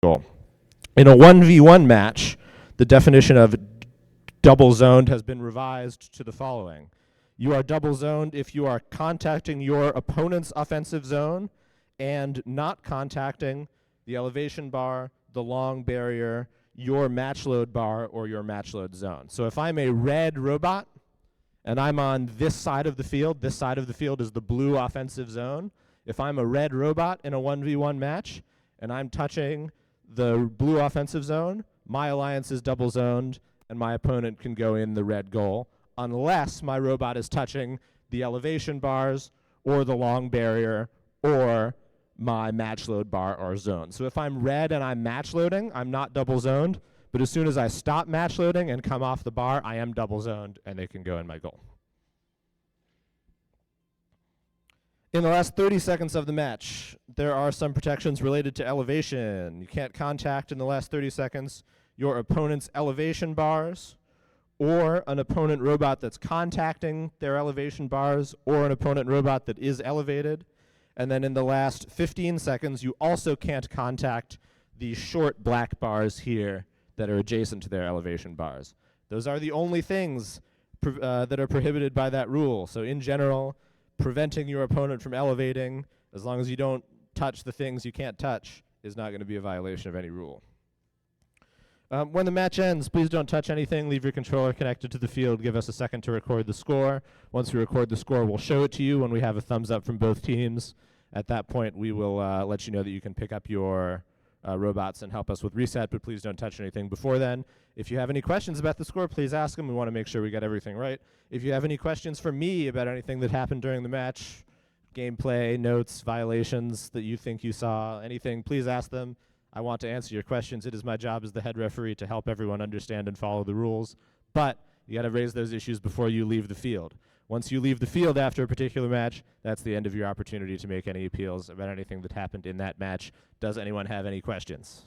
goal. In a 1v1 match, the definition of double zoned has been revised to the following. You are double zoned if you are contacting your opponent's offensive zone and not contacting the elevation bar, the long barrier, your match load bar, or your match load zone. So if I'm a red robot and I'm on this side of the field is the blue offensive zone. If I'm a red robot in a 1v1 match and I'm touching the blue offensive zone, my alliance is double zoned and my opponent can go in the red goal unless my robot is touching the elevation bars or the long barrier or my match load bar or zone. So if I'm red and I'm match loading, I'm not double zoned, but as soon as I stop match loading and come off the bar, I am double zoned and they can go in my goal. In the last 30 seconds of the match, there are some protections related to elevation. You can't contact in the last 30 seconds your opponent's elevation bars, or an opponent robot that's contacting their elevation bars, or an opponent robot that is elevated. And then in the last 15 seconds, you also can't contact the short black bars here that are adjacent to their elevation bars. Those are the only things that are prohibited by that rule. So in general, preventing your opponent from elevating, as long as you don't touch the things you can't touch, is not going to be a violation of any rule. When the match ends, please don't touch anything. Leave your controller connected to the field. Give us a second to record the score. Once we record the score, we'll show it to you when we have a thumbs up from both teams. At that point, we will let you know that you can pick up your robots and help us with reset, but please don't touch anything before then. If you have any questions about the score, please ask them. We want to make sure we get everything right. If you have any questions for me about anything that happened during the match, gameplay, notes, violations that you think you saw, anything, please ask them. I want to answer your questions. It is my job as the head referee to help everyone understand and follow the rules, but you got to raise those issues before you leave the field. Once you leave the field after a particular match, that's the end of your opportunity to make any appeals about anything that happened in that match. Does anyone have any questions?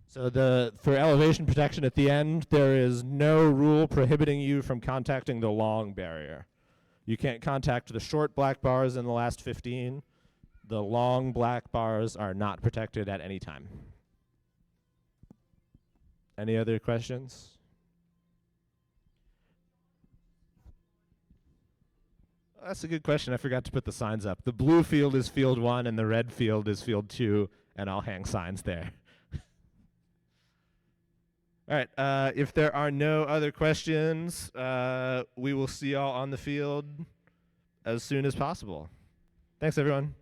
So for elevation protection at the end, there is no rule prohibiting you from contacting the long barrier. You can't contact the short black bars in the last 15. The long black bars are not protected at any time. Any other questions? That's a good question. I forgot to put the signs up. The blue field is field 1 and the red field is field 2, and I'll hang signs there. All right, if there are no other questions, we will see y'all on the field as soon as possible. Thanks, everyone.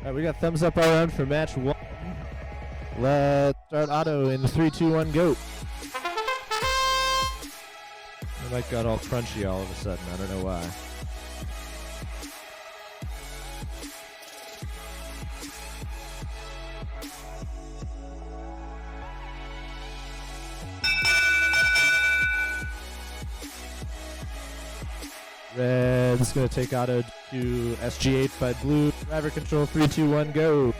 All right, we got thumbs up all around for match 1. Let's start auto in 3, 2, 1, go. My mic got all crunchy all of a sudden. I don't know why. Red is going to take auto to SG8 by blue. Driver control 3, 2, 1, go.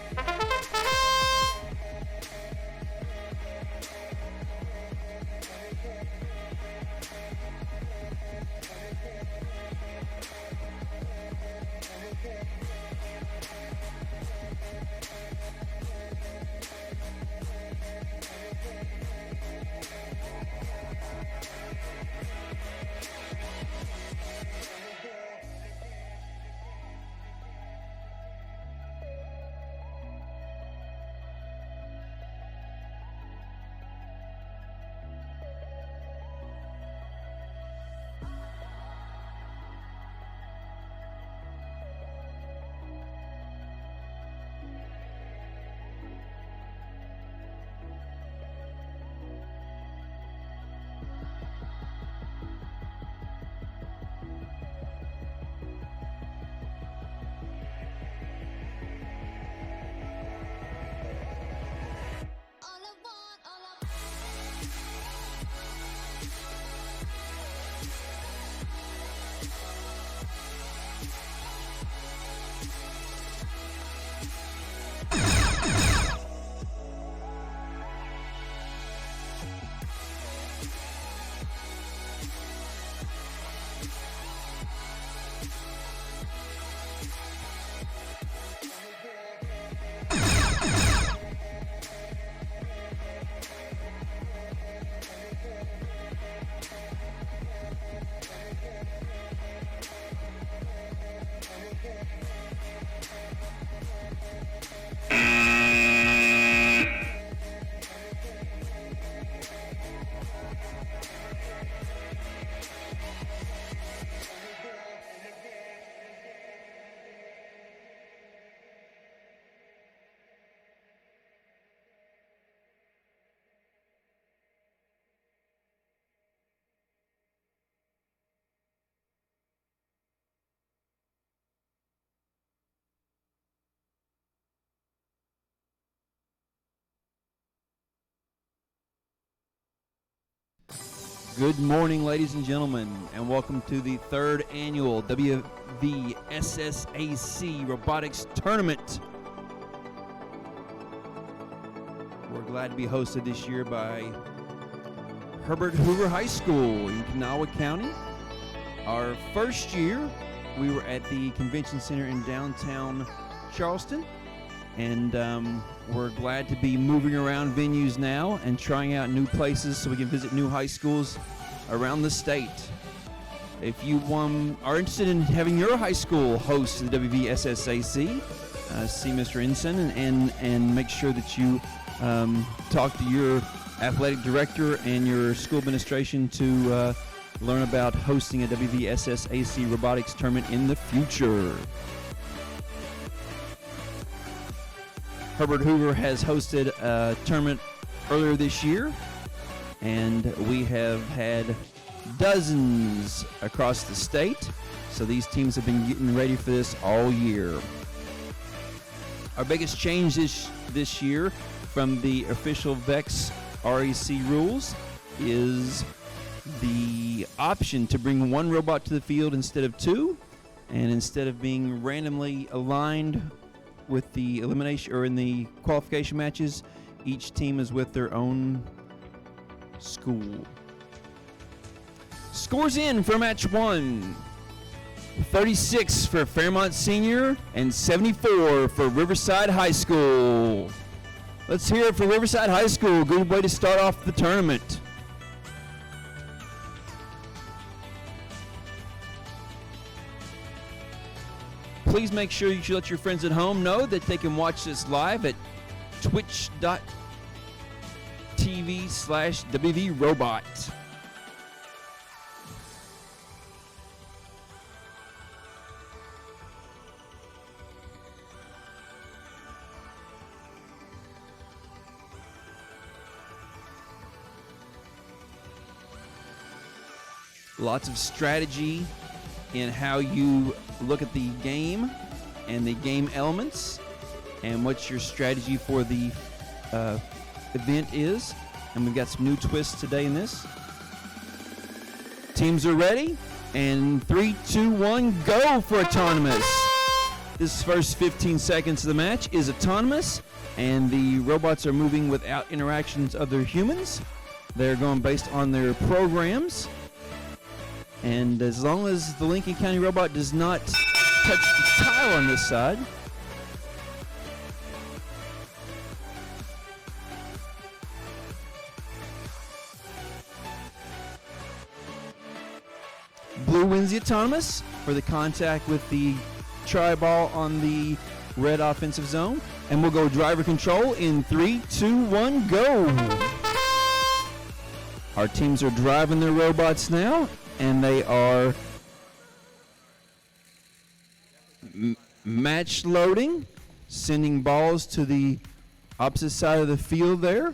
Good morning, ladies and gentlemen, and welcome to the 3rd annual WVSSAC Robotics Tournament. We're glad to be hosted this year by Herbert Hoover High School in Kanawha County. Our first year, we were at the Convention Center in downtown Charleston, and we're glad to be moving around venues now and trying out new places so we can visit new high schools around the state. If you are interested in having your high school host the WVSSAC, see Mr. Ensign and make sure that you talk to your athletic director and your school administration to learn about hosting a WVSSAC Robotics Tournament in the future. Herbert Hoover has hosted a tournament earlier this year, and we have had dozens across the state, so these teams have been getting ready for this all year. Our biggest change this year from the official VEX REC rules is the option to bring one robot to the field instead of two, and instead of being randomly aligned with the elimination or in the qualification matches, each team is with their own school. Scores in for match 1. 36 for Fairmont Senior and 74 for Riverside High School. Let's hear it for Riverside High School. Good way to start off the tournament. Please make sure you let your friends at home know that they can watch this live at twitch.tv/WVRobot. Lots of strategy in how you look at the game and the game elements and what your strategy for the event is. And we've got some new twists today in this. Teams are ready, and 3, 2, 1, go for autonomous. This first 15 seconds of the match is autonomous, and the robots are moving without interactions of their humans. They're going based on their programs. And as long as the Lincoln County robot does not touch the tile on this side, blue wins the autonomous for the contact with the tri-ball on the red offensive zone. And we'll go driver control in 3, 2, 1, go. Our teams are driving their robots now, and they are match loading, sending balls to the opposite side of the field there.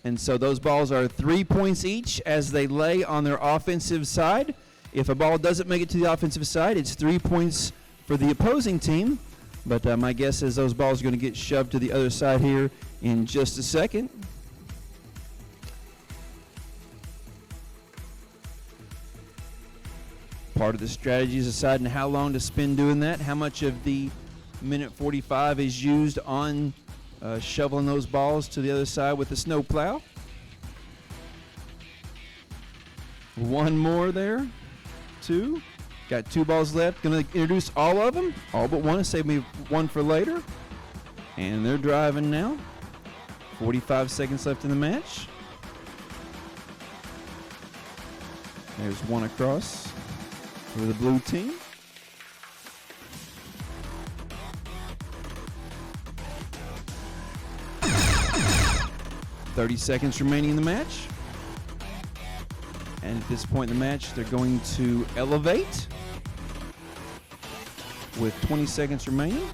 And so those balls are 3 points each as they lay on their offensive side. If a ball doesn't make it to the offensive side, it's 3 points for the opposing team. But my guess is those balls are going to get shoved to the other side here in just a second. Part of the strategy is deciding how long to spend doing that, how much of the minute 45 is used on shoveling those balls to the other side with the snow plow. One more there. 2. Got 2 balls left. Going to introduce all of them. All but one. Save me one for later. And they're driving now. 45 seconds left in the match. There's one across for the blue team. .30 seconds remaining in the match. And at this point in the match, they're going to elevate with 20 seconds remaining.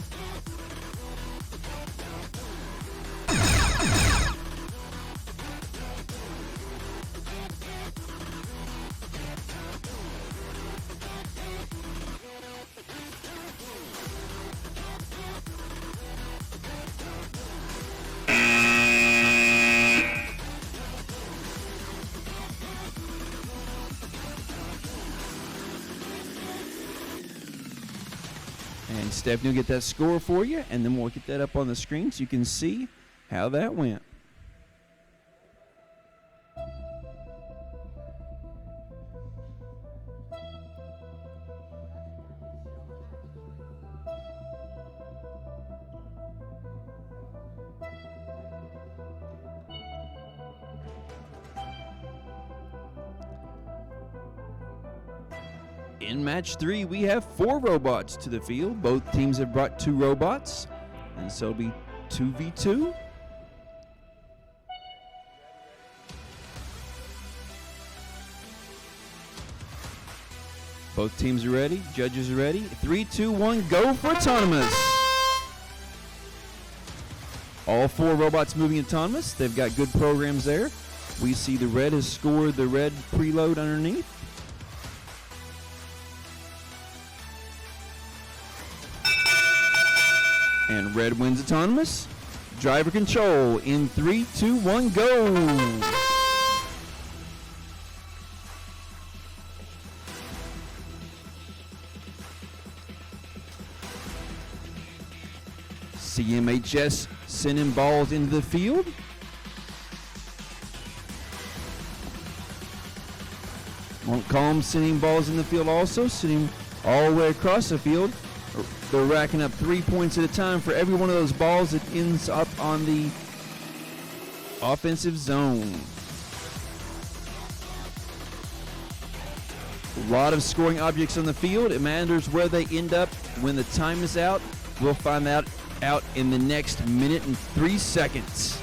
And Stephanie will get that score for you, and then we'll get that up on the screen so you can see how that went. In match 3, we have 4 robots to the field. Both teams have brought 2 robots, and so it'll be 2v2. Both teams are ready. Judges are ready. 3, 2, 1, go for autonomous. All 4 robots moving autonomous. They've got good programs there. We see the red has scored the red preload underneath. And red wins autonomous. Driver control in 3, 2, 1, go. CMHS sending balls into the field. Montcalm sending balls in the field also, sending all the way across the field. They're racking up 3 points at a time for every one of those balls that ends up on the offensive zone. A lot of scoring objects on the field. It matters where they end up when the time is out. We'll find that out in the next minute and 3 seconds.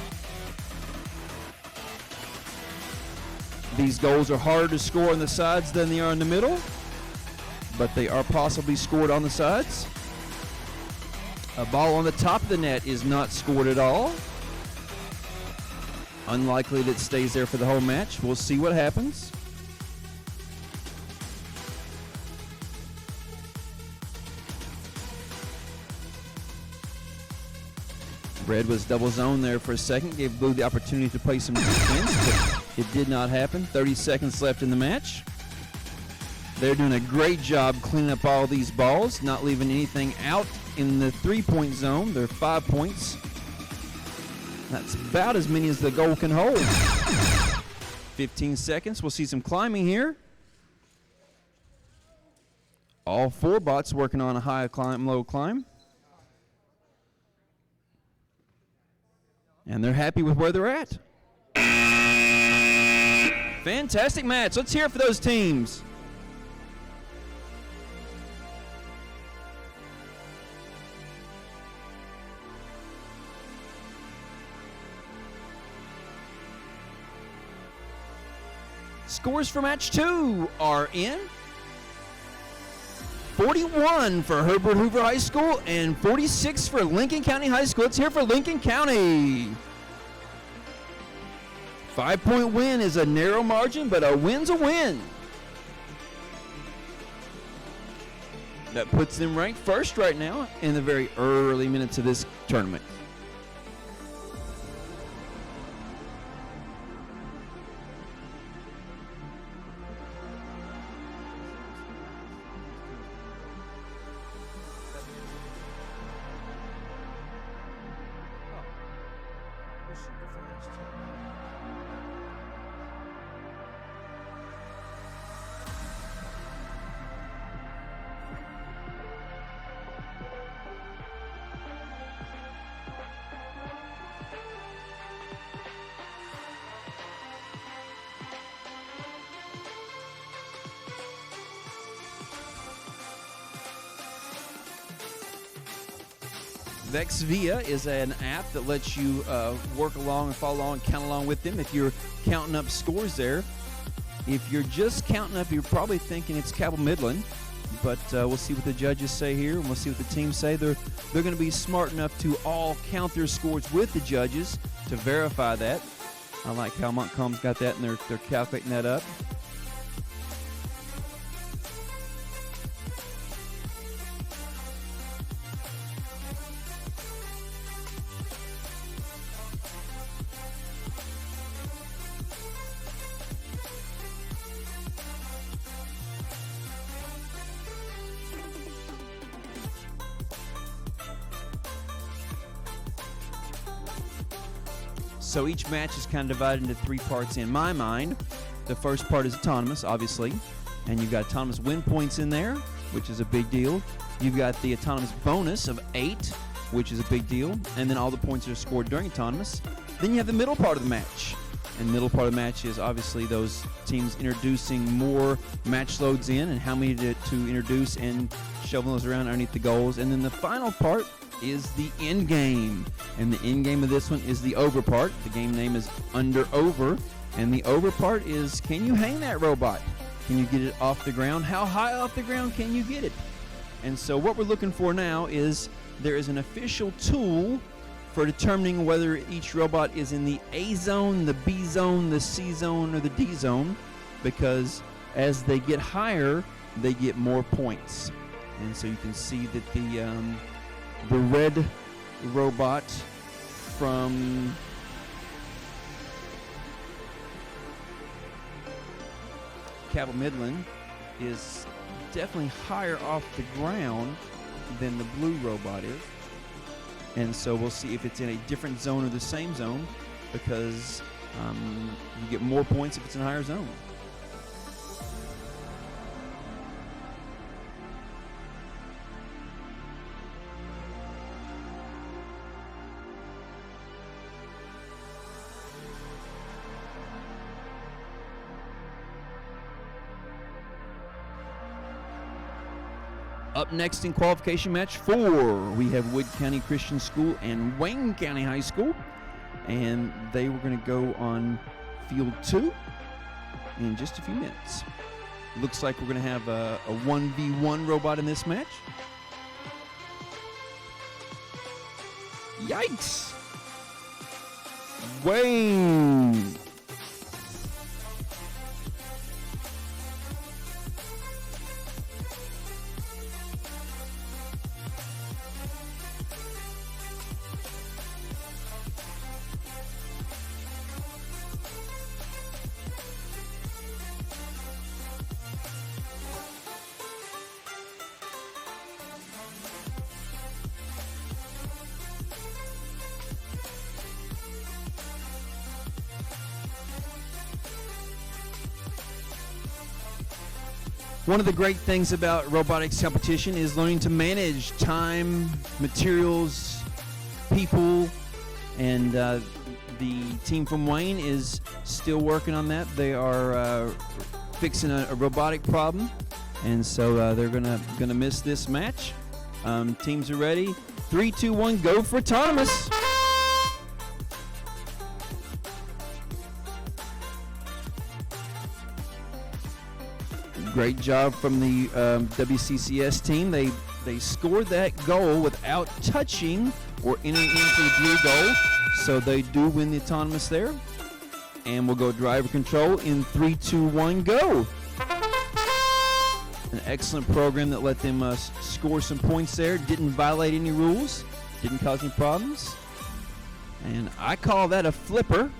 These goals are harder to score on the sides than they are in the middle, but they are possibly scored on the sides. A ball on the top of the net is not scored at all. Unlikely that it stays there for the whole match. We'll see what happens. Red was double zone there for a second, gave blue the opportunity to play some defense, but it did not happen. 30 seconds left in the match. They're doing a great job cleaning up all these balls, not leaving anything out in the 3-point zone. They're 5 points. That's about as many as the goal can hold. 15 seconds. We'll see some climbing here. All 4 bots working on a high climb, low climb. And they're happy with where they're at. Fantastic match. Let's hear it for those teams. Scores for match 2 are in. 41 for Herbert Hoover High School and 46 for Lincoln County High School. Let's hear for Lincoln County. 5-point win is a narrow margin, but a win's a win. That puts them ranked first right now in the very early minutes of this tournament. VexVia is an app that lets you work along and follow along and count along with them if you're counting up scores there. If you're just counting up, you're probably thinking it's Cabell Midland, but we'll see what the judges say here, and we'll see what the teams say. They're going to be smart enough to all count their scores with the judges to verify that. I like how Montcalm's got that, and they're calculating that up. So each match is kind of divided into 3 parts in my mind. The first part is autonomous, obviously, and you've got autonomous win points in there, which is a big deal. You've got the autonomous bonus of 8, which is a big deal, and then all the points that are scored during autonomous. Then you have the middle part of the match, and the middle part of the match is obviously those teams introducing more match loads in and how many to introduce and shoveling those around underneath the goals. And then the final part is the end game, and the end game of this one is the over part. The game name is Under Over, and the over part is, can you hang that robot? Can you get it off the ground? How high off the ground can you get it? And so what we're looking for now is there is an official tool for determining whether each robot is in the A zone, the B zone, the C zone, or the D zone, because as they get higher, they get more points. And so you can see that the red robot from Cabell Midland is definitely higher off the ground than the blue robot is. And so we'll see if it's in a different zone or the same zone, because you get more points if it's in a higher zone. Up next in qualification match 4, we have Wood County Christian School and Wayne County High School, and they were going to go on field 2 in just a few minutes. Looks like we're going to have a 1v1 robot in this match. Yikes! Wayne. One of the great things about robotics competition is learning to manage time, materials, people, and the team from Wayne is still working on that. They are fixing a robotic problem, and so they're gonna miss this match. Teams are ready. 3, 2, 1, go for autonomous. Great job from the WCCS team. They scored that goal without touching or entering into the blue goal, so they do win the autonomous there. And we'll go driver control in 3, 2, 1, go. An excellent program that let them score some points there. Didn't violate any rules. Didn't cause any problems. And I call that a flipper.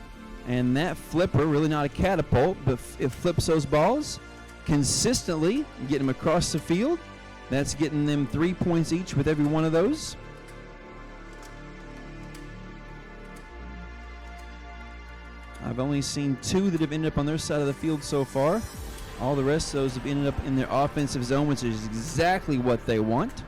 And that flipper, really not a catapult, but it flips those balls consistently, getting them across the field. That's getting them 3 points each with every one of those. I've only seen 2 that have ended up on their side of the field so far. All the rest of those have ended up in their offensive zone, which is exactly what they want.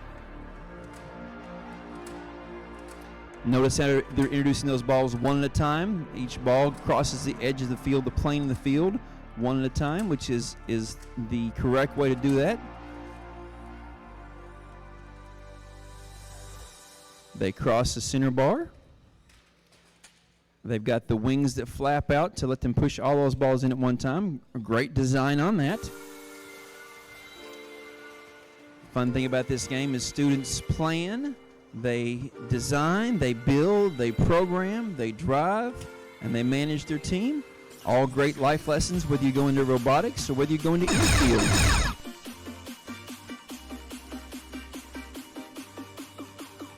Notice how they're introducing those balls one at a time. Each ball crosses the edge of the field, the plane of the field, one at a time, which is the correct way to do that. They cross the center bar. They've got the wings that flap out to let them push all those balls in at one time. A great design on that. Fun thing about this game is students plan, they design, they build, they program, they drive, and they manage their team. All great life lessons, whether you go into robotics or whether you go into any field.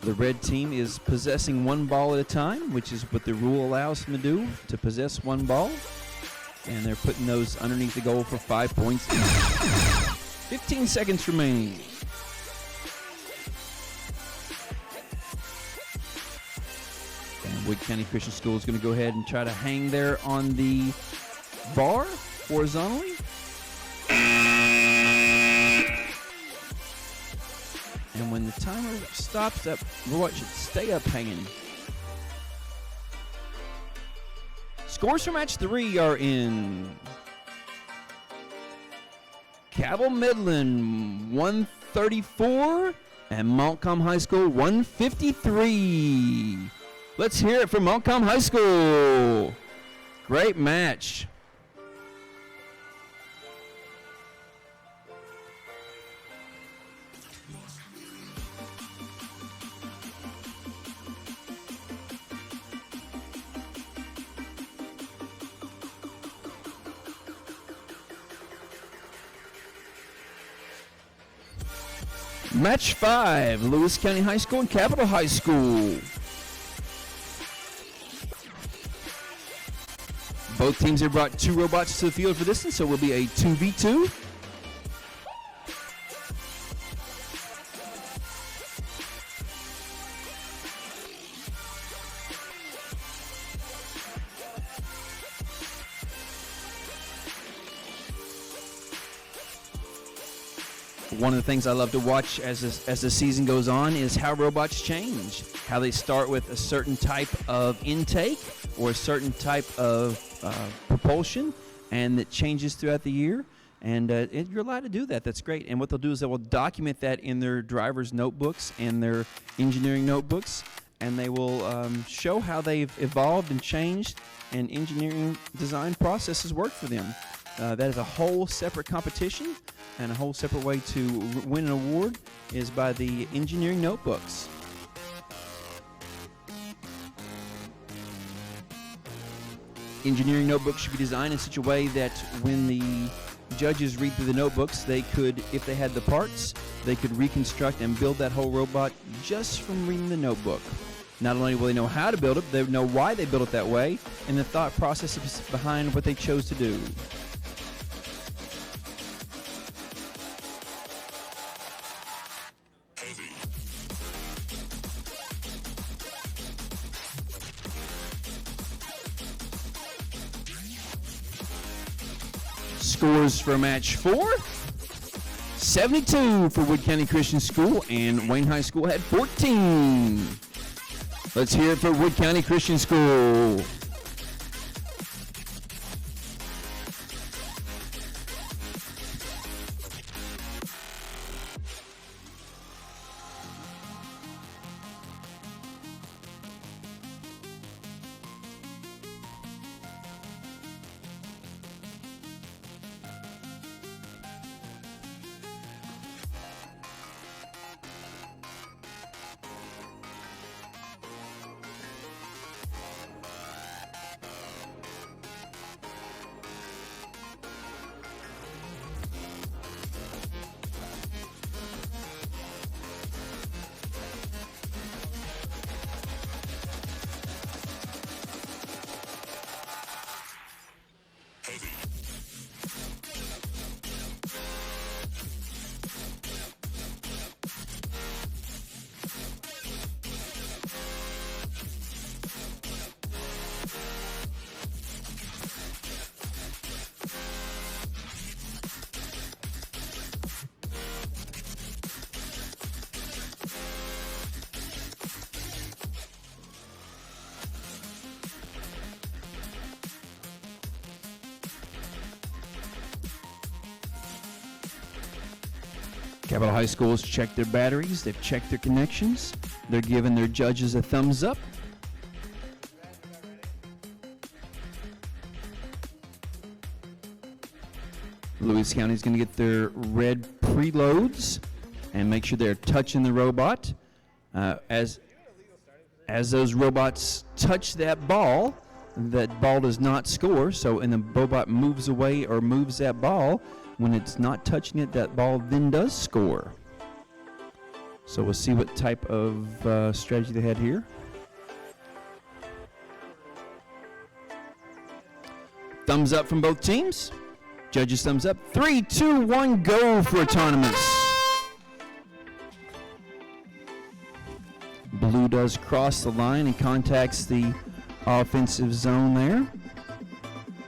The red team is possessing one ball at a time, which is what the rule allows them to do, to possess one ball. And they're putting those underneath the goal for 5 points each. 15 seconds remaining. And Wood County Christian School is going to go ahead and try to hang there on the bar horizontally. And when the timer stops, that robot should stay up hanging. Scores for match 3 are in. Cabell Midland 134 and Montcalm High School 153. Let's hear it from Montcalm High School. Great match. Match 5, Lewis County High School and Capitol High School. Both teams have brought 2 robots to the field for this one, so it will be a 2v2. One of the things I love to watch as the season goes on is how robots change. How they start with a certain type of intake or a certain type of propulsion, and it changes throughout the year. And you're allowed to do that. That's great. And what they'll do is they will document that in their driver's notebooks and their engineering notebooks, and they will show how they've evolved and changed, and engineering design processes work for them. That is a whole separate competition, and a whole separate way to win an award is by the engineering notebooks. engineering notebooks should be designed in such a way that when the judges read through the notebooks, they could, if they had the parts, they could reconstruct and build that whole robot just from reading the notebook. Not only will they know how to build it, they know why they built it that way and the thought process behind what they chose to do. Scores for match 4. 72 for Wood County Christian School, and Wayne High School had 14. Let's hear it for Wood County Christian School. Capital High School has checked their batteries, they've checked their connections, they're giving their judges a thumbs up. Lewis County is going to get their red preloads and make sure they're touching the robot. As those robots touch that ball does not score, so and the robot moves away or moves that ball, when it's not touching it, that ball then does score. So we'll see what type of strategy they had here. Thumbs up from both teams. Judges thumbs up. 3, 2, 1, go for autonomous. Blue does cross the line and contacts the offensive zone there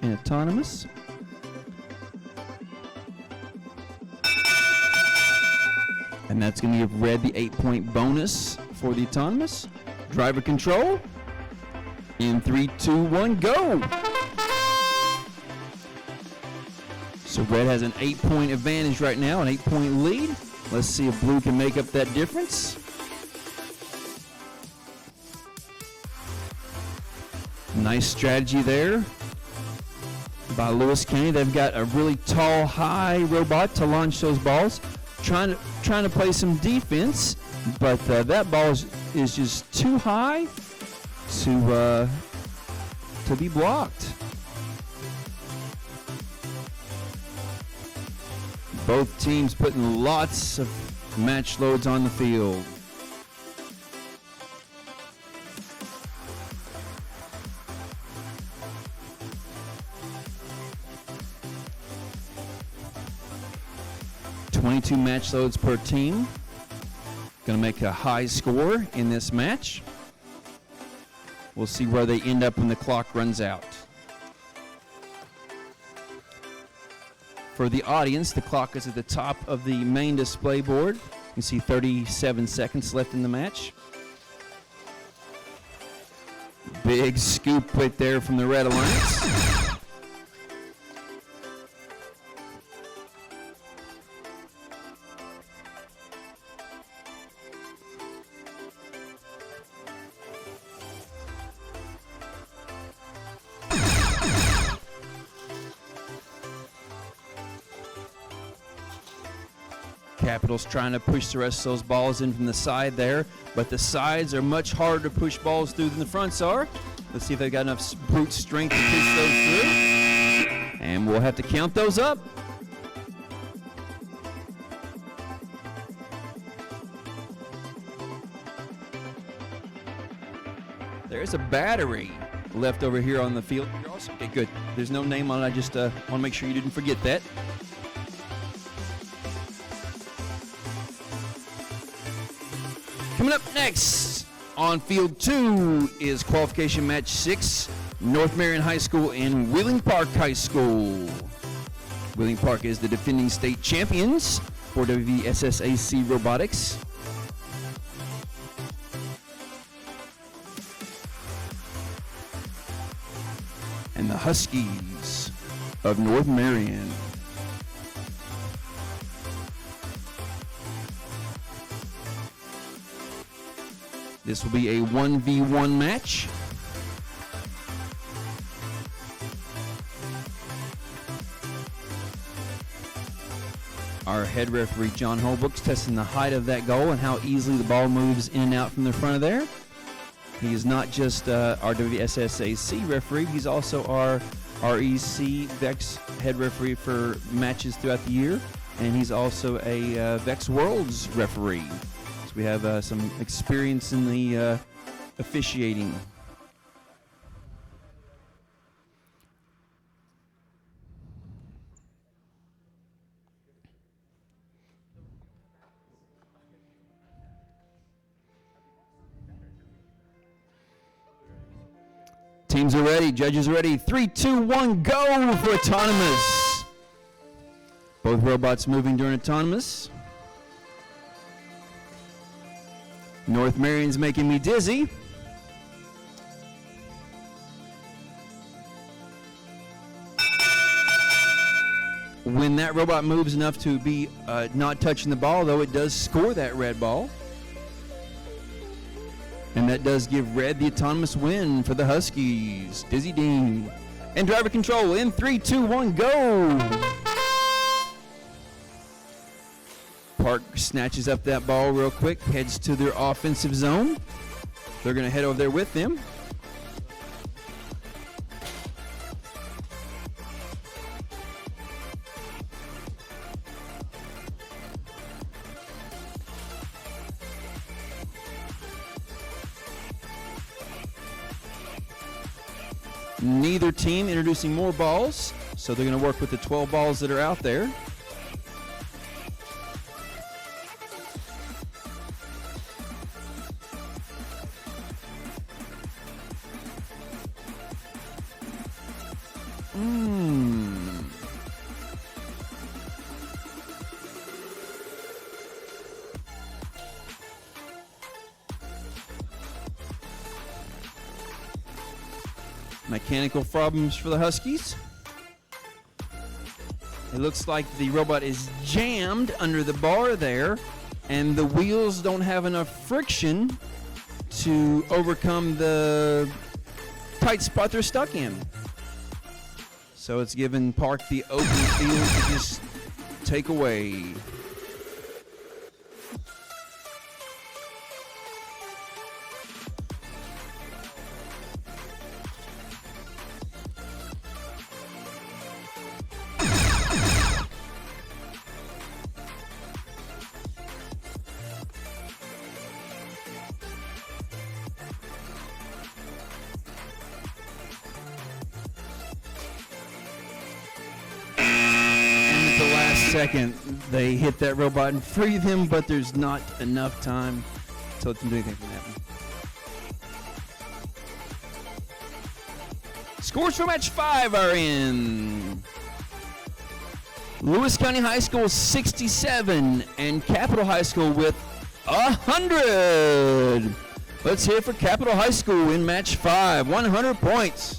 in autonomous. And that's going to give red the 8-point bonus for the autonomous. Driver control. In 3, 2, 1, go. So red has an 8-point advantage right now, an 8-point lead. Let's see if blue can make up that difference. Nice strategy there by Lewis County. They've got a really tall, high robot to launch those balls. Trying to play some defense, but that ball is just too high to be blocked. Both teams putting lots of match loads on the field. .22 match loads per team. Going to make a high score in this match. We'll see where they end up when the clock runs out. For the audience, the clock is at the top of the main display board. You can see 37 seconds left in the match. Big scoop right there from the Red Alliance. Capitals trying to push the rest of those balls in from the side there, but the sides are much harder to push balls through than the fronts are. Let's see if they've got enough brute strength to push those through. And we'll have to count those up. There's a battery left over here on the field. Okay, good. There's no name on it. I just want to make sure you didn't forget that. Coming up next on field 2 is qualification match 6, North Marion High School and Wheeling Park High School. Wheeling Park is the defending state champions for WVSSAC Robotics. And the Huskies of North Marion. This will be a 1v1 match. Our head referee, John Holbrook's testing the height of that goal and how easily the ball moves in and out from the front of there. He is not just our WVSSAC referee, he's also our REC VEX head referee for matches throughout the year, and he's also a VEX Worlds referee. So we have some experience in the officiating. Teams are ready, judges are ready. 3, 2, 1, go for autonomous. Both robots moving during autonomous. North Marion's making me dizzy. When that robot moves enough to be not touching the ball, though, it does score that red ball. And that does give red the autonomous win for the Huskies. Dizzy Dean. And driver control in 3, 2, 1, go! Park snatches up that ball real quick, heads to their offensive zone. They're going to head over there with them. Neither team introducing more balls, so they're going to work with the 12 balls that are out there. Mechanical problems for the Huskies. It looks like the robot is jammed under the bar there, and the wheels don't have enough friction to overcome the tight spot they're stuck in. So it's given Park the open field to just take away. Second, they hit that robot and free them, but there's not enough time to let them do anything from that one. Scores for match 5 are in. Lewis County High School 67 and Capital High School with 100. Let's hear it for Capital High School in match 5, 100 points.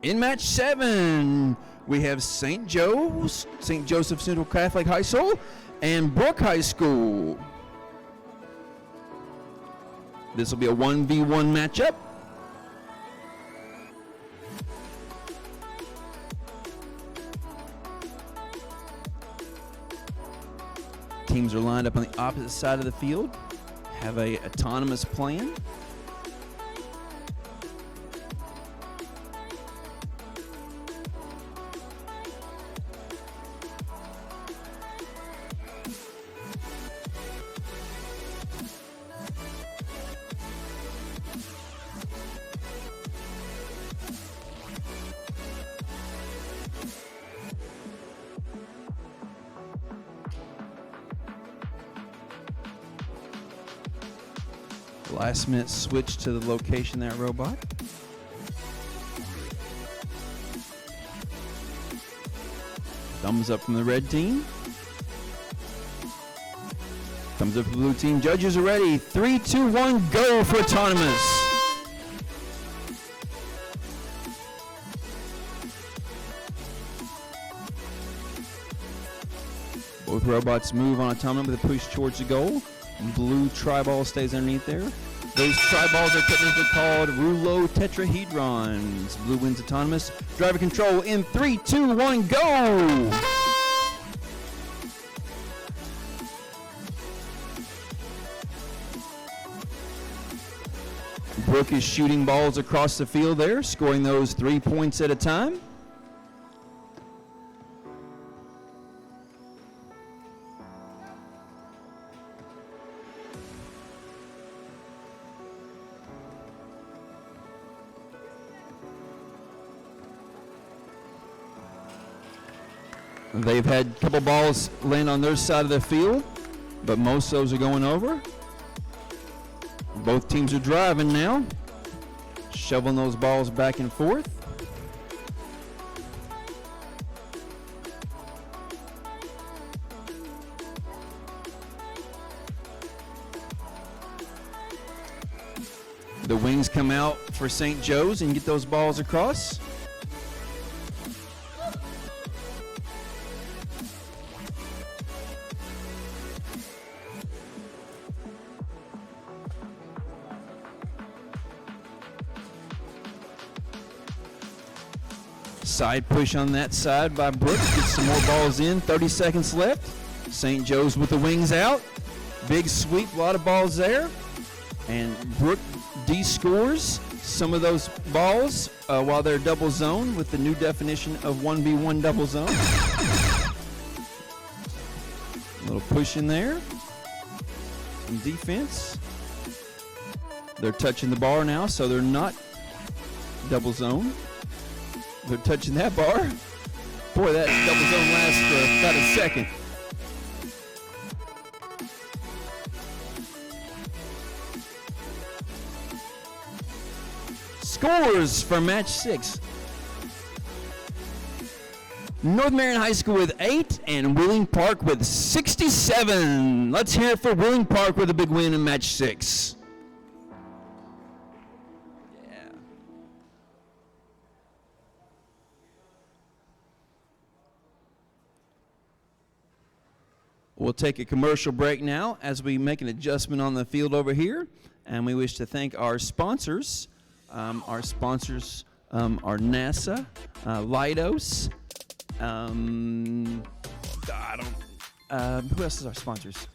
In match 7, we have St. Joseph Central Catholic High School and Brook High School. This will be a 1v1 matchup. Teams are lined up on the opposite side of the field, have a autonomous plan. Last minute switch to the location of that robot. Thumbs up from the red team. Thumbs up from the blue team. Judges are ready. 3, 2, 1, go for autonomous. Both robots move on autonomous with a push towards the goal. Blue tri-ball stays underneath there. Those tri-balls are technically called rouleau tetrahedrons. Blue wins autonomous. Driver control in 3, 2, 1, go! Brooke is shooting balls across the field there, scoring those 3 points at a time. They've had a couple balls land on their side of the field, but most of those are going over. Both teams are driving now, shoveling those balls back and forth. The wings come out for St. Joe's and get those balls across. Side push on that side by Brooks. Gets some more balls in. 30 seconds left. St. Joe's with the wings out. Big sweep. A lot of balls there. And Brooke de-scores some of those balls while they're double zone with the new definition of 1v1 double zone. A little push in there. Some defense. They're touching the bar now, so they're not double zone. They're touching that bar. Boy, that double zone lasts for about a second. Scores for match 6. North Marion High School with 8 and Wheeling Park with 67. Let's hear it for Wheeling Park with a big win in match 6. We'll take a commercial break now as we make an adjustment on the field over here. And we wish to thank our sponsors. Our sponsors are NASA, Leidos. Who else is our sponsors?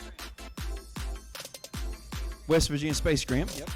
West Virginia Space Grant. Yep.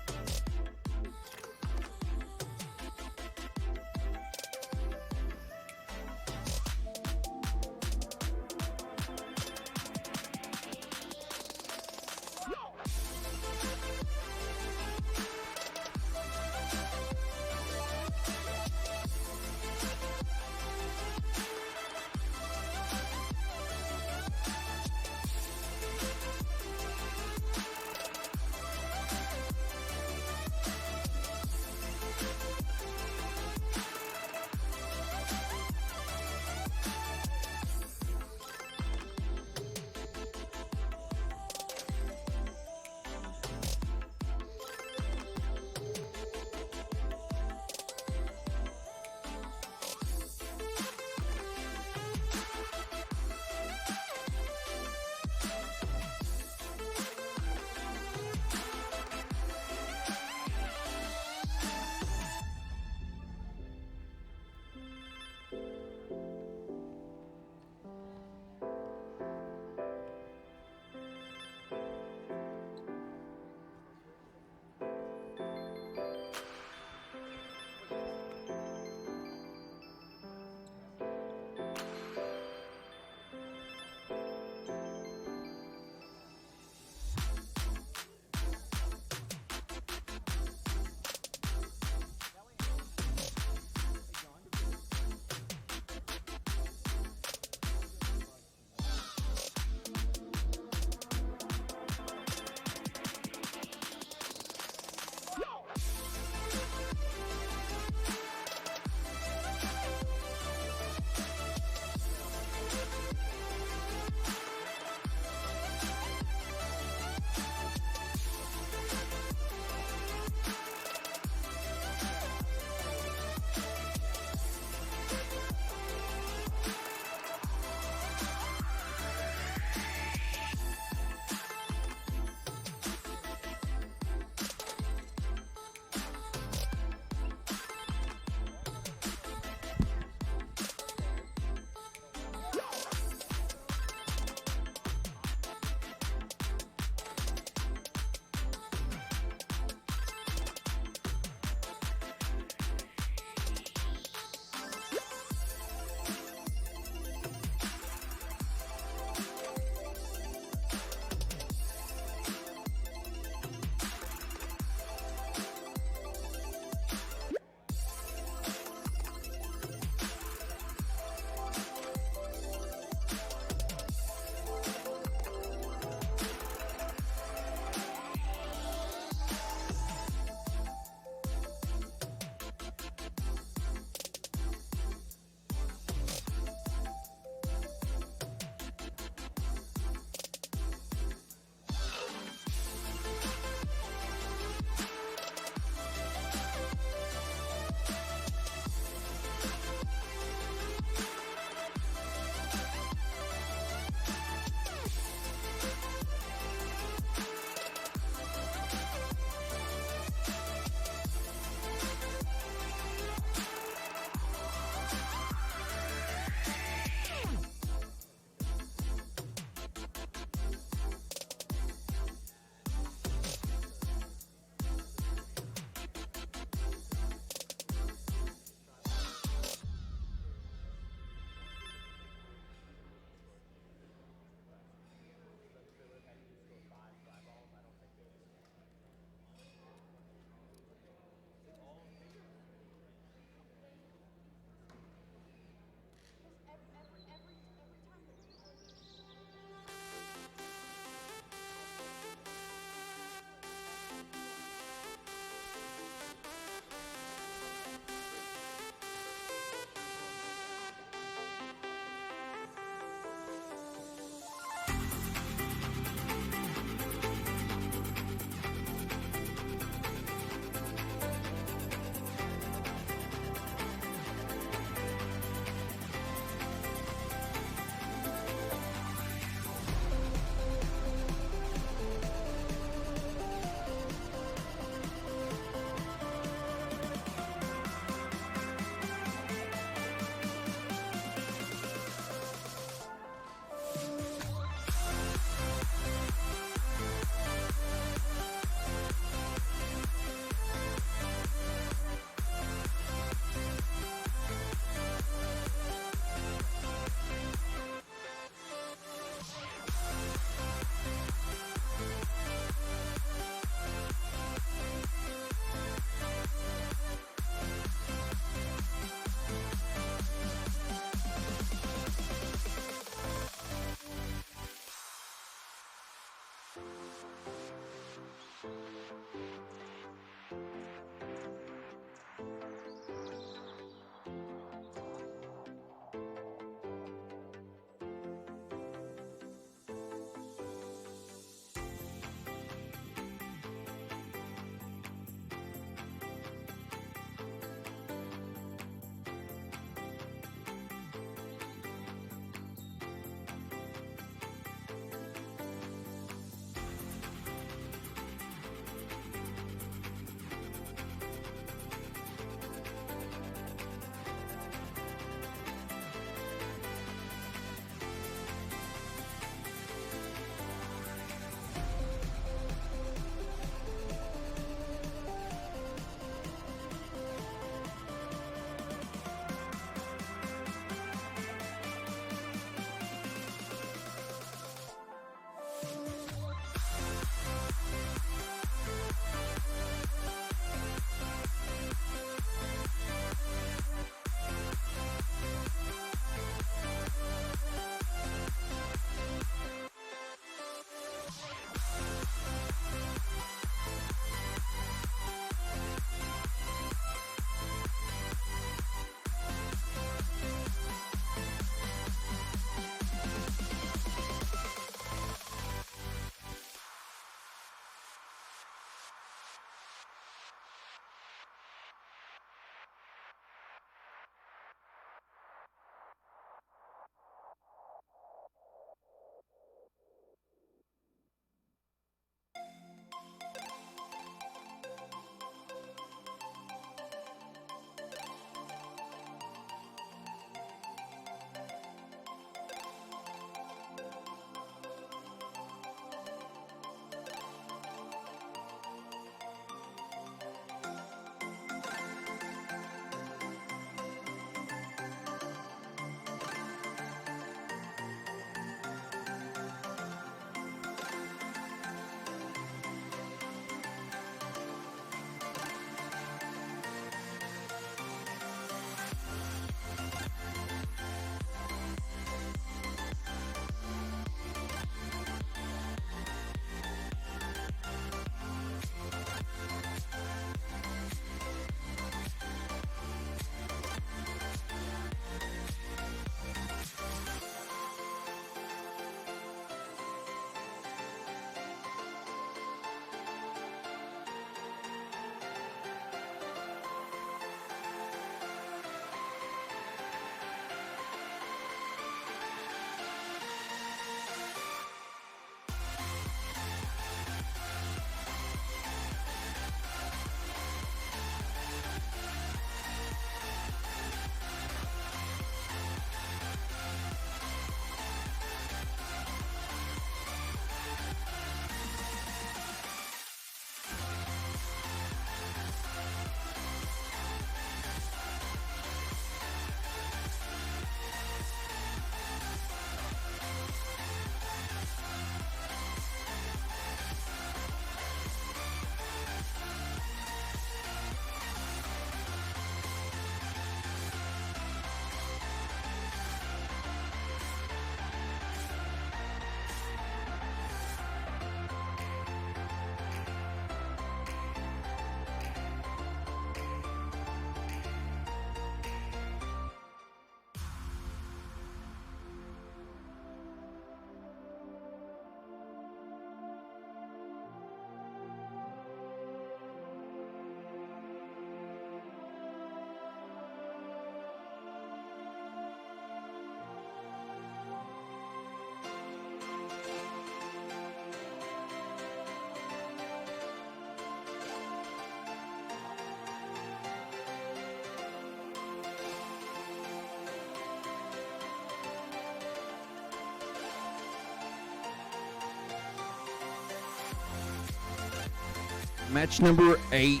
Match number 8.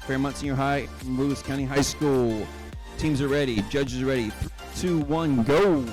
Fairmont Senior High, Lewis County High School. Teams are ready. Judges are ready. 3, 2, 1, go.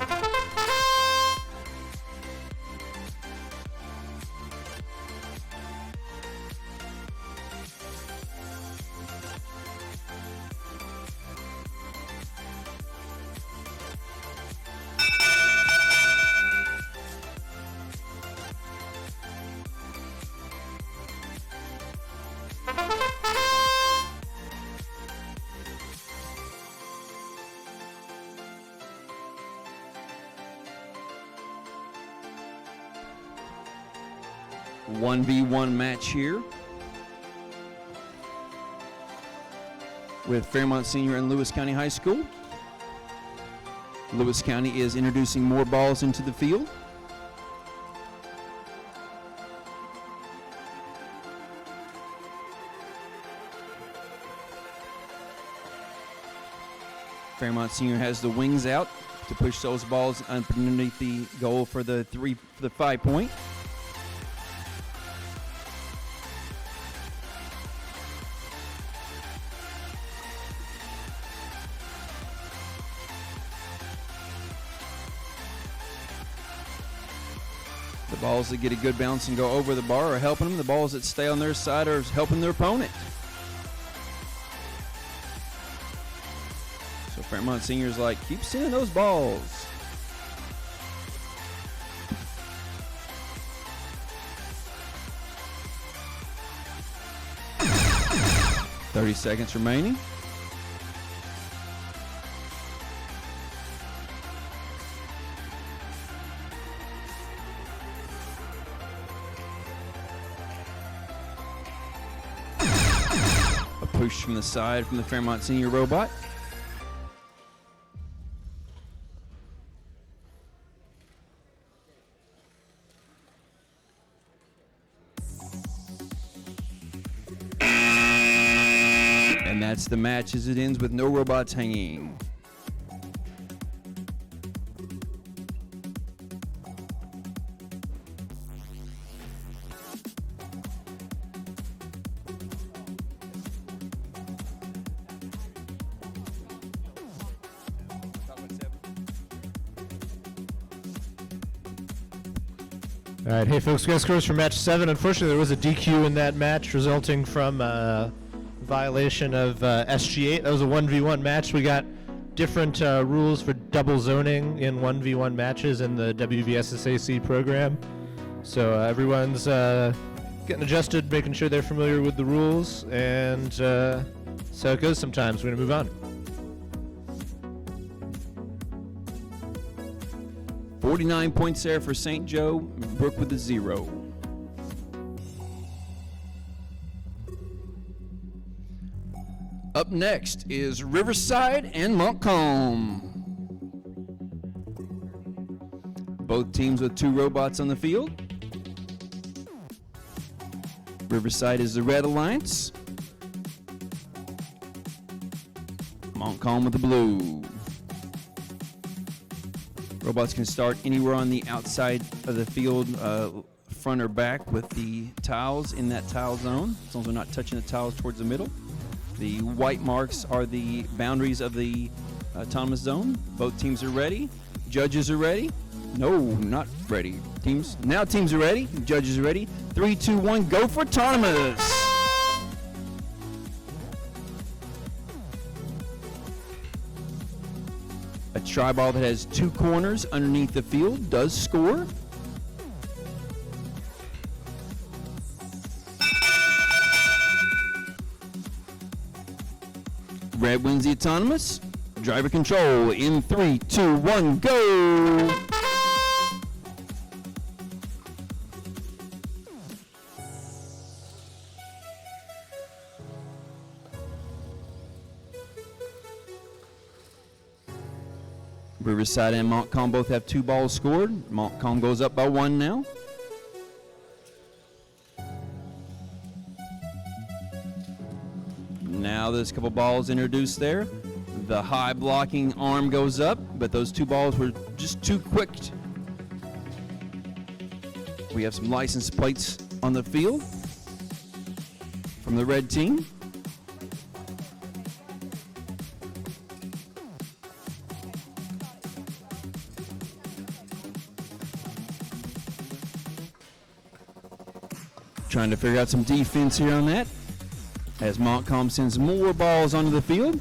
One v one match here with Fairmont Senior and Lewis County High School. Lewis County is introducing more balls into the field. Fairmont Senior has the wings out to push those balls underneath the goal for the 5 point. The balls that get a good bounce and go over the bar are helping them. The balls that stay on their side are helping their opponent. So Fairmont Senior's like, keep sending those balls. "30 seconds remaining. A push from the side from the Fairmont Senior robot. And that's the match as it ends with no robots hanging. All right, hey folks, we got scores for match 7. Unfortunately, there was a DQ in that match resulting from violation of SG8. That was a 1v1 match. We got different rules for double zoning in 1v1 matches in the WVSSAC program. So everyone's getting adjusted, making sure they're familiar with the rules, and so it goes sometimes. We're going to move on. 49 points there for St. Joe. Brooke with a 0. Up next is Riverside and Montcalm. Both teams with 2 robots on the field. Riverside is the Red Alliance. Montcalm with the blue. Robots can start anywhere on the outside of the field, front or back, with the tiles in that tile zone, as long as they're not touching the tiles towards the middle. The white marks are the boundaries of the autonomous zone. Both teams are ready. Judges are ready. No, not ready. Teams are ready. Judges are ready. 3, 2, 1, go for autonomous. A tri-ball that has 2 corners underneath the field does score. Red wins the autonomous. Driver control in 3, 2, 1, go! Riverside and Montcalm both have 2 balls scored. Montcalm goes up by 1 now. Now there's a couple balls introduced there. The high blocking arm goes up, but those 2 balls were just too quick. We have some license plates on the field. from the red team. Trying to figure out some defense here on that as Montcalm sends more balls onto the field.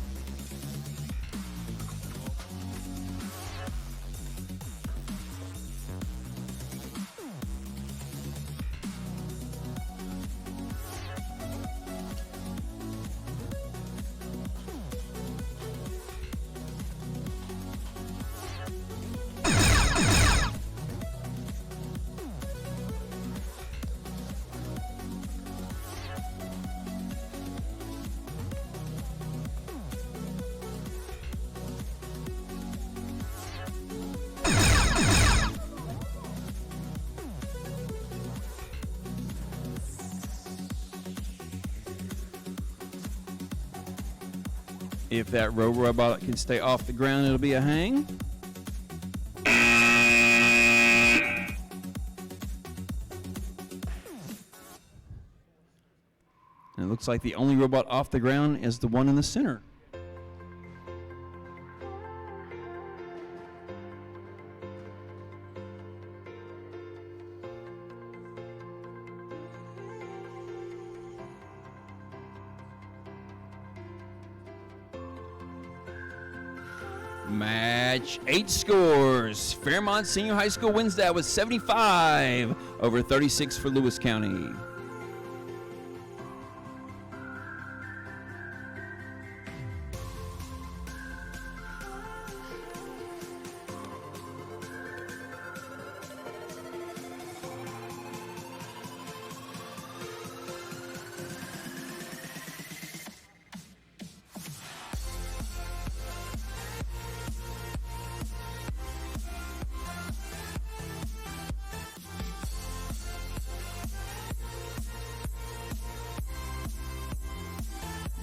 If that robot can stay off the ground, it'll be a hang. And it looks like the only robot off the ground is the one in the center. Match 8 scores. Fairmont Senior High School wins that with 75 over 36 for Lewis County.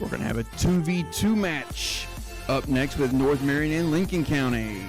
We're going to have a 2v2 match up next with North Marion and Lincoln County.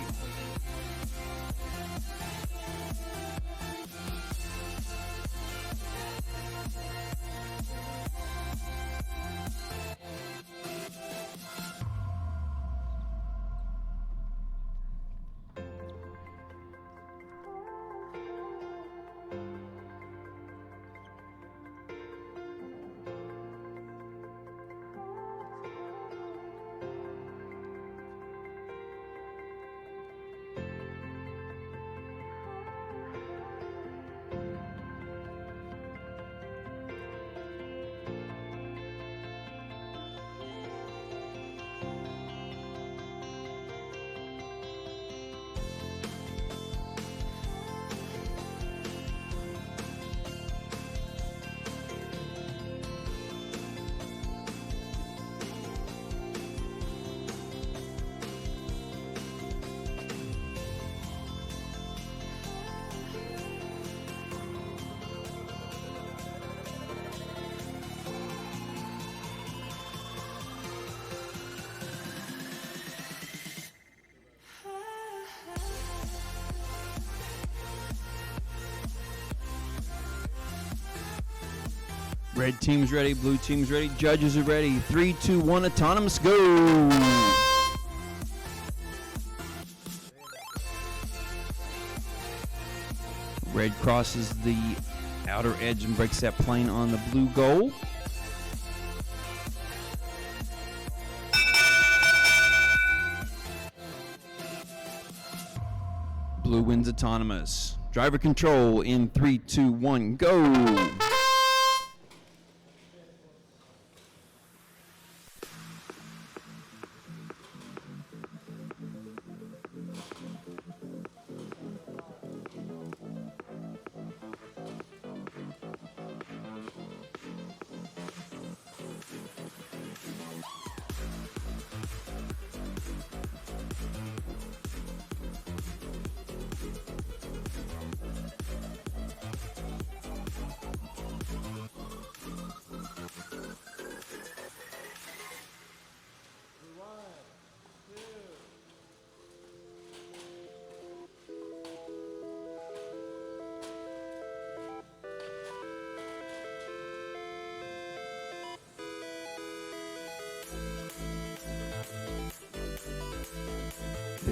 Red team's ready, blue team's ready, judges are ready. 3, 2, 1, autonomous, go! Red crosses the outer edge and breaks that plane on the blue goal. Blue wins autonomous. Driver control in 3, 2, 1, go!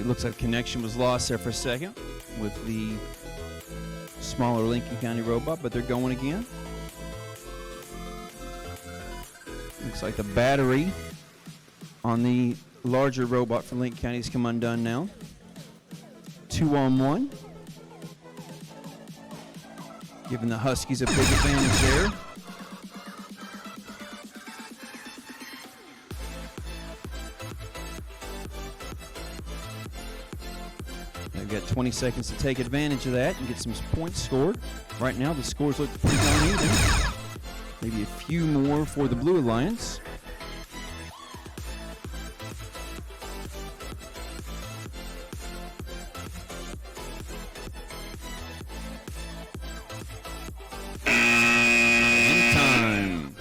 looks like connection was lost there for a second with the smaller Lincoln County robot, but they're going again. Looks like the battery on the larger robot for Lincoln County has come undone now. 2-on-1. Giving the Huskies a big advantage there. They've got 20 seconds to take advantage of that and get some points scored. Right now the scores look pretty darn even. Maybe a few more for the Blue Alliance. And time.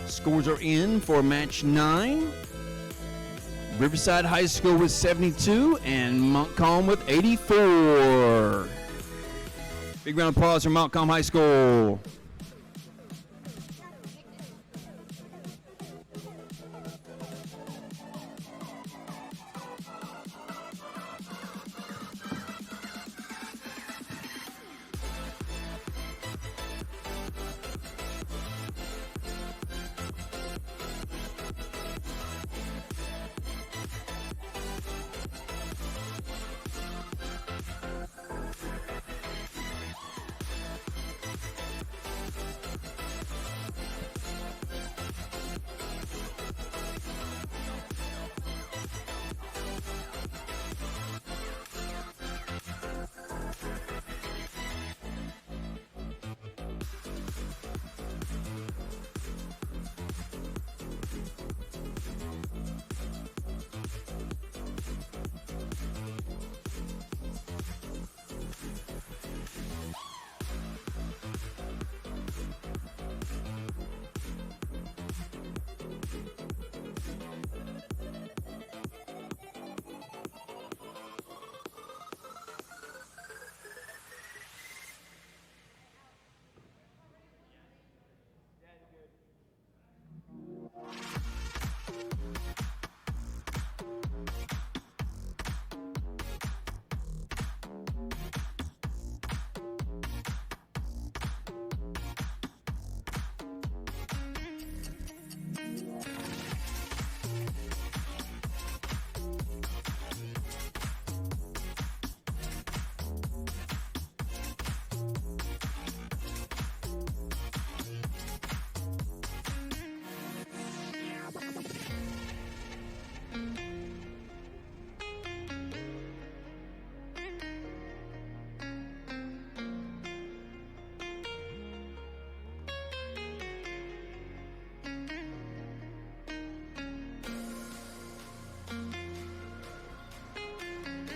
Scores are in for match 9. Riverside High School with 72 and Montcalm with 84. Big round of applause for Montcalm High School.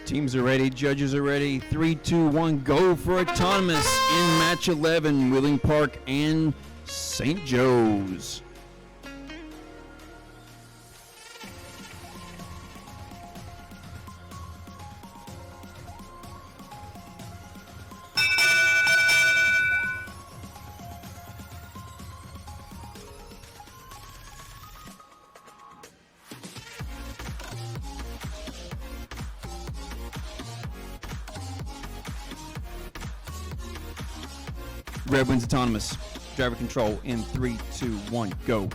Teams are ready, judges are ready. 3, 2, 1, go for autonomous in match 11, Wheeling Park and St. Joe's. Red wins autonomous. Driver control in 3, 2, 1, go.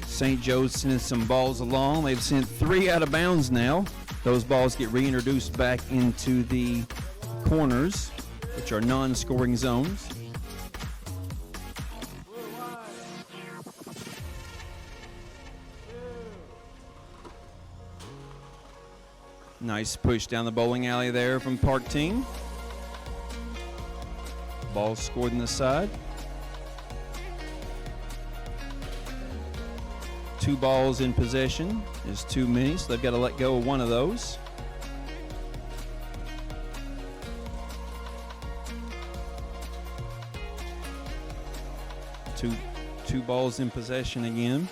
St. Joe's sending some balls along. They've sent 3 out of bounds now. Those balls get reintroduced back into the corners, which are non-scoring zones. Nice push down the bowling alley there from Park team. Ball scored in the side. 2 balls in possession is too many, so they've got to let go of one of those. Two balls in possession again.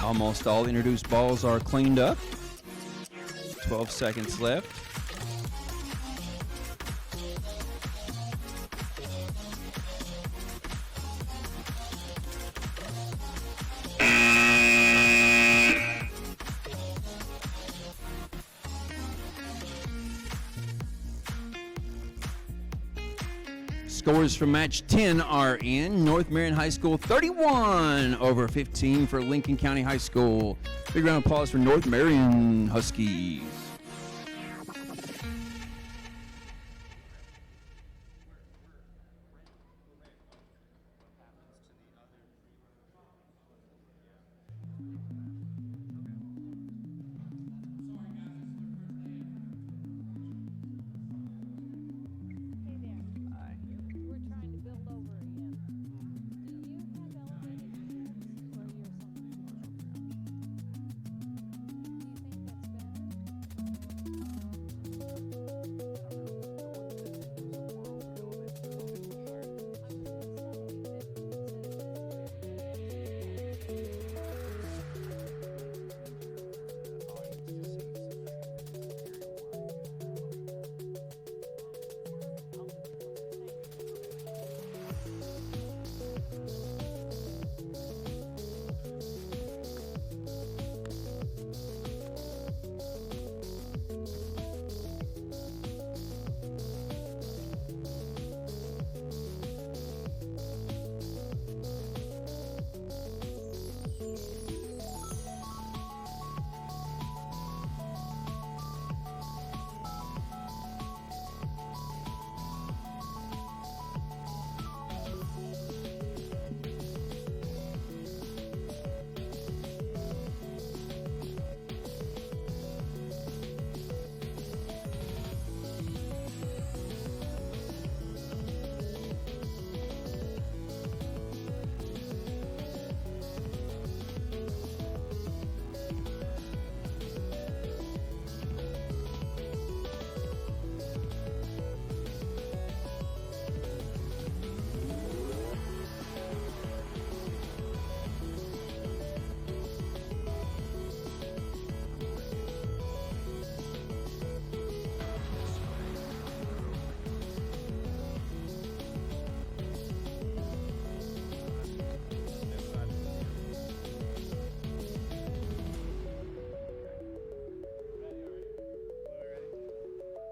Almost all introduced balls are cleaned up. 12 seconds left. Scores from match 10 are in. North Marion High School 31 over 15 for Lincoln County High School. Big round of applause for North Marion Huskies.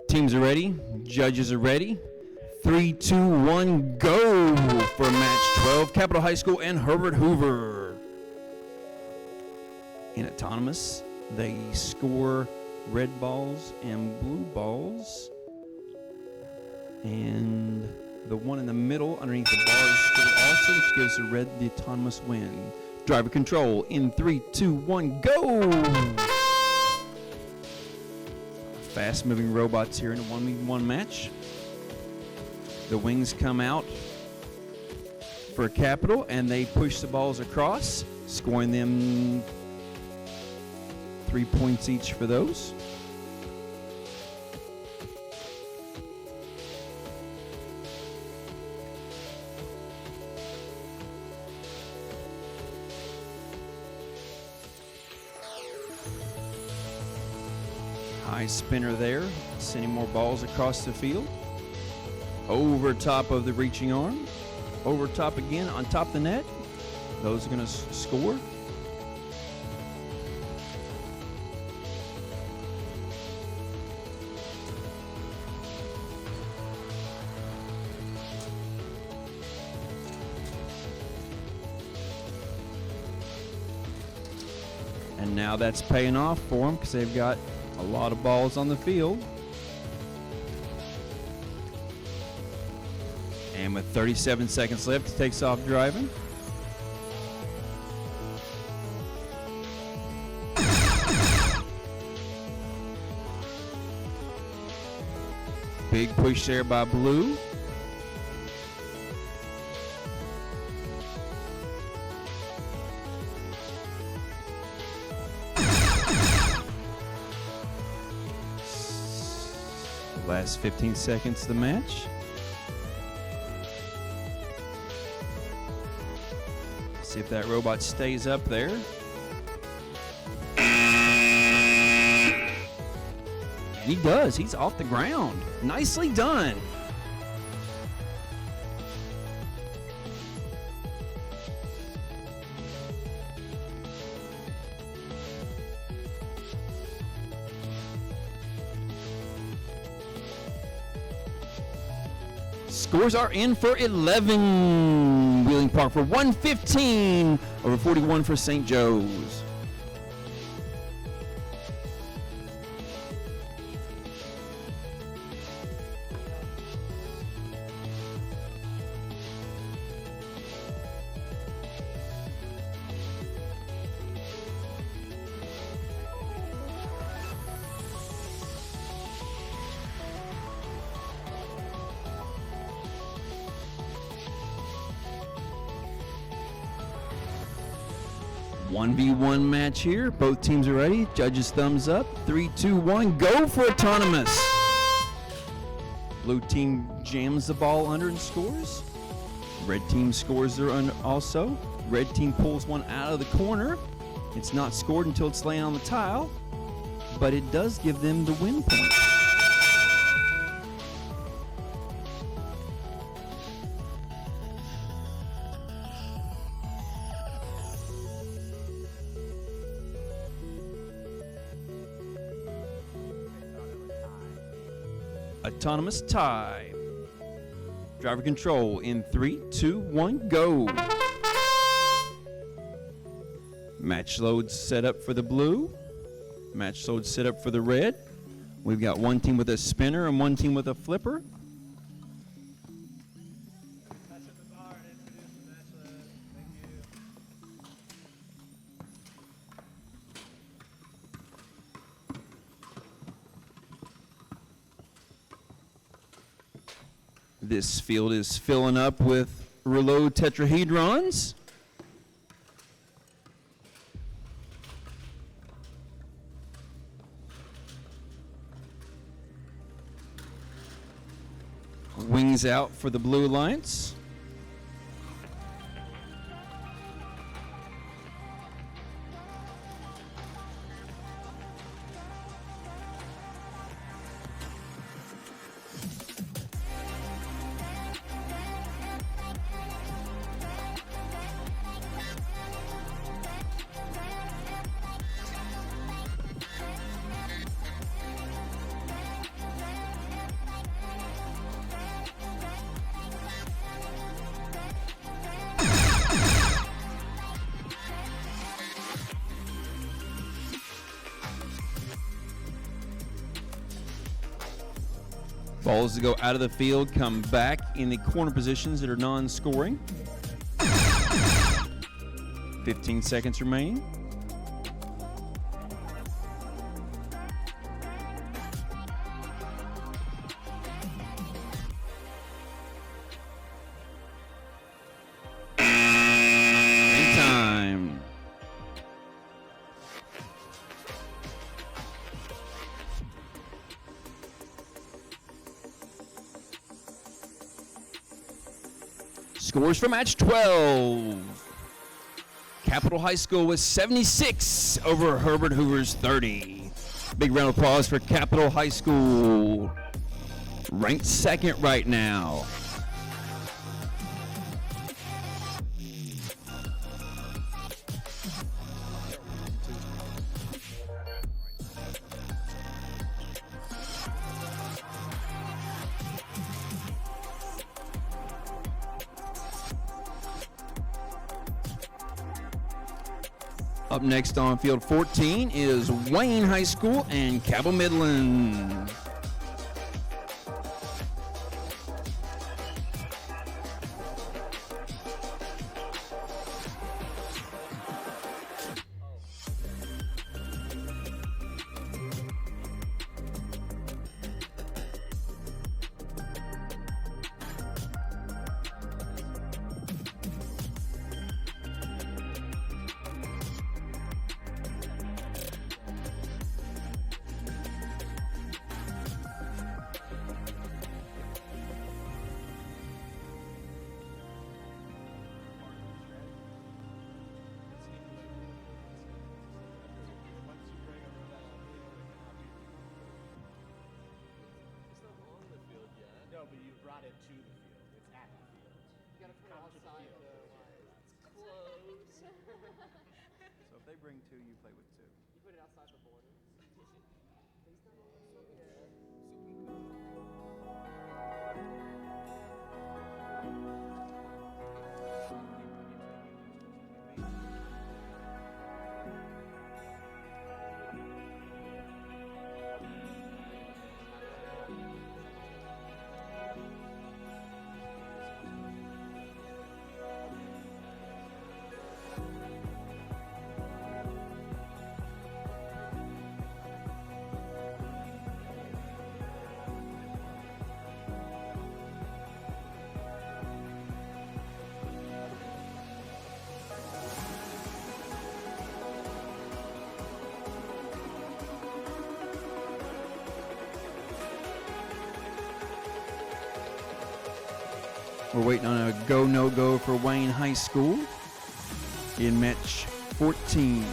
Teams are ready. Judges are ready. 3, 2, 1, go for match 12. Capitol High School and Herbert Hoover. In autonomous, they score red balls and blue balls. And the one in the middle underneath the bar is scored also, which gives the autonomous win. Driver control in 3, 2, 1, go! Fast-moving robots here in a 1v1 match. The wings come out for Capitol, and they push the balls across, scoring them 3 points each for those. High spinner there, sending more balls across the field. Over top of the reaching arm. Over top again, on top of the net. Those are going to score. And now that's paying off for them because they've got a lot of balls on the field. And with 37 seconds left, he takes off driving. Big push there by Blue. Last 15 seconds of the match. See if that robot stays up there. And he does. He's off the ground. Nicely done. Scores are in for 11. Wheeling Park for 115 over 41 for St. Joe's. One v one match here. Both teams are ready. Judges thumbs up. 3, 2, 1. Go for autonomous. Blue team jams the ball under and scores. Red team scores their under also. Red team pulls one out of the corner. It's not scored until it's laying on the tile, but it does give them the win point. Autonomous tie. Driver control in 3, 2, 1, go. Match load set up for the blue. Match load set up for the red. We've got one team with a spinner and one team with a flipper. This field is filling up with reload tetrahedrons. Wings out for the Blue Alliance. Balls to go out of the field, come back in the corner positions that are non-scoring. 15 seconds remaining. And time. Scores for match 12. Capital High School was 76 over Herbert Hoover's 30. Big round of applause for Capital High School. Ranked second right now. Up next on field 14 is Wayne High School and Cabell Midland. No, but you brought it to the field. It's at the field. You gotta put it outside the lines. It's close. So if they bring two, you play with two. You put it outside the border. Please don't. We're waiting on a go, no go for Wayne High School in match 14.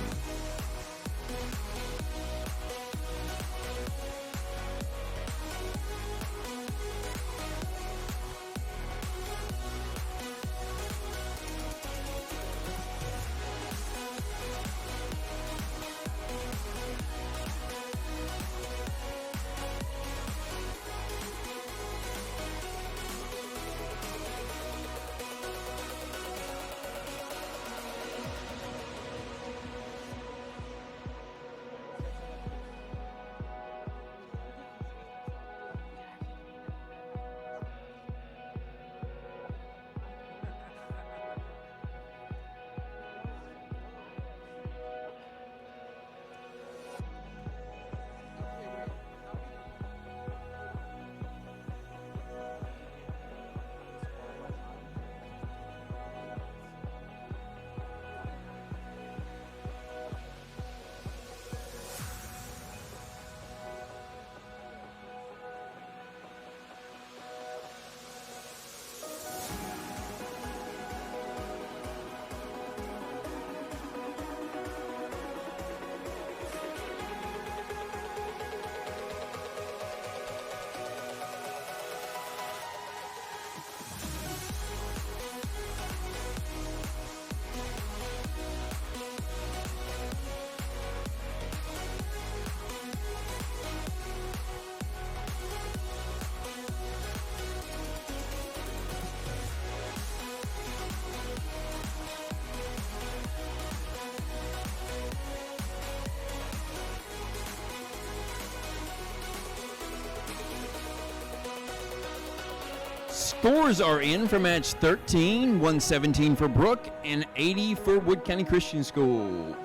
Scores are in for match 13, 117 for Brooke and 80 for Wood County Christian School.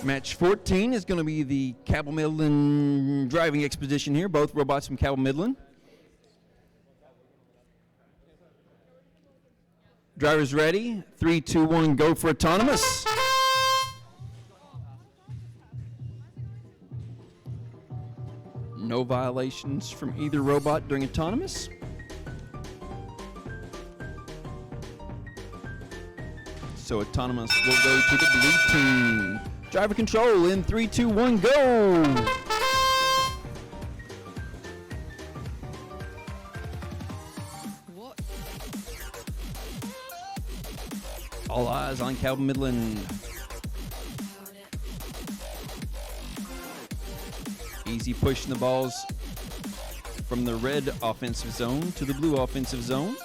Match 14 is going to be the Cabell Midland driving expedition here, both robots from Cabell Midland. Drivers ready, 3, 2, 1, go for autonomous. No violations from either robot during autonomous. So autonomous will go to the blue team. Driver control in 3, 2, 1, go! What? All eyes on Cabell Midland. Easy pushing the balls from the red offensive zone to the blue offensive zone.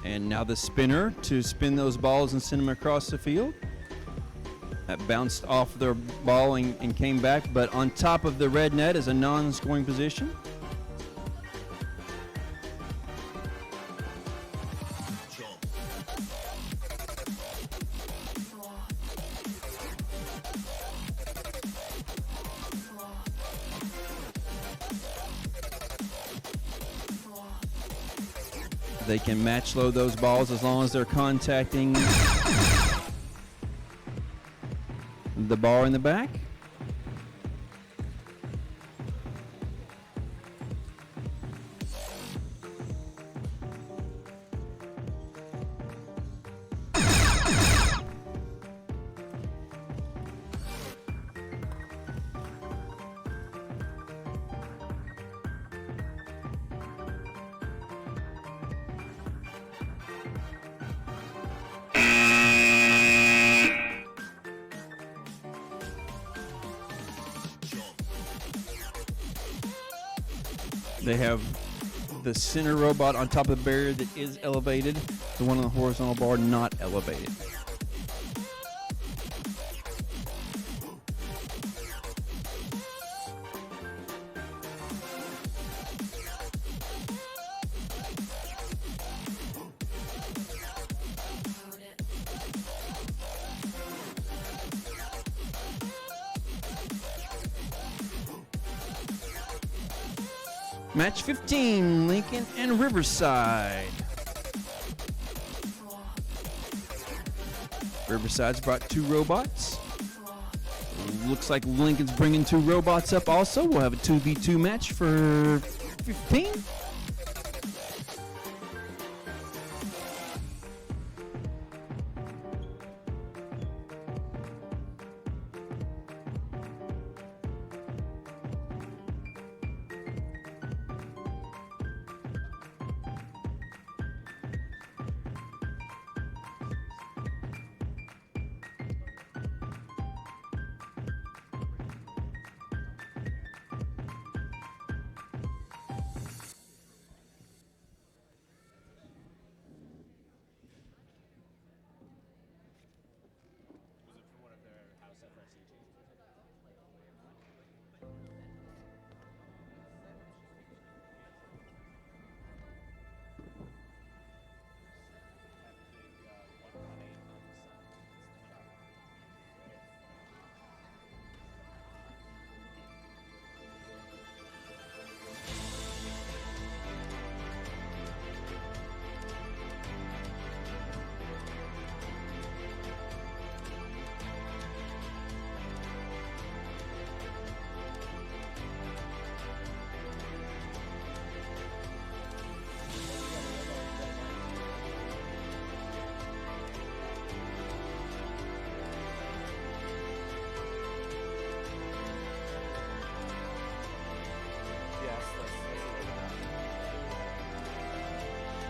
And now the spinner to spin those balls and send them across the field. That bounced off their ball and came back, but on top of the red net is a non-scoring position. They can match load those balls as long as they're contacting the bar in the back. They have the center robot on top of the barrier that is elevated, the one on the horizontal bar not elevated. Match 15, Lincoln and Riverside. Riverside's brought 2 robots. Looks like Lincoln's bringing 2 robots up also. We'll have a 2v2 match for 15.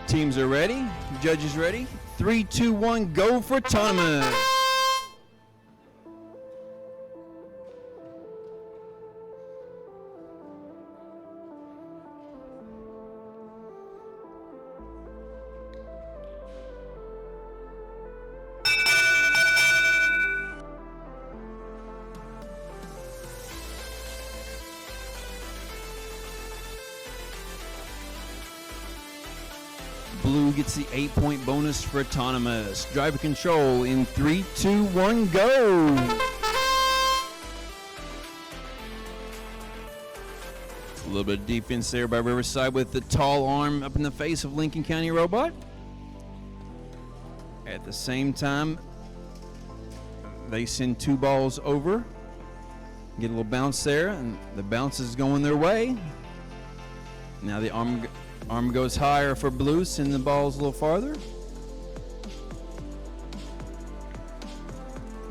Teams are ready. Judges ready. 3, 2, 1, go for autonomous. Blue gets the 8-point bonus for autonomous. Driver control in 3, 2, 1, go. A little bit of defense there by Riverside with the tall arm up in the face of Lincoln County Robot. At the same time, they send 2 balls over. Get a little bounce there, and the bounce is going their way. Now the arm goes higher for Blue, send the balls a little farther.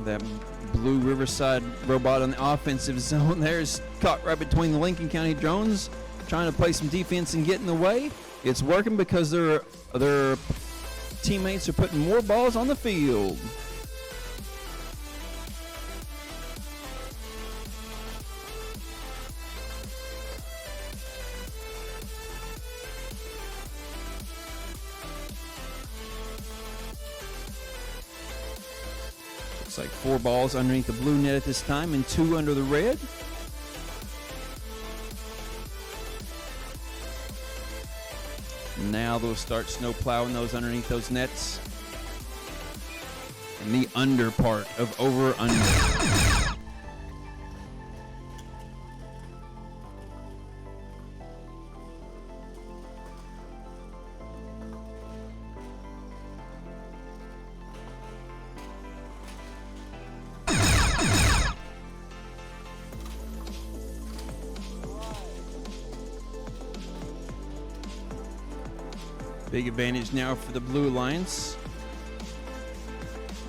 That Blue Riverside robot on the offensive zone there is caught right between the Lincoln County drones, trying to play some defense and get in the way. It's working because their teammates are putting more balls on the field. Looks like 4 balls underneath the blue net at this time and 2 under the red. Now they'll start snow plowing those underneath those nets. And the under part of over under. Big advantage now for the Blue Alliance.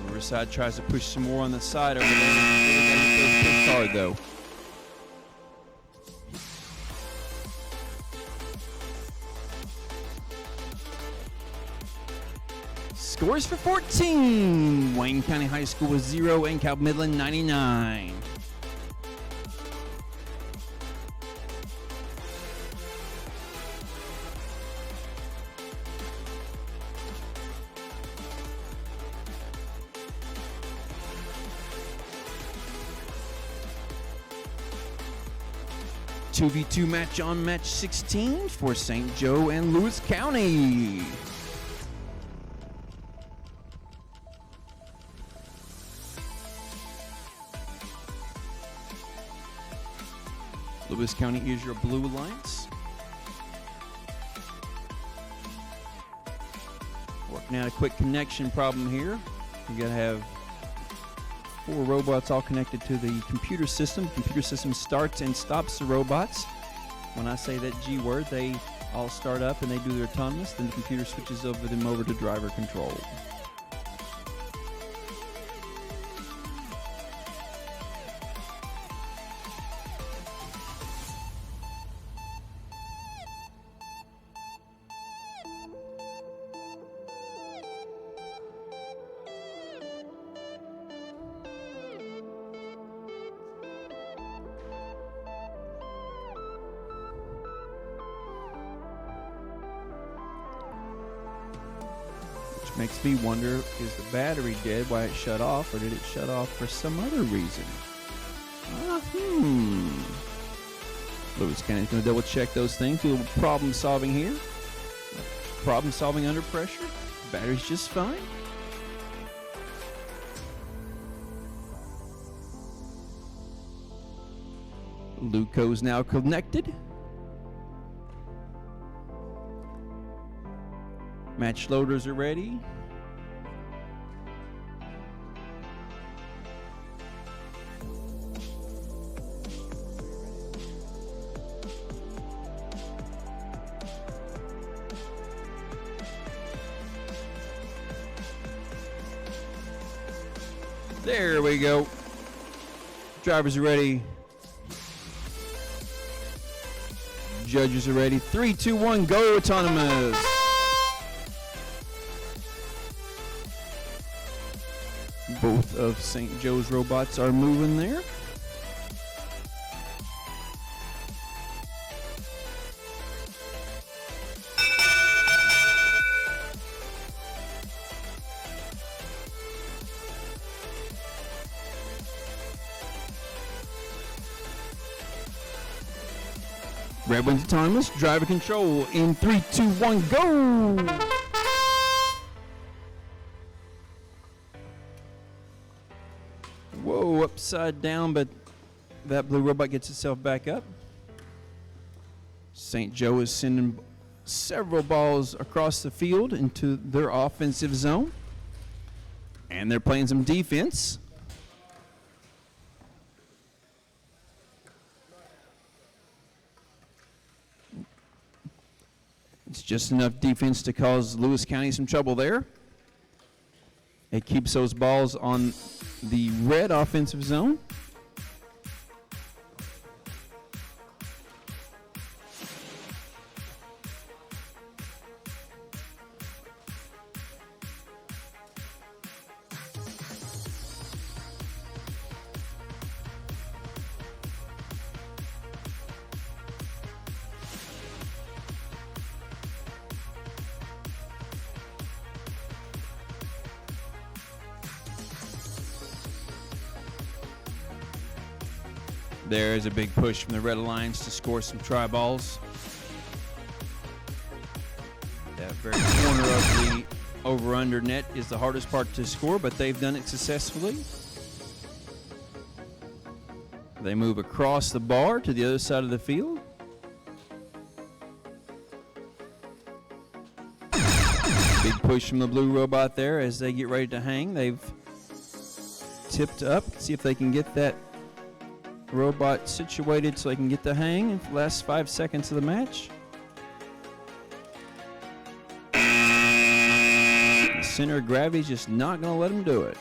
Riverside tries to push some more on the side over there. Pushed hard though. Scores for 14. Wayne County High School with 0 and Cal Midland 99. Two v 2 match on match 16 for St. Joe and Lewis County. Lewis County is your Blue Alliance. Working out a quick connection problem here. You gotta have 4 robots all connected to the computer system. The computer system starts and stops the robots. When I say that G word, they all start up and they do their autonomous, then the computer switches them over to driver control. Makes me wonder, is the battery dead, why it shut off, or did it shut off for some other reason? Lewis County's going to double check those things. Do a little problem solving here. Problem solving under pressure. Battery's just fine. Luco's now connected. Match loaders are ready. There we go. Drivers are ready. Judges are ready. 3, 2, 1, go autonomous. Both of St. Joe's robots are moving there. Red wins autonomous. Driver control in 3, 2, 1, go! Whoa, upside down, but that blue robot gets itself back up. St. Joe is sending several balls across the field into their offensive zone. And they're playing some defense. It's just enough defense to cause Lewis County some trouble there. It keeps those balls on the red offensive zone. There's a big push from the Red Alliance to score some try balls. That very corner of the over-under net is the hardest part to score, but they've done it successfully. They move across the bar to the other side of the field. Big push from the blue robot there as they get ready to hang. They've tipped up. See if they can get that robot situated so they can get the hang in the last 5 seconds of the match. The center of gravity is just not going to let them do it.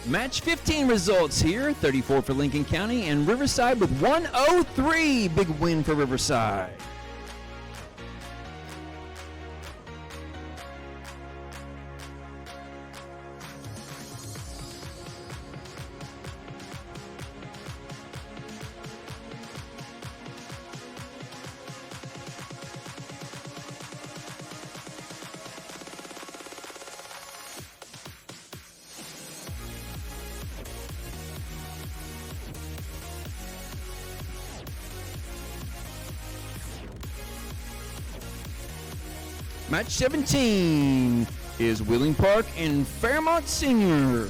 Match 15 results here. 34 for Lincoln County and Riverside with 103. Big win for Riverside. Match 17 is Wheeling Park and Fairmont Senior.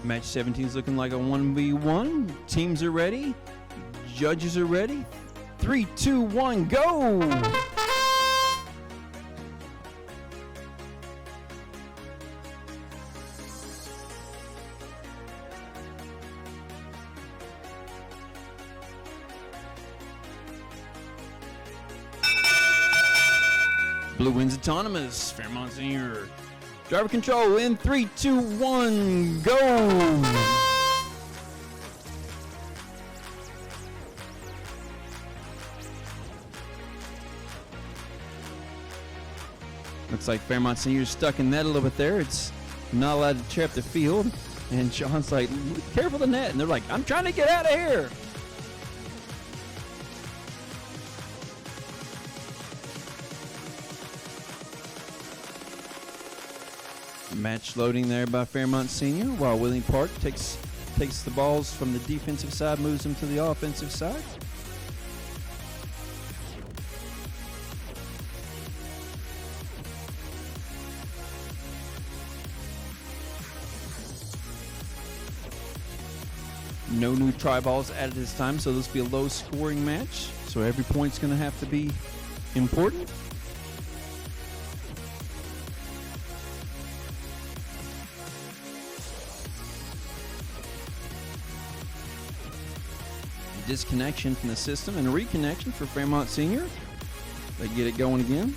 Match 17 is looking like a 1v1. Teams are ready. Judges are ready. 3, 2, 1, go! Blue wins autonomous. Fairmont Senior. Driver control in 3, 2, 1, go! Looks like Fairmont Senior's stuck in net a little bit there. It's not allowed to tear up the field. And Sean's like, careful of the net. And they're like, I'm trying to get out of here. Match loading there by Fairmont Senior, while Wheeling Park takes the balls from the defensive side, moves them to the offensive side. No new try balls added this time, so this will be a low scoring match. So every point's going to have to be important. Disconnection from the system and a reconnection for Fairmont Senior. They get it going again.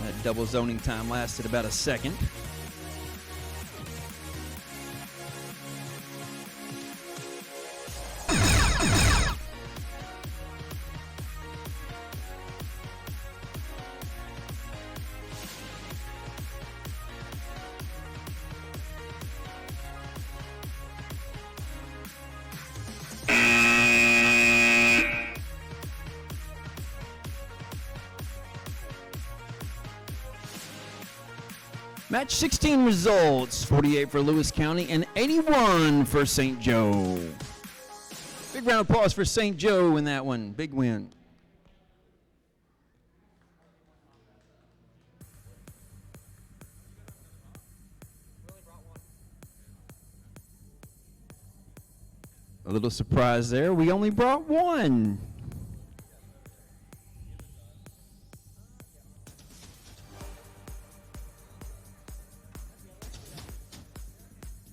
That double zoning time lasted about a second. Match 16 results, 48 for Lewis County and 81 for St. Joe. Big round of applause for St. Joe in that one. Big win. A little surprise there. We only brought one.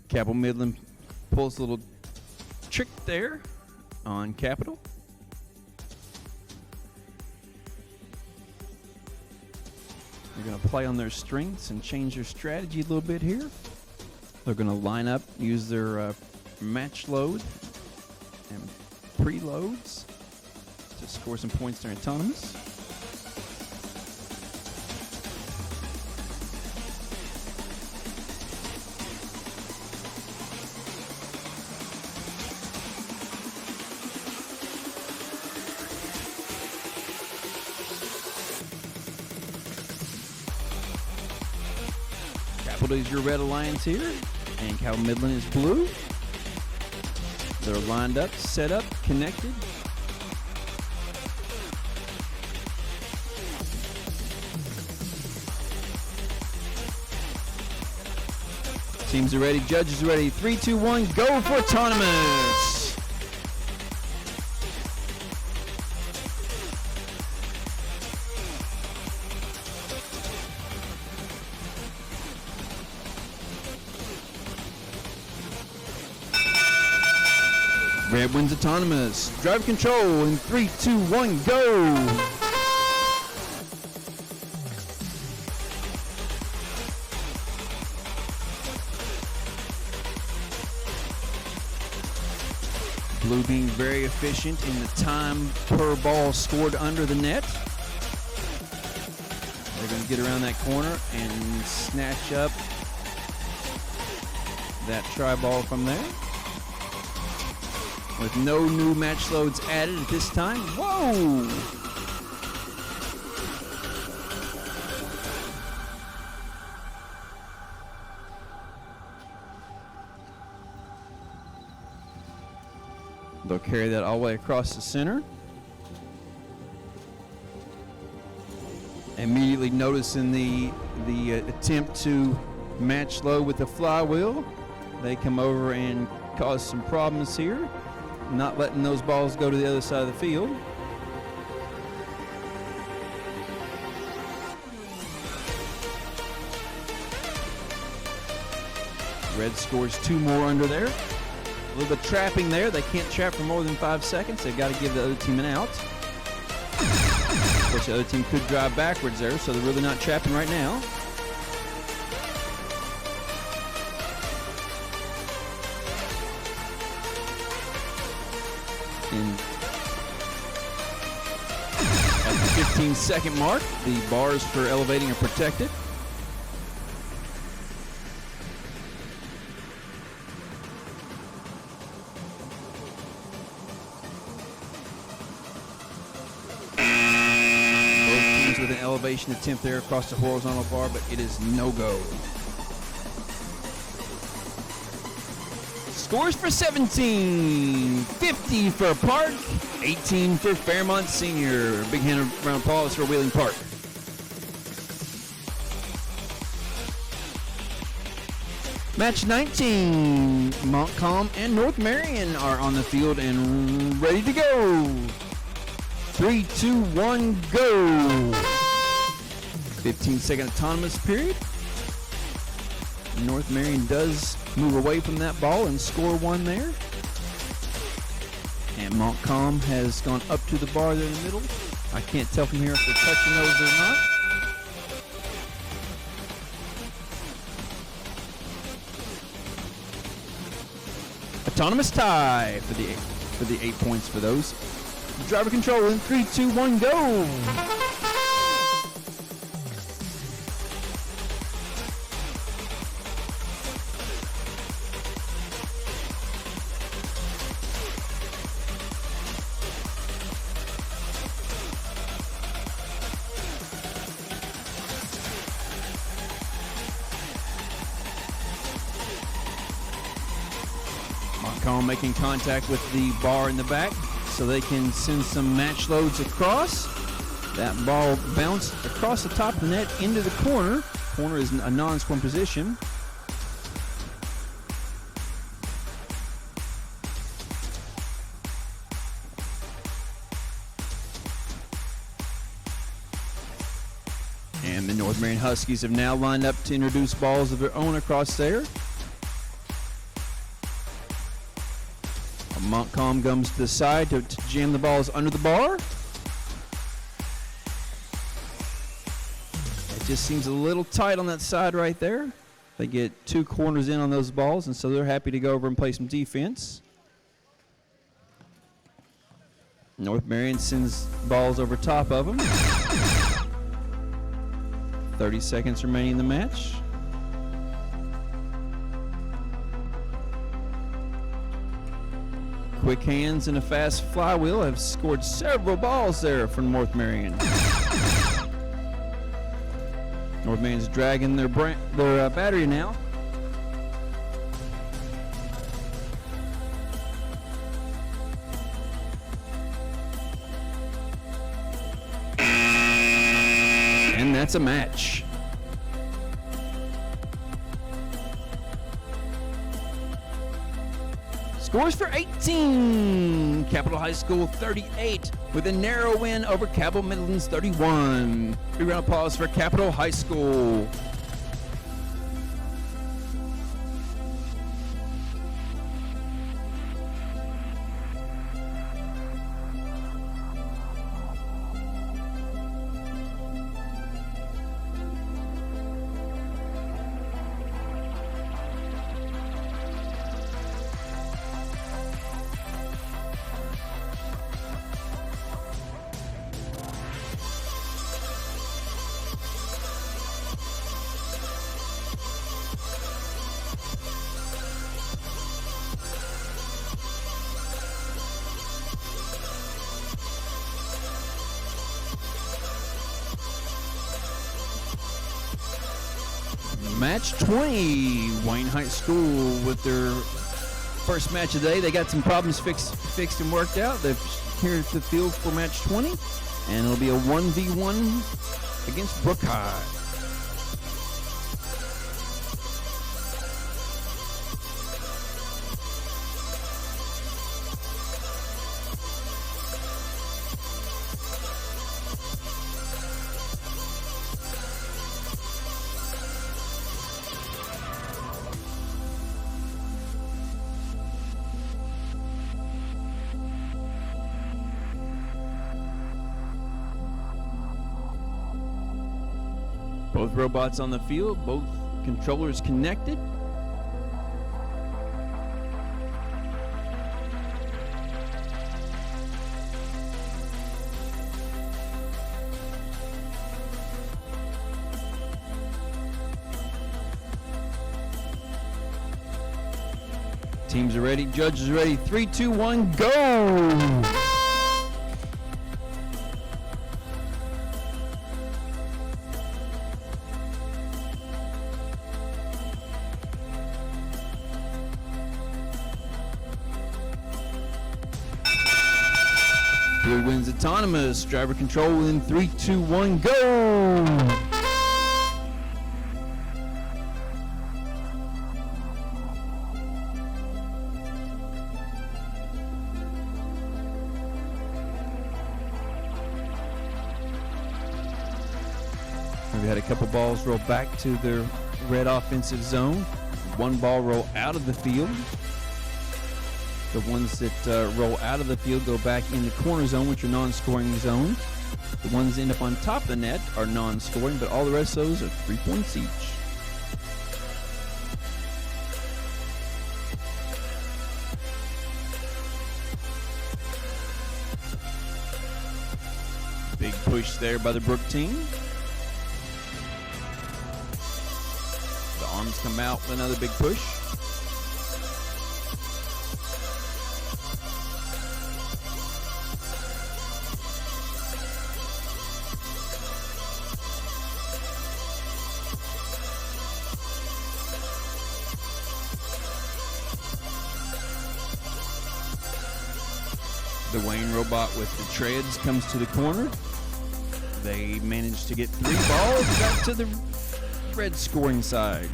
Capital Midland pulls a little trick there on Capital. They're going to play on their strengths and change their strategy a little bit here. They're going to line up, use their match load and preloads to score some points during autonomous. Capital is your red alliance here, and Capital Midland is blue. They're lined up, set up, connected. Teams are ready, judges are ready. 3, 2, 1, go for autonomous. Red wins autonomous. Drive control in 3, 2, 1, go. Blue being very efficient in the time per ball scored under the net. They're going to get around that corner and snatch up that try ball from there. With no new match loads added at this time. Whoa! They'll carry that all the way across the center. Immediately noticing the attempt to match load with the flywheel. They come over and cause some problems here. Not letting those balls go to the other side of the field. Red scores 2 more under there. A little bit of trapping there. They can't trap for more than 5 seconds. They've got to give the other team an out. Of course, the other team could drive backwards there, so they're really not trapping right now. At the 15-second mark, the bars for elevating are protected. Both teams with an elevation attempt there across the horizontal bar, but it is no-go. Scores for 17, 50 for Park, 18 for Fairmont Senior. Big hand of round of applause for Wheeling Park. Match 19, Montcalm and North Marion are on the field and ready to go. 3, 2, 1, go. 15-second autonomous period. North Marion does move away from that ball and score 1 there. And Montcalm has gone up to the bar there in the middle. I can't tell from here if they're touching those or not. Autonomous tie for the 8 points for those. Driver control in 3, 2, 1, go. Montcalm making contact with the bar in the back so they can send some match loads across. That ball bounced across the top of the net into the corner. Corner is a non-scoring position. And the North Marion Huskies have now lined up to introduce balls of their own across there. Montcalm comes to the side to jam the balls under the bar. It just seems a little tight on that side right there. They get 2 corners in on those balls, and so they're happy to go over and play some defense. North Marion sends balls over top of them. 30 seconds remaining in the match. Quick hands and a fast flywheel have scored several balls there from North Marion. North Marion's dragging their battery now. And that's a match. Scores for 18. Capital High School 38 with a narrow win over Cabell Midlands 31. 3-round applause for Capital High School. Match 20, Wayne High School with their first match of the day. They got some problems fixed and worked out. They're here at the field for match 20, and it'll be a 1v1 against Brook High. Both robots on the field, both controllers connected. Teams are ready, judges are ready. 3, 2, 1, go! Blue wins autonomous. Driver control in 3, 2, 1, go! We had a couple balls roll back to their red offensive zone. One ball roll out of the field. The ones that roll out of the field go back in the corner zone, which are non-scoring zones. The ones that end up on top of the net are non-scoring, but all the rest of those are 3 points each. Big push there by the Brook team. The arms come out with another big push. The Wayne robot with the treads comes to the corner. They manage to get 3 balls back to the red scoring side.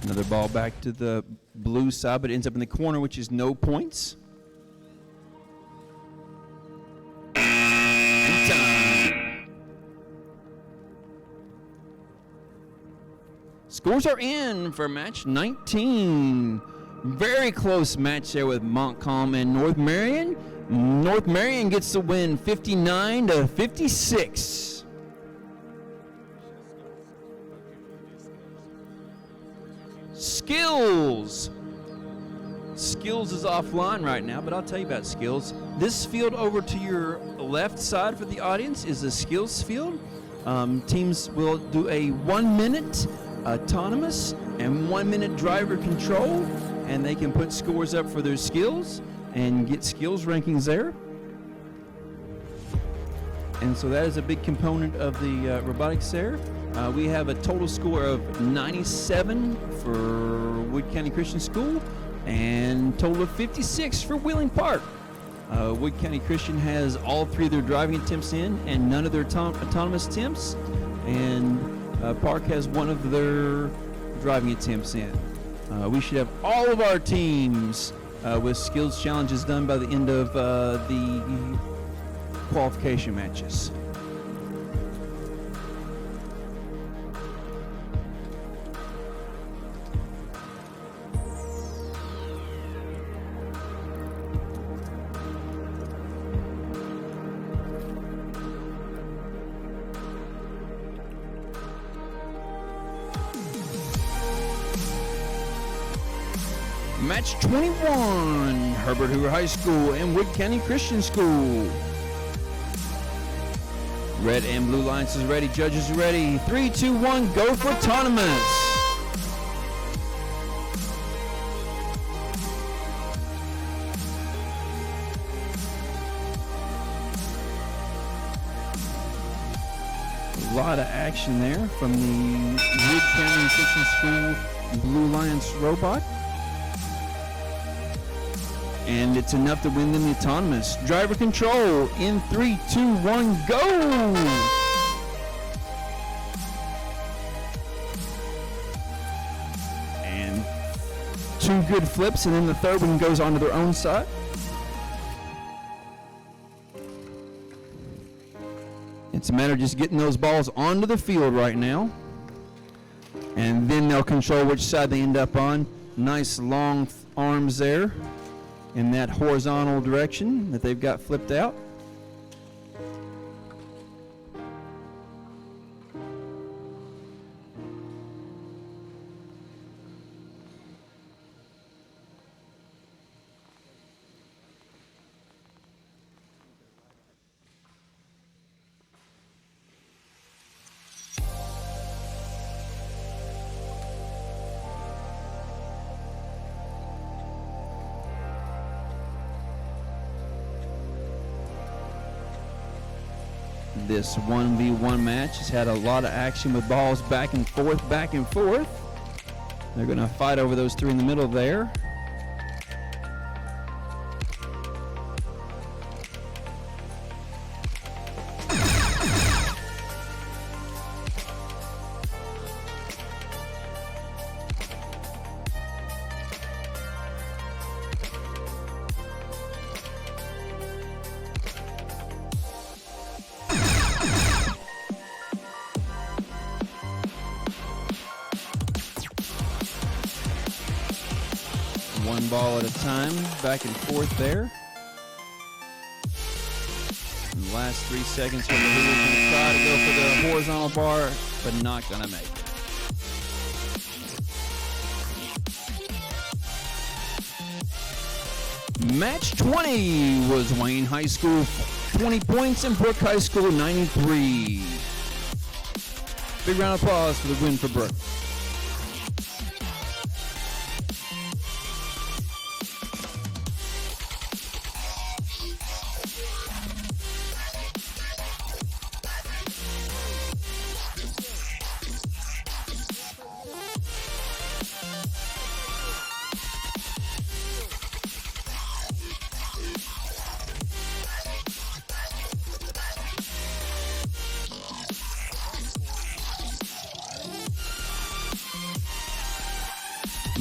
Another ball back to the blue side, but it ends up in the corner, which is no points. And time. Scores are in for match 19. Very close match there with Montcalm and North Marion. North Marion gets the win 59-56. Skills. Skills is offline right now, but I'll tell you about Skills. This field over to your left side for the audience is the Skills field. Teams will do a 1-minute autonomous and 1-minute driver control, and they can put scores up for their skills and get skills rankings there. And so that is a big component of the robotics there. We have a total score of 97 for Wood County Christian School and total of 56 for Wheeling Park. Wood County Christian has all 3 of their driving attempts in and none of their autonomous attempts, and Park has 1 of their driving attempts in. We should have all of our teams with skills challenges done by the end of the qualification matches. Match 21, Herbert Hoover High School and Wood County Christian School. Red and blue lines is ready, judges are ready. 3, 2, 1, go for autonomous. A lot of action there from the Wood County Christian School Blue Lions robot. And it's enough to win them the autonomous. Driver control in 3, 2, 1, go! And 2 good flips, and then the third one goes onto their own side. It's a matter of just getting those balls onto the field right now. And then they'll control which side they end up on. Nice long arms there in that horizontal direction that they've got flipped out. This 1v1 match has had a lot of action with balls back and forth, back and forth. They're going to fight over those 3 in the middle there. One ball at a time, back and forth there. In the last 3 seconds, Herbert Hoover's going to try to go for the horizontal bar, but not going to make it. Match 20 was Wayne High School 20 points and Brook High School 93. Big round of applause for the win for Brook.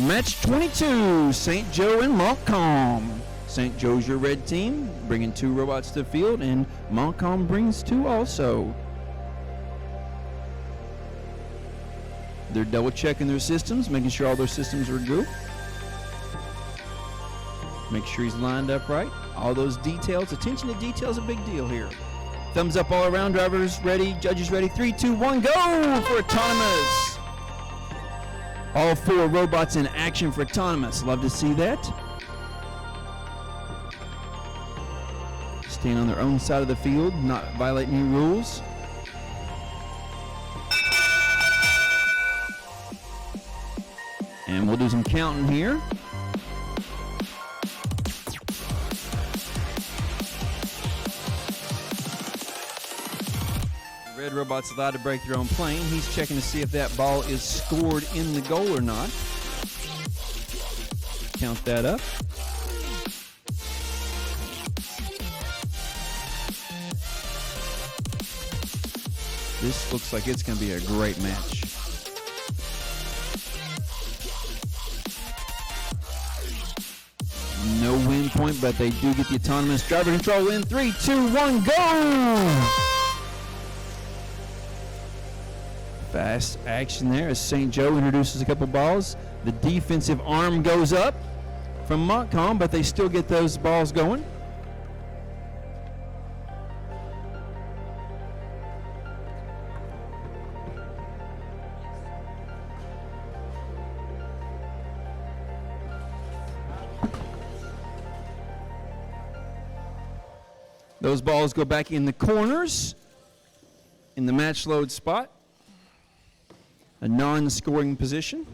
Match 22, St. Joe and Montcalm. St. Joe's your red team, bringing 2 robots to the field, and Montcalm brings 2 also. They're double checking their systems, making sure all their systems are good. Make sure he's lined up right. All those details, attention to detail is a big deal here. Thumbs up all around, drivers ready, judges ready. 3, 2, 1, go for autonomous. All 4 robots in action for autonomous. Love to see that. Staying on their own side of the field, not violating any rules. And we'll do some counting here. Red robot's allowed to break their own plane. He's checking to see if that ball is scored in the goal or not. Count that up. This looks like it's going to be a great match. No win point, but they do get the autonomous driver control in. 3, 2, 1, go! Fast action there as St. Joe introduces a couple balls. The defensive arm goes up from Montcalm, but they still get those balls going. Those balls go back in the corners in the match load spot. A non-scoring position.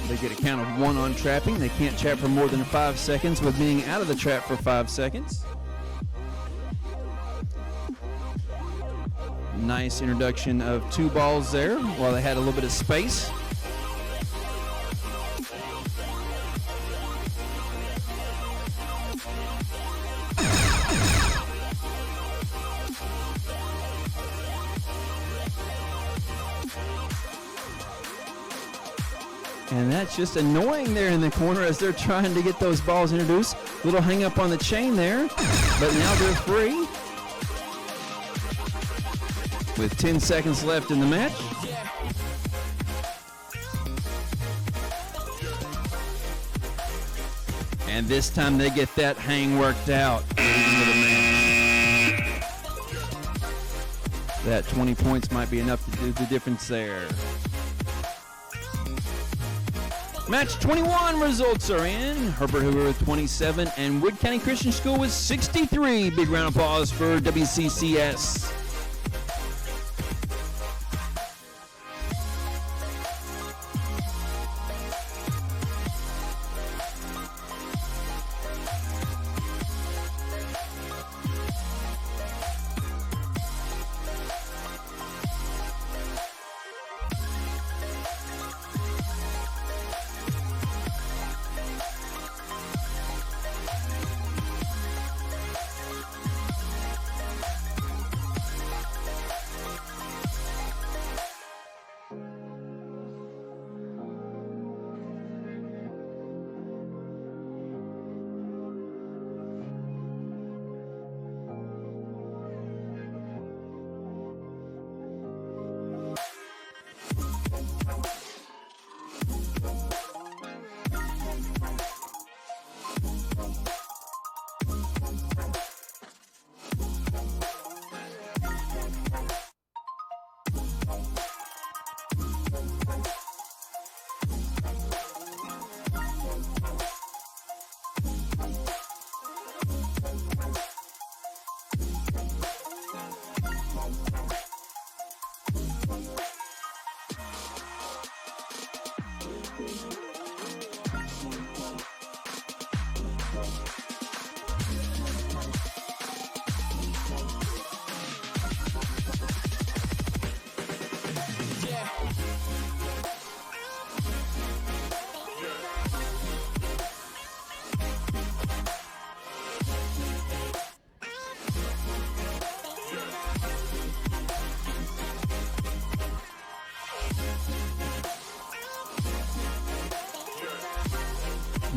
They get a count of 1 on trapping. They can't trap for more than 5 seconds with being out of the trap for 5 seconds. Nice introduction of 2 balls there while they had a little bit of space. And that's just annoying there in the corner as they're trying to get those balls introduced. Little hang up on the chain there, but now they're free. With 10 seconds left in the match. And this time they get that hang worked out. That 20 points might be enough to do the difference there. Match 21 results are in. Herbert Hoover with 27 and Wood County Christian School with 63. Big round of applause for WCCS.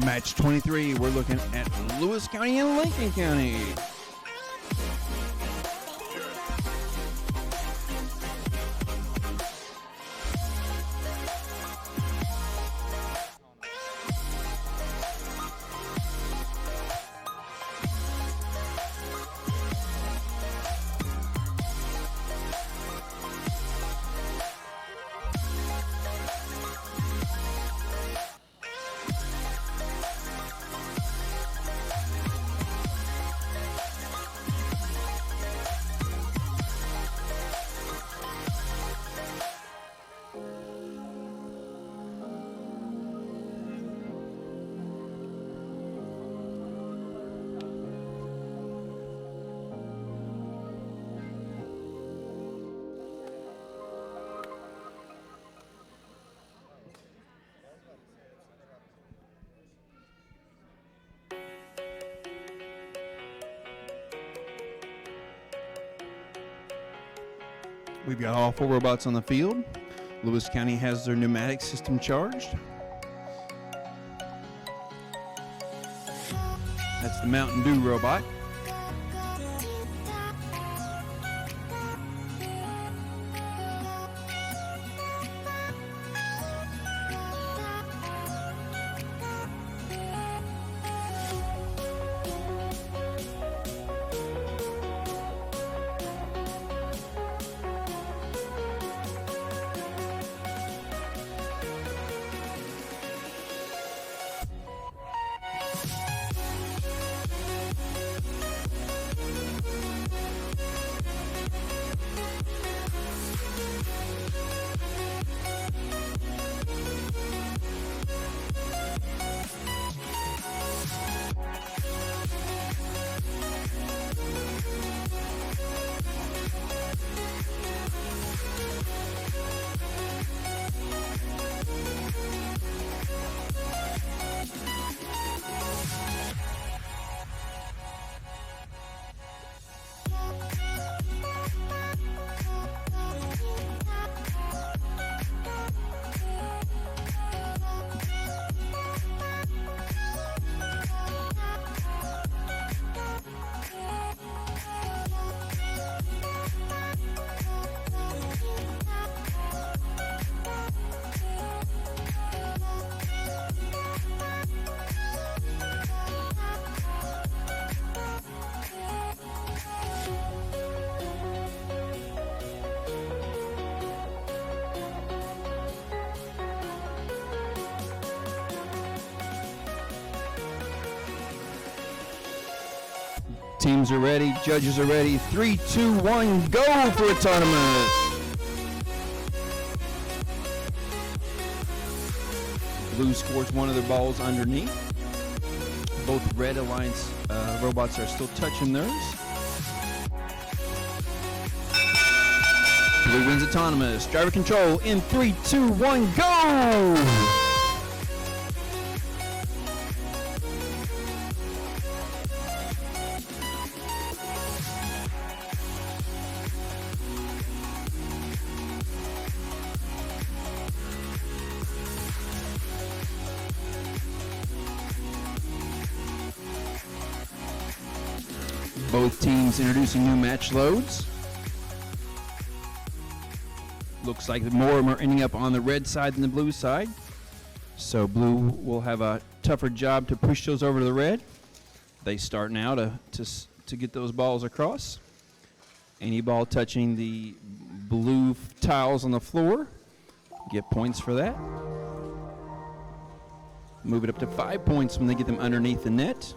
Match 23, we're looking at Lewis County and Lincoln County. We've got all 4 robots on the field. Lewis County has their pneumatic system charged. That's the Mountain Dew robot. Teams are ready, judges are ready. 3, 2, 1, go for autonomous. Blue scores one of their balls underneath. Both Red Alliance robots are still touching theirs. Blue wins autonomous. Driver control in 3, 2, 1, go! Both teams introducing new match loads. Looks like more of them are ending up on the red side than the blue side. So blue will have a tougher job to push those over to the red. They start now to get those balls across. Any ball touching the blue tiles on the floor, get points for that. Move it up to 5 points when they get them underneath the net.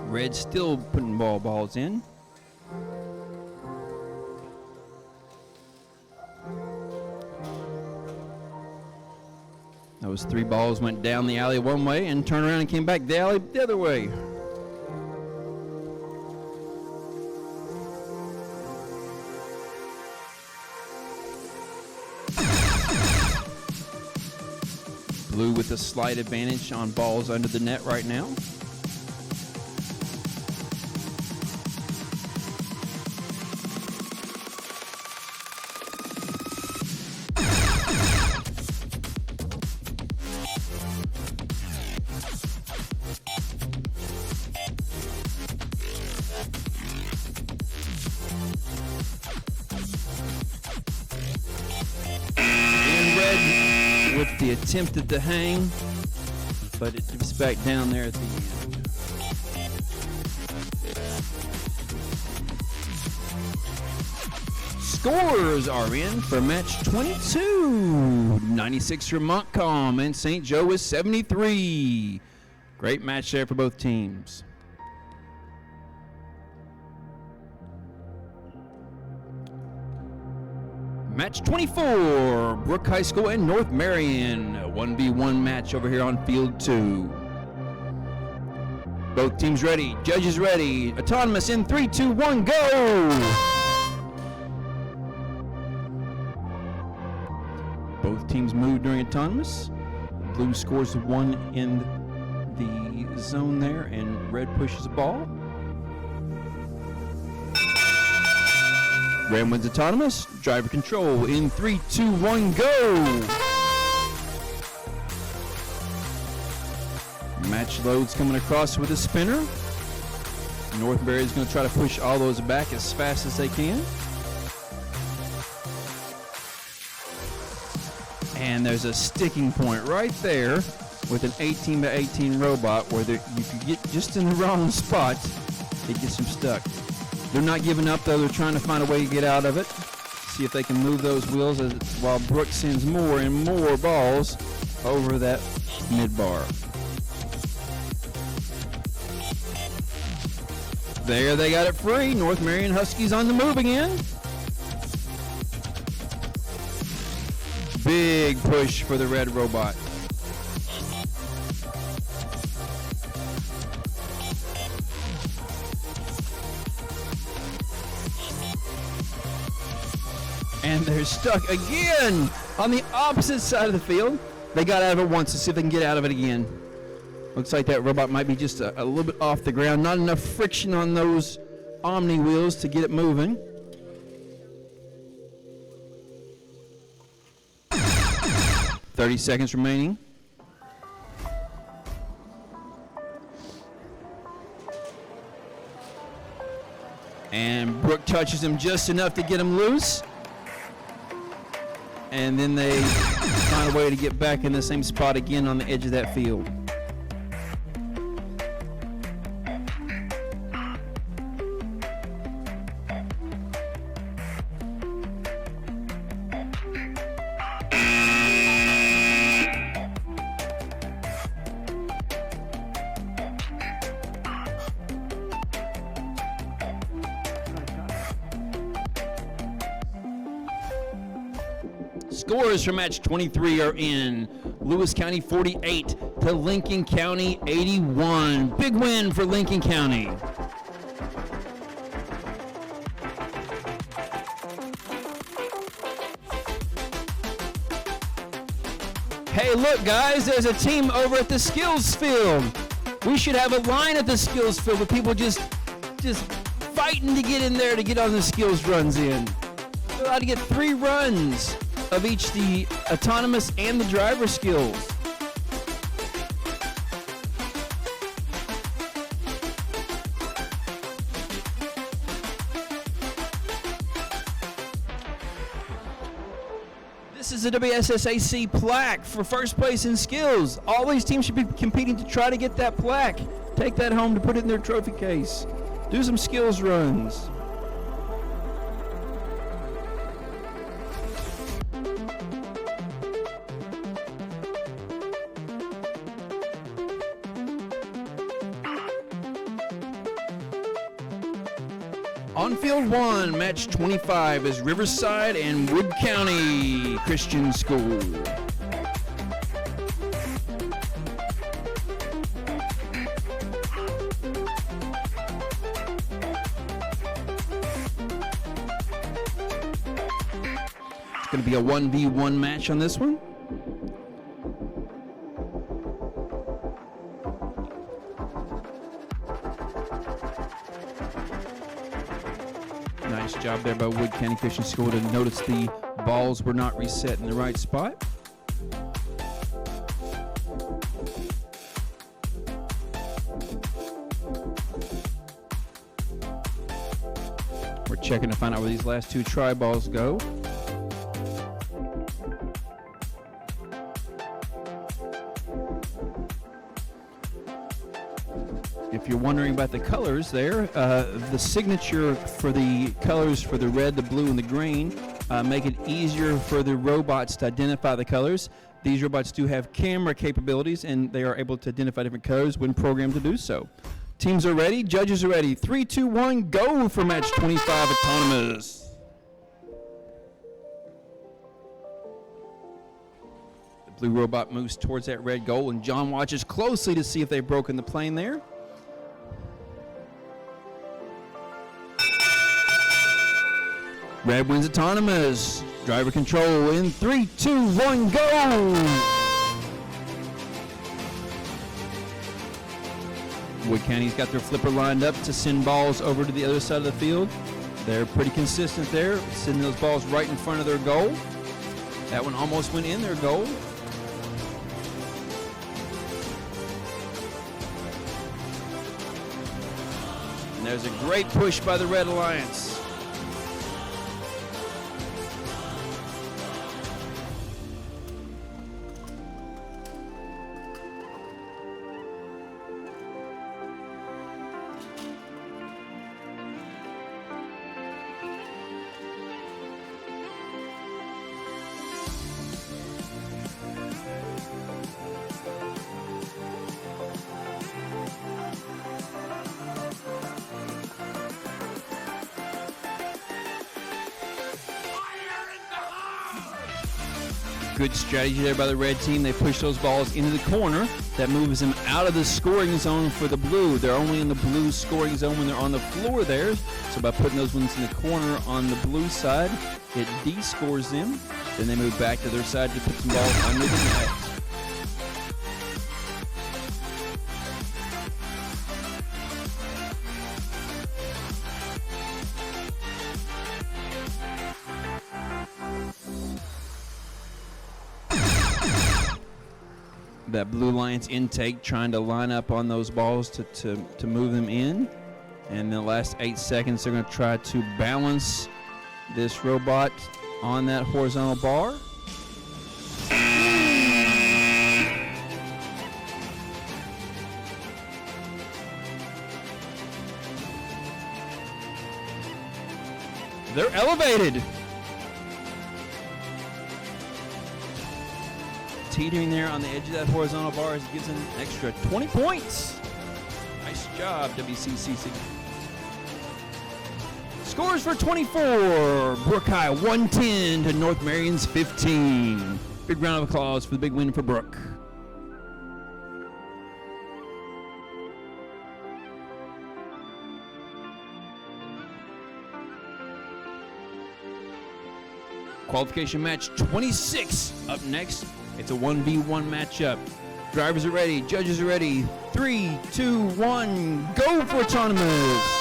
Red still putting balls in. Those 3 balls went down the alley one way and turned around and came back the alley the other way. Blue with a slight advantage on balls under the net right now. with the attempt at the hang, but it dips back down there at the end. Scores are in for match 22. 96 for Montcalm and St. Joe with 73. Great match there for both teams. Match 24, Brook High School and North Marion. A 1v1 match over here on field 2. Both teams ready, judges ready. Autonomous in 3, 2, 1, go! Both teams move during autonomous. Blue scores 1 in the zone there, and red pushes the ball. Red wins autonomous. Driver control in 3, 2, 1, go! Match loads coming across with a spinner. Northbury is going to try to push all those back as fast as they can. And there's a sticking point right there with an 18x18 robot where you could get just in the wrong spot, it gets them stuck. They're not giving up though, they're trying to find a way to get out of it. See if they can move those wheels while Brooke sends more and more balls over that mid-bar. There, they got it free. North Marion Huskies on the move again. Big push for the red robot. And they're stuck again on the opposite side of the field. They got out of it once. Let's see if they can get out of it again. Looks like that robot might be just a little bit off the ground. Not enough friction on those Omni wheels to get it moving. .30 seconds remaining. And Brooke touches him just enough to get him loose. And then they find a way to get back in the same spot again on the edge of that field. Scores for match 23 are in. Lewis County 48 to Lincoln County 81. Big win for Lincoln County. Hey, look, guys, there's a team over at the skills field. We should have a line at the skills field with people just fighting to get in there to get on the skills runs in. They're allowed to get 3 runs of each the autonomous and the driver skills. This is a WSSAC plaque for first place in skills. All these teams should be competing to try to get that plaque. Take that home to put it in their trophy case. Do some skills runs. On field 1, match 25 is Riverside and Wood County Christian School. It's going to be a 1v1 match on this one. Nice job there by Wood County Christian School to notice the balls were not reset in the right spot. We're checking to find out where these last 2 try balls go. If you're wondering about the colors there, the signature for the colors for the red, the blue, and the green make it easier for the robots to identify the colors. These robots do have camera capabilities, and they are able to identify different colors when programmed to do so. Teams are ready. Judges are ready. 3, 2, 1, go for match 25 autonomous. The blue robot moves towards that red goal, and John watches closely to see if they've broken the plane there. Red wins autonomous. Driver control in 3, 2, 1, go! Wood County's got their flipper lined up to send balls over to the other side of the field. They're pretty consistent there, sending those balls right in front of their goal. That one almost went in their goal. And there's a great push by the Red Alliance. Good strategy there by the red team. They push those balls into the corner. That moves them out of the scoring zone for the blue. They're only in the blue scoring zone when they're on the floor there. So by putting those ones in the corner on the blue side, it de-scores them. Then they move back to their side to put some balls under the net. That Blue Lions intake trying to line up on those balls to move them in. And in the last 8 seconds, they're going to try to balance this robot on that horizontal bar. They're elevated. Teetering there on the edge of that horizontal bar as it gives them an extra 20 points. Nice job, WCCC. Scores for 24. Brook High 110 to North Marion's 15. Big round of applause for the big win for Brook. Qualification match 26 up next. It's a 1v1 matchup. Drivers are ready. Judges are ready. 3, 2, 1, go for autonomous.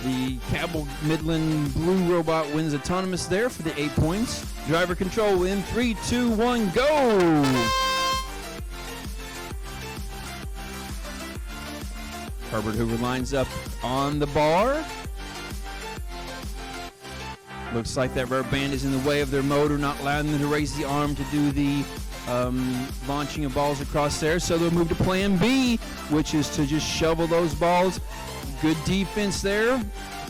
The Cabell Midland Blue Robot wins autonomous there for the 8 points. Driver control in 3, 2, 1, go! Herbert Hoover lines up on the bar. Looks like that rubber band is in the way of their motor, not allowing them to raise the arm to do the launching of balls across there. So they'll move to plan B, which is to just shovel those balls. Good defense there,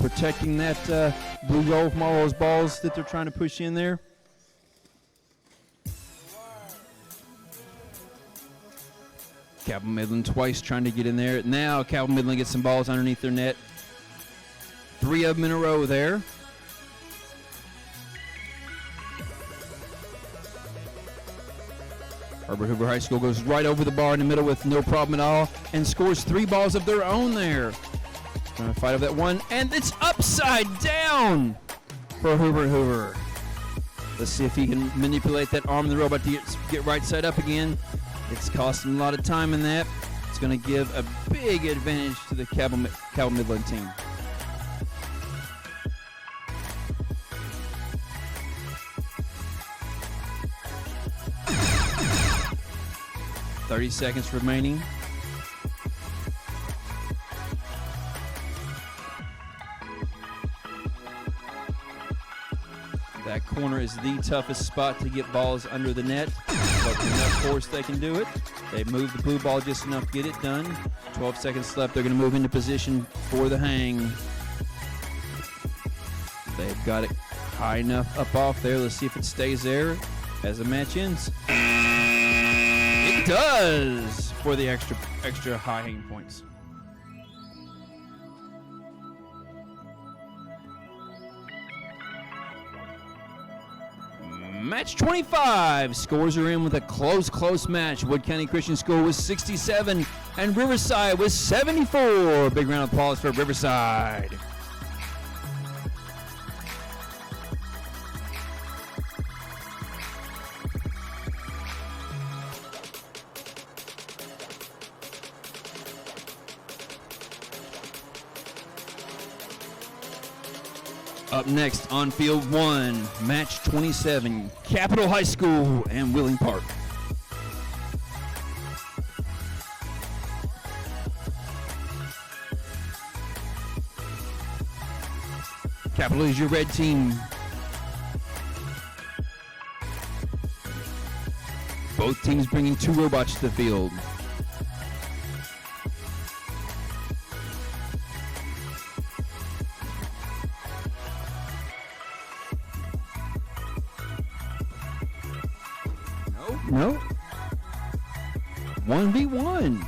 protecting that blue goal from all those balls that they're trying to push in there. Cabell Midland twice trying to get in there. Now Cabell Midland gets some balls underneath their net. 3 of them in a row there. Herbert Hoover High School goes right over the bar in the middle with no problem at all and scores 3 balls of their own there. Trying to fight over that one, and it's upside down for Herbert Hoover. Let's see if he can manipulate that arm of the robot to get right side up again. It's cost him a lot of time in that. It's going to give a big advantage to the Cabell Midland team. .30 seconds remaining. corner is the toughest spot to get balls under the net, but with enough force they can do it. They move the blue ball just enough to get it done. 12 seconds left. They're going to move into position for the hang. They've got it high enough up off there. Let's see if it stays there as the match ends. It does for the extra high hang points. Match 25. Scores are in with a close match. Wood County Christian School was 67 and Riverside was 74. Big round of applause for Riverside. Up next on field 1, match 27, Capitol High School and Wheeling Park. Capitol is your red team. Both teams bringing 2 robots to the field. No. 1v1.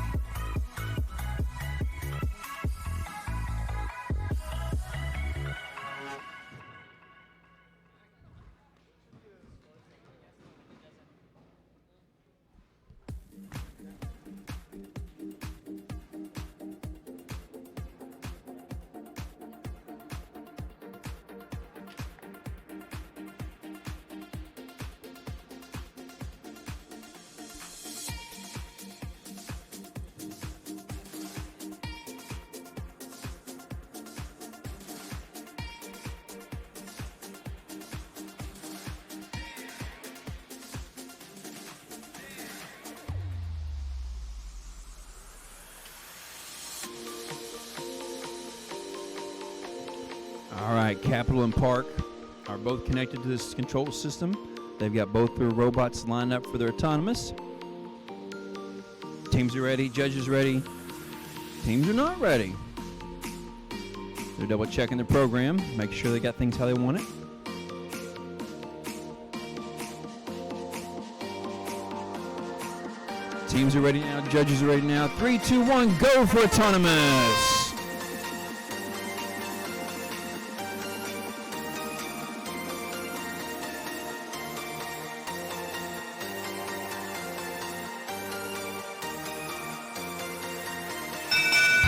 All right, Capitol and Park are both connected to this control system. They've got both their robots lined up for their autonomous. Teams are ready, judges ready. Teams are not ready. They're double checking the program, make sure they got things how they want it. Teams are ready now, judges are ready now. 3, 2, 1, go for autonomous.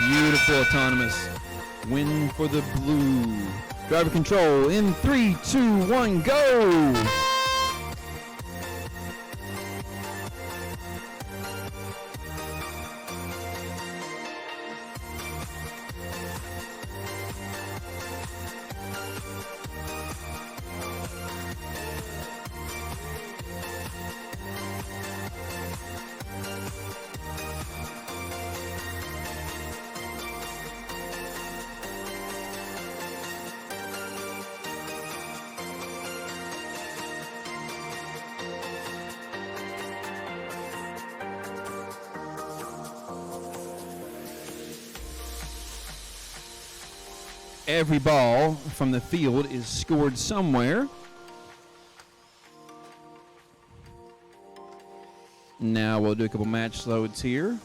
Beautiful autonomous. Win for the blue. Driver control in 3, 2, 1, go! Every ball from the field is scored somewhere. Now we'll do a couple match loads here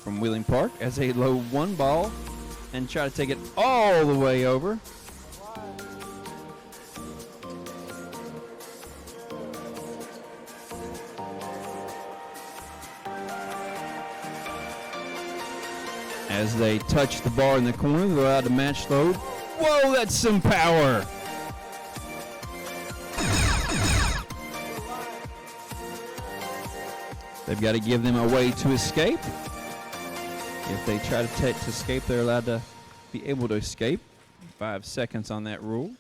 from Wheeling Park as they load one ball and try to take it all the way over. As they touch the bar in the corner, they're allowed to match load. Whoa, that's some power. They've got to give them a way to escape. If they try to escape, they're allowed to be able to escape. 5 seconds on that rule.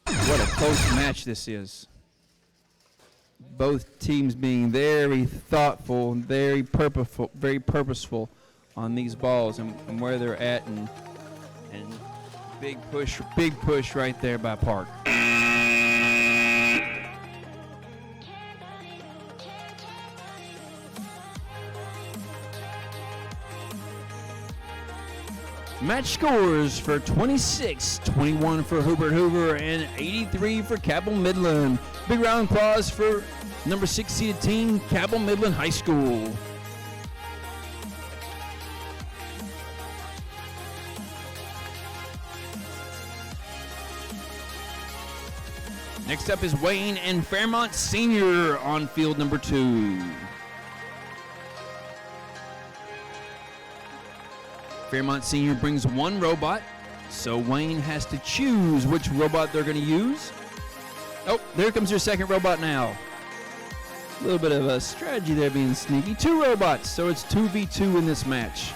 What a close match this is. Both teams being very thoughtful, very purposeful on these balls and where they're at, and big push right there by Park. Match scores for 26, 21 for Herbert Hoover, and 83 for Cabell Midland. Big round of applause for number 6 seeded team, Cabell Midland High School. Next up is Wayne and Fairmont Senior on field number 2. Fairmont Senior brings 1 robot, so Wayne has to choose which robot they're going to use. Oh, there comes your second robot now. A little bit of a strategy there being sneaky. 2 robots, so it's 2v2 in this match.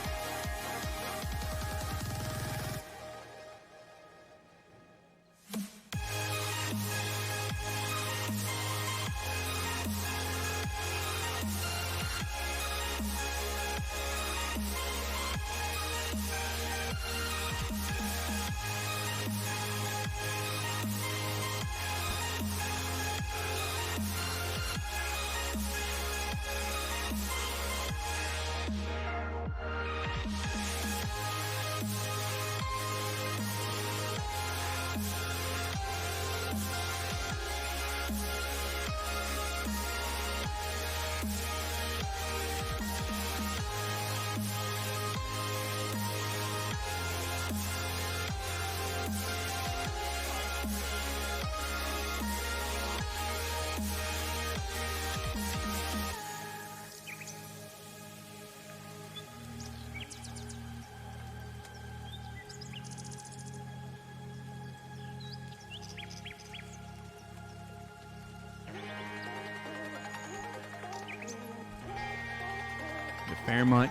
Fairmont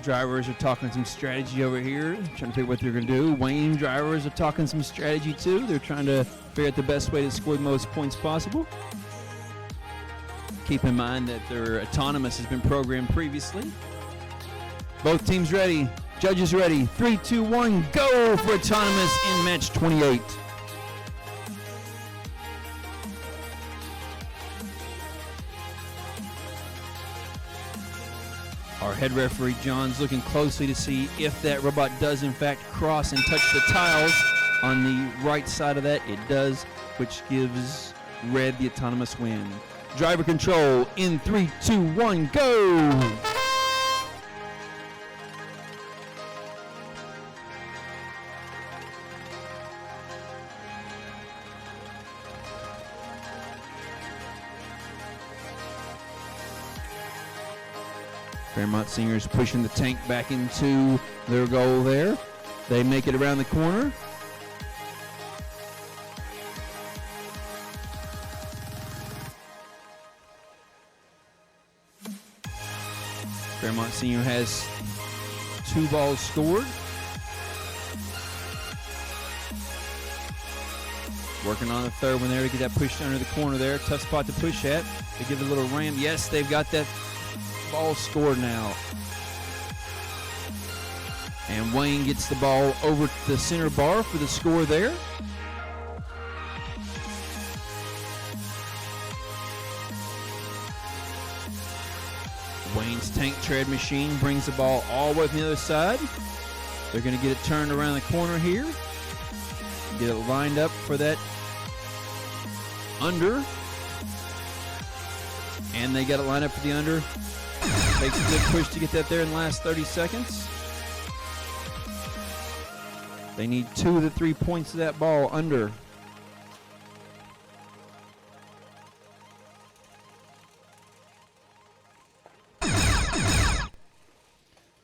drivers are talking some strategy over here, trying to figure what they're going to do. Wayne drivers are talking some strategy too. They're trying to figure out the best way to score the most points possible. Keep in mind that their autonomous has been programmed previously. Both teams ready. Judges ready. 3, 2, 1, go for autonomous in match 28. Our head referee, John's looking closely to see if that robot does in fact cross and touch the tiles. On the right side of that, it does, which gives red the autonomous win. Driver control in 3, 2, 1, go! Fairmont Seniors pushing the tank back into their goal there. They make it around the corner. Fairmont Senior has 2 balls scored. Working on the third one there to get that pushed under the corner there. Tough spot to push at. They give it a little ram. Yes, they've got that ball scored now. And Wayne gets the ball over to the center bar for the score there. Wayne's tank tread machine brings the ball all the way from the other side. They're going to get it turned around the corner here. Get it lined up for that under. And they got it lined up for the under. Takes a good push to get that there in the last 30 seconds. They need 2 of the 3 points of that ball under.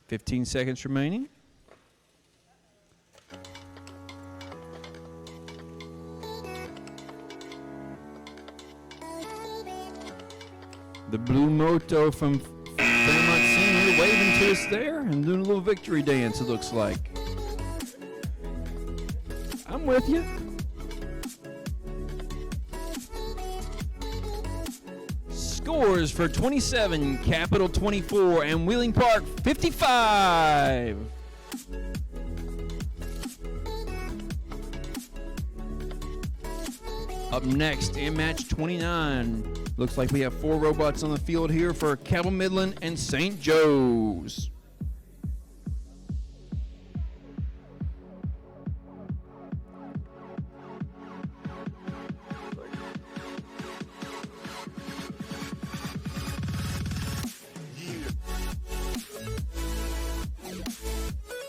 $15 seconds remaining. The blue moto from Fairmont Senior waving to us there and doing a little victory dance, it looks like. I'm with you. Scores for 27, Capital 24, and Wheeling Park 55. Up next in match 29. Looks like we have 4 robots on the field here for Cabell Midland and St. Joe's.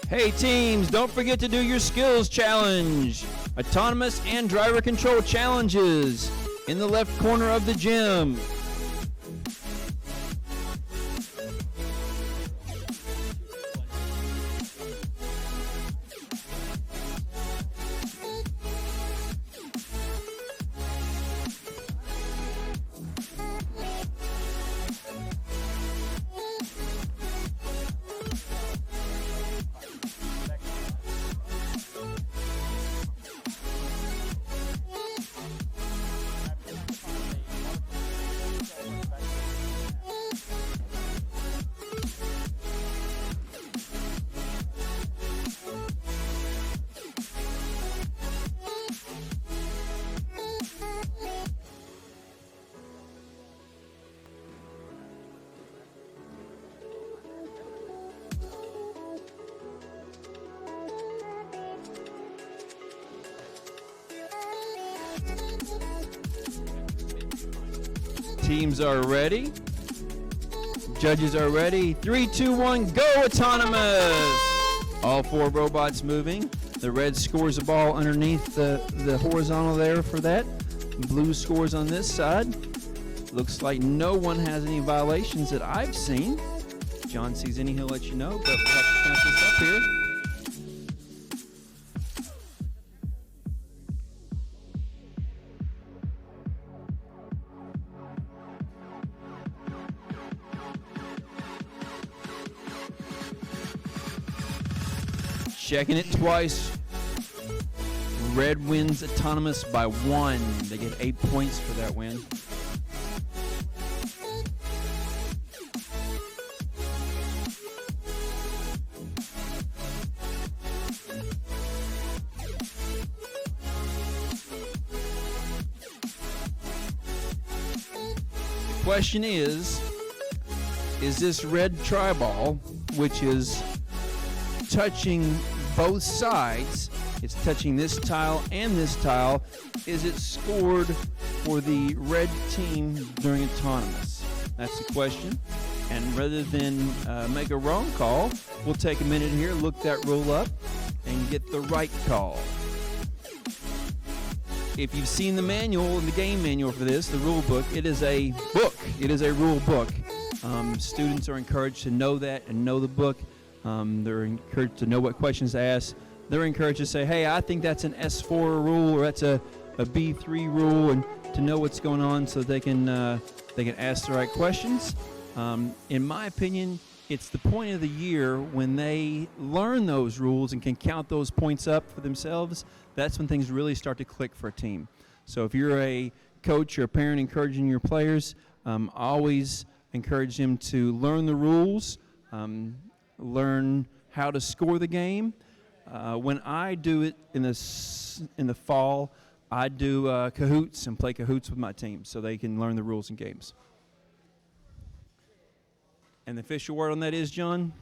Hey teams, don't forget to do your skills challenge. Autonomous and driver control challenges in the left corner of the gym. Teams are ready. Judges are ready. 3, 2, 1, go autonomous! All 4 robots moving. The red scores the ball underneath the horizontal there for that. Blue scores on this side. Looks like no one has any violations that I've seen. If John sees any, he'll let you know, but we'll have to count this up here. Checking it twice. Red wins autonomous by 1. They get 8 points for that win. The question is this red tri-ball, which is touching both sides, it's touching this tile and this tile, is it scored for the red team during autonomous? That's the question. And rather than make a wrong call, we'll take a minute here, look that rule up, and get the right call. If you've seen the manual and the game manual for this, the rule book, it is a book. It is a rule book. Students are encouraged to know that and know the book. They're encouraged to know what questions to ask. They're encouraged to say, hey, I think that's an S4 rule or that's a B3 rule, and to know what's going on so they can ask the right questions. In my opinion, it's the point of the year when they learn those rules and can count those points up for themselves. That's when things really start to click for a team. So if you're a coach or a parent encouraging your players, always encourage them to learn the rules, learn how to score the game. When I do it in the fall, I do cahoots and play cahoots with my team so they can learn the rules and games. And the official word on that is, John?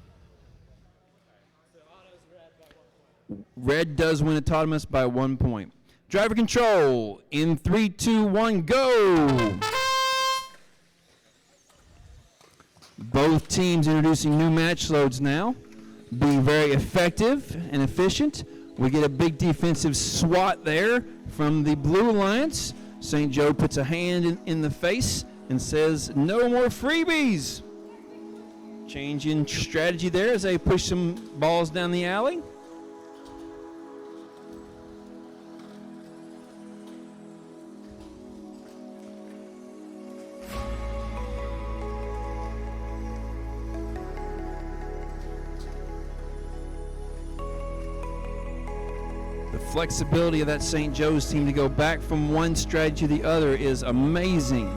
Red does win autonomous by 1 point. Driver control in 3, 2, 1, go! Both teams introducing new match loads now. Being very effective and efficient. We get a big defensive swat there from the Blue Alliance. St. Joe puts a hand in the face and says, no more freebies. Change in strategy there as they push some balls down the alley. The flexibility of that St. Joe's team to go back from one strategy to the other is amazing.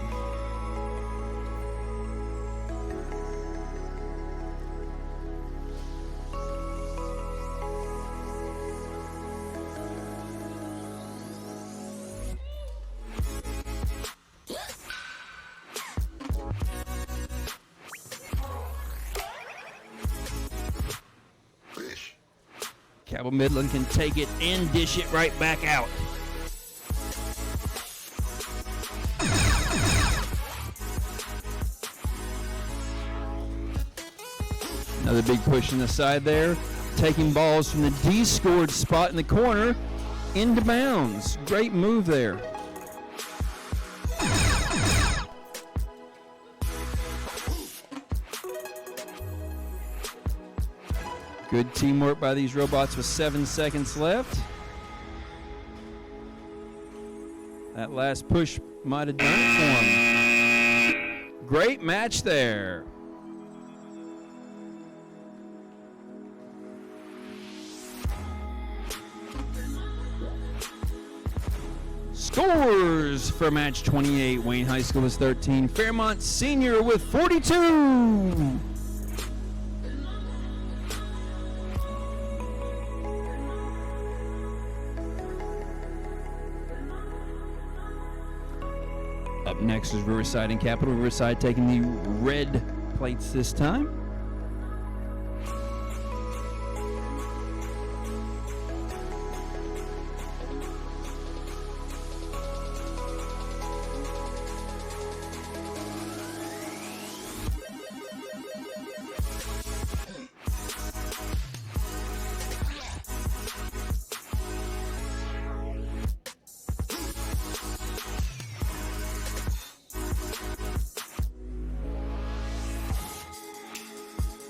Cabell Midland can take it and dish it right back out. Another big push in the side there. taking balls from the D-scored spot in the corner into bounds. Great move there. Good teamwork by these robots with 7 seconds left. That last push might have done it for him. Great match there. Scores for match 28. Wayne High School was 13. Fairmont Senior with 42. Up next is Riverside and Capital. Riverside taking the red plates this time.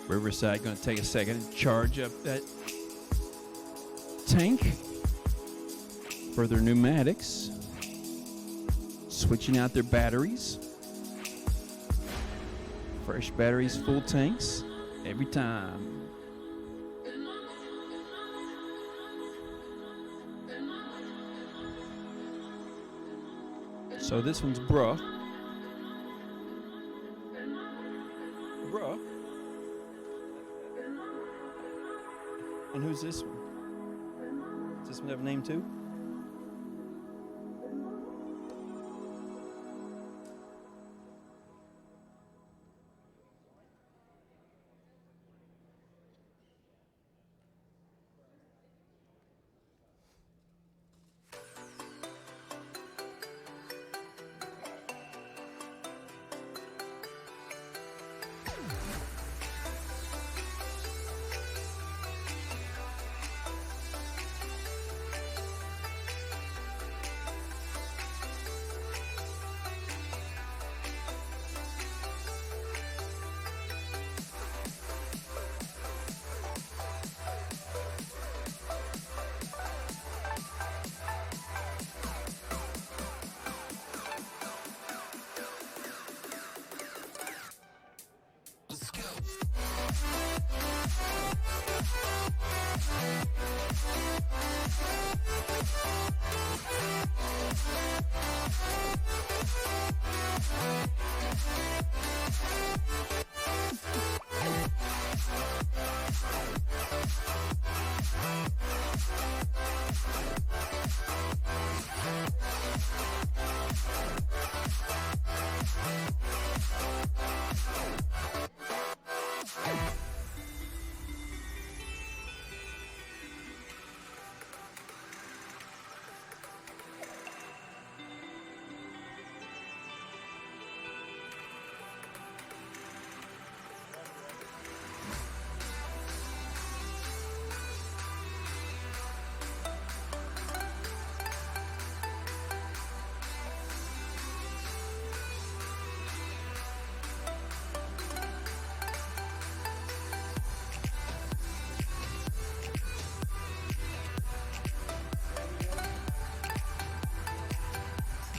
Riverside going to take a second and charge up that tank for their pneumatics. Switching out their batteries. Fresh batteries, full tanks every time. So this one's bruh. And who's this one? Does this one have a name too?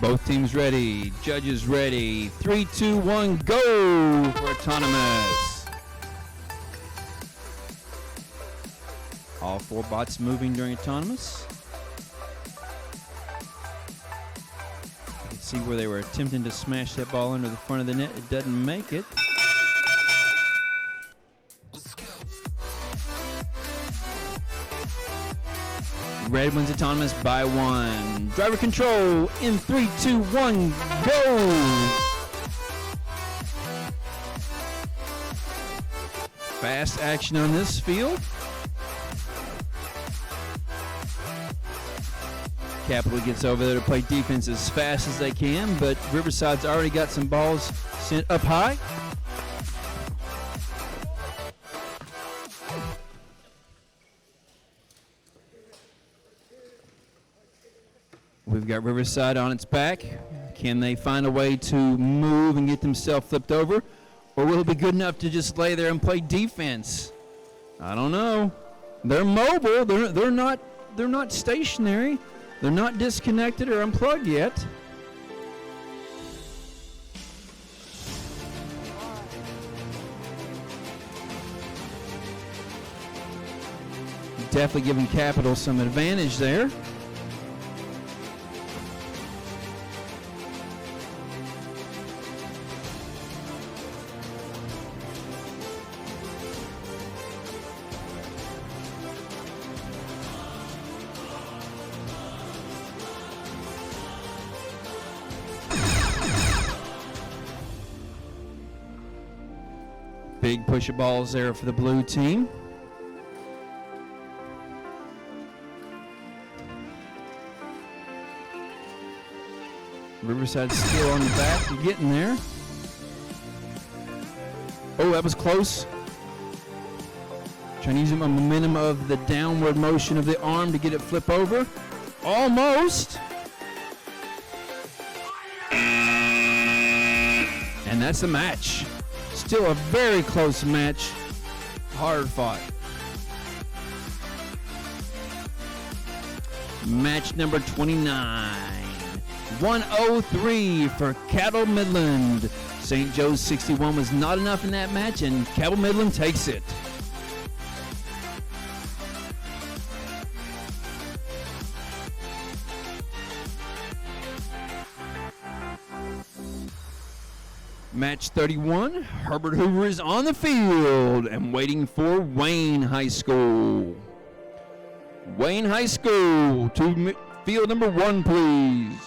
Both teams ready. Judges ready. 3, 2, 1, go for autonomous. All 4 bots moving during autonomous. You can see where they were attempting to smash that ball under the front of the net. It doesn't make it. Red wins autonomous by 1. Driver control in 3, 2, 1, go! Fast action on this field. Capital gets over there to play defense as fast as they can, but Riverside's already got some balls sent up high. we've got Riverside on its back. Can they find a way to move and get themselves flipped over? Or will it be good enough to just lay there and play defense? I don't know. They're mobile. They're not stationary. They're not disconnected or unplugged yet. Definitely giving Capital some advantage there. Big push of balls there for the blue team. Riverside still on the back to getting there. Oh, that was close. Trying to use the momentum of the downward motion of the arm to get it flip over. Almost. And that's the match. Still a very close match. Hard fought. Match number 29. 103 for Cattle Midland. St. Joe's 61 was not enough in that match, and Cattle Midland takes it. Match 31, Herbert Hoover is on the field and waiting for Wayne High School. Wayne High School to field number 1, please.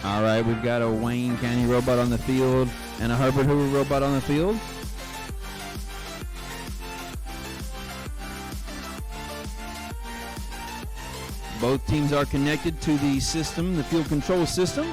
All right, we've got a Wayne County robot on the field and a Herbert Hoover robot on the field. Both teams are connected to the system, the field control system.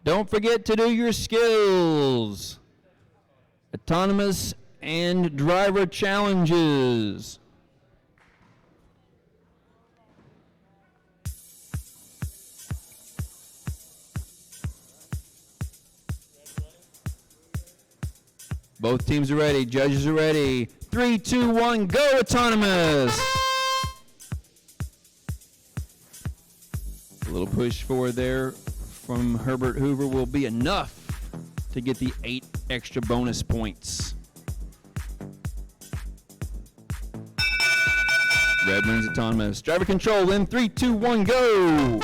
Don't forget to do your skills. Autonomous and driver challenges. Both teams are ready. Judges are ready. 3, 2, 1, go autonomous. A little push forward there from Herbert Hoover will be enough to get the 8 extra bonus points. Red wins autonomous. Driver control in 3, 2, 1, go.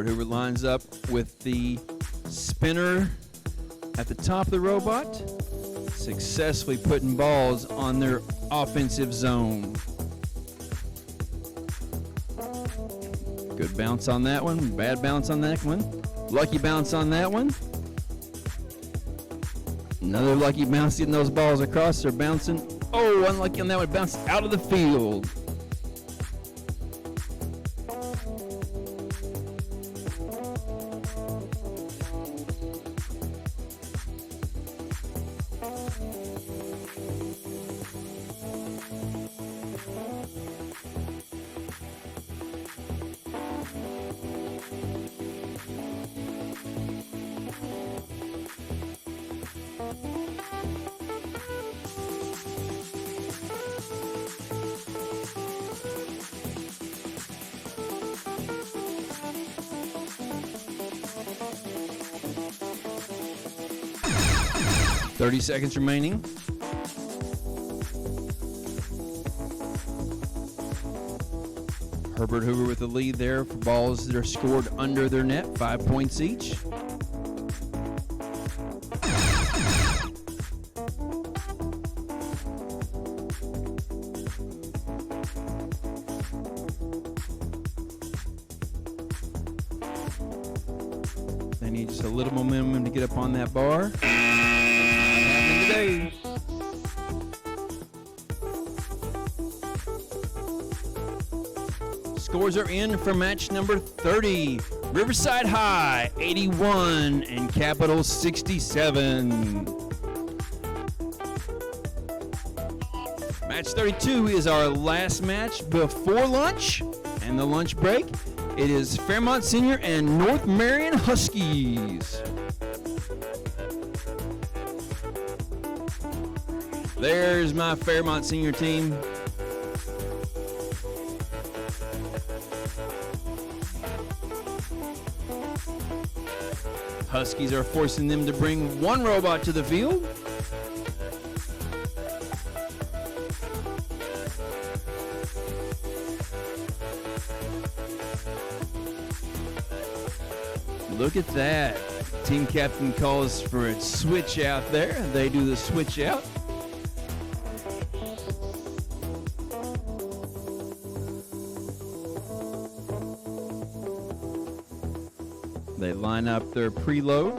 Herbert Hoover lines up with the spinner at the top of the robot, successfully putting balls on their offensive zone. Good bounce on that one, bad bounce on that one, lucky bounce on that one. Another lucky bounce getting those balls across. They're bouncing. Oh, unlucky on that one, bounced out of the field. .30 seconds remaining. Herbert Hoover with the lead there for balls that are scored under their net, 5 points each. They need just a little momentum to get up on that bar. Today. Scores are in for match number 30. Riverside High 81 and Capital 67. Match 32 is our last match before lunch and the lunch break. It is Fairmont Senior and North Marion Huskies. There's my Fairmont Senior team. Huskies are forcing them to bring one robot to the field. Look at that. Team captain calls for a switch out there. They do the switch out. They line up their preload.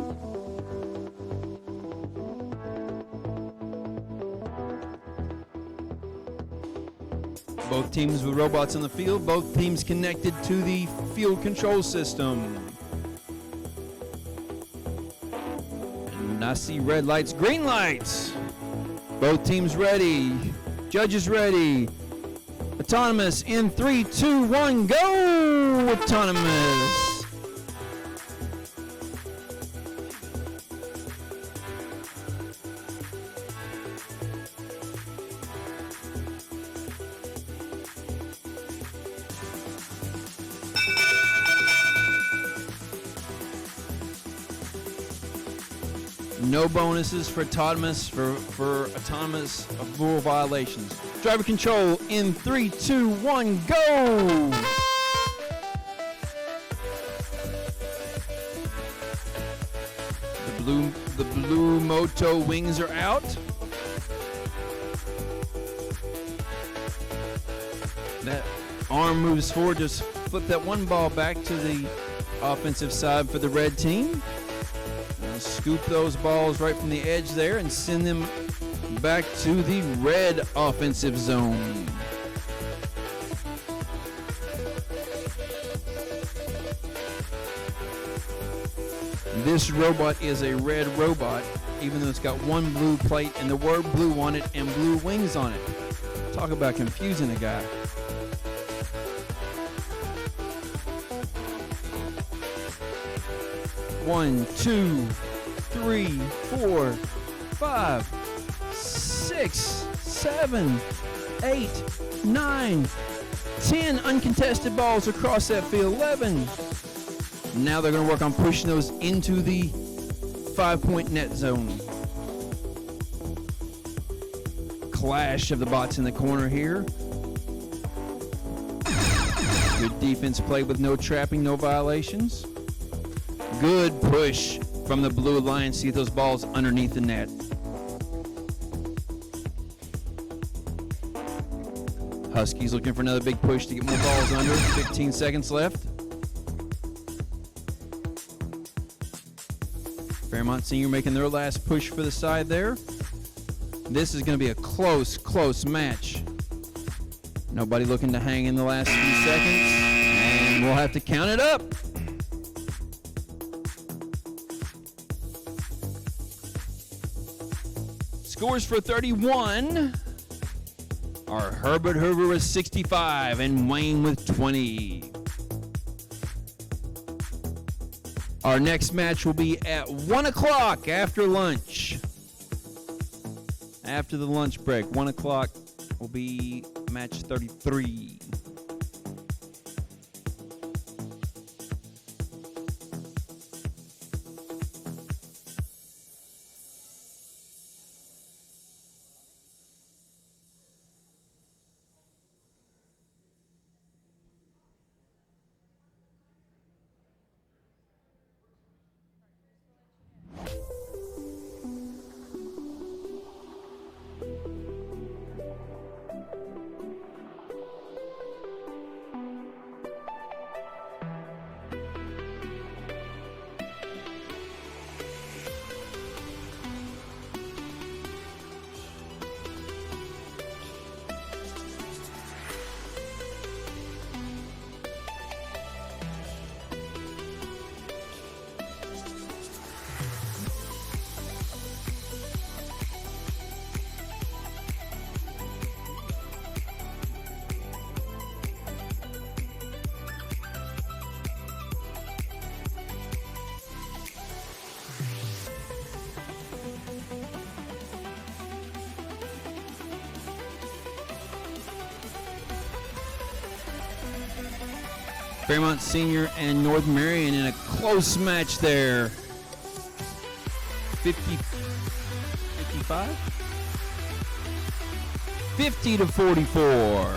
Both teams with robots on the field, both teams connected to the field control system. And I see red lights, green lights. Both teams ready. Judges ready. Autonomous in 3, 2, 1, go! Autonomous. No bonuses for autonomous for autonomous rule violations. Driver control in 3, 2, 1, go! The blue moto wings are out. That arm moves forward. Just flip that one ball back to the offensive side for the red team. Scoop those balls right from the edge there and send them back to the red offensive zone. This robot is a red robot, even though it's got one blue plate and the word blue on it and blue wings on it. Talk about confusing a guy. One, two, 3, 4, 5, 6, 7, 8, 9, 10 uncontested balls across that field. 11. Now they're going to work on pushing those into the 5-point net zone. Clash of the bots in the corner here. Good defense play with no trapping, no violations. Good push from the Blue Lions. See those balls underneath the net. Huskies looking for another big push to get more balls under. 15 seconds left. Fairmont Senior making their last push for the side there. This is going to be a close match. Nobody looking to hang in the last few seconds. And we'll have to count it up. Scores for 31 are Herbert Hoover with 65 and Wayne with 20. Our next match will be at 1 o'clock after lunch. After the lunch break, 1 o'clock will be match 33. Fairmont Senior and North Marion in a close match there. 55? 50 to 44.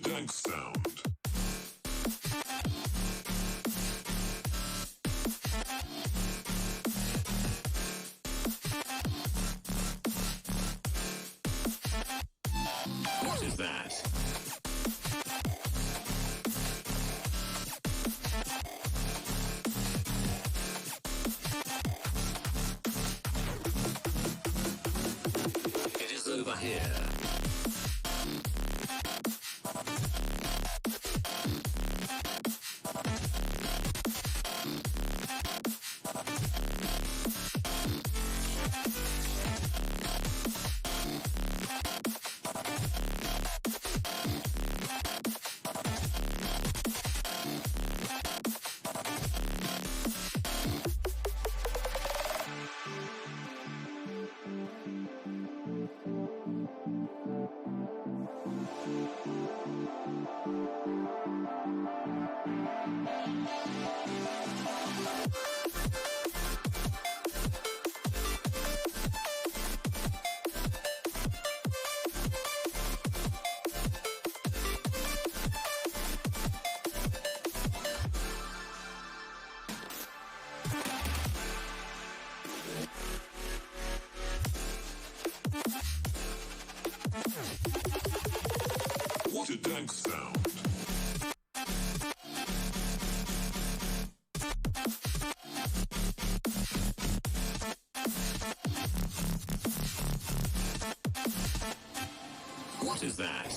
Dank sound. What is that? It is over here. dunk sound. What is that?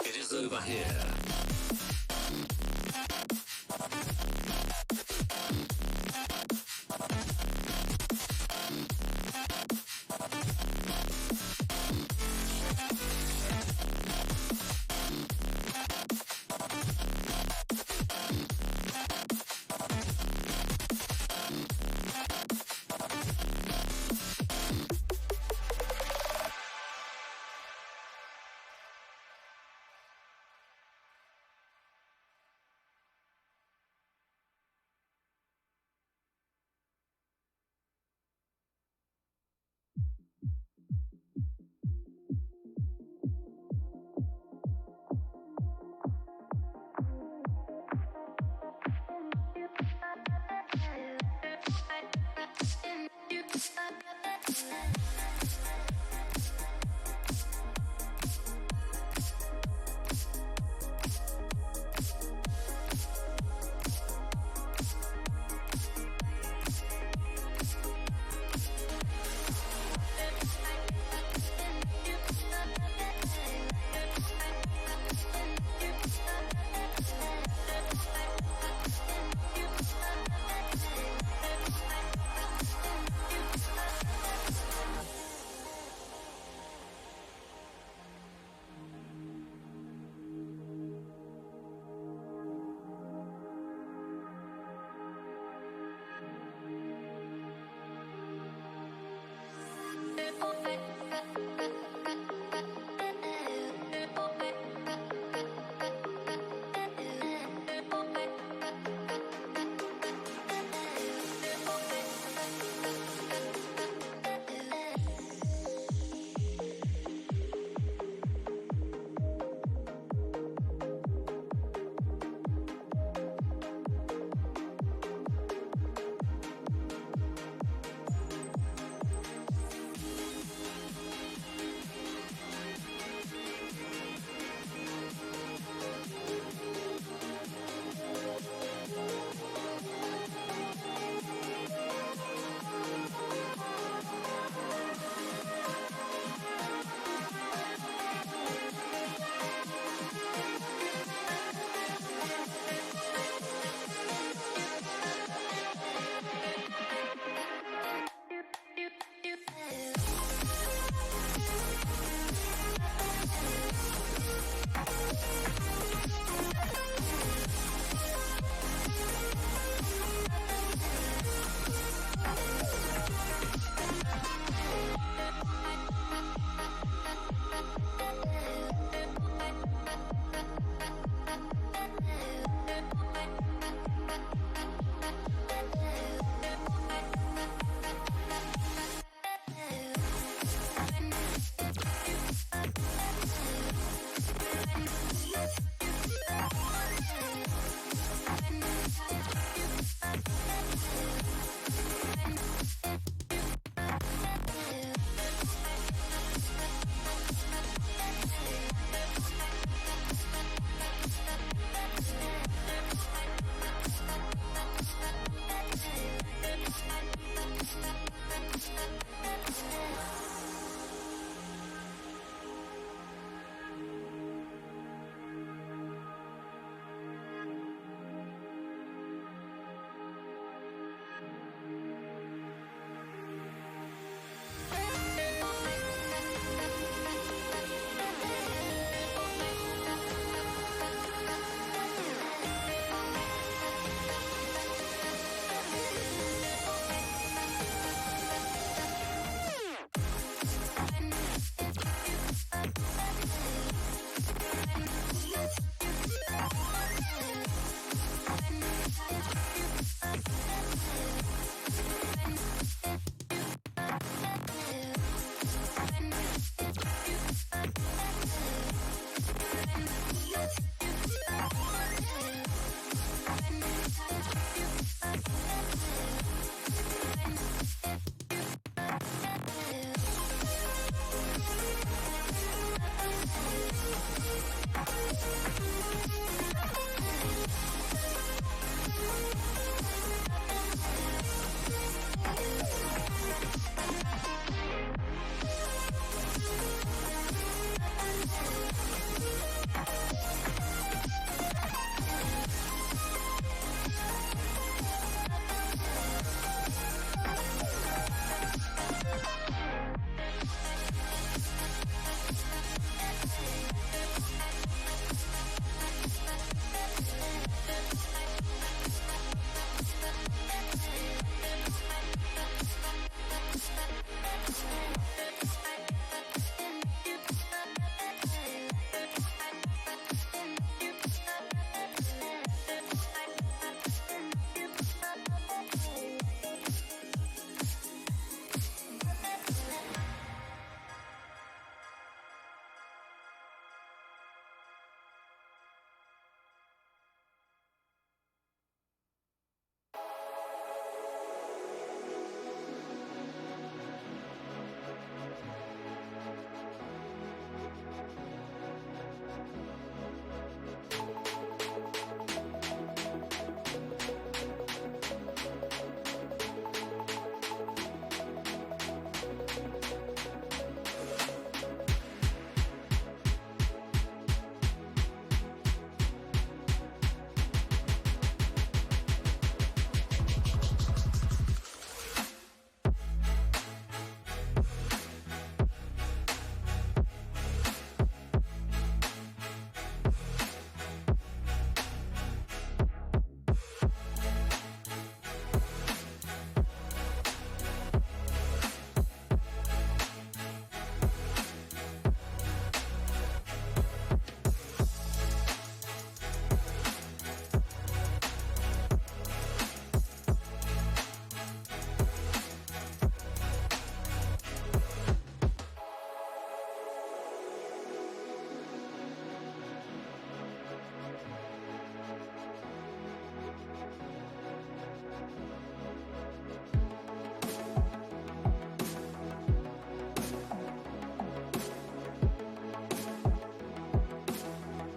It is over here.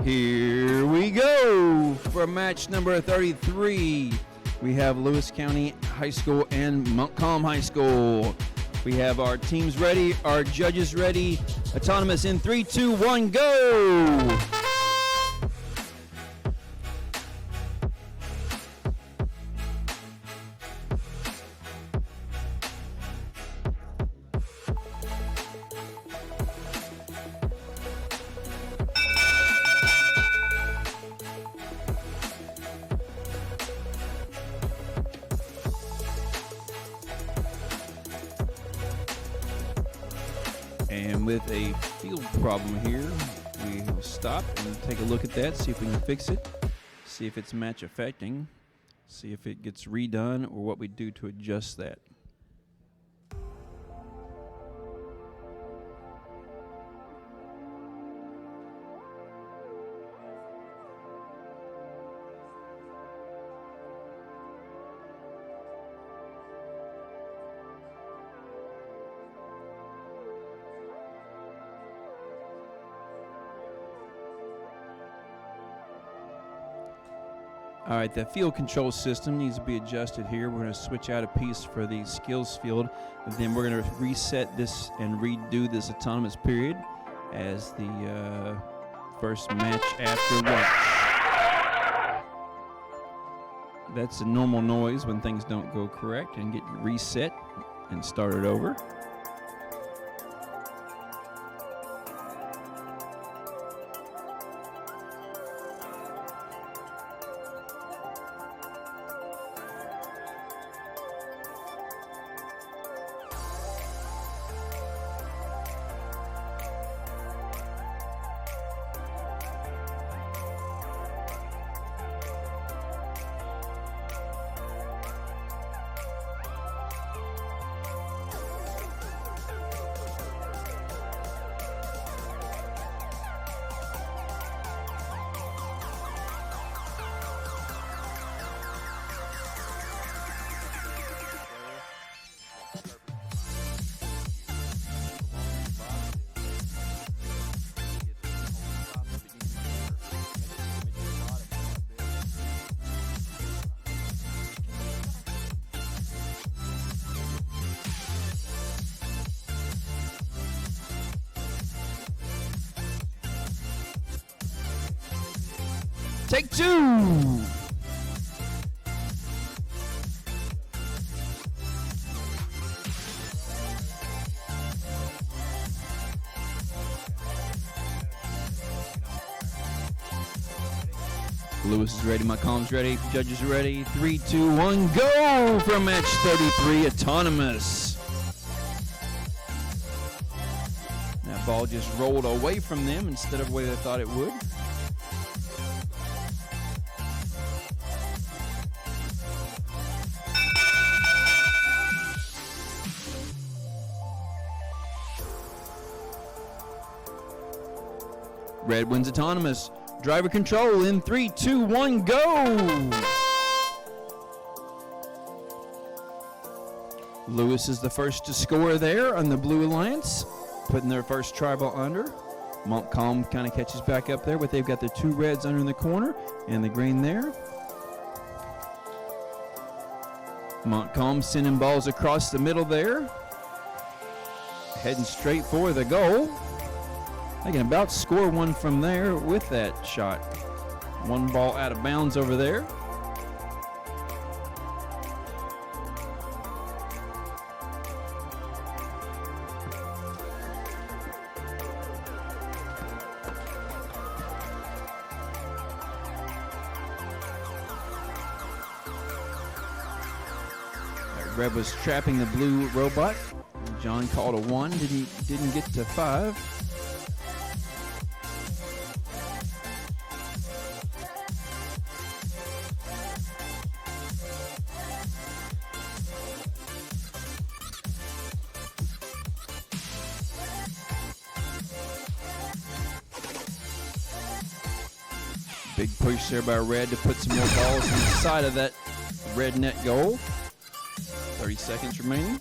Here we go for match number 33. We have Lewis County High School and Montcalm High School. We have our teams ready, our judges ready. Autonomous in 3, 2, 1, go! And with a field problem here, we will stop and take a look at that, see if we can fix it, see if it's match affecting, see if it gets redone or what we do to adjust that. All right, the field control system needs to be adjusted here. We're going to switch out a piece for the skills field, and then we're going to reset this and redo this autonomous period as the first match after lunch. That's a normal noise when things don't go correct, and get reset and started over. Take two. Lewis is ready, Montcalm's ready, judges are ready. 3, 2, 1, go for match 33, autonomous. That ball just rolled away from them instead of the way they thought it would. Red wins autonomous. Driver control in 3, 2, 1, go! Lewis is the first to score there on the Blue Alliance, putting their first tri-ball under. Montcalm kind of catches back up there, but they've got the two reds under in the corner and the green there. Montcalm sending balls across the middle there, heading straight for the goal. They can about score one from there with that shot. One ball out of bounds over there. Red was trapping the blue robot. John called a 1. Didn't get to 5. Big push there by Red to put some more balls inside of that red net goal. 30 seconds remaining.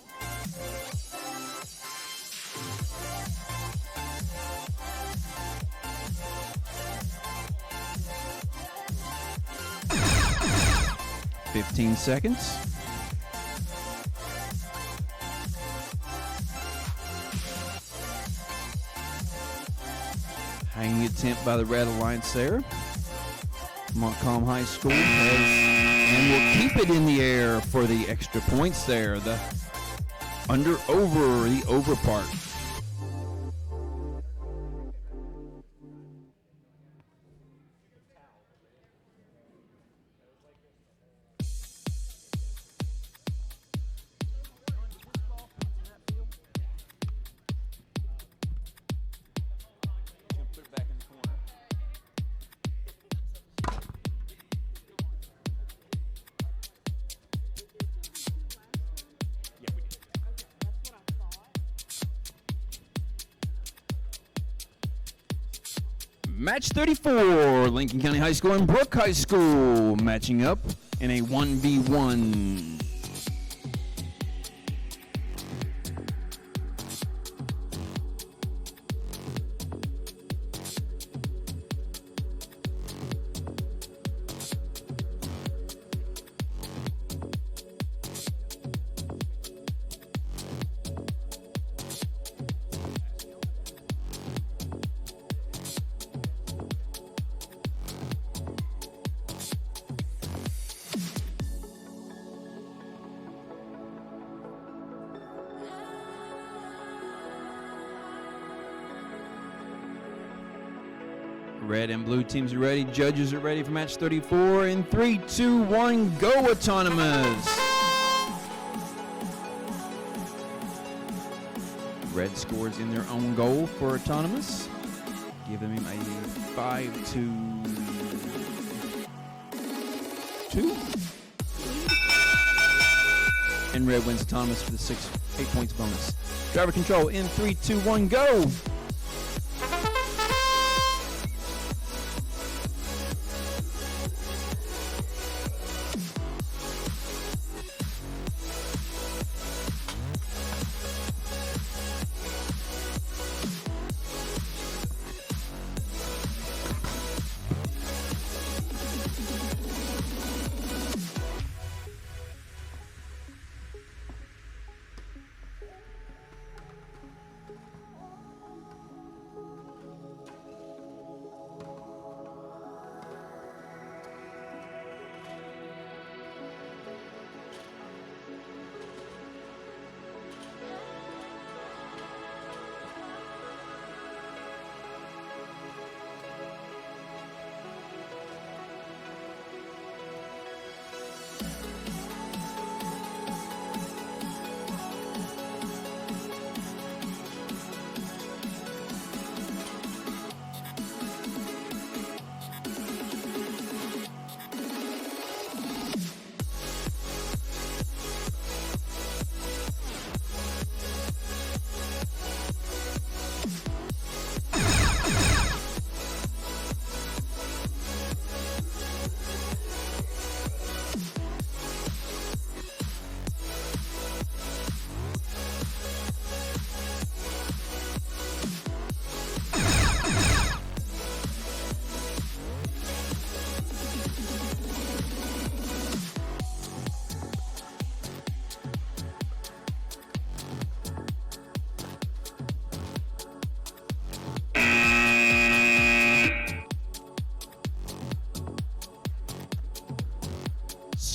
15 seconds. Hanging attempt by the Red Alliance there. Montcalm High School and will keep it in the air for the extra points there. The the over part. Match 34, Lincoln County High School and Brooke High School matching up in a 1v1. Red and blue teams are ready. Judges are ready for match 34. In 3, 2, 1, go Autonomous! Red scores in their own goal for Autonomous. Give them a 5-2. And Red wins Autonomous for the 8 points bonus. Driver control in 3, 2, 1, go!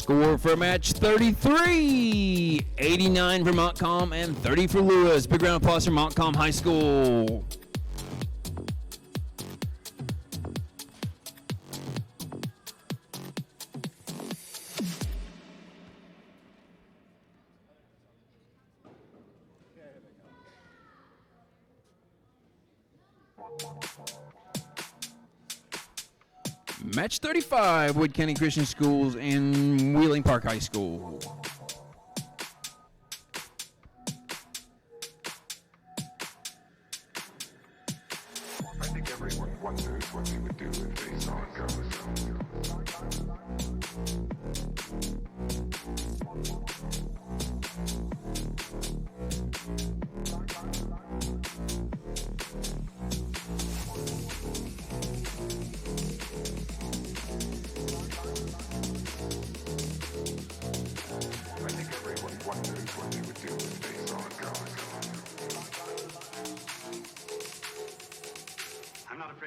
Score for match 33, 89 for Montcalm and 30 for Lewis. Big round of applause for Montcalm High School. Match 35, Wood County Christian Schools and Wheeling Park High School. I think everyone wonders what they would do if they saw a ghost.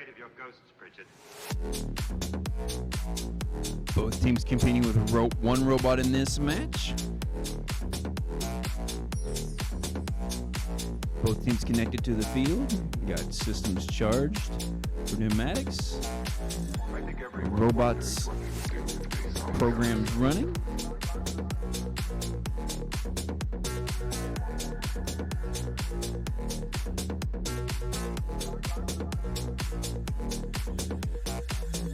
afraid of your ghosts, Bridget. Both teams competing with one robot in this match. Both teams connected to the field. We got systems charged for pneumatics. I think everyone Robots wonders what they would do if they saw a programs running.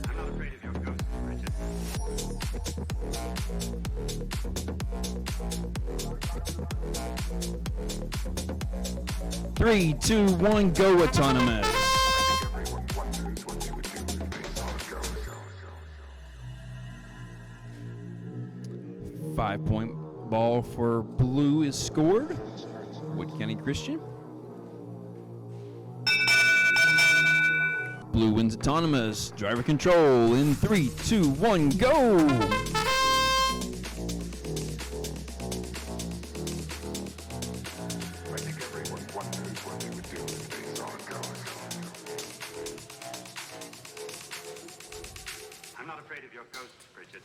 I'm not afraid of your ghosts, Bridget. 3, 2, 1, go autonomous. Everyone wonders what they would do if they saw a ghost. 5-point ball for blue is scored. Wood County Christian. Blue wins autonomous. Driver control in 3, 2, 1, go. I think everyone wonders what they would do if they saw a ghost. I'm not afraid of your ghosts, Bridget.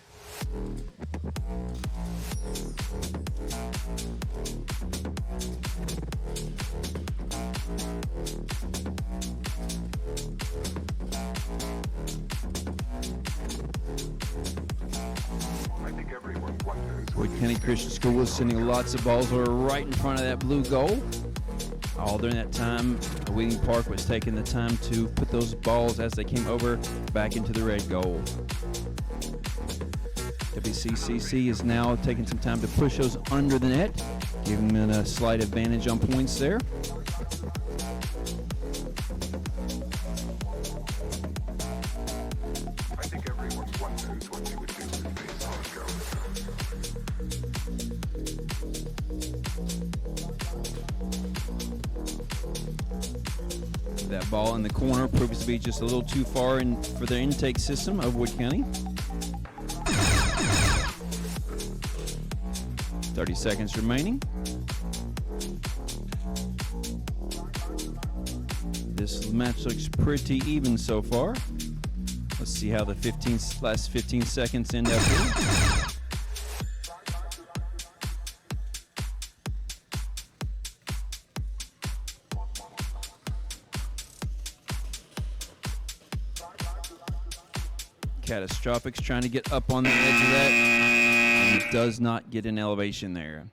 I think everyone wonders Wood County Christian School was sending lots of balls that were right in front of that blue goal. All during that time, Wheaton Park was taking the time to put those balls as they came over back into the red goal. WCCC is now taking some time to push those under the net, giving them a slight advantage on points there. I think everyone wonders what they would do if they saw a ghost. That ball in the corner proves to be just a little too far in for the intake system of Wood County. 30 seconds remaining. This match looks pretty even so far. Let's see how the last 15 seconds end up here. Catastrophics trying to get up on the edge of that. And it does not get an elevation there.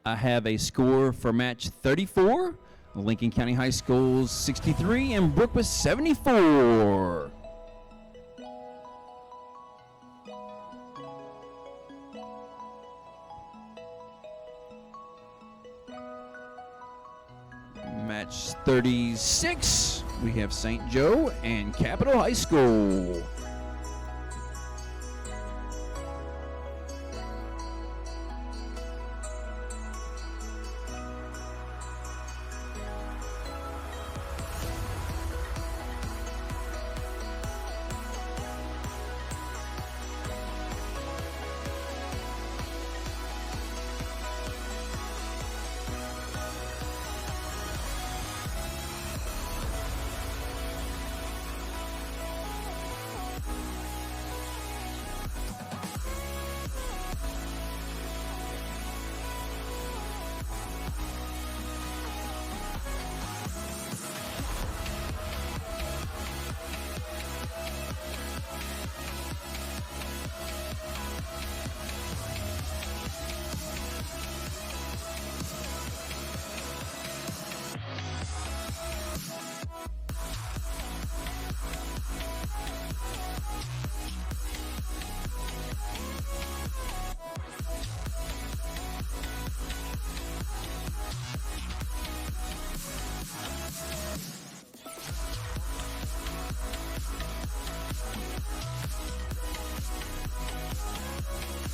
I have a score for match 34. Lincoln County High School's 63 and Brook was 74. Match 36, we have St. Joe and Capitol High School.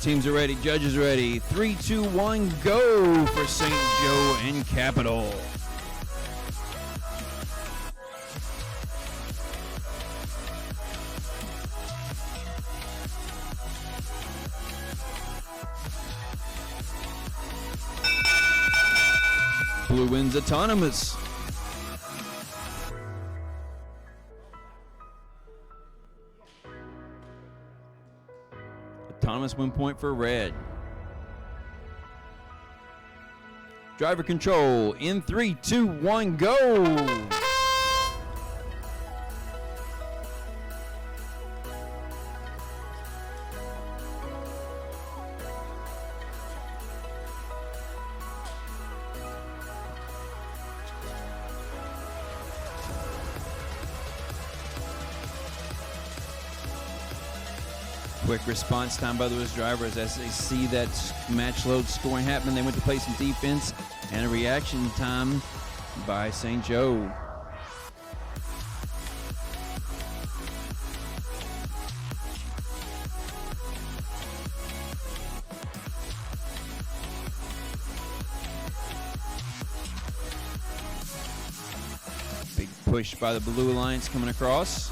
Teams are ready, judges are ready. 3, 2, 1, go for St. Joe and Capitol. Blue wins autonomous. Autonomous 1 point for red. Driver control in 3, 2, 1, go. Quick response time by those drivers as they see that match load scoring happening. They went to play some defense, and a reaction time by St. Joe. Big push by the Blue Alliance coming across.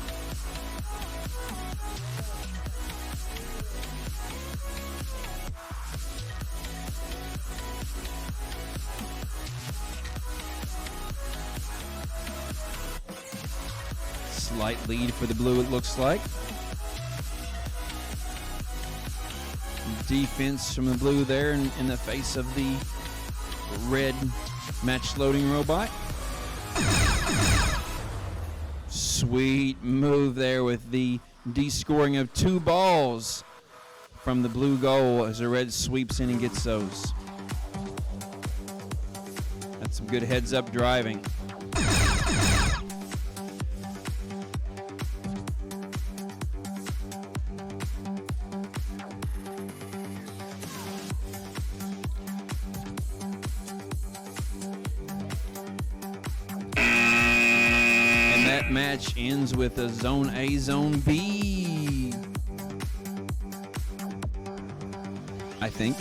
Slight lead for the Blue, it looks like. Defense from the Blue there in the face of the red match loading robot. Sweet move there with the descoring of 2 balls from the Blue goal as the red sweeps in and gets those. That's some good heads-up driving. Match ends with a Zone A, Zone B, I think.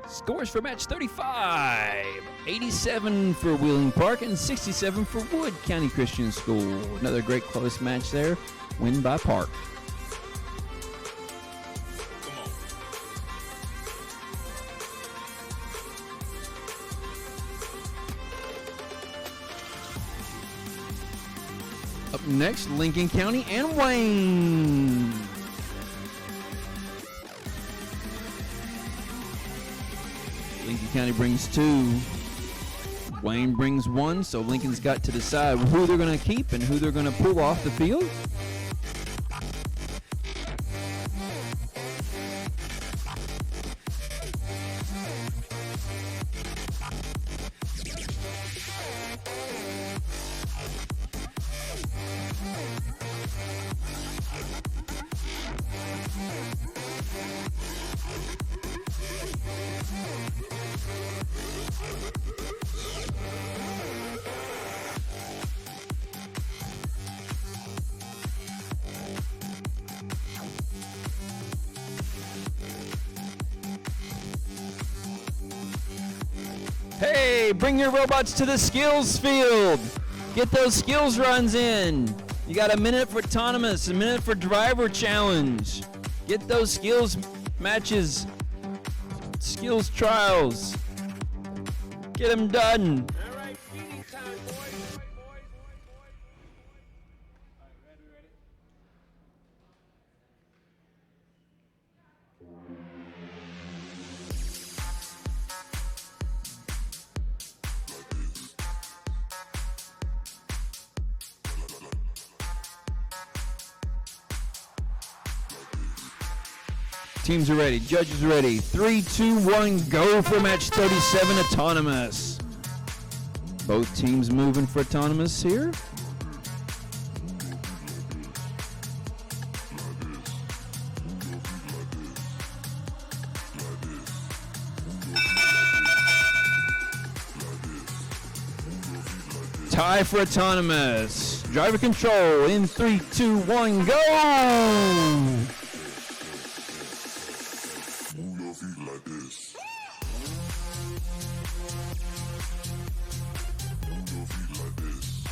Scores for match 35, 87 for Wheeling Park and 67 for Wood County Christian School. Another great close match there, win by Park. Up next, Lincoln County and Wayne. Lincoln County brings 2. Wayne brings 1, so Lincoln's got to decide who they're going to keep and who they're going to pull off the field. Hey, bring your robots to the skills field. Get those skills runs in. You got a minute for autonomous, a minute for driver challenge. Get those skills matches, skills trials. Get them done. All right, feeding time, boys. Teams are ready. Judges are ready. 3, 2, 1, go for match 37, autonomous. Both teams moving for autonomous here. Tie for autonomous. Driver control in 3, 2, 1, go! Move your feet like this. Move your feet like this. Like this. Move your feet like this.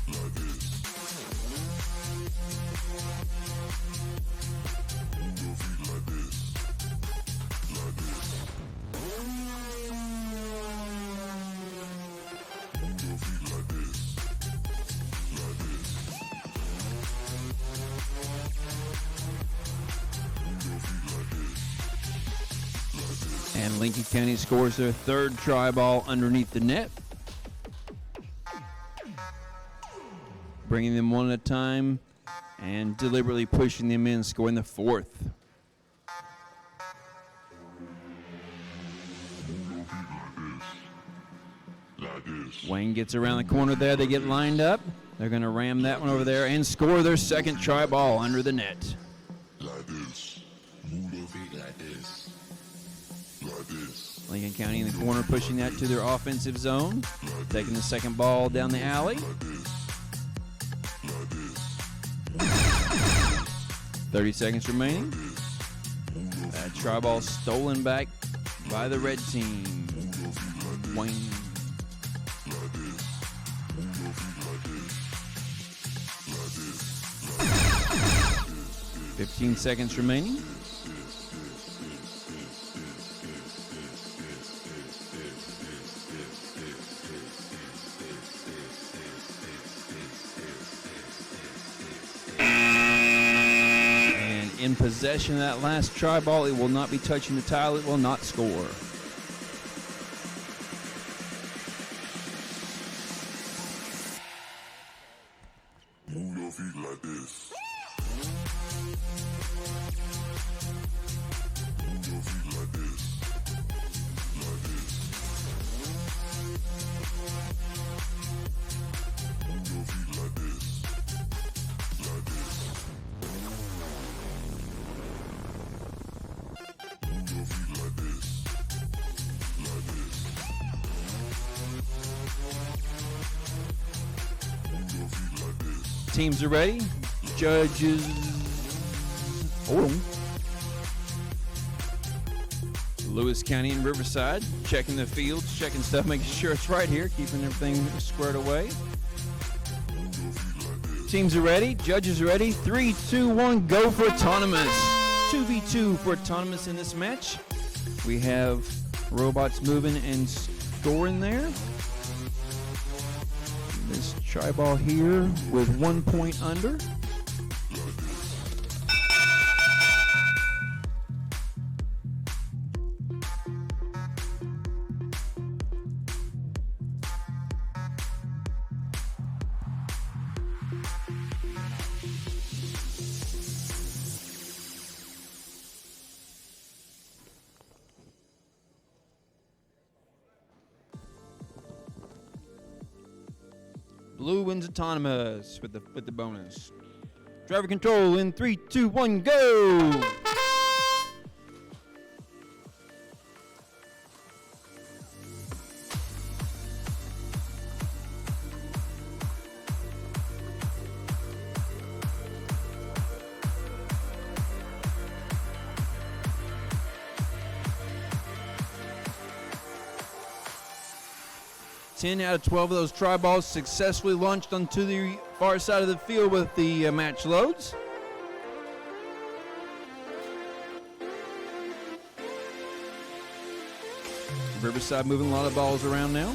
Like this. Move your feet like this. Like this. Move your feet like this. And Lincoln County scores their third try ball underneath the net. Bringing them one at a time and deliberately pushing them in, scoring the fourth. Like this. Wayne gets around the corner there. They get lined up. They're going to ram that one over there and score their second try ball under the net. Like this. Move your feet like this. Like this. Lincoln County in the corner pushing that to their offensive zone. Taking the second ball down the alley. Like this. Like this. 30 seconds remaining. That try ball stolen back by the red team. Wayne. Like this. Move your feet like this. Like this. 15 seconds remaining. And in possession of that last try ball, it will not be touching the tile. It will not score. Move your feet like this. Move your feet like this. Like this. Move your feet like this. Like this. Move your feet like this. Like this. Move your feet like this. Teams are ready. Judges. Oh. Lewis County and Riverside checking the fields, checking stuff, making sure it's right here, keeping everything squared away. Teams are ready. Judges are ready. 3, 2, 1, go for autonomous. 2v2 for autonomous in this match. We have robots moving and scoring there. This try ball here with 1 point under. Blue wins autonomous with the bonus. Driver control in 3, 2, 1, go! Ten out of 12 of those try balls successfully launched onto the far side of the field with the match loads. Riverside moving a lot of balls around now.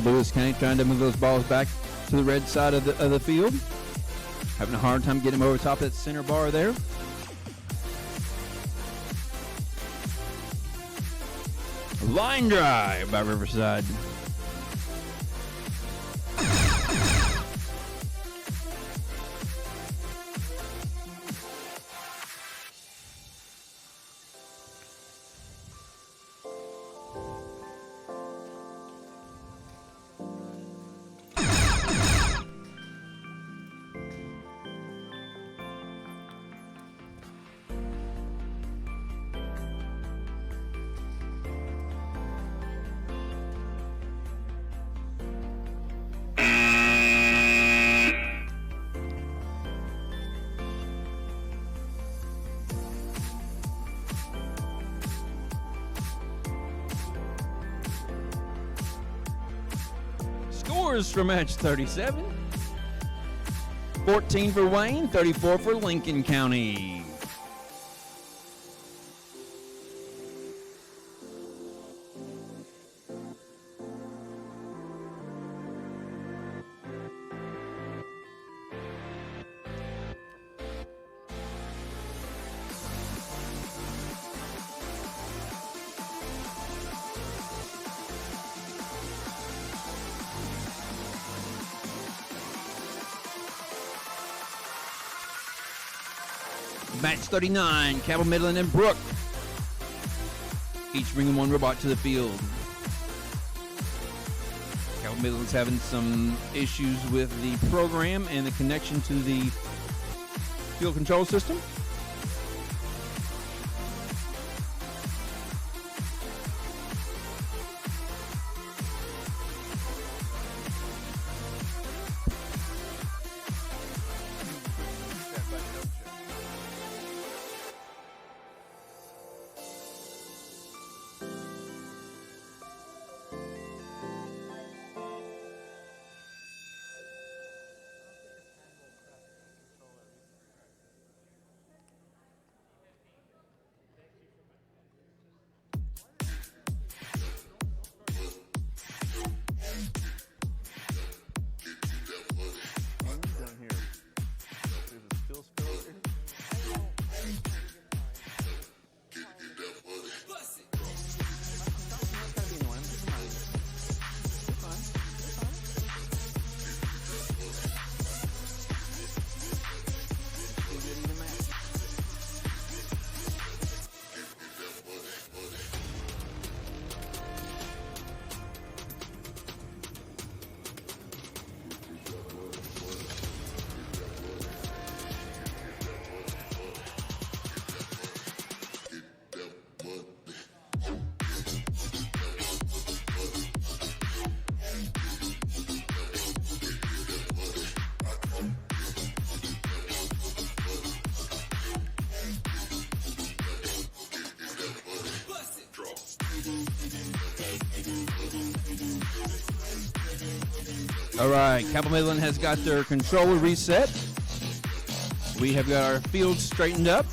Lewis County trying to move those balls back to the red side of the field. Having a hard time getting him over top of that center bar there. Line drive by Riverside. Scores for match 37. 14 for Wayne, 34 for Lincoln County. Match 39, Cabell Midland and Brook. Each bringing one robot to the field. Cabell Midland's having some issues with the program and the connection to the field control system. All right, Cabell Midland has got their controller reset. We have got our field straightened up.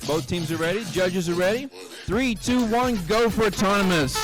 Both teams are ready. Judges are ready. 3, 2, 1, go for autonomous.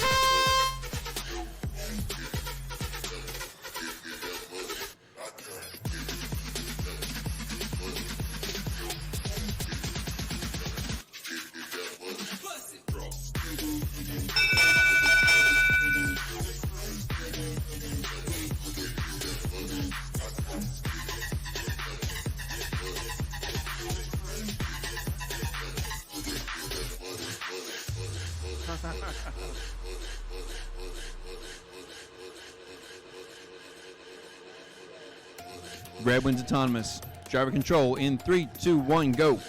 Red wins autonomous. Driver control in 3, 2, 1, go.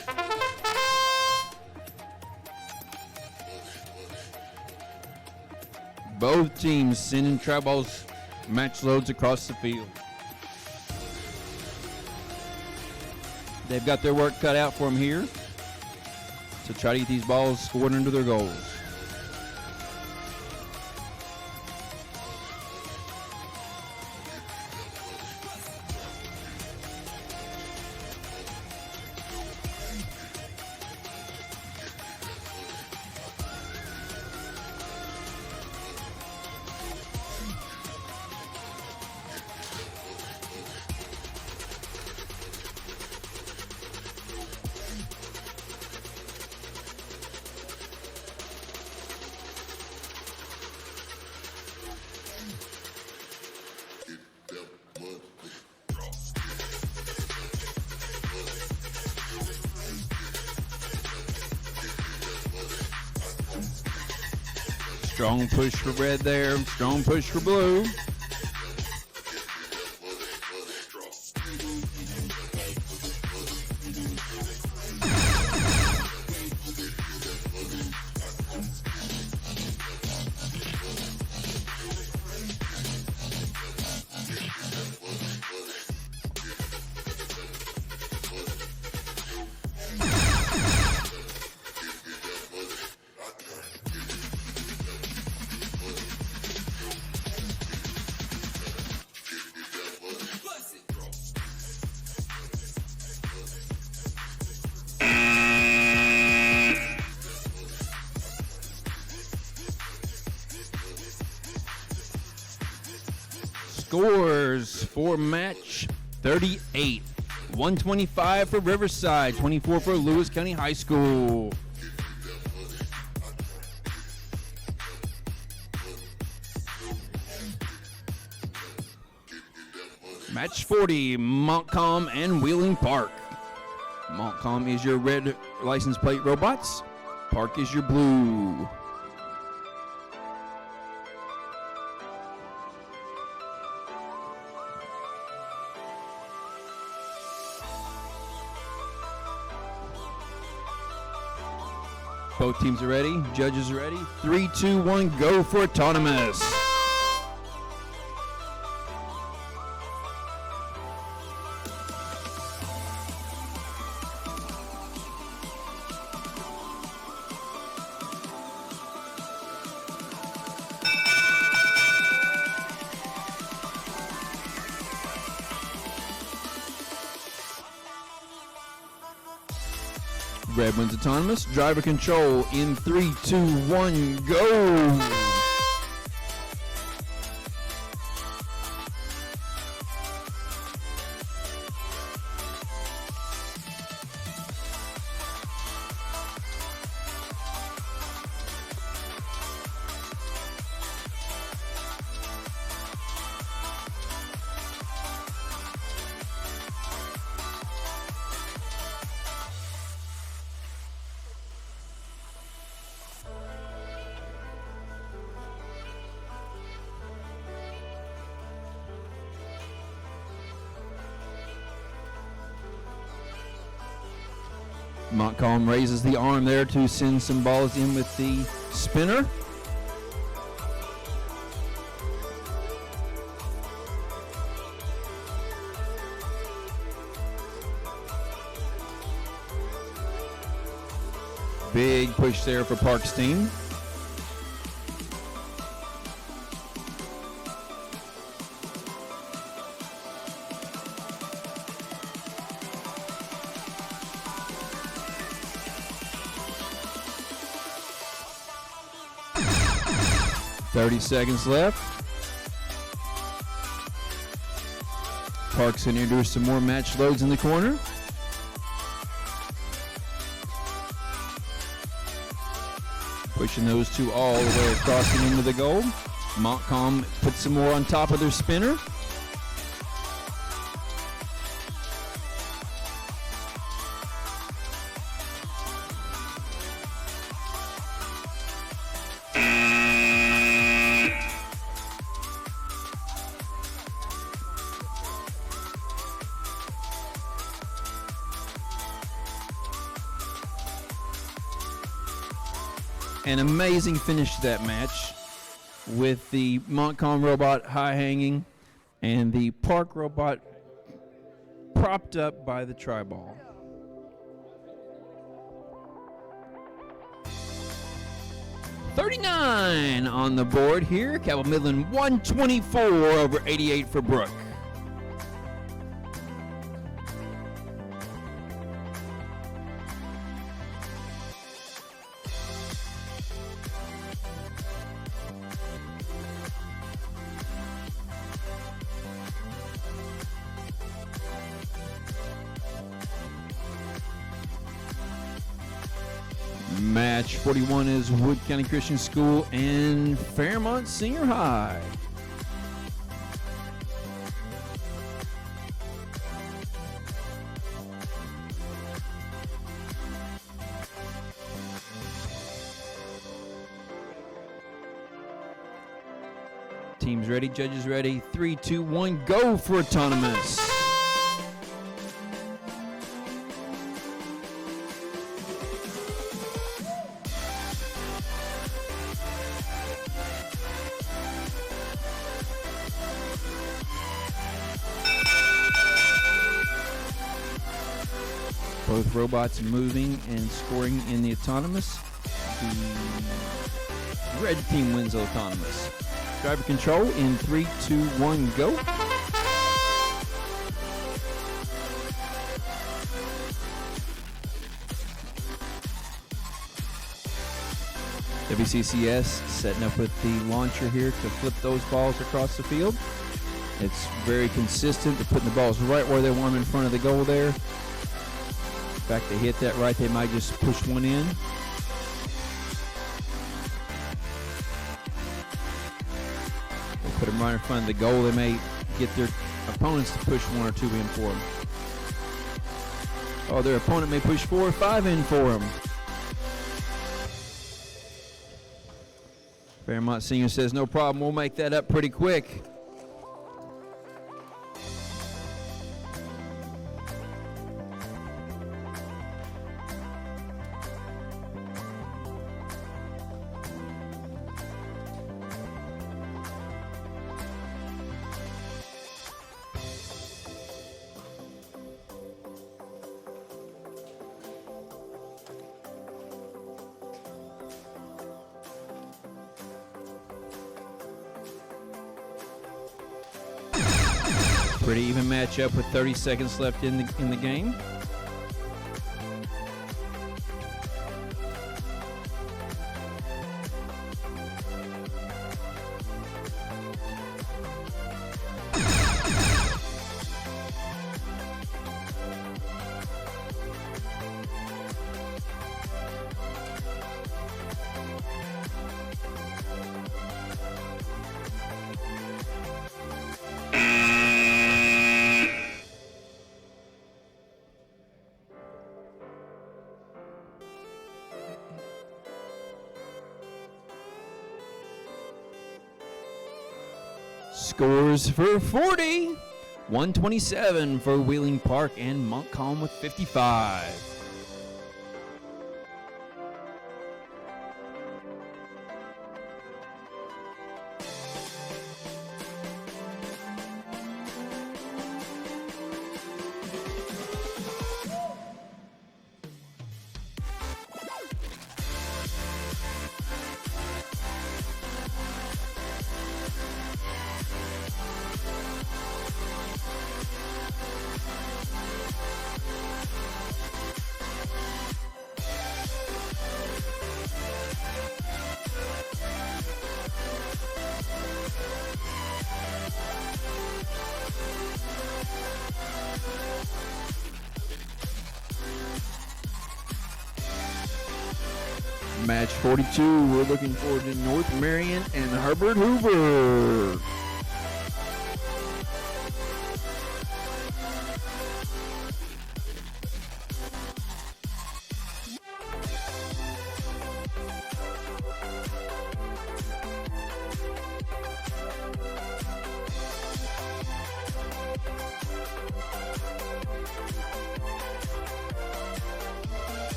Both teams sending track balls match loads across the field. They've got their work cut out for them here to try to get these balls scored into their goals. Strong push for red there. Strong push for blue. Scores for match 38. 125 for Riverside, 24 for Lewis County High School. Match 40, Montcalm and Wheeling Park. Montcalm is your red license plate robots. Park is your blue. Both teams are ready. Judges are ready. 3, 2, 1, go for autonomous. Red one's autonomous. Driver control in 3, 2, 1, go. Montcalm raises the arm there to send some balls in with the spinner. Big push there for Park's team. .30 seconds left. Park's going to introduce some more match loads in the corner. Pushing those two all the way across and into the goal. Montcalm puts some more on top of their spinner. An amazing finish to that match with the Montcalm robot high hanging and the Park robot propped up by the tri-ball. .39 on the board here. Cabell Midland 124 over 88 for Brooke. Match 41 is Wood County Christian School and Fairmont Senior High. Teams ready, judges ready. 3, 2, 1, go for autonomous. Both robots moving and scoring in the autonomous. The red team wins the autonomous. Driver control in 3, 2, 1, go. WCCS setting up with the launcher here to flip those balls across the field. It's very consistent. They're putting the balls right where they want them in front of the goal there. In fact, they hit that right, they might just push one in. They put them right in front of the goal. They may get their opponents to push 1 or 2 in for them. Oh, their opponent may push 4 or 5 in for them. Fairmont Senior says, no problem, we'll make that up pretty quick. Pretty even matchup with 30 seconds left in the game. Scores for 40, 127 for Wheeling Park, and Montcalm with 55. Match 42, we're looking forward to North Marion and Herbert Hoover.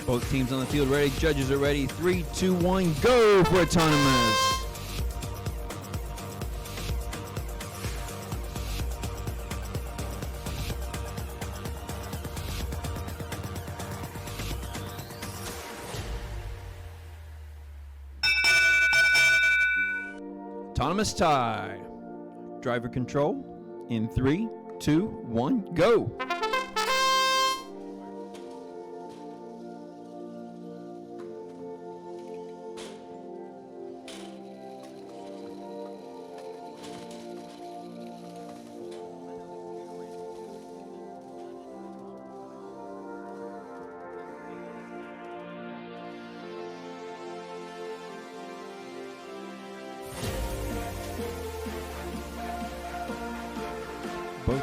Both teams on the field ready, judges are ready. 3, 2, 1, go for autonomous. Autonomous tie. Driver control in 3, 2, 1, go.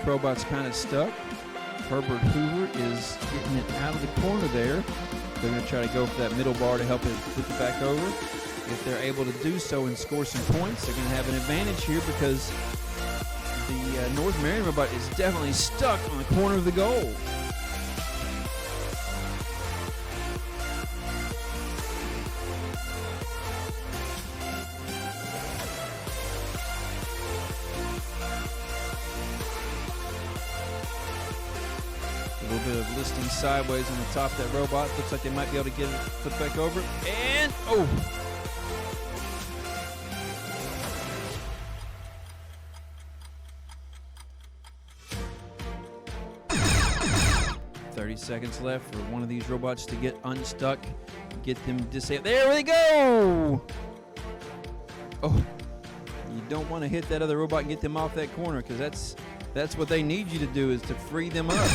robot's kind of stuck. Herbert Hoover is getting it out of the corner there. They're going to try to go for that middle bar to help it flip it back over. If they're able to do so and score some points, they're going to have an advantage here because the North Marion robot is definitely stuck on the corner of the goal. A little bit of listing sideways on the top of that robot. Looks like they might be able to get it flipped back over. And, oh! 30 seconds left for one of these robots to get unstuck. Get them disabled. There we go! Oh, you don't want to hit that other robot and get them off that corner because that's what they need you to do, is to free them up.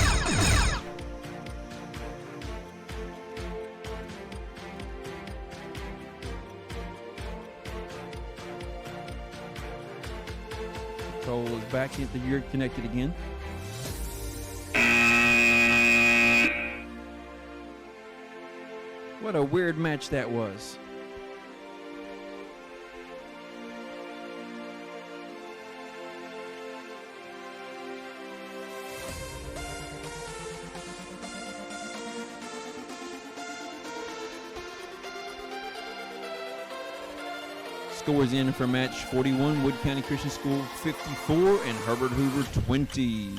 Control is back. You're connected again. What a weird match that was. Scores in for match 41, Wood County Christian School 54 and Herbert Hoover 20.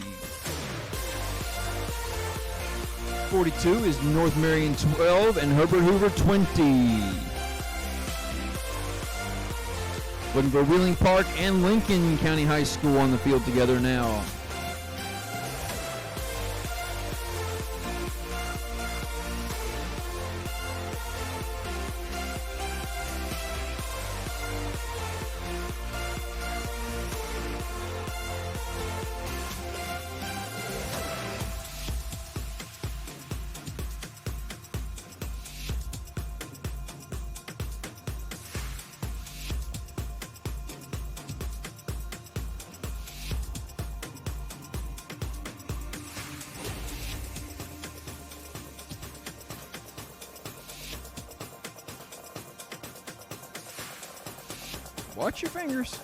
42 is North Marion 12 and Herbert Hoover 20. Looking for Wheeling Park and Lincoln County High School on the field together now. Watch your fingers.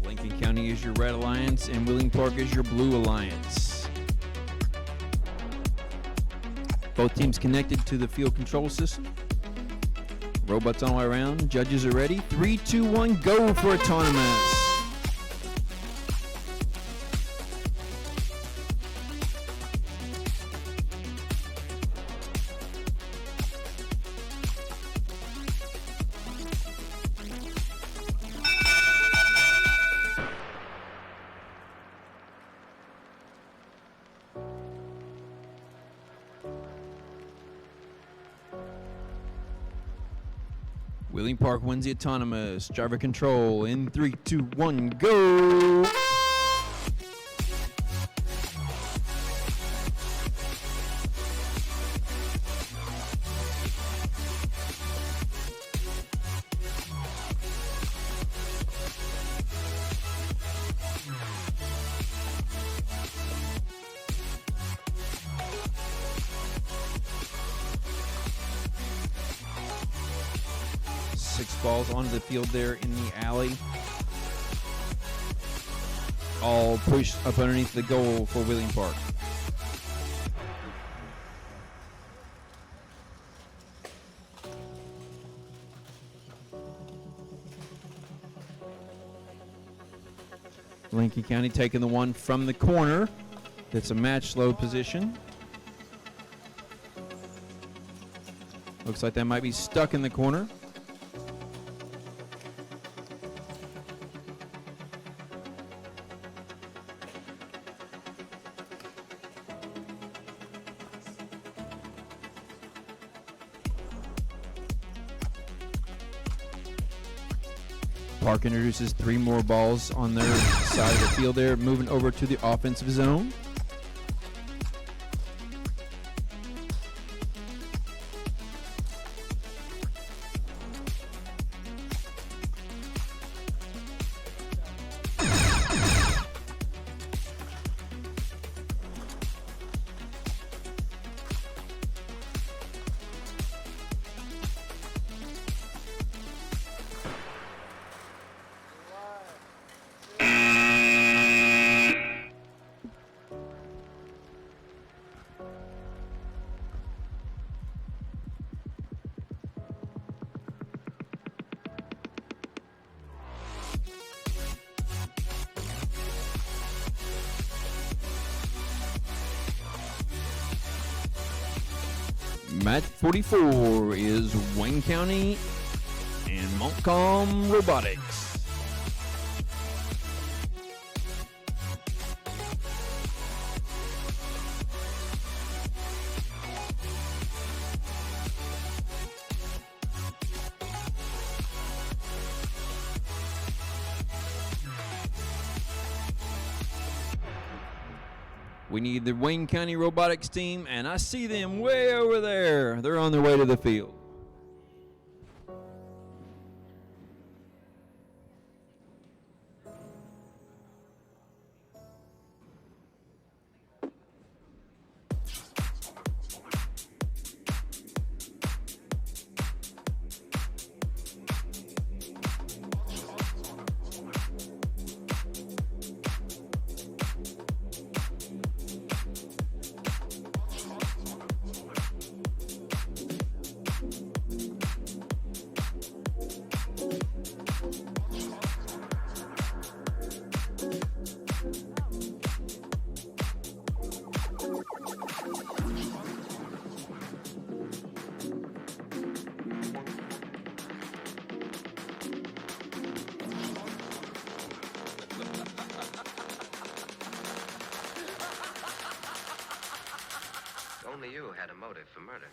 Lincoln County is your red alliance and Wheeling Park is your blue alliance. Both teams connected to the field control system. Robots all the way around. Judges are ready. 3, 2, 1, go for autonomous. Wheeling Park wins the autonomous. Driver control in 3, 2, 1, go! Six balls onto the field there in the alley. all pushed up underneath the goal for Wheeling Park. Lincoln County taking the one from the corner. That's a match load position. Looks like that might be stuck in the corner. Park introduces 3 more balls on their side of the field there, moving over to the offensive zone. Match 44 is Wayne County and Montcalm Robotics. We need the Wayne County Robotics team, and I see them way over there. They're on their way to the field. Only you had a motive for murder.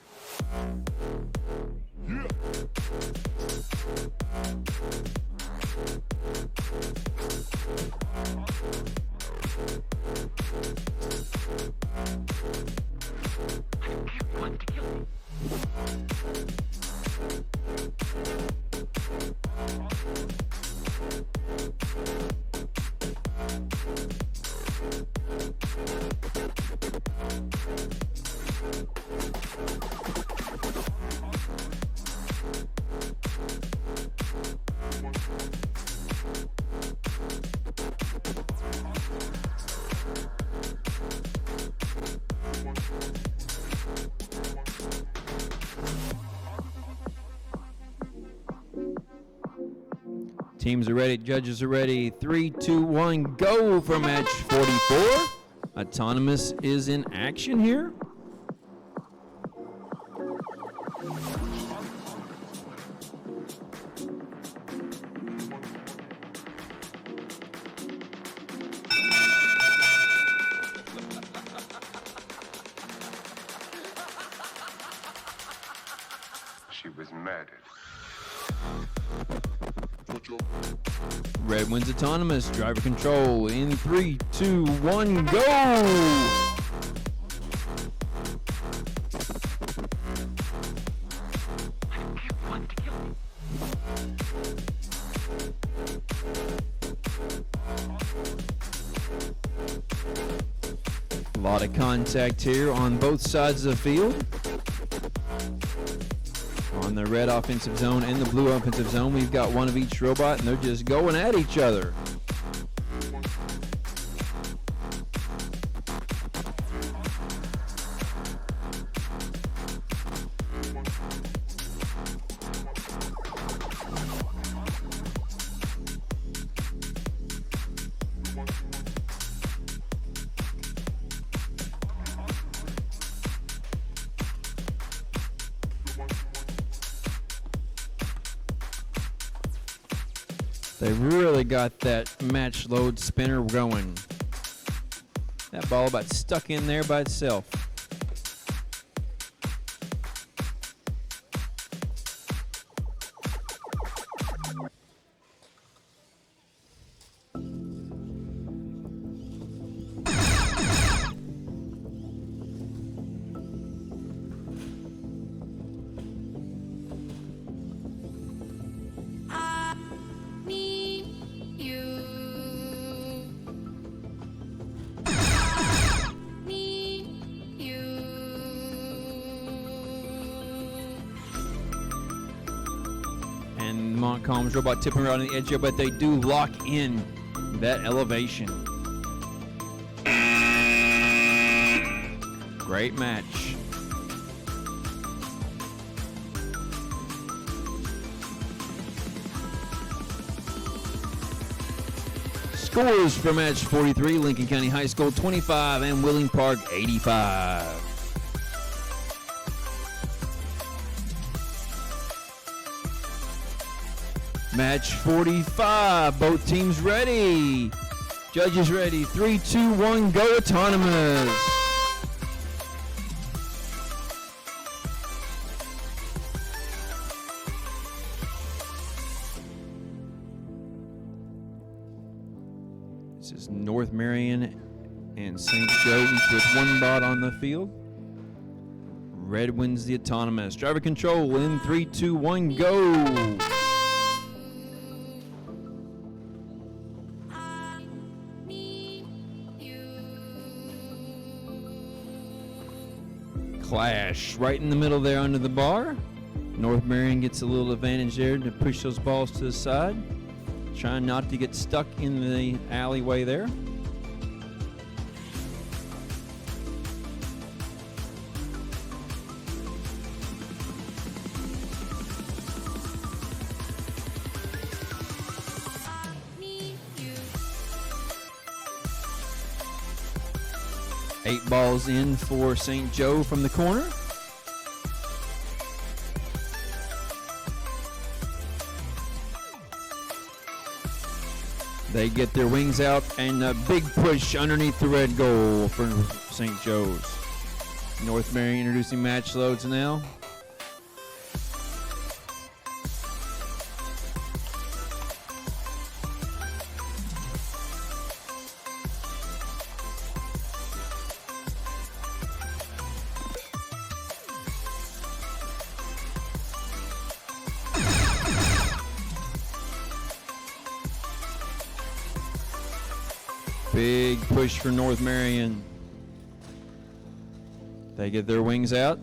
I want to kill you. Teams are ready, judges are ready. 3, 2, 1, go for match 44. Autonomous is in action here. She was murdered. Red wins autonomous. Driver control in 3, 2, 1, go! A lot of contact here on both sides of the field. On the red offensive zone and the blue offensive zone, we've got one of each robot, and they're just going at each other. They really got that match load spinner going. That ball about stuck in there by itself. And Montcalm's robot tipping around on the edge here, but they do lock in that elevation. Great match. Scores for match 43, Lincoln County High School 25 and Wheeling Park 85. Match 45, both teams ready. Judges ready. 3, 2, 1, go autonomous. This is North Marion and St. Joe, each with one bot on the field. Red wins the autonomous. Driver control in 3, 2, 1, go. Clash right in the middle there under the bar. North Marion gets a little advantage there to push those balls to the side. Trying not to get stuck in the alleyway there. Eight balls in for St. Joe from the corner. They get their wings out and a big push underneath the red goal for St. Joe's. North Marion introducing match loads now. Big push for North Marion. They get their wings out.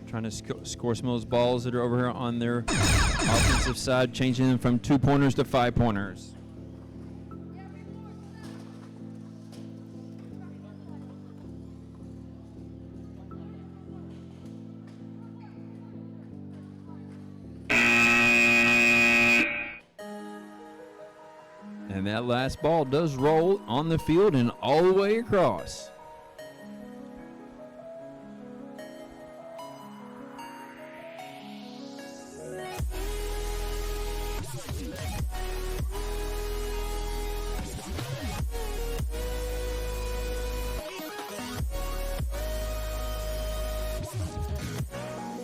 Trying to score some of those balls that are over here on their offensive side, changing them from 2-pointers to 5-pointers. And that last ball does roll on the field and all the way across.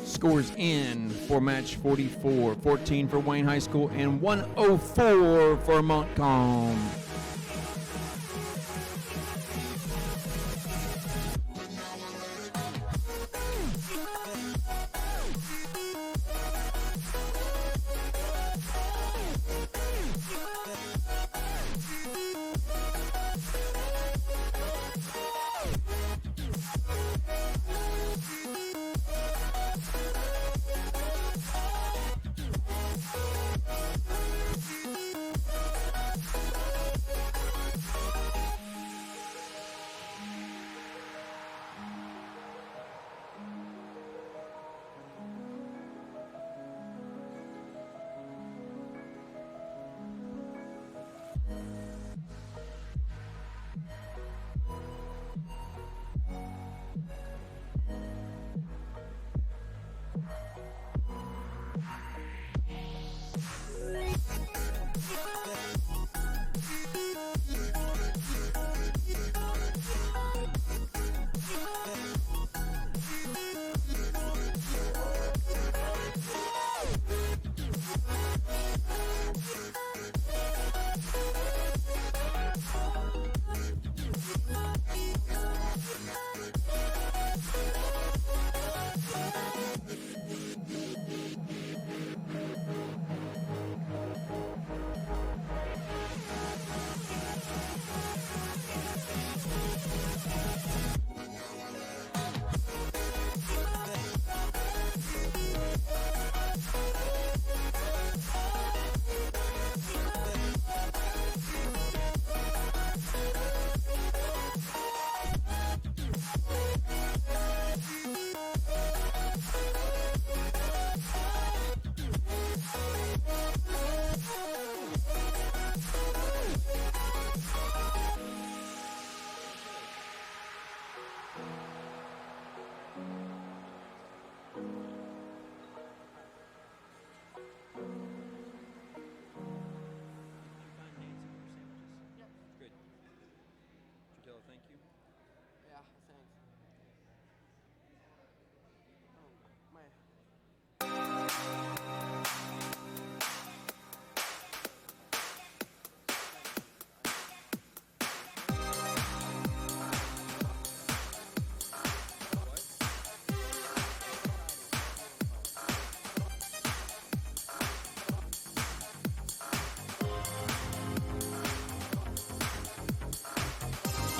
Scores in for match 44, 14 for Wayne High School and 104 for Montcalm.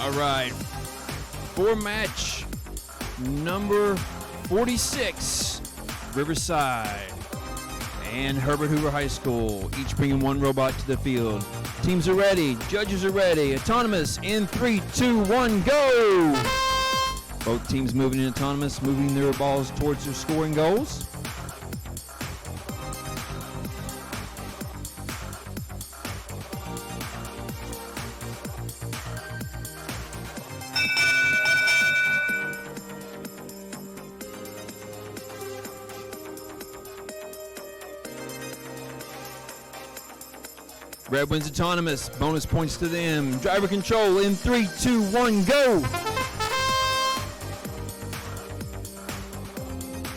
All right. For match number 46, Riverside and Herbert Hoover High School, each bringing one robot to the field. Teams are ready. Judges are ready. Autonomous in 3, 2, 1, go! Both teams moving in autonomous, moving their balls towards their scoring goals. Red wins autonomous. Bonus points to them. Driver control in 3, 2, 1, go!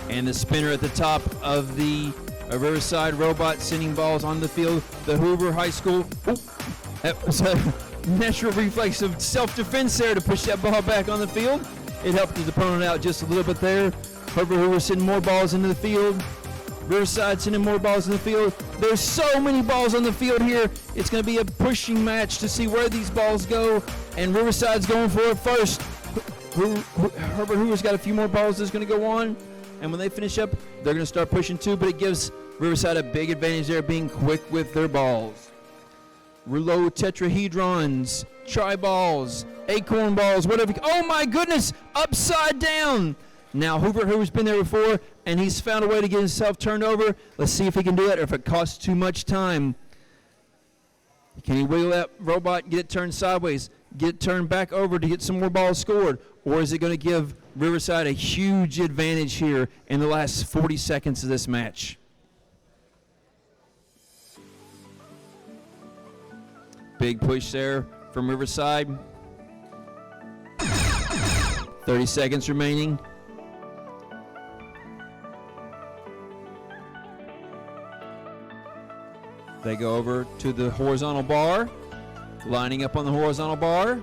And the spinner at the top of the Riverside robot sending balls on the field. The Hoover High School. That was a natural reflex of self-defense there to push that ball back on the field. It helped his opponent out just a little bit there. Herbert Hoover sending more balls into the field. Riverside sending more balls in the field. There's so many balls on the field here. It's going to be a pushing match to see where these balls go. And Riverside's going for it first. Herbert Hoover's got a few more balls that's going to go on. And when they finish up, they're going to start pushing too. But it gives Riverside a big advantage there, being quick with their balls. Rouleau tetrahedrons, tri-balls, acorn balls, whatever. Oh my goodness! Upside down! Now Hoover's been there before, and he's found a way to get himself turned over. Let's see if he can do it, or if it costs too much time. Can he wiggle that robot and get it turned sideways, get it turned back over to get some more balls scored? Or is it going to give Riverside a huge advantage here in the last 40 seconds of this match? Big push there from Riverside. 30 seconds remaining. They go over to the horizontal bar, lining up on the horizontal bar.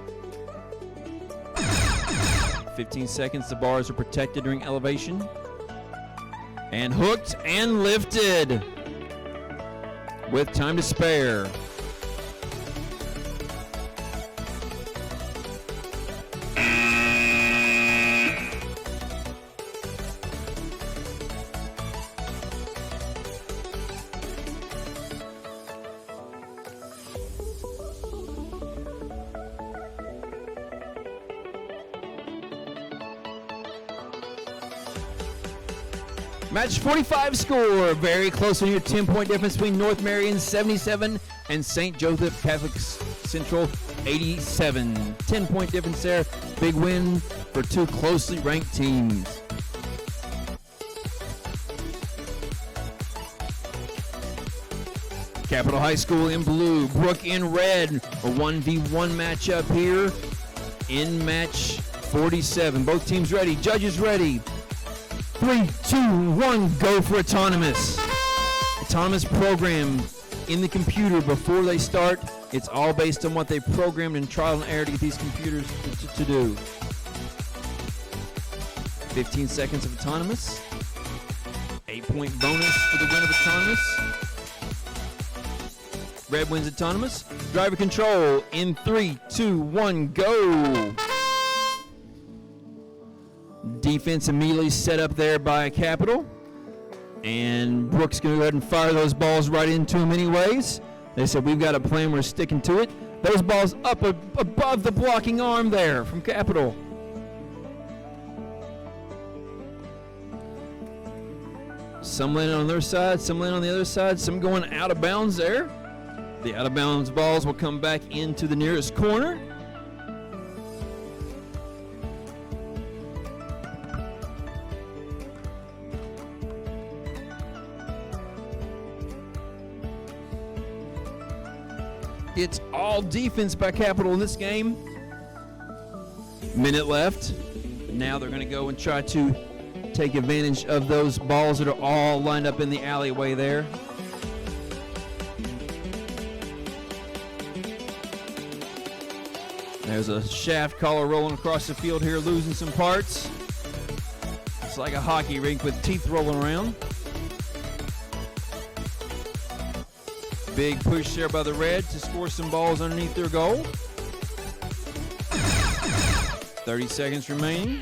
15 seconds, the bars are protected during elevation. And hooked and lifted with time to spare. Match 45 score, very close on your 10-point difference between North Marion 77 and St. Joseph Catholic Central 87. 10-point difference there, big win for two closely ranked teams. Capital High School in blue, Brook in red, a 1v1 matchup here in match 47. Both teams ready, judges ready. 3, 2, 1, go for autonomous. Autonomous program in the computer before they start. It's all based on what they programmed in trial and error to get these computers to do. 15 seconds of autonomous. 8-point bonus for the win of autonomous. Red wins autonomous. Driver control in 3, 2, 1, go. Defense immediately set up there by Capital. And Brooks going to go ahead and fire those balls right into him anyways. They said, we've got a plan, we're sticking to it. Those balls up above the blocking arm there from Capital. Some landing on their side, some landing on the other side, some going out of bounds there. The out of bounds balls will come back into the nearest corner. It's all defense by Capital in this game. Minute left. Now they're going to go and try to take advantage of those balls that are all lined up in the alleyway there. There's a shaft collar rolling across the field here, losing some parts. It's like a hockey rink with teeth rolling around. Big push there by the Red to score some balls underneath their goal. 30 seconds remaining.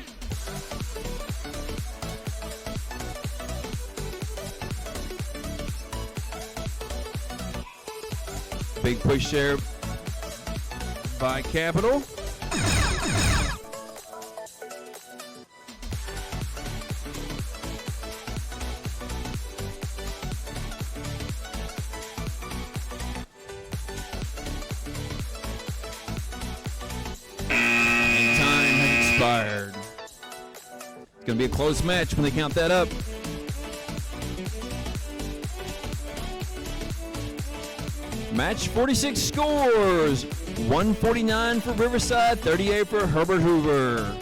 Big push there by Capital. And time has expired. It's going to be a close match when they count that up. Match 46 scores, 149 for Riverside, 38 for Herbert Hoover.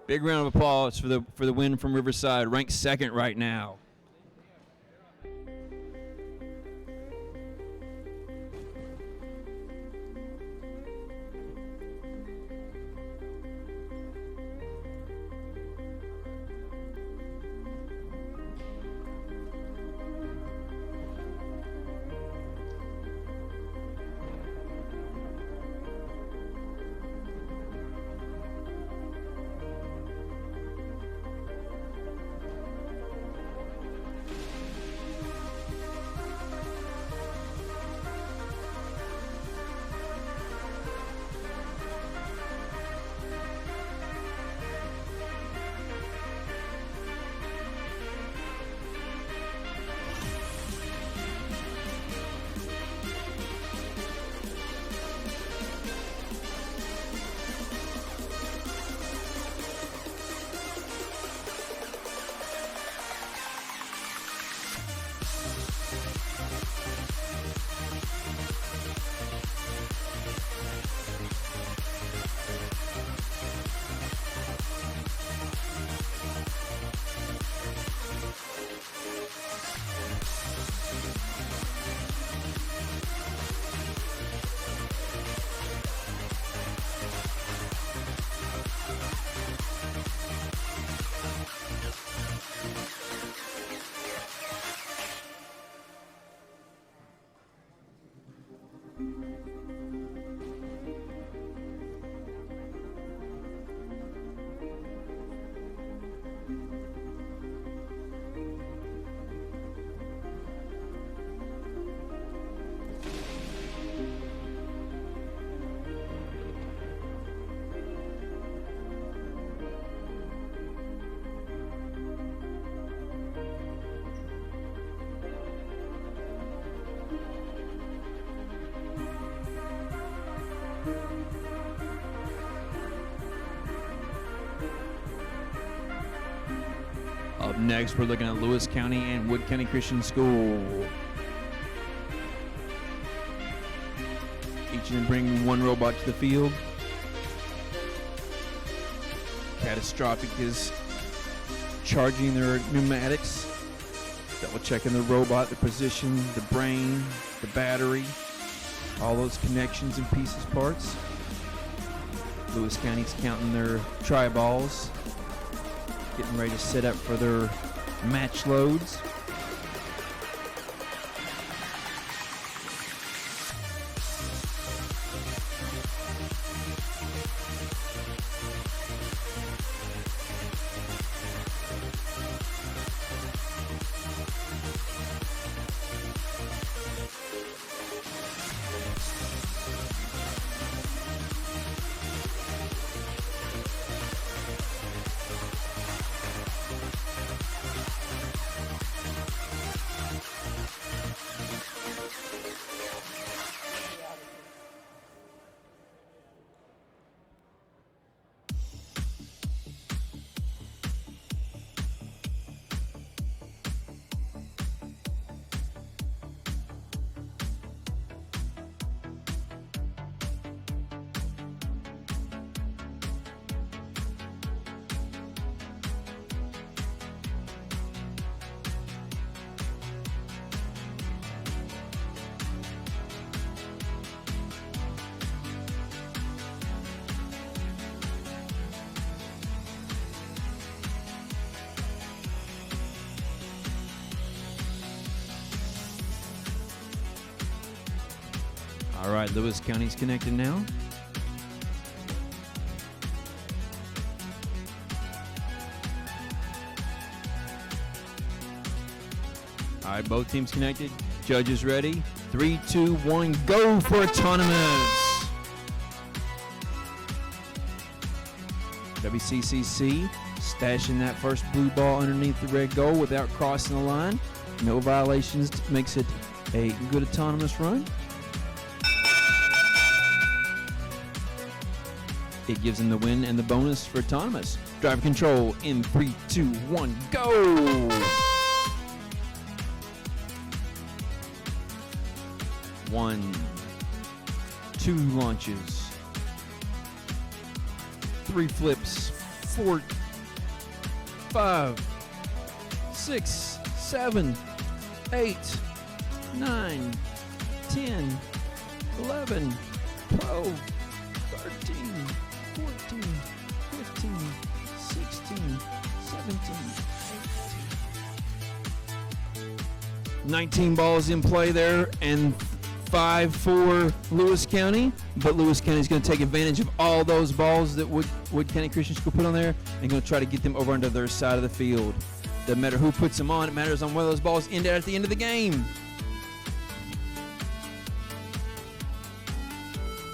Big round of applause for the win from Riverside, ranked second right now. Up next, we're looking at Lewis County and Wood County Christian School. Each of them bring one robot to the field. Catastrophic is charging their pneumatics, double checking the robot, the position, the brain, the battery, all those connections and pieces parts. Lewis County's counting their tri-balls, getting ready to set up for their match loads. All right, Lewis County's connected now. All right, both teams connected. Judges ready. 3, 2, 1, go for autonomous. WCCC stashing that first blue ball underneath the red goal without crossing the line. No violations, makes it a good autonomous run. It gives them the win and the bonus for autonomous. Driver control in 3, 2, 1, go! 1, 2 launches, 3 flips, 4, 5, 6, 7, 8, 9, 10, 11, 12, 13, 14, 15, 16, 17, 18. 19 balls in play there, and 5 for Lewis County, but Lewis County is going to take advantage of all those balls that Wood County Christian School put on there and going to try to get them over onto their side of the field. Doesn't matter who puts them on, it matters on where those balls end at the end of the game.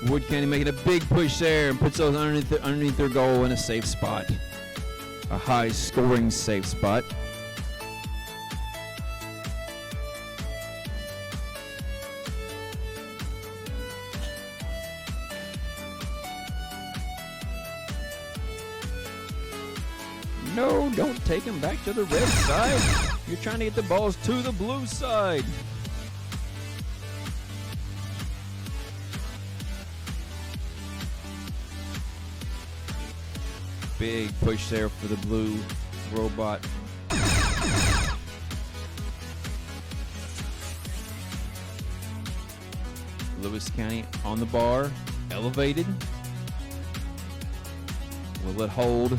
Wood County making a big push there and puts those underneath their goal in a safe spot. A high-scoring safe spot. No, don't take them back to the red side. You're trying to get the balls to the blue side. Big push there for the blue robot. Lewis County on the bar, elevated. Will it hold?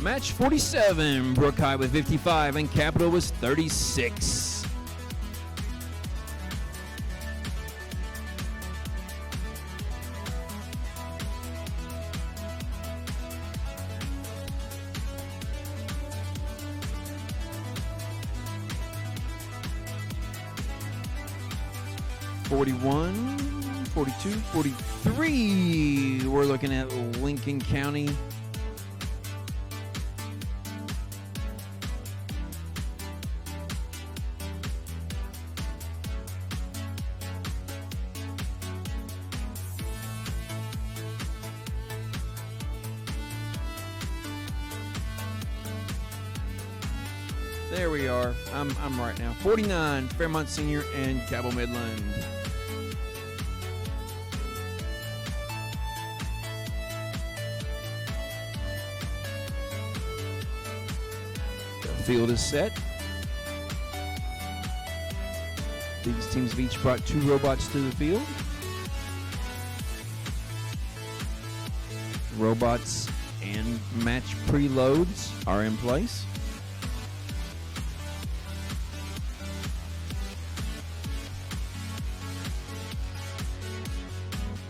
Match 47, Brook High with 55 and Capital was 36. (41, 42, 43). We're looking at Lincoln County. There we are. I'm right now. 49, Fairmont Senior and Cabell Midland. The field is set. These teams have each brought 2 robots to the field. Robots and match preloads are in place.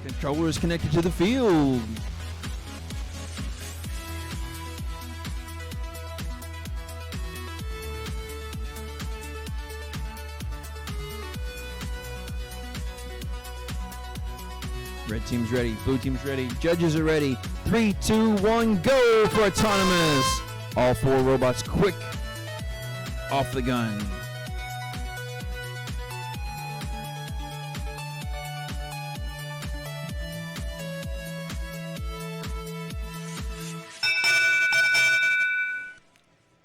Controller is connected to the field. Red team's ready, blue team's ready, judges are ready. 3, 2, 1, go for autonomous. All 4 robots quick off the gun.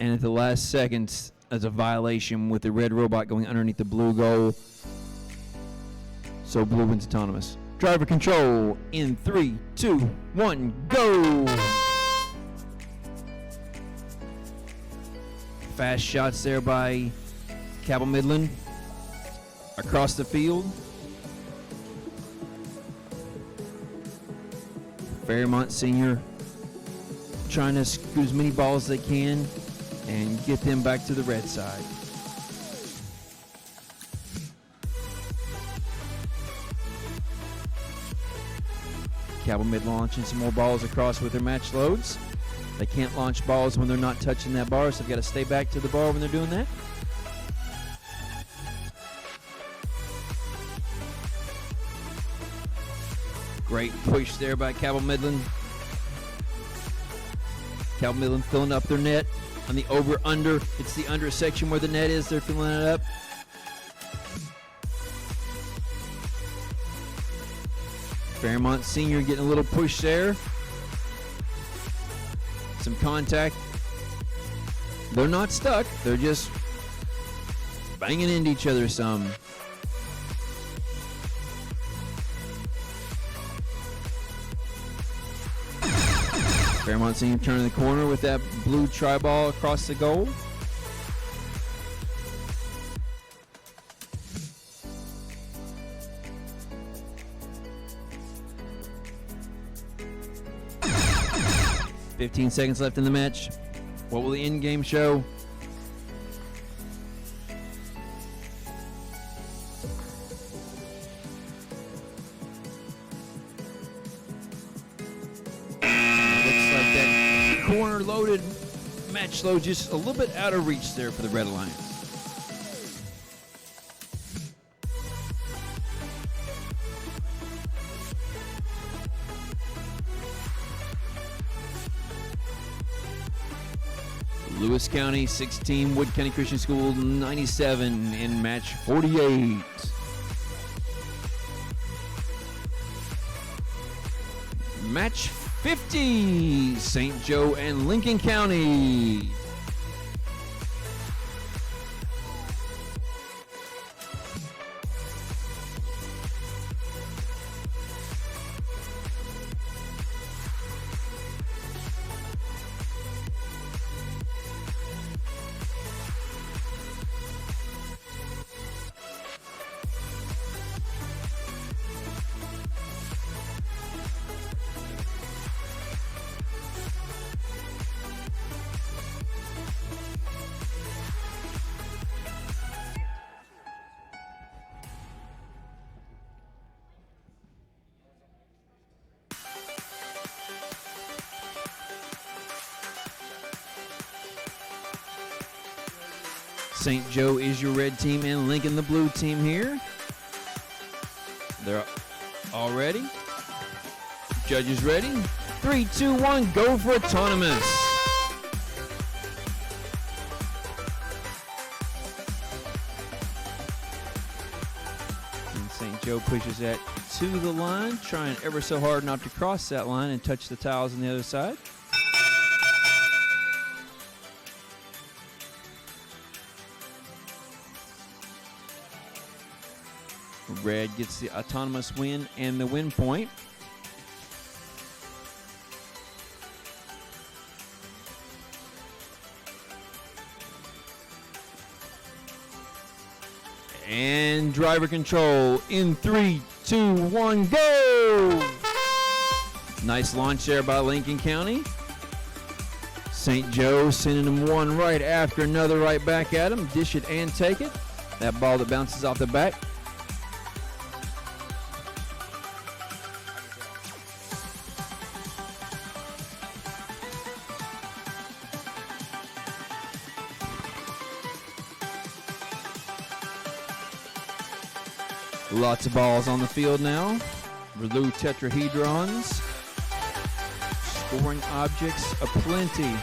And at the last seconds, there's a violation with the red robot going underneath the blue goal. So blue wins autonomous. Driver control in 3, 2, 1, go! Fast shots there by Cabell Midland. Across the field. Fairmont Senior trying to scoot as many balls as they can and get them back to the red side. Cabell Mid launching some more balls across with their match loads. They can't launch balls when they're not touching that bar, so they've got to stay back to the bar when they're doing that. Great push there by Cabell Midland. Cabell Midland filling up their net on the over-under. It's the under section where the net is. They're filling it up. Fairmont Senior getting a little push there. Some contact. They're not stuck. They're just banging into each other some. Fairmont Senior turning the corner with that blue tri-ball across the goal. "15 seconds left in the match. What will the end game show?" Corner-loaded match load just a little bit out of reach there for the Red Alliance. Lewis County 16, Wood County Christian School 97 in match 48. Match 50, St. Joe and Lincoln County. St. Joe is your red team and Lincoln the blue team here. They're all ready. Judges ready. 3, 2, 1, go for autonomous. And St. Joe pushes that to the line, trying ever so hard not to cross that line and touch the tiles on the other side. Red gets the autonomous win and the win point. And driver control in 3, 2, 1, go! Nice launch there by Lincoln County. St. Joe sending them one right after another right back at him. Dish it and take it. That ball that bounces off the back. Lots of balls on the field now. Blue tetrahedrons. Scoring objects aplenty.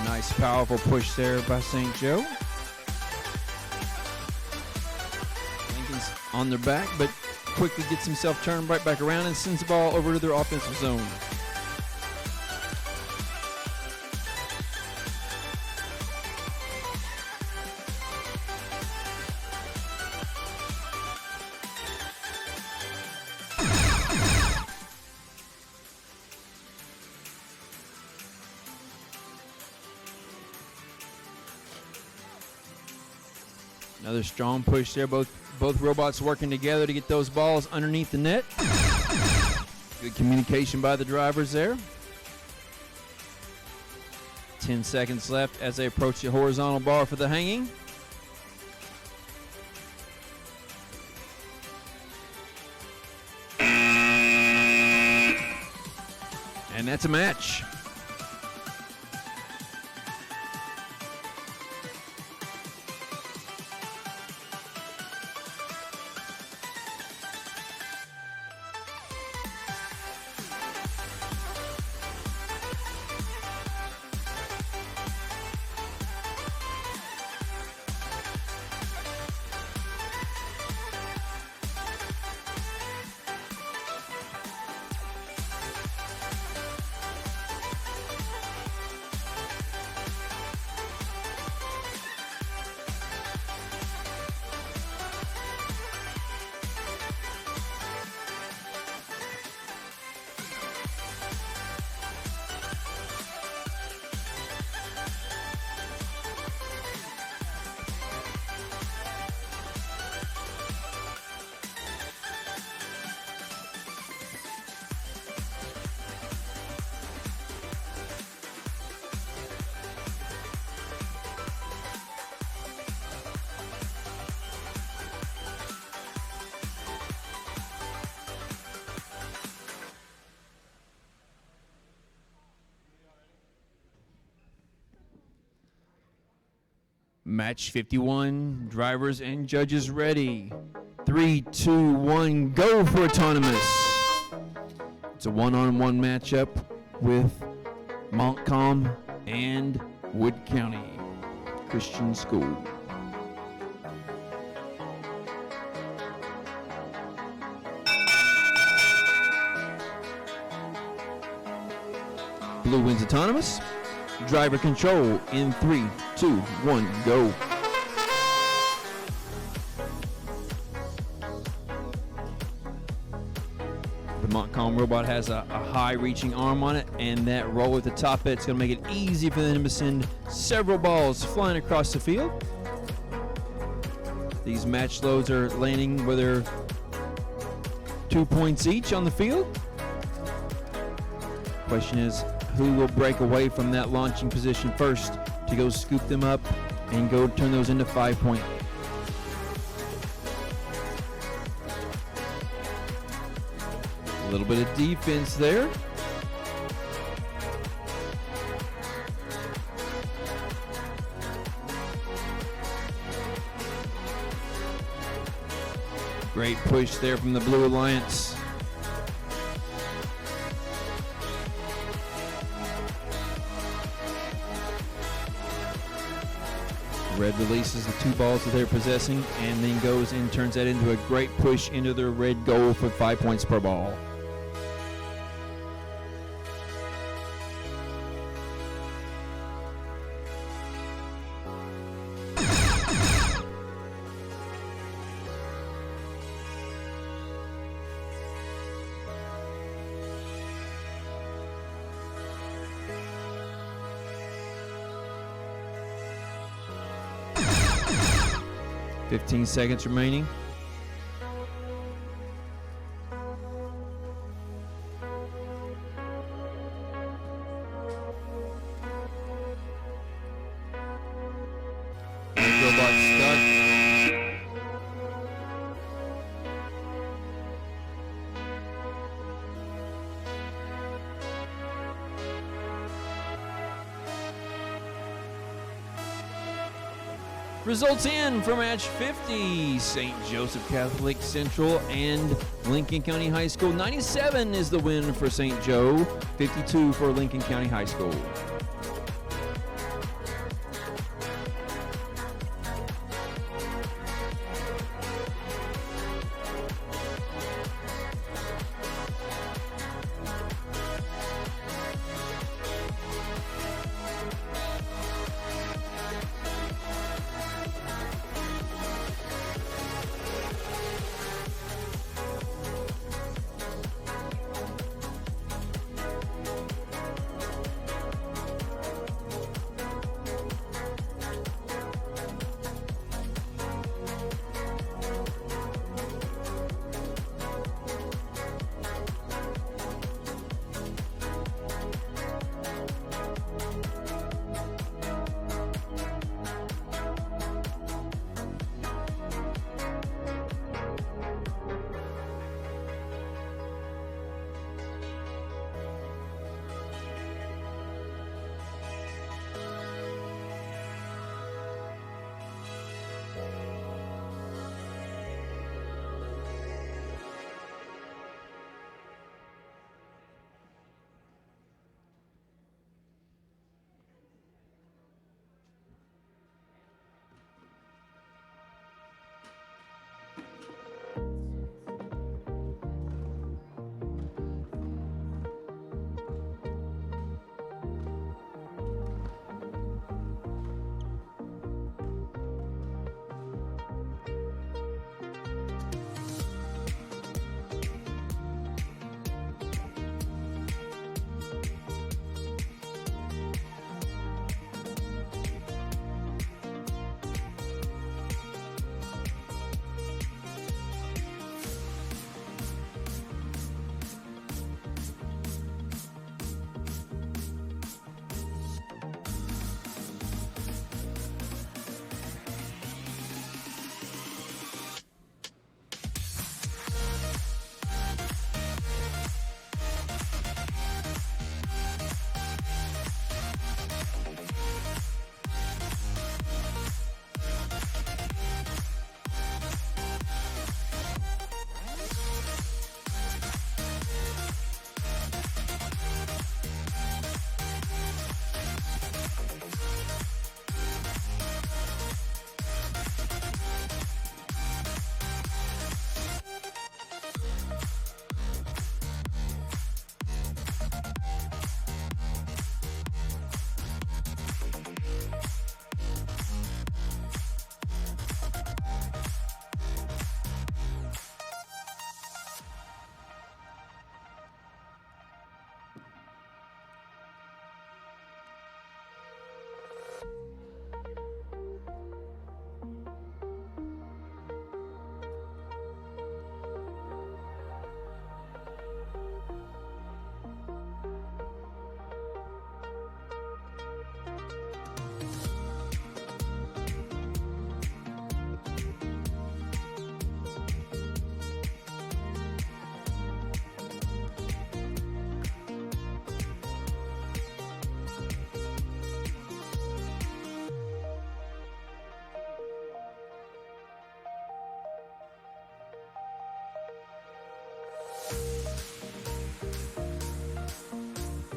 Nice powerful push there by St. Joe. On their back, but quickly gets himself turned right back around and sends the ball over to their offensive zone. Another strong push there. Both robots working together to get those balls underneath the net. Good communication by the drivers there. 10 seconds left as they approach the horizontal bar for the hanging. And that's a match. Match 51, drivers and judges ready. 3, 2, 1, go for autonomous. It's a one-on-one matchup with Montcalm and Wood County Christian School. Blue wins autonomous. Driver control in 3, 2, 1, go. The Montcalm robot has a high reaching arm on it, and that roll at the top it's going to make it easy for them to send several balls flying across the field. These match loads are landing where they're 2 points each on the field. Question is, who will break away from that launching position first to go scoop them up and go turn those into 5 point? A little bit of defense there. Great push there from the Blue Alliance. Red releases the 2 balls that they're possessing and then goes and turns that into a great push into their red goal for 5 points per ball. Fifteen seconds remaining. Robot stuck. Results in for match 50, St. Joseph Catholic Central and Lincoln County High School. 97 is the win for St. Joe, 52 for Lincoln County High School.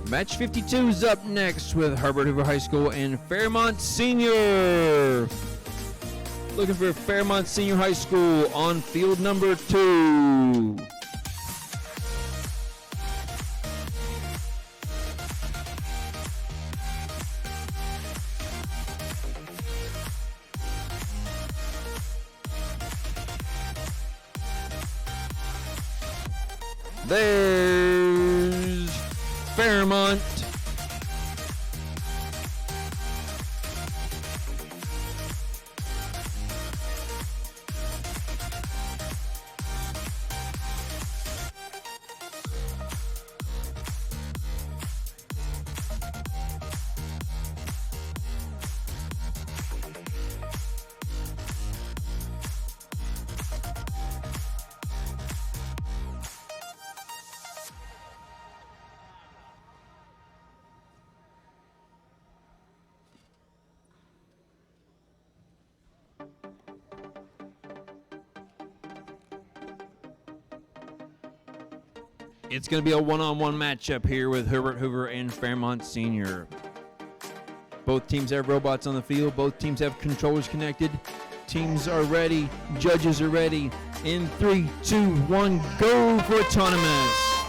Match 52 is up next with Herbert Hoover High School and Fairmont Senior. Looking for Fairmont Senior High School on field number 2. There's Fairmont. It's going to be a one-on-one matchup here with Herbert Hoover and Fairmont Senior. Both teams have robots on the field. Both teams have controllers connected. Teams are ready. Judges are ready. In 3, 2, 1, go for autonomous.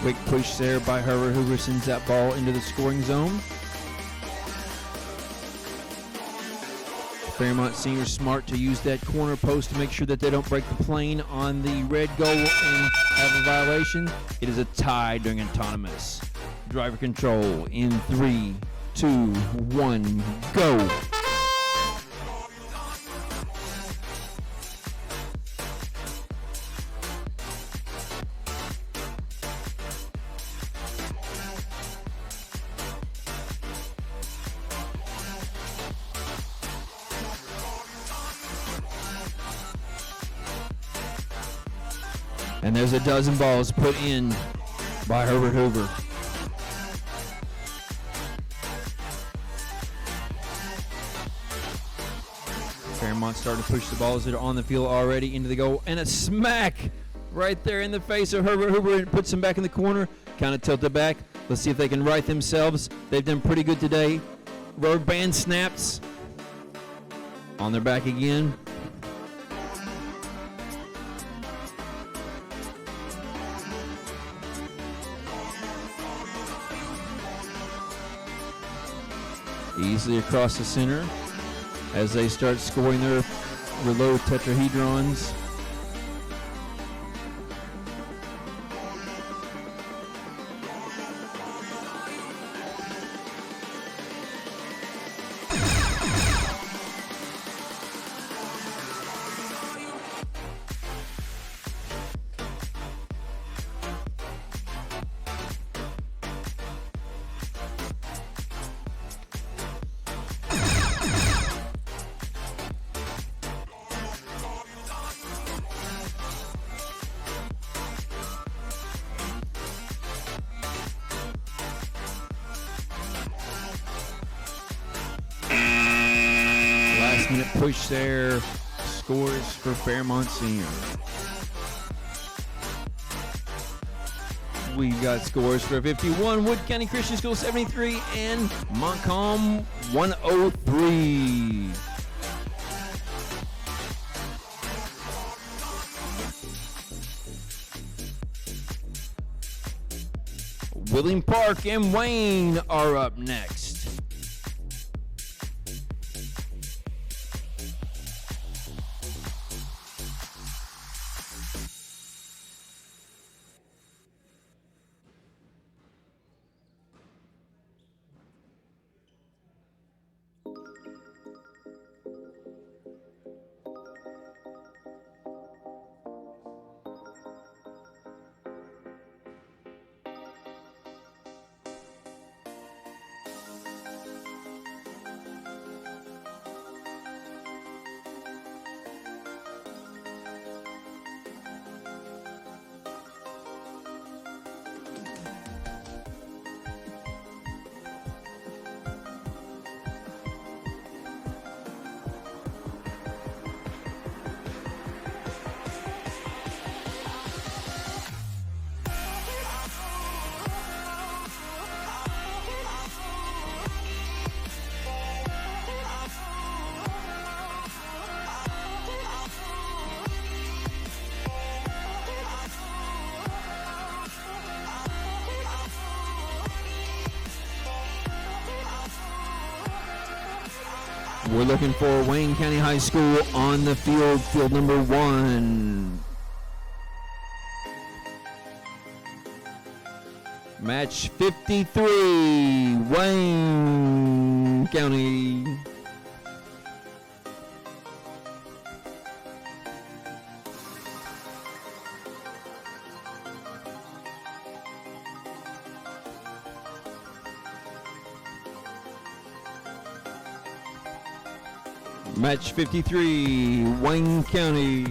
Quick push there by Herbert Hoover sends that ball into the scoring zone. Fairmont Senior smart to use that corner post to make sure that they don't break the plane on the red goal and have a violation. It is a tie during autonomous. Driver control in 3, 2, 1, go. And there's a dozen balls put in by Herbert Hoover. Fairmont starting to push the balls that are on the field already into the goal. And a smack right there in the face of Herbert Hoover and puts him back in the corner. Kind of tilted back. Let's see if they can right themselves. They've done pretty good today. Rubber band snaps. On their back again. Easily across the center as they start scoring their reload tetrahedrons. Minute push there, scores for Fairmont Senior. We've got scores for 51, Wood County Christian School 73, and Montcalm 103. William Park and Wayne are up next. We're looking for Wayne County High School on the field, field number 1. Match 53, Wayne County. Match 53, Wayne County.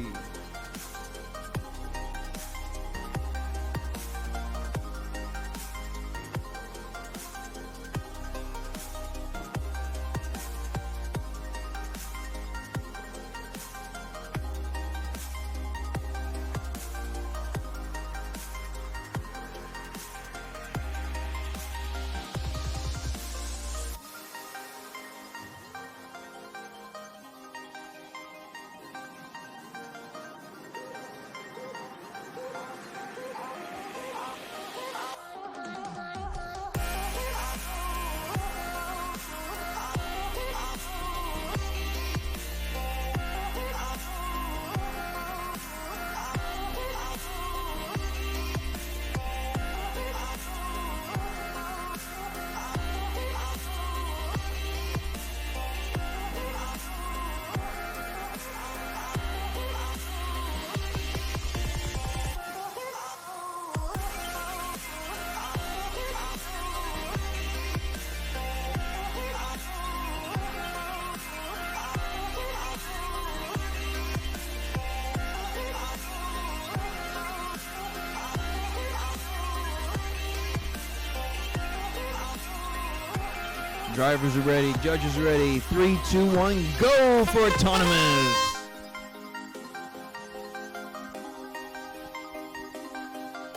Drivers are ready, judges are ready. 3, 2, 1, go for autonomous.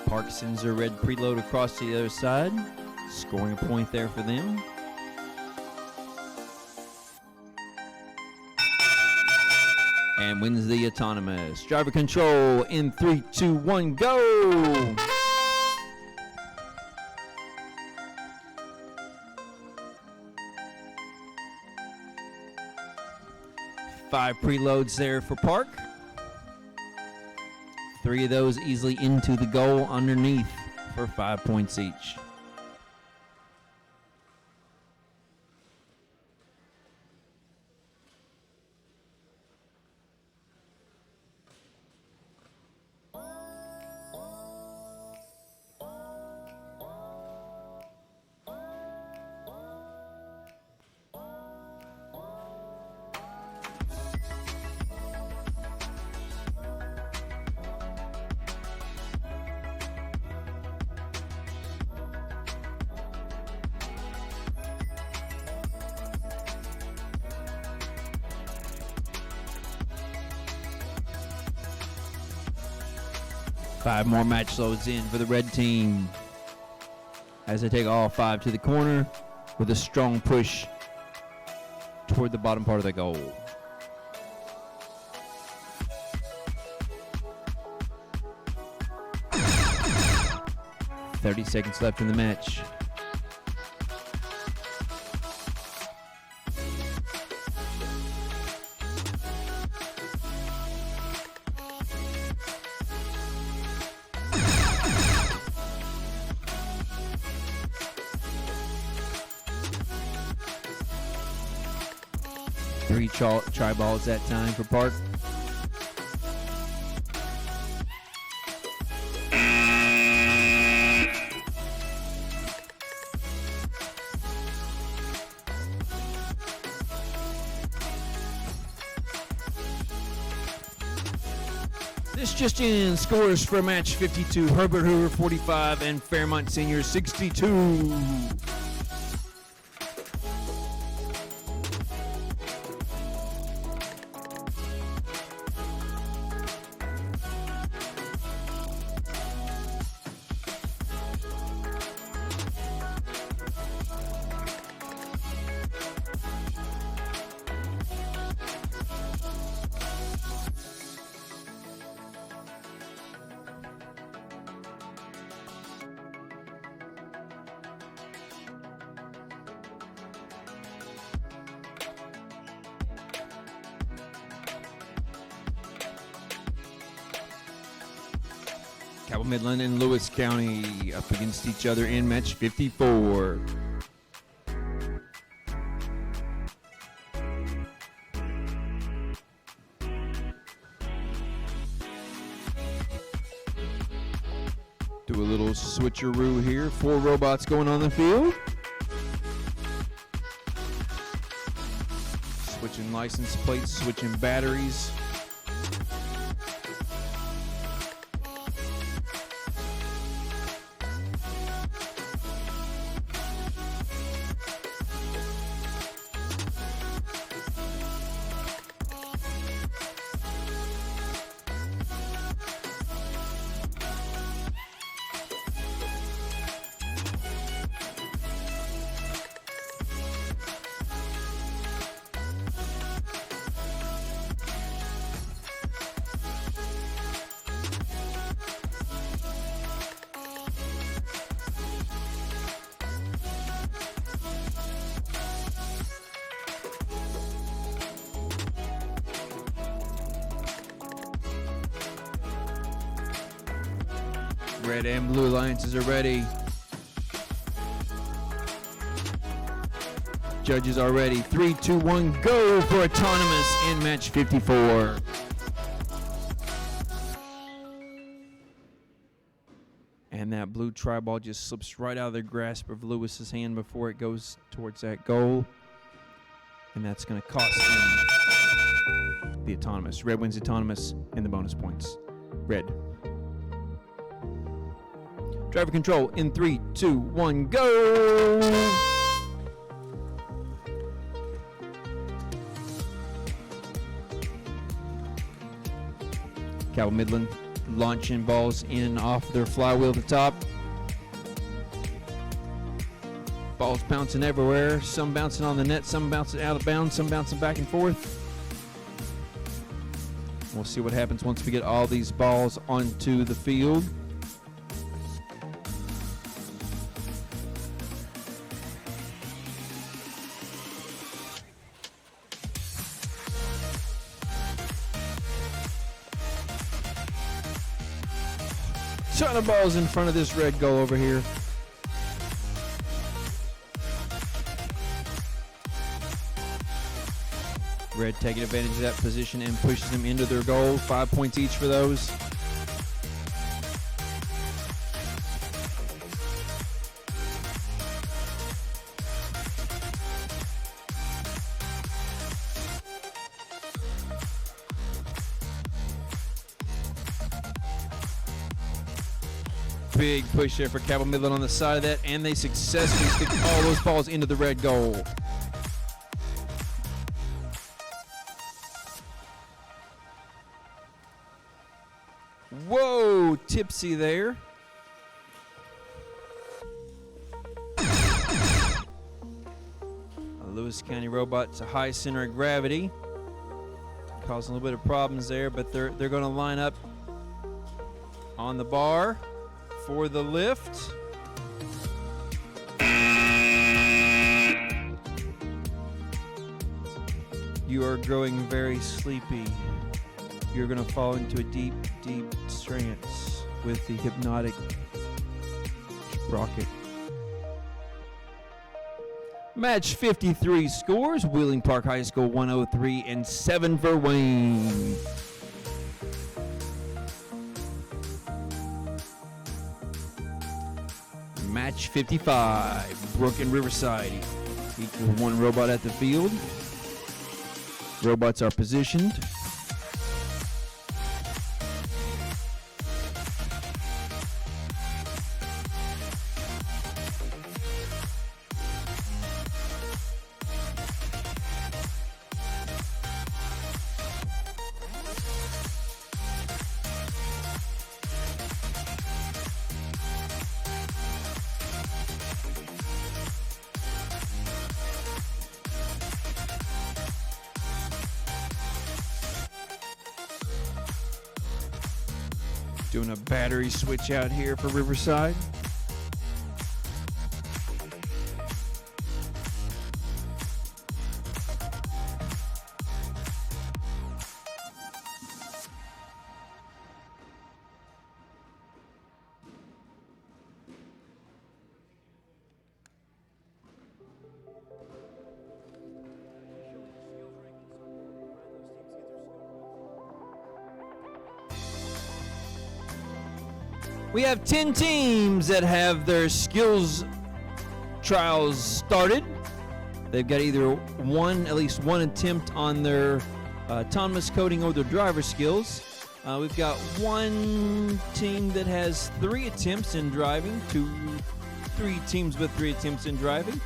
Parkinson's are red preload across to the other side. Scoring a point there for them. And wins the autonomous. Driver control in 3, 2, 1, go. Five preloads there for Park. 3 of those easily into the goal underneath for 5 points each. Five more match loads in for the red team as they take all 5 to the corner with a strong push toward the bottom part of the goal. "30 seconds left in the match. Three try balls that time for Park. This just in, scores for match 52, Herbert Hoover 45 and Fairmont Senior 62. Cabell Midland and Lewis County up against each other in match 54. Do a little switcheroo here. 4 robots going on the field. Switching license plates, switching batteries. Red and blue alliances are ready. Judges are ready. 3, 2, 1, go for autonomous in match 54. And that blue tri-ball just slips right out of the grasp of Lewis's hand before it goes towards that goal. And that's going to cost him the autonomous. Red wins autonomous and the bonus points. Red. Driver control in 3, 2, 1, go! Cabell Midland launching balls in off their flywheel at the top. Balls bouncing everywhere, some bouncing on the net, some bouncing out of bounds, some bouncing back and forth. We'll see what happens once we get all these balls onto the field. Ton of balls in front of this red goal over here. Red taking advantage of that position and pushes them into their goal. 5 points each for those. Big push there for Cabell Midland on the side of that, and they successfully stick all those balls into the red goal. Whoa, tipsy there. Lewis County robot to high center of gravity. Causing a little bit of problems there, but they're going to line up on the bar for the lift. You are growing very sleepy. You're going to fall into a deep, deep trance with the hypnotic rocket. Match 53 scores. Wheeling Park High School 103 and 7 for Wayne. Match 55. Brook and Riverside. Equal 1 robot at the field. Robots are positioned. Doing a battery switch out here for Riverside. We have 10 teams that have their skills trials started. They've got either at least one attempt on their autonomous coding or their driver skills. We've got one team that has 3 attempts in driving, 3 teams with 3 attempts in driving,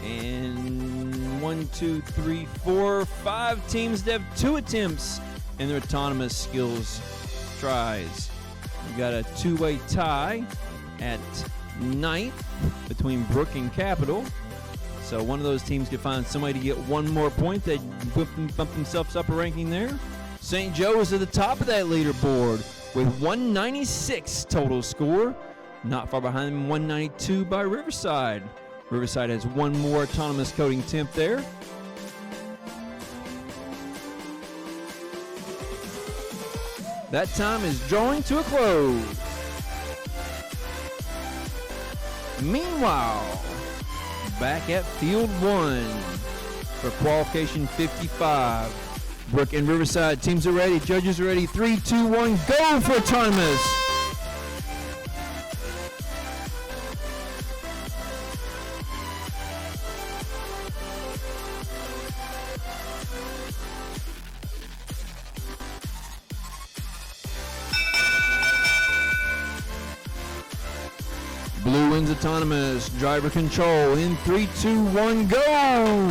and 1, 2, 3, 4, 5 teams that have 2 attempts in their autonomous skills tries. We've got a 2-way tie at 9th between Brook and Capital. So one of those teams could find somebody to get one more point. They'd bump themselves up a ranking there. St. Joe is at the top of that leaderboard with 196 total score. Not far behind them, 192 by Riverside. Riverside has one more autonomous coding attempt there. That time is drawing to a close. Meanwhile, back at Field 1 for qualification 55. Brook and Riverside teams are ready. Judges are ready. 3, 2, 1, go for autonomous. Blue wins autonomous. Driver control in 3, 2, 1, go!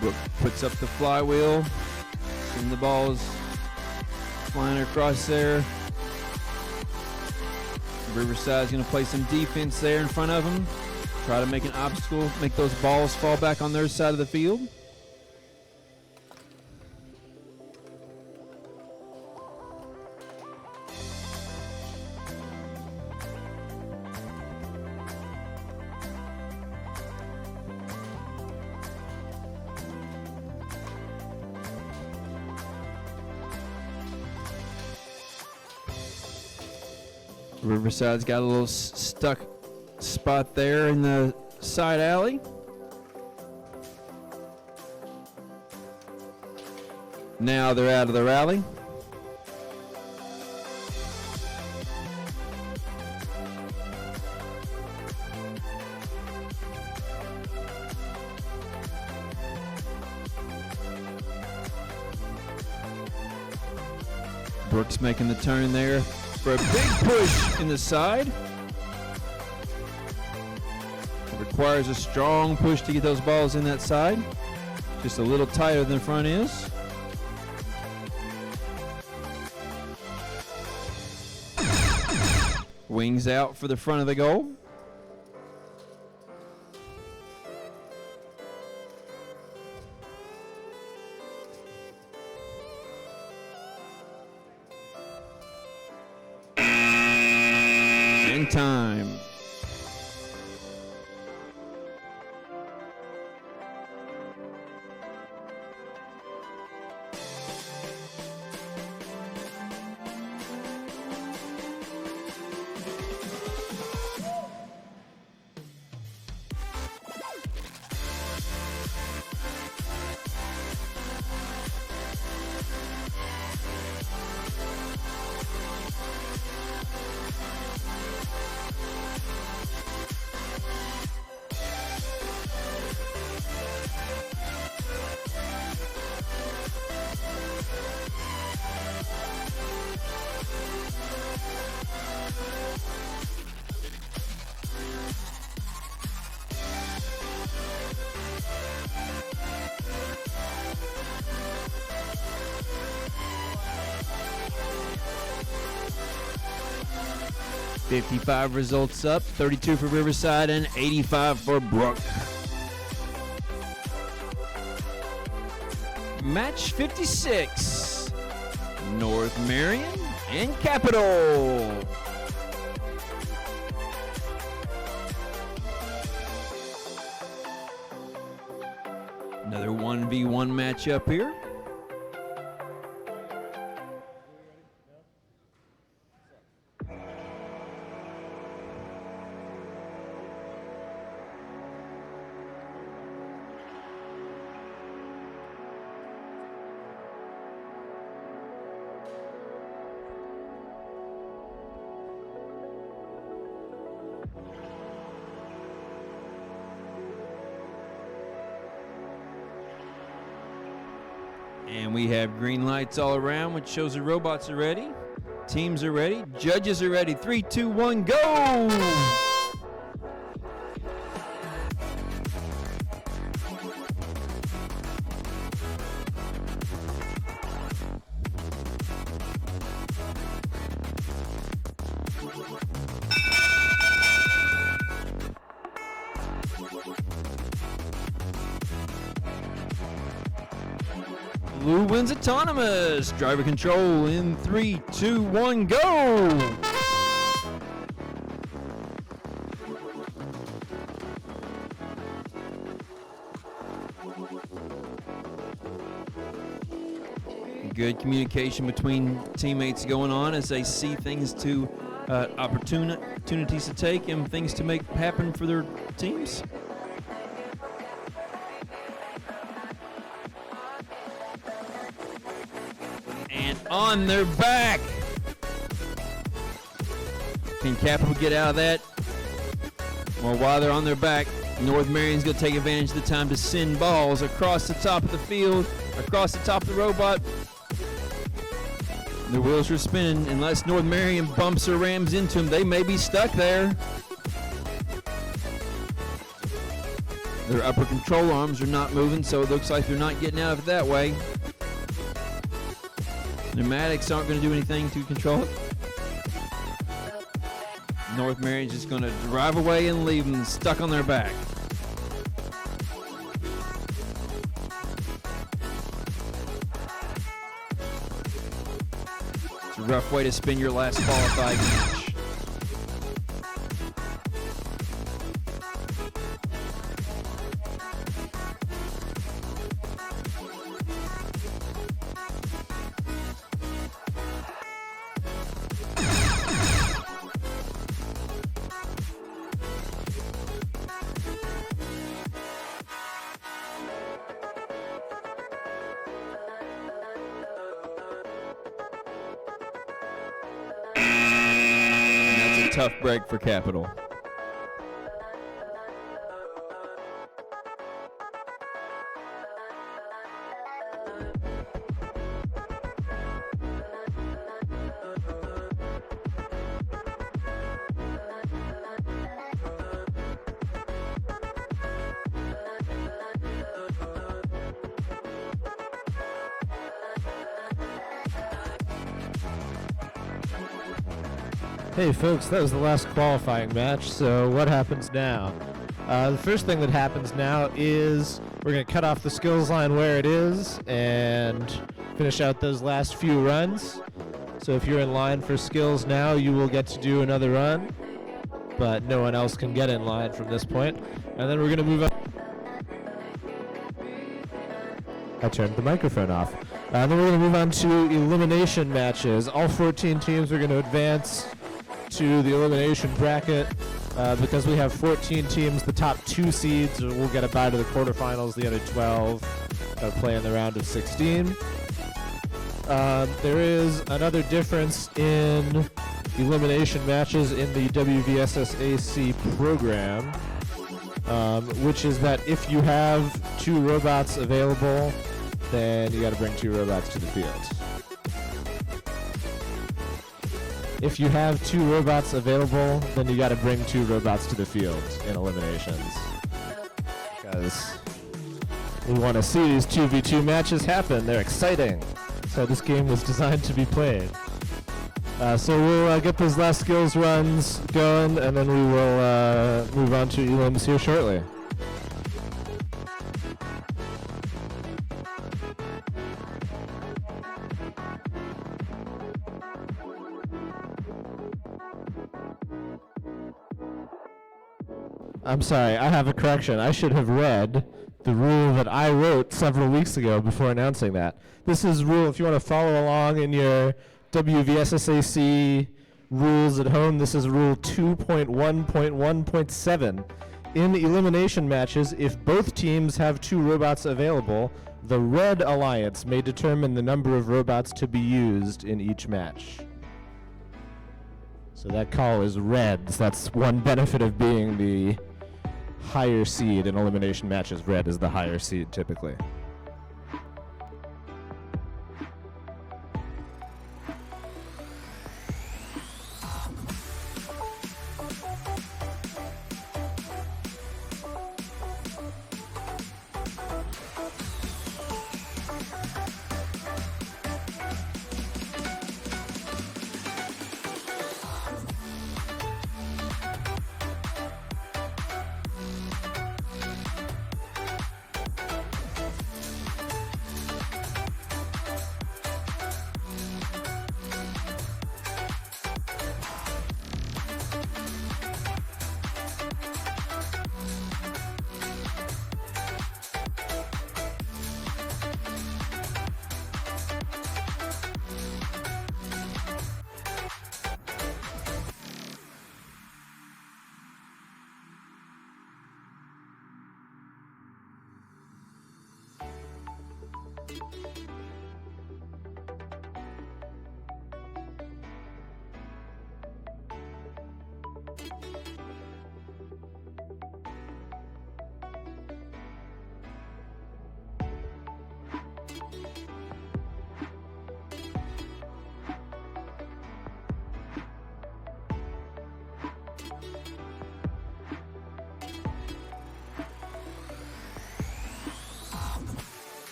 Brook puts up the flywheel. And the ball's flying across there. Riverside's going to play some defense there in front of them. Try to make an obstacle, make those balls fall back on their side of the field. Riverside's got a little stuck spot there in the side alley. Now they're out of the rally. Brooks making the turn there for a big push in the side. It requires a strong push to get those balls in that side. Just a little tighter than the front is. Wings out for the front of the goal. Time. $55 results up, 32 for Riverside and 85 for Brook. Match 56, North Marion and Capital. Another 1v1 matchup here. And we have green lights all around, which shows the robots are ready. Teams are ready. Judges are ready. 3, 2, 1, go! Blue wins autonomous. Driver control in 3, 2, 1, go! Good communication between teammates going on as they see things to opportunities to take and things to make happen for their teams. And on their back. Can Capital get out of that? Well, while they're on their back, North Marion's going to take advantage of the time to send balls across the top of the field, across the top of the robot. The wheels are spinning. Unless North Marion bumps or rams into them, they may be stuck there. Their upper control arms are not moving, so it looks like they're not getting out of it that way. Pneumatics aren't going to do anything to control it. North Marion's just going to drive away and leave them stuck on their back. It's a rough way to spend your last qualifying match. Tough break for Capital. Hey folks, that was the last qualifying match, so what happens now? The first thing that happens now is we're going to cut off the skills line where it is and finish out those last few runs. So if you're in line for skills now, you will get to do another run, but no one else can get in line from this point. And then we're going to move on. I turned the microphone off. And then we're going to move on to elimination matches. All 14 teams are going to advance to the elimination bracket. Because we have 14 teams, the top 2 seeds will get a bye to the quarterfinals. The other 12 play in the round of 16. There is another difference in elimination matches in the WVSSAC program, which is that if you have 2 robots available, then you got to bring 2 robots to the field. If you have 2 robots available, then you got to bring 2 robots to the field in eliminations. Because we want to see these 2v2 matches happen. They're exciting. So this game was designed to be played. So we'll get those last skills runs going, and then we will move on to elims here shortly. I'm sorry, I have a correction. I should have read the rule that I wrote several weeks ago before announcing that. This is rule, if you want to follow along in your WVSSAC rules at home, this is rule 2.1.1.7. In elimination matches, if both teams have 2 robots available, the Red Alliance may determine the number of robots to be used in each match. So that call is Reds. That's one benefit of being the higher seed in elimination matches. Red is the higher seed typically.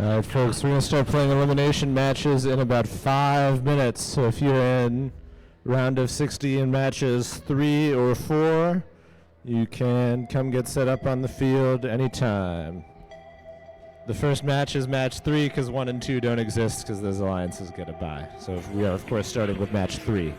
All right, folks, we're going to start playing elimination matches in about 5 minutes. So if you're in round of 60 in matches 3 or 4, you can come get set up on the field anytime. The first match is match 3 because 1 and 2 don't exist because those alliances get a bye. So we are, of course, starting with match 3.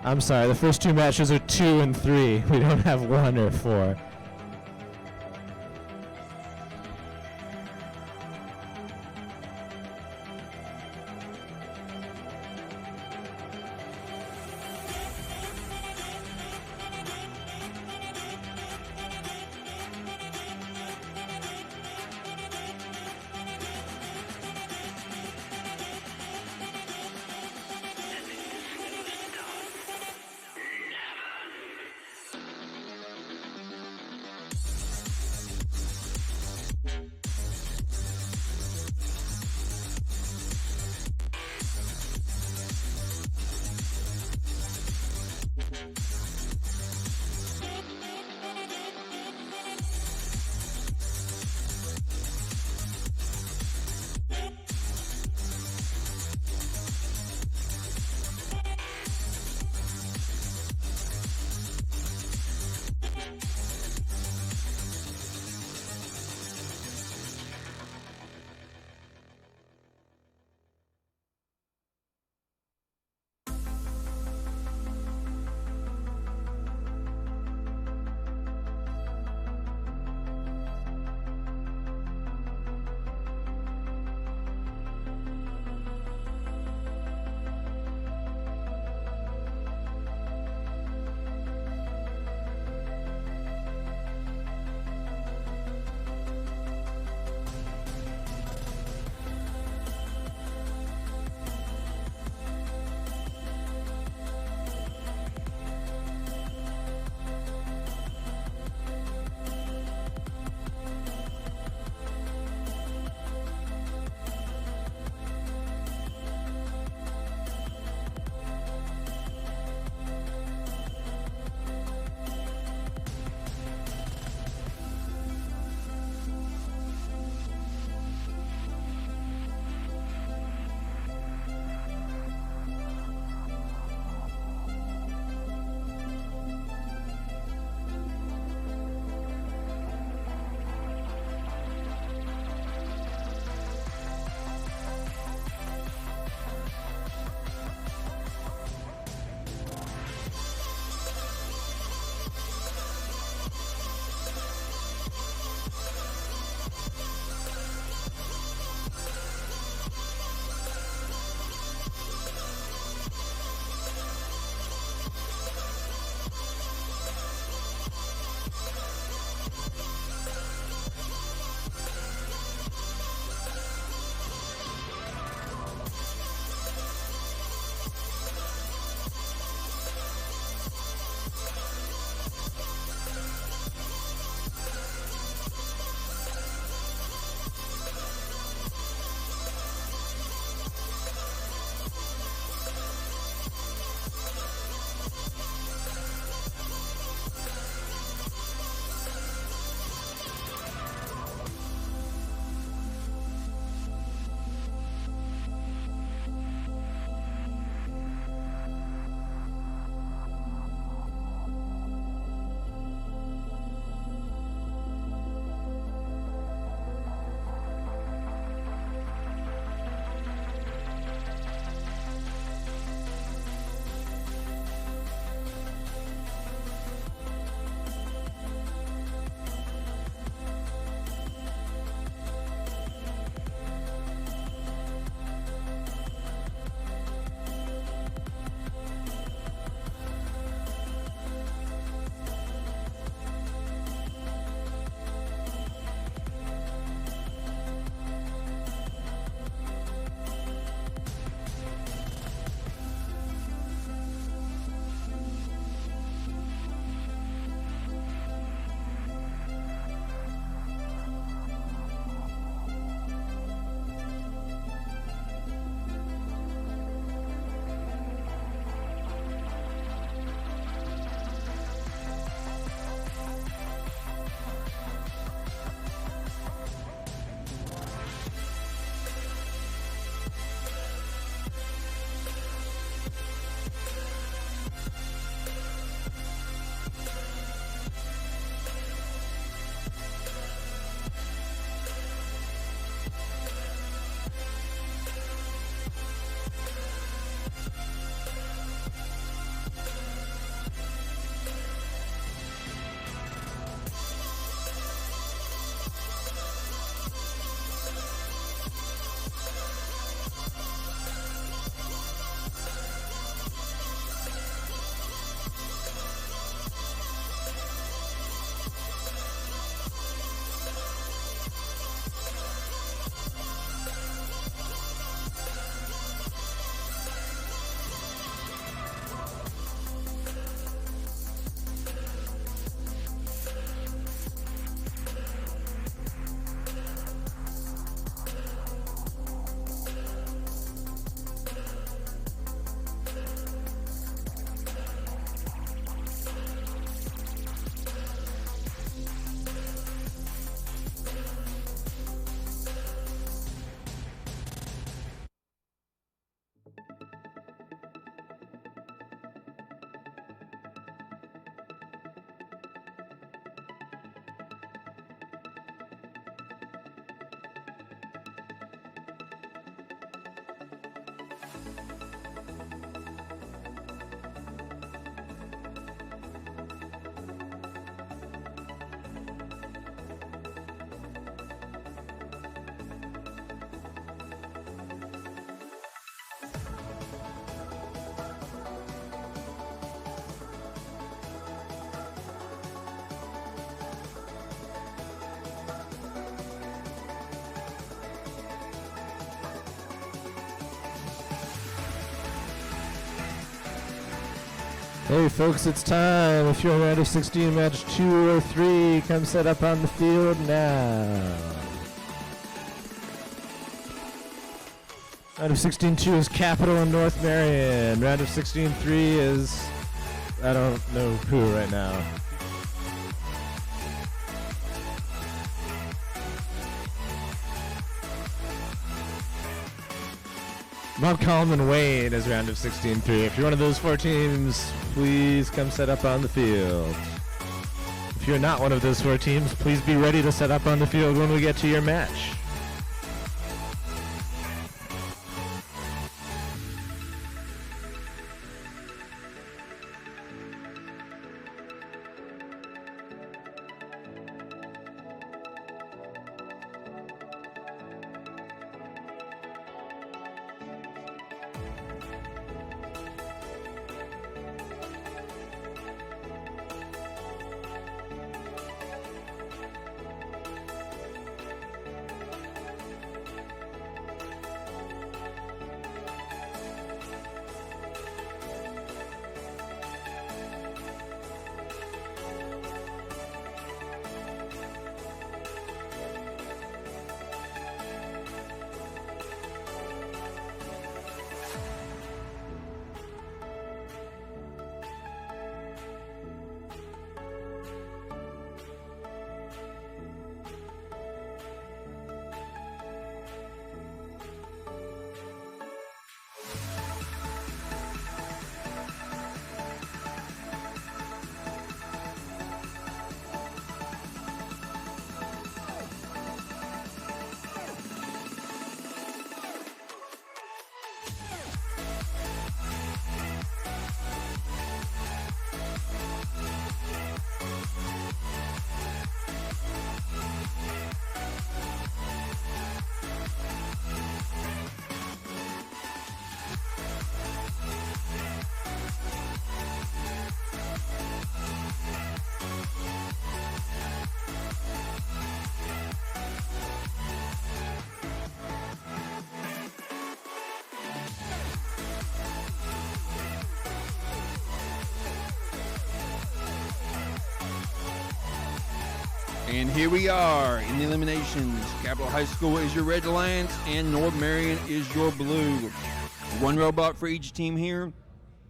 I'm sorry, the first two matches are 2 and 3. We don't have 1 or 4. Hey folks, it's time. If you're in round of 16 match 2 or 3, come set up on the field now. Round of 16-2 is Capital and North Marion. Round of 16-3 is, I don't know who right now. Montcalm and Wayne is round of 16-3. If you're one of those 4 teams, please come set up on the field. If you're not one of those 4 teams, please be ready to set up on the field when we get to your match. And here we are in the eliminations. Capital High School is your Red Alliance, and North Marion is your blue. 1 robot for each team here.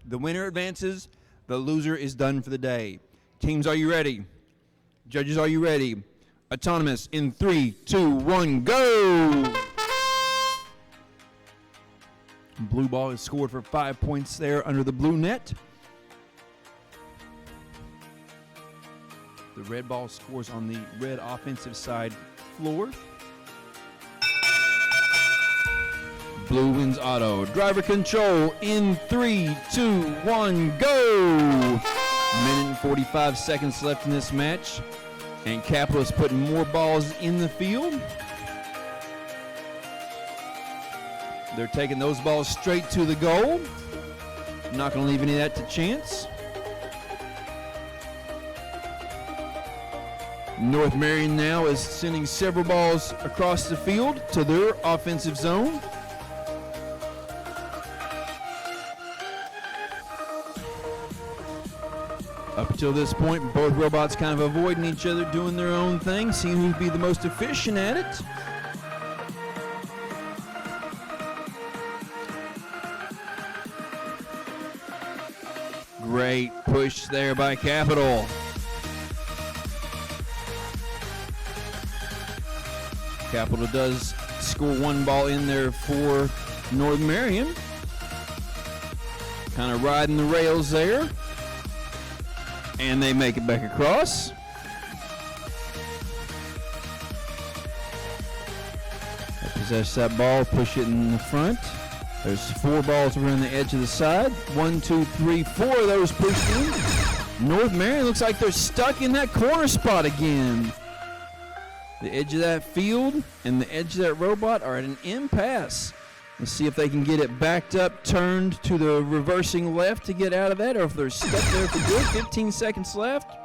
The winner advances. The loser is done for the day. Teams, are you ready? Judges, are you ready? Autonomous in 3, 2, 1, go! Blue ball is scored for 5 points there under the blue net. The red ball scores on the red offensive side floor. Blue wins auto. Driver control in 3, 2, 1, go! Minute and 45 seconds left in this match. And Capital is putting more balls in the field. They're taking those balls straight to the goal. Not going to leave any of that to chance. North Marion now is sending several balls across the field to their offensive zone. Up until this point, both robots kind of avoiding each other, doing their own thing, seeing who'd be the most efficient at it. Great push there by Capital. Capital does score 1 ball in there for North Marion. Kind of riding the rails there. And they make it back across. They possess that ball, push it in the front. There's 4 balls around the edge of the side. 1, 2, 3, 4 of those pushed in. North Marion looks like they're stuck in that corner spot again. The edge of that field and the edge of that robot are at an impasse. Let's see if they can get it backed up, turned to the reversing left to get out of that, or if they're stuck there for good. 15 seconds left.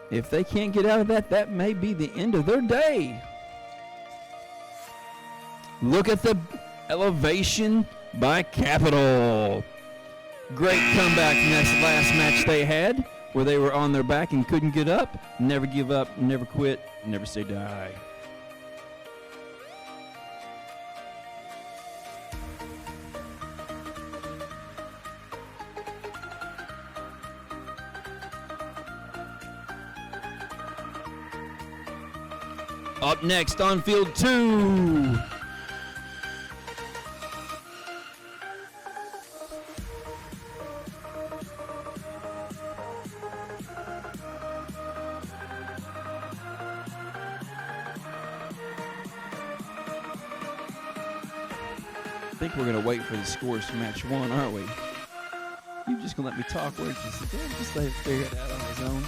If they can't get out of that, that may be the end of their day. Look at the elevation by Capital. Great comeback from that last match they had, where they were on their back and couldn't get up. Never give up, never quit, never say die. Up next on field 2. I think we're going to wait for the scores for match 1, aren't we? You're just going to let me talk, weren't you? Just let him figure it out on his own.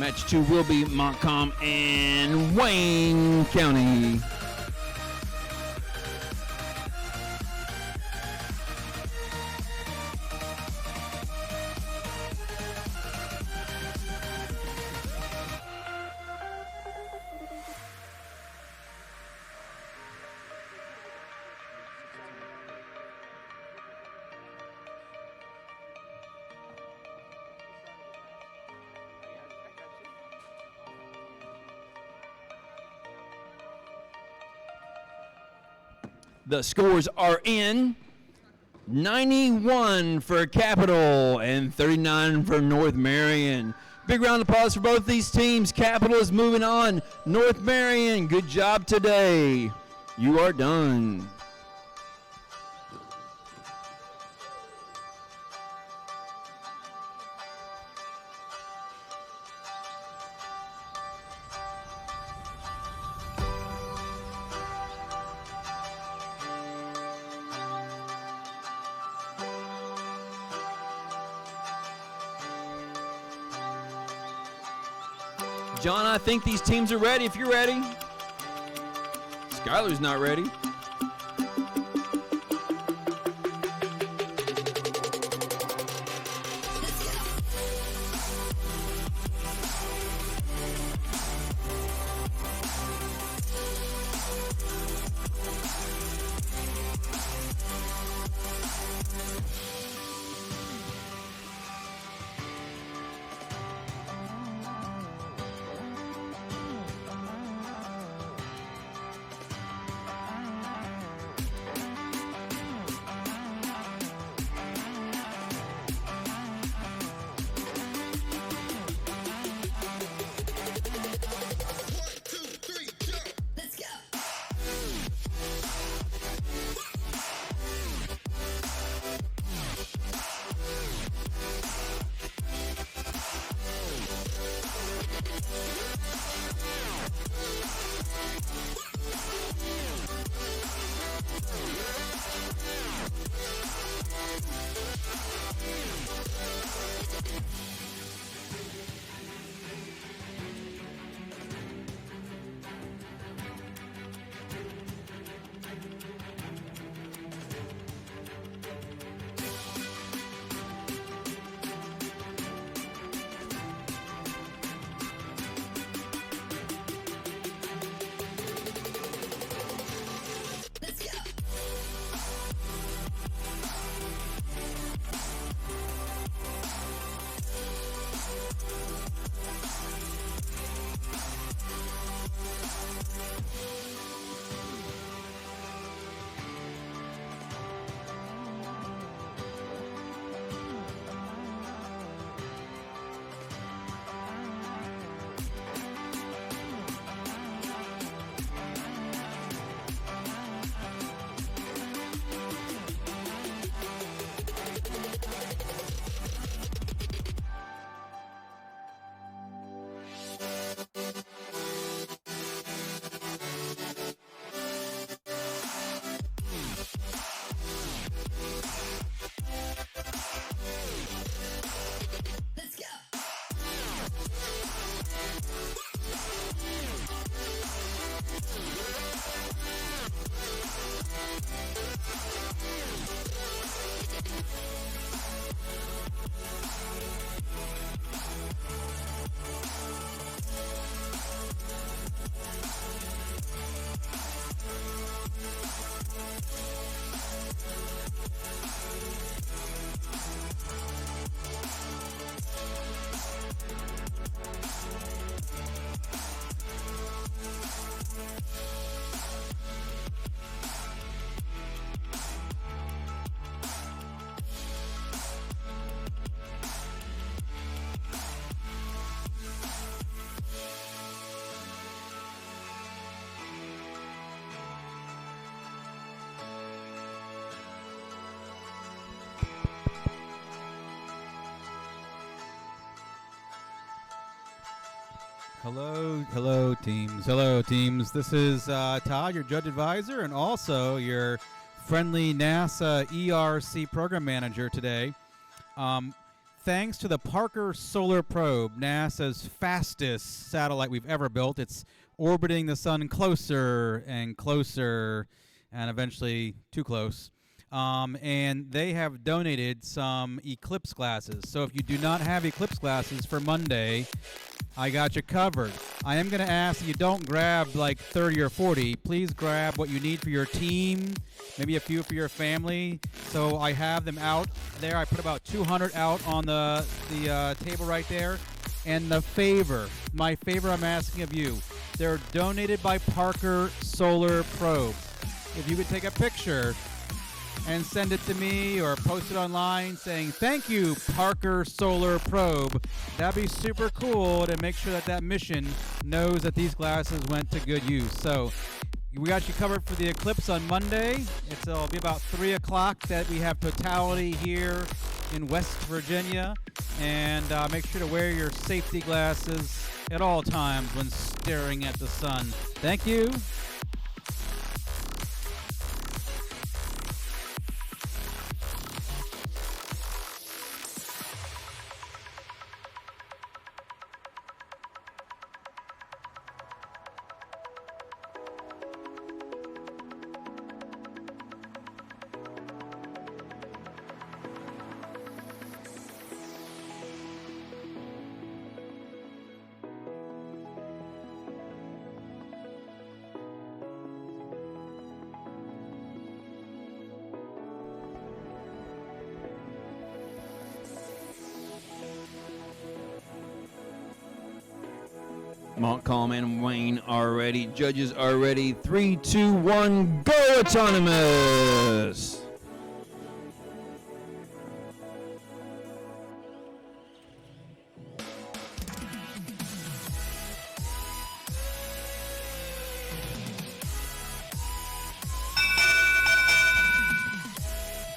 Match 2 will be Montcalm and Wayne County. The scores are in. 91 for Capital and 39 for North Marion. Big round of applause for both these teams. Capital is moving on. North Marion, good job today. You are done. John, I think these teams are ready if you're ready. Skylar's not ready. Hello, teams. Hello, teams. This is Todd, your judge advisor, and also your friendly NASA ERC program manager today. Thanks to the Parker Solar Probe, NASA's fastest satellite we've ever built, it's orbiting the sun closer and closer, and eventually too close. And they have donated some eclipse glasses. So if you do not have eclipse glasses for Monday, I got you covered. I am going to ask that you don't grab like 30 or 40. Please grab what you need for your team, maybe a few for your family. So I have them out there. I put about 200 out on the table right there. And my favor I'm asking of you, they're donated by Parker Solar Probe. If you could take a picture and send it to me or post it online saying, "Thank you, Parker Solar Probe." That'd be super cool to make sure that mission knows that these glasses went to good use. So we got you covered for the eclipse on Monday. It'll be about 3 o'clock that we have totality here in West Virginia. And make sure to wear your safety glasses at all times when staring at the sun. Thank you. Montcalm and Wayne are ready. Judges are ready. 3, 2, 1, go autonomous!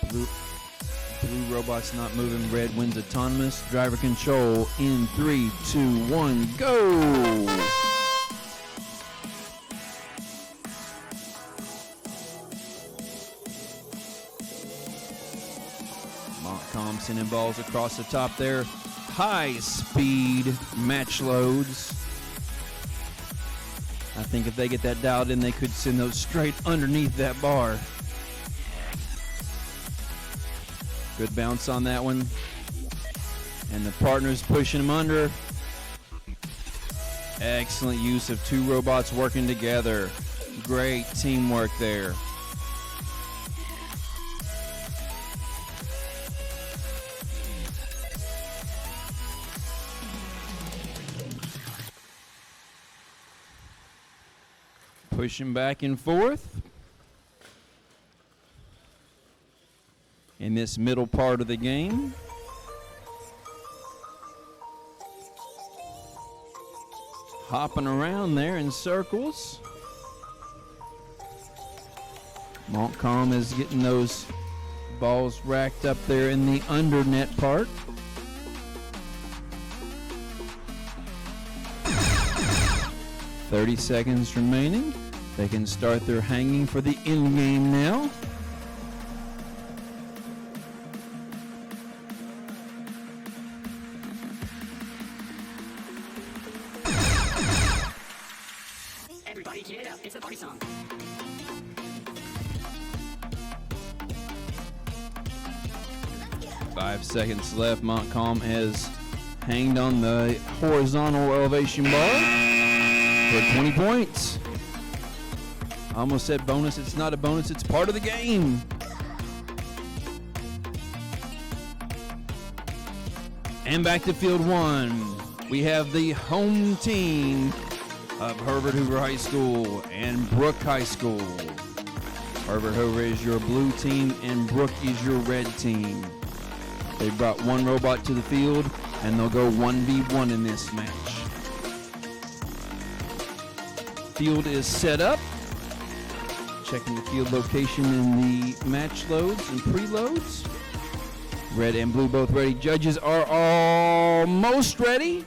Blue robot's not moving. Red wins autonomous. Driver control in 3, 2, 1, go! Montcalm sending balls across the top there. High speed match loads. I think if they get that dialed in, they could send those straight underneath that bar. Good bounce on that one. And the partner's pushing him under. Excellent use of two robots working together. Great teamwork there. Pushing back and forth. In this middle part of the game. Hopping around there in circles. Montcalm is getting those balls racked up there in the under net part. "30 seconds remaining. They can start their hanging for the end game now. Everybody get up, it's a party song. Five seconds left. Montcalm has hanged on the horizontal elevation bar for 20 points. I almost said bonus. It's not a bonus. It's part of the game. And back to field one. We have the home team of Herbert Hoover High School and Brook High School. Herbert Hoover is your blue team and Brook is your red team. They brought one robot to the field and they'll go 1v1 in this match. Field is set up. Checking the field location in the match loads and preloads. Red and blue both ready. Judges are almost ready.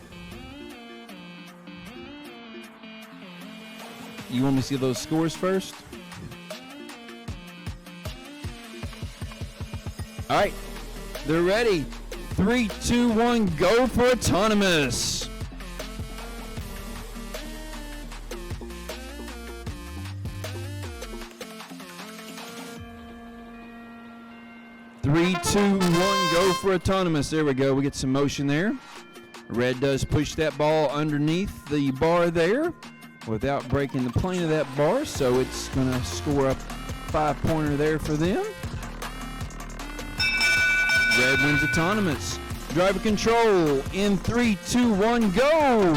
You want me to see those scores first? All right, they're ready. 3, 2, 1, go for autonomous. Three, 2, 1, go for autonomous. There we go. We get some motion there. Red does push that ball underneath the bar there without breaking the plane of that bar, so it's going to score a 5-pointer there for them. Red wins autonomous. Driver control in 3, 2, 1, go!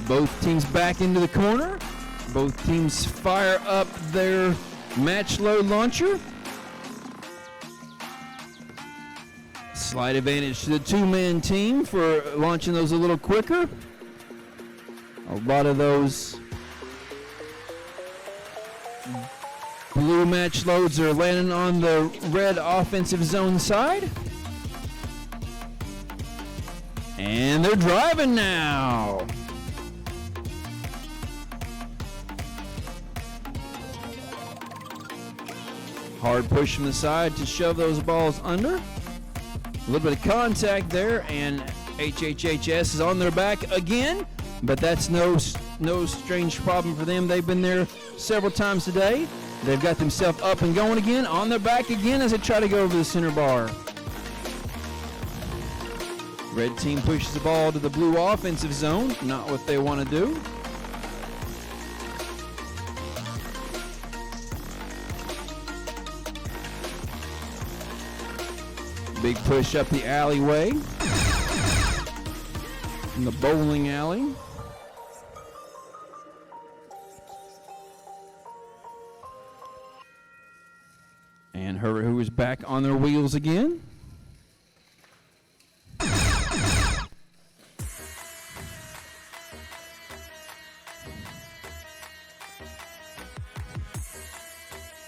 Both teams back into the corner. Both teams fire up their match load launcher. Slight advantage to the 2-man team for launching those a little quicker. A lot of those blue match loads are landing on the red offensive zone side. And they're driving now. Hard push from the side to shove those balls under. A little bit of contact there, and HHHS is on their back again, but that's no strange problem for them. They've been there several times today. They've got themselves up and going again, on their back again as they try to go over the center bar. Red team pushes the ball to the blue offensive zone, not what they want to do. Big push up the alleyway. In the bowling alley. And Herbert Hoover's back on their wheels again.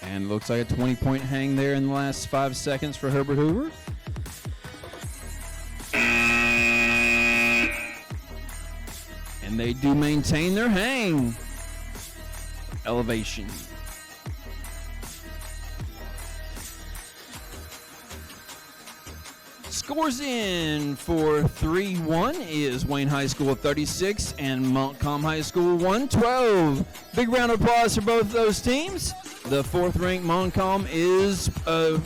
And looks like a 20-point hang there in the last 5 seconds for Herbert Hoover. And they do maintain their hang. Elevation. Scores in for 3-1 is Wayne High School 36 and Montcalm High School 112. Big round of applause for both of those teams. The 4th-ranked Montcalm is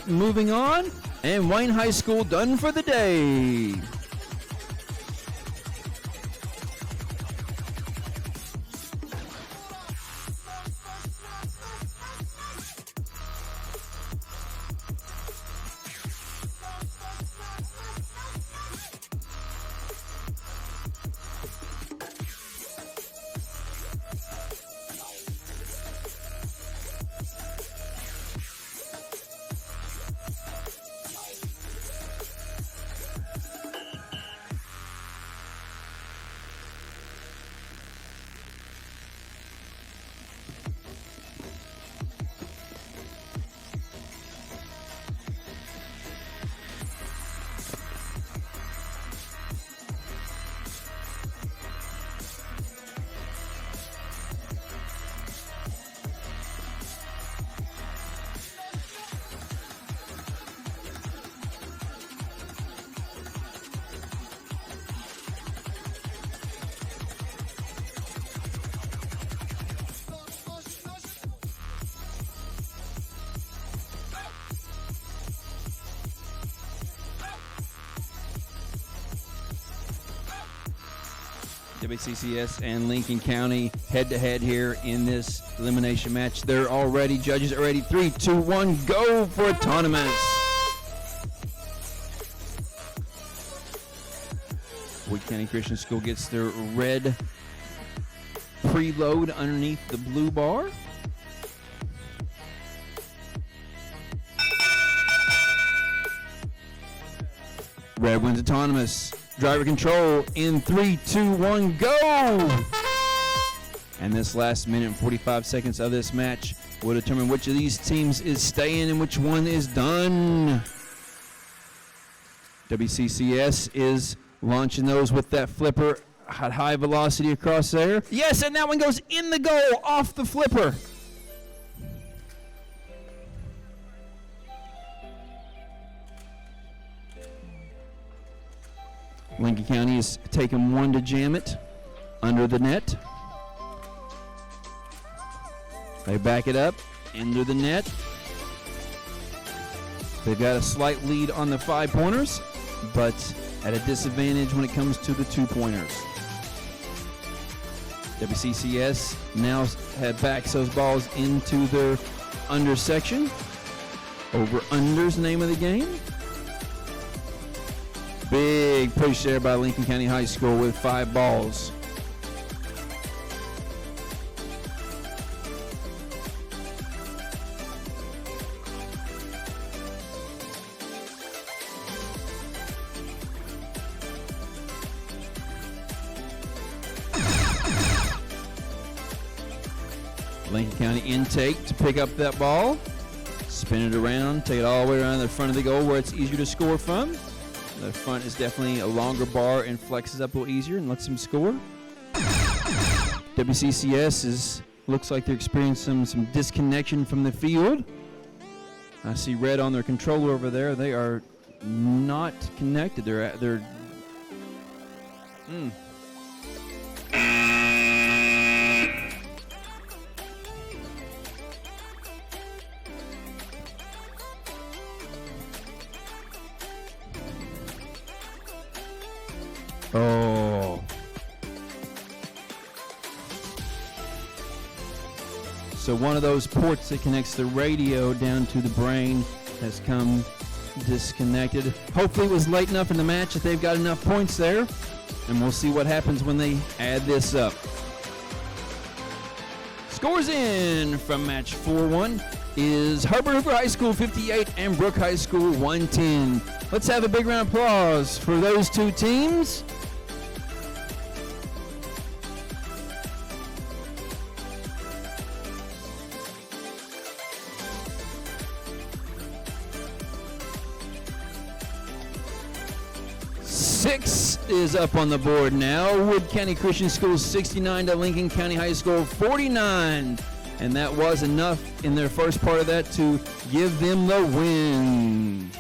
moving on, and Wayne High School done for the day. WCCS and Lincoln County head-to-head here in this elimination match. They're all ready. Judges are ready. 3, 2, 1, go for autonomous. Wood County Christian School gets their red preload underneath the blue bar. Red wins autonomous. Driver control in 3, 2, 1, go! And this last minute and 45 seconds of this match will determine which of these teams is staying and which one is done. WCCS is launching those with that flipper Had high velocity across there. Yes, and that one goes in the goal off the flipper. Lincoln County is taking one to jam it under the net. They back it up into the net. They've got a slight lead on the 5-pointers, but at a disadvantage when it comes to the 2-pointers. WCCS now backs those balls into their under section. Over-under's the name of the game. Big push there by Lincoln County High School with 5 balls. Lincoln County intake to pick up that ball. Spin it around, take it all the way around the front of the goal where it's easier to score from. The front is definitely a longer bar and flexes up a little easier and lets them score. WCCS looks like they're experiencing some disconnection from the field. I see red on their controller over there. They are not connected. They're Oh. So one of those ports that connects the radio down to the brain has come disconnected. Hopefully it was late enough in the match that they've got enough points there. And we'll see what happens when they add this up. Scores in from match 4-1 is Herbert Hoover High School 58 and Brook High School 110. Let's have a big round of applause for those two teams. Six is up on the board now. Wood County Christian School 69 to Lincoln County High School 49. And that was enough in their first part of that to give them the win.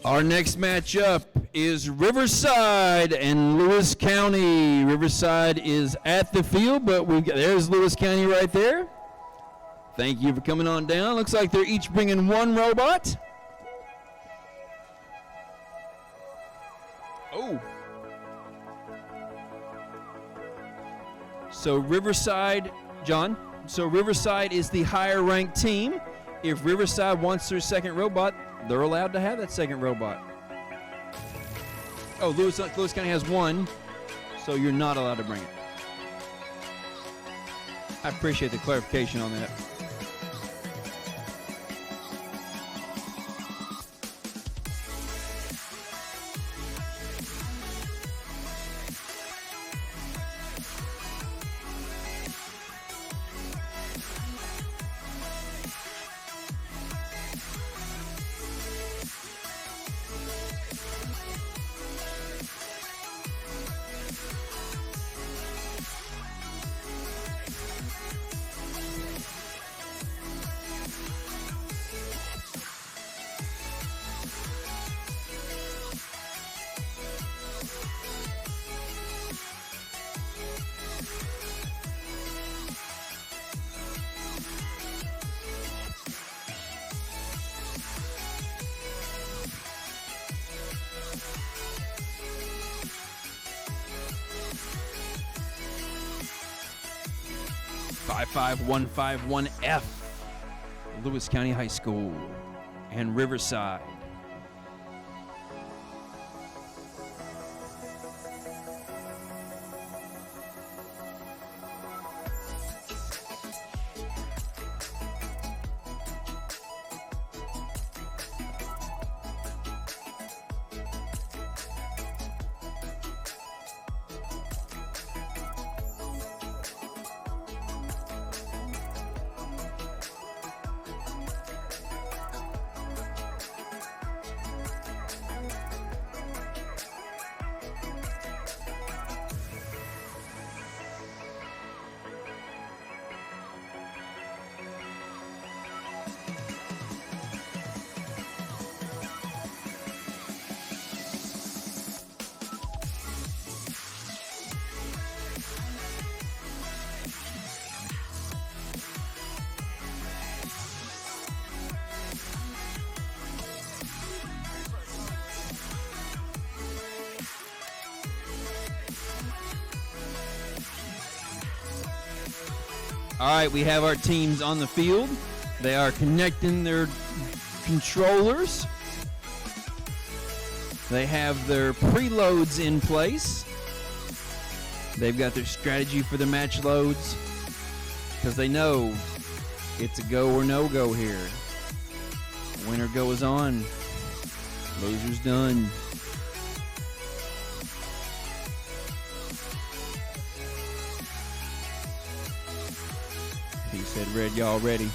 Our next matchup is Riverside and Lewis County. Riverside is at the field, but there's Lewis County right there. Thank you for coming on down. Looks like they're each bringing one robot. Oh. So Riverside, John, Riverside is the higher ranked team. If Riverside wants their second robot, they're allowed to have that second robot. Oh, Lewis County has one, so you're not allowed to bring it. I appreciate the clarification on that. $55151F, Lewis County High School and Riverside. All right, we have our teams on the field. They are connecting their controllers. They have their preloads in place. They've got their strategy for their match loads because they know it's a go or no go here. Winner goes on, loser's done. He said, "Red, y'all ready?"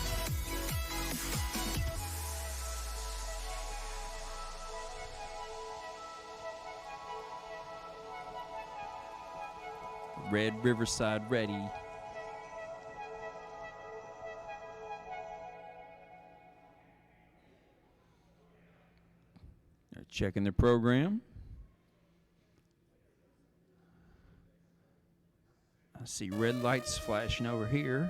Red Riverside ready. They're checking their program. I see red lights flashing over here.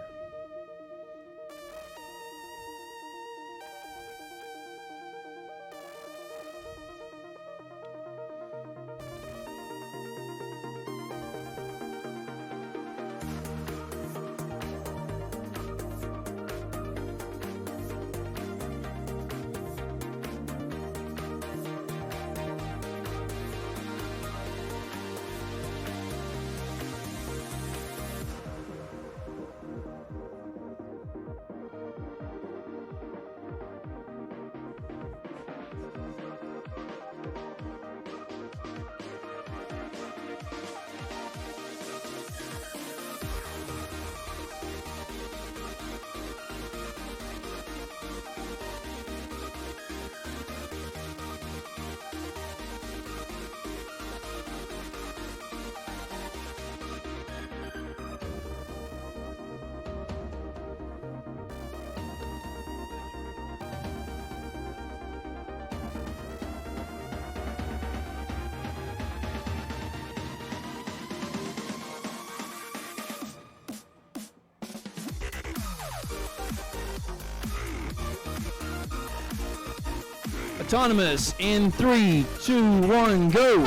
Autonomous in 3, 2, 1, go.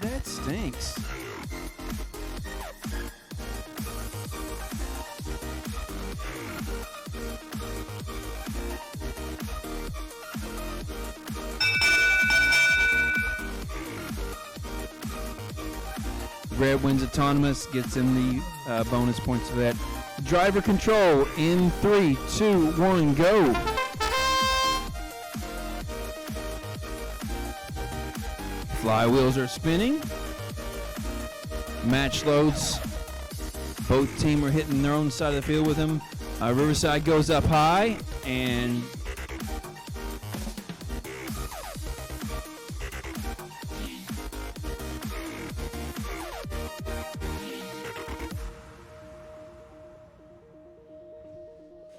That stinks. Red wins autonomous, gets him the bonus points for that. Driver control in 3, 2, 1, go. Flywheels are spinning. Match loads. Both teams are hitting their own side of the field with them. Riverside goes up high and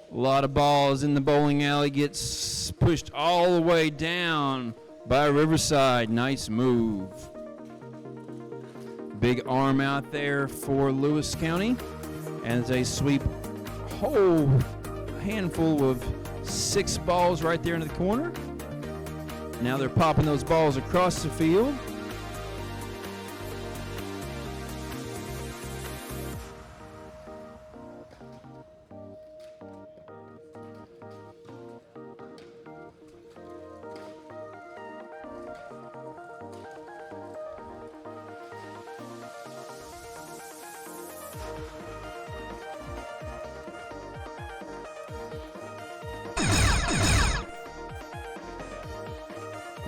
a lot of balls in the bowling alley, gets pushed all the way down by Riverside. Nice move. Big arm out there for Lewis County as they sweep a whole handful of 6 balls right there into the corner. Now they're popping those balls across the field.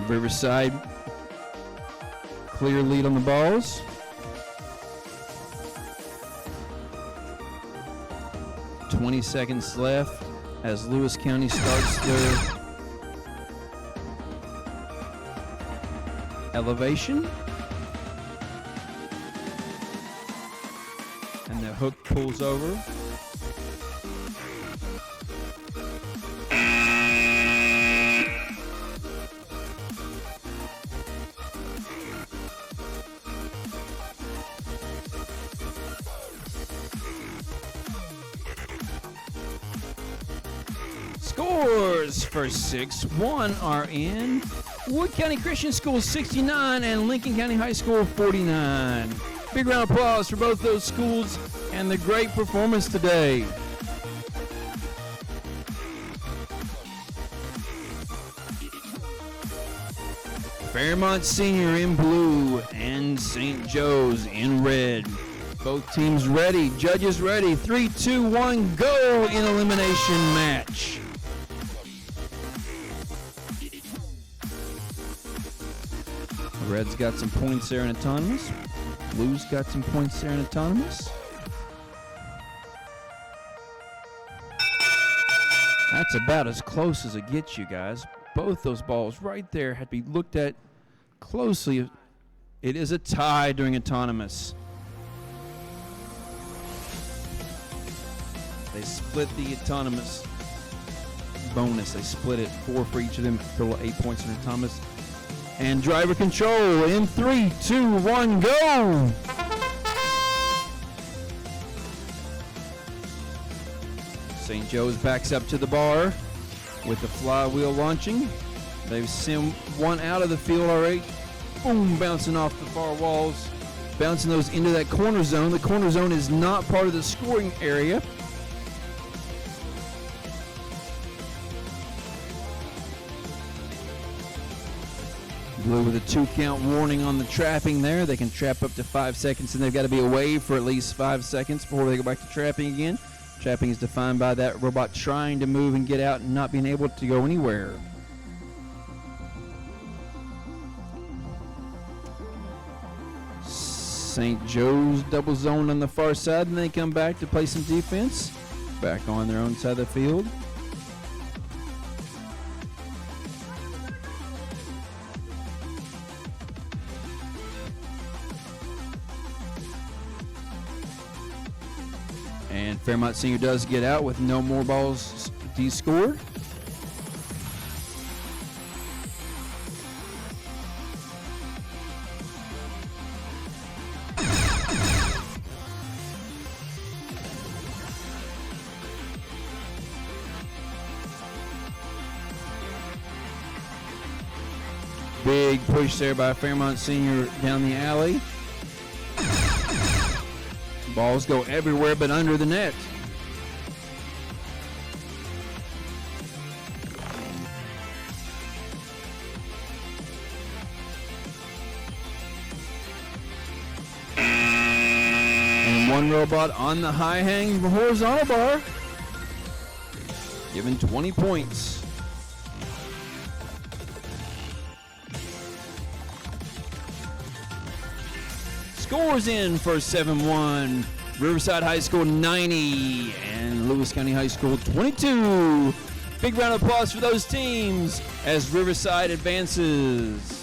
Riverside, clear lead on the balls. $20 seconds left as Lewis County starts their elevation. And the hook pulls over. Scores for 6-1 are in Wood County Christian School 69 and Lincoln County High School 49. Big round of applause for both those schools and the great performance today. Fairmont Senior in blue and St. Joe's in red. Both teams ready, judges ready. 3, 2, 1, go in elimination match. Red's got some points there in autonomous. Blue's got some points there in autonomous. That's about as close as it gets, you guys. Both those balls right there had to be looked at closely. It is a tie during autonomous. They split the autonomous bonus. They split it 4 for each of them, total 8 points in autonomous. And driver control in 3, 2, 1, go! St. Joe's backs up to the bar with the flywheel launching. They've sent one out of the field already. Boom, bouncing off the far walls, bouncing those into that corner zone. The corner zone is not part of the scoring area. Blue with a 2-count warning on the trapping there. They can trap up to 5 seconds, and they've got to be away for at least 5 seconds before they go back to trapping again. Trapping is defined by that robot trying to move and get out and not being able to go anywhere. St. Joe's double zone on the far side, and they come back to play some defense. Back on their own side of the field. And Fairmont Senior does get out with no more balls de-scored. Big push there by Fairmont Senior down the alley. Balls go everywhere but under the net. And one robot on the high hang horizontal bar, given 20 points. Scores in for 7-1. Riverside High School 90 and Lewis County High School 22. Big round of applause for those teams as Riverside advances.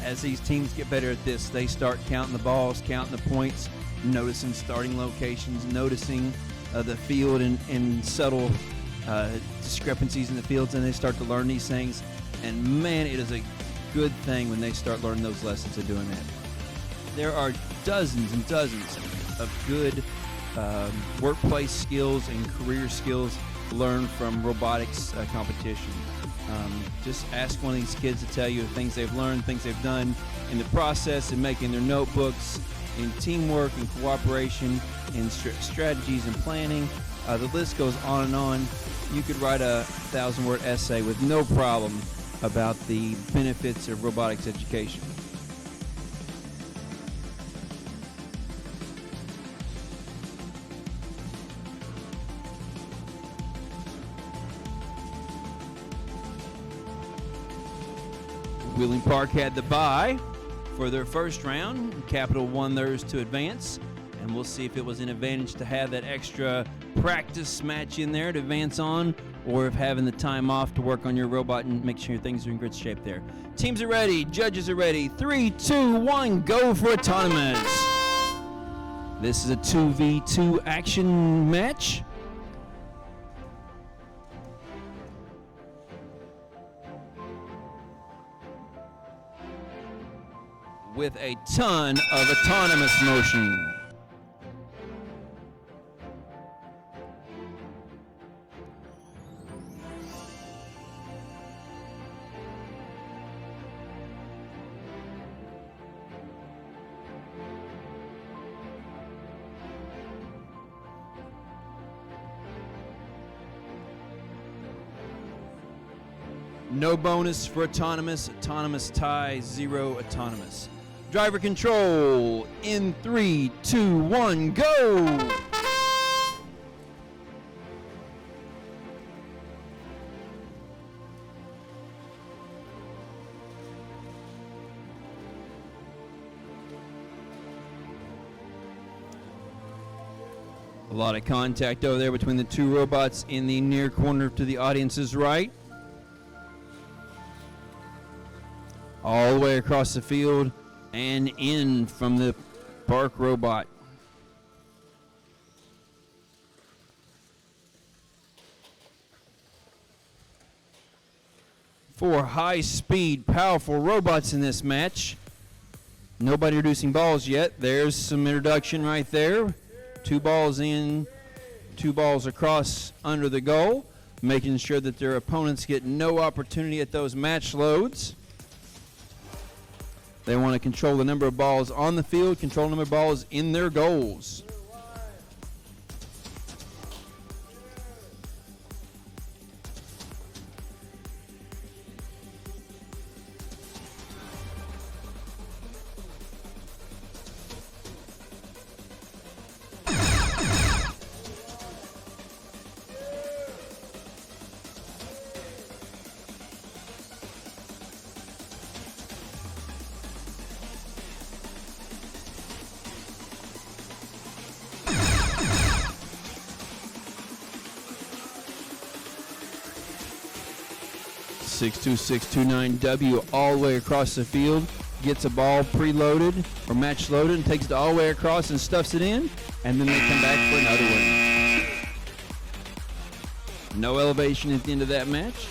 As these teams get better at this, they start counting the balls, counting the points, noticing starting locations, noticing the field and subtle discrepancies in the fields, and they start to learn these things. And man, it is a good thing when they start learning those lessons and doing that. There are dozens and dozens of good workplace skills and career skills learned from robotics competition. Just ask one of these kids to tell you the things they've learned, things they've done in the process of making their notebooks, in teamwork and cooperation, in strategies and planning. The list goes on and on. You could write a 1,000-word essay with no problem about the benefits of robotics education. Wheeling Park had the bye for their first round. Capital won theirs to advance. And we'll see if it was an advantage to have that extra practice match in there to advance on, or if having the time off to work on your robot and make sure things are in good shape there. Teams are ready. Judges are ready. 3, 2, 1, go for autonomous. This is a 2v2 action match. With a ton of autonomous motion. No bonus for autonomous. Autonomous tie, 0 autonomous. Driver control in 3, 2, 1, go! A lot of contact over there between the two robots in the near corner to the audience's right. All the way across the field and in from the Park robot. Four high-speed, powerful robots in this match. Nobody reducing balls yet. There's some introduction right there. 2 balls in, 2 balls across under the goal, making sure that their opponents get no opportunity at those match loads. They want to control the number of balls on the field, control the number of balls in their goals. (62629W) all the way across the field, gets a ball preloaded or match loaded and takes it all the way across and stuffs it in, and then they come back for another one. No elevation at the end of that match.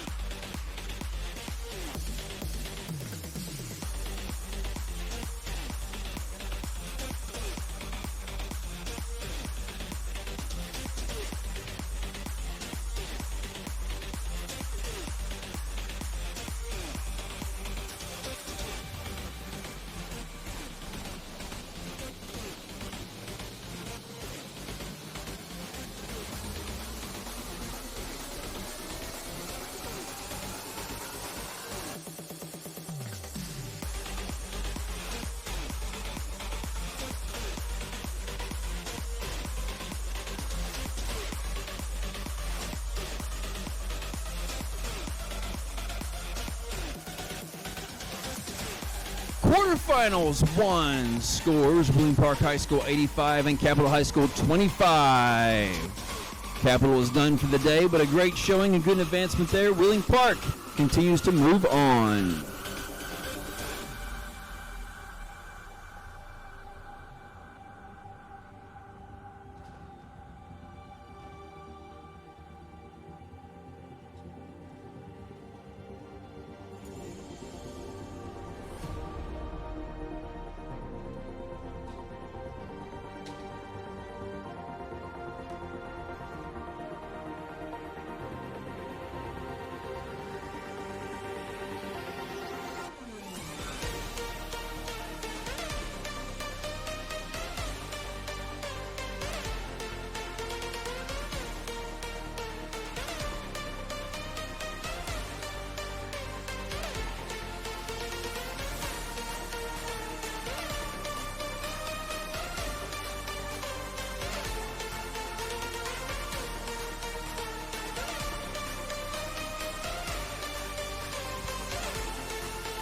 Quarterfinals 1 scores: Wheeling Park High School 85 and Capital High School 25. Capital is done for the day, but a great showing and good advancement there. Wheeling Park continues to move on.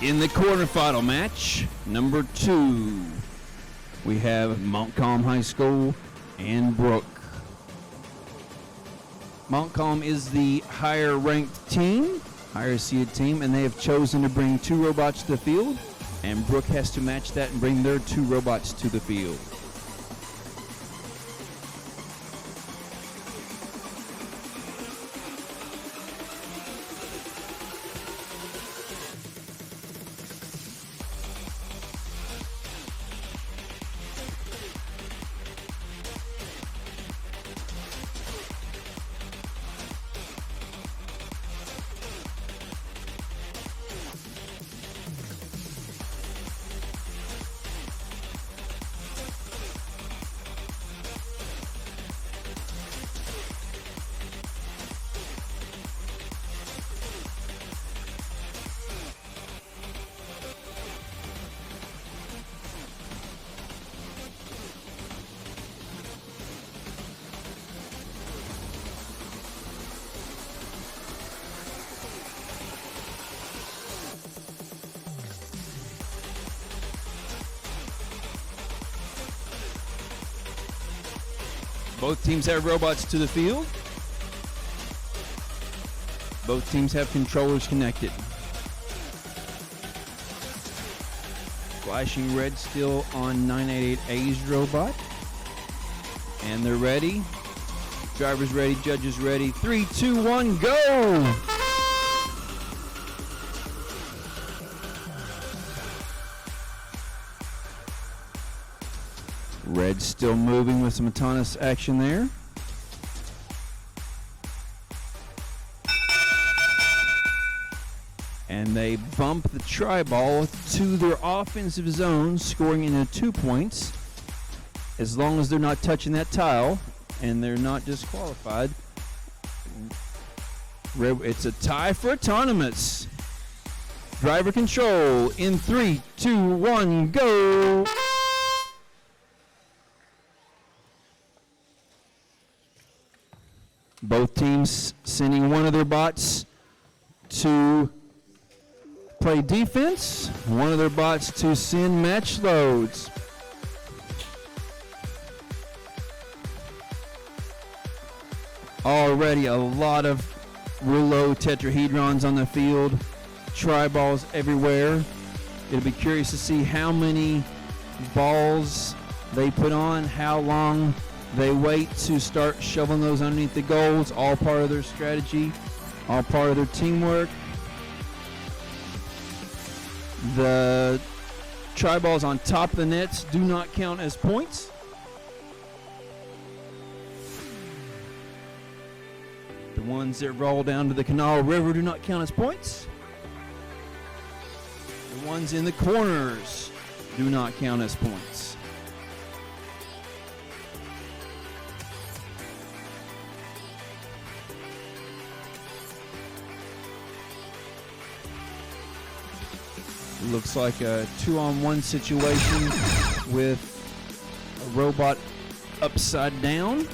In the quarterfinal match, number 2, we have Montcalm High School and Brook. Montcalm is the higher ranked team, higher seeded team, and they have chosen to bring 2 robots to the field, and Brook has to match that and bring their 2 robots to the field. Both teams have robots to the field. Both teams have controllers connected. Flashing red still on 988A's robot. And they're ready. Drivers ready, judges ready. 3, 2, 1, go! Red still moving with some autonomous action there. And they bump the tri-ball to their offensive zone, scoring into 2 points. As long as they're not touching that tile and they're not disqualified. It's a tie for autonomous. Driver control in 3, 2, 1, go! Both teams sending one of their bots to play defense, one of their bots to send match loads. Already a lot of rouleau tetrahedrons on the field, tri-balls everywhere. It'll be curious to see how many balls they put on, how long they wait to start shoveling those underneath the goals. All part of their strategy, all part of their teamwork. The tri-balls on top of the nets do not count as points. The ones that roll down to the Canal River do not count as points. The ones in the corners do not count as points. Looks like a 2-on-1 situation with a robot upside down.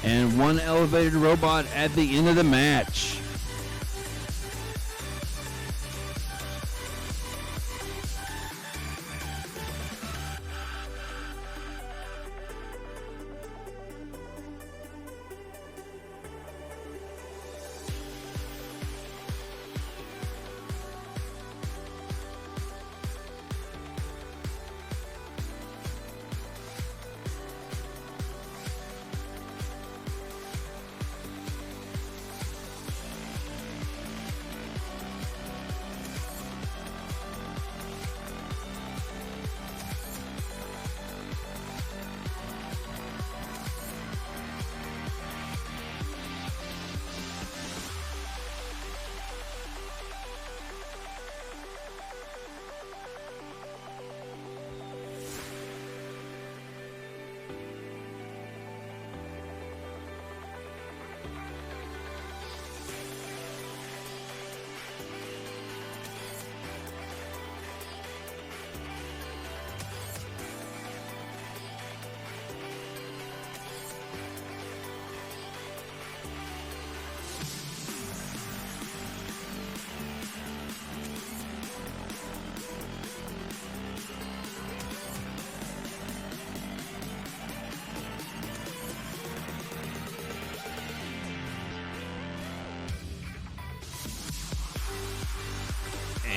And one elevated robot at the end of the match.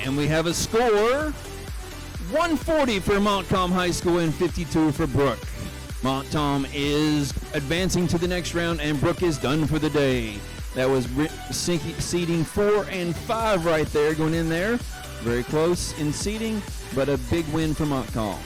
And we have a score, 140 for Montcalm High School and 52 for Brook. Montcalm is advancing to the next round, and Brook is done for the day. That was seeding 4 and 5 right there, going in there. Very close in seeding, but a big win for Montcalm.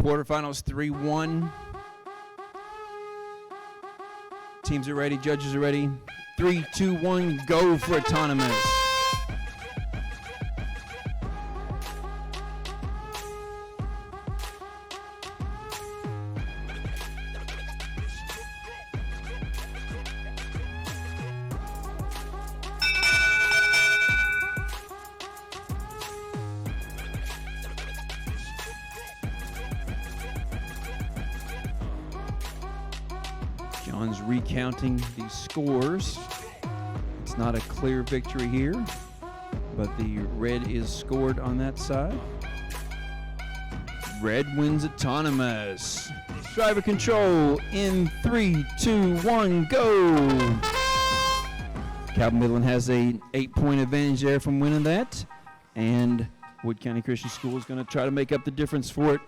Quarterfinals 3-1. Teams are ready, judges are ready. 3, 2, 1, go for autonomous. John's recounting the scores. It's not a clear victory here, but the red is scored on that side. Red wins autonomous. Driver control in 3, 2, 1, go. Calvin Midland has a 8-point advantage there from winning that, and Wood County Christian School is going to try to make up the difference for it.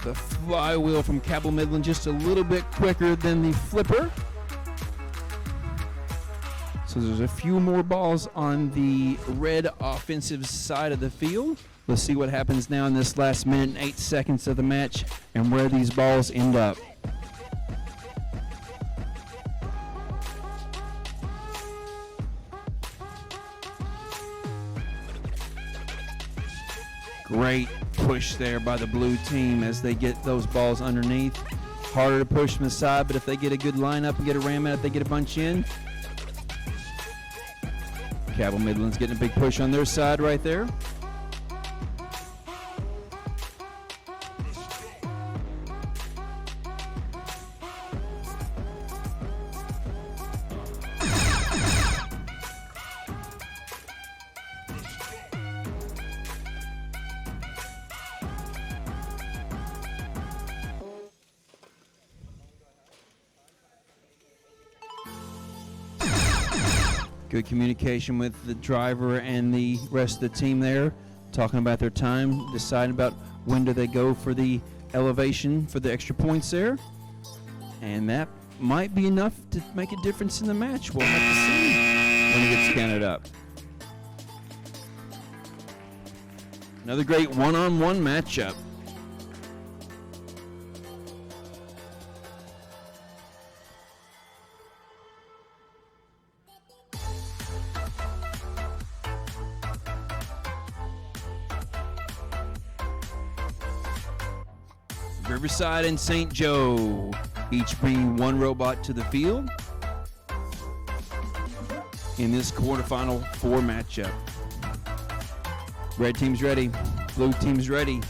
The flywheel from Cabell Midland just a little bit quicker than the flipper. So there's a few more balls on the red offensive side of the field. Let's see what happens now in this last minute and 8 seconds of the match and where these balls end up. Great push there by the blue team as they get those balls underneath. Harder to push from the side, but if they get a good lineup and get a ram at it, they get a bunch in. Cabell Midland's getting a big push on their side right there. Good communication with the driver and the rest of the team there, talking about their time, deciding about when do they go for the elevation for the extra points there. And that might be enough to make a difference in the match. We'll have to see when it gets counted up. Another great one-on-one matchup. Riverside and St. Joe each bring one robot to the field in this quarterfinal 4 matchup. Red team's ready, blue team's ready,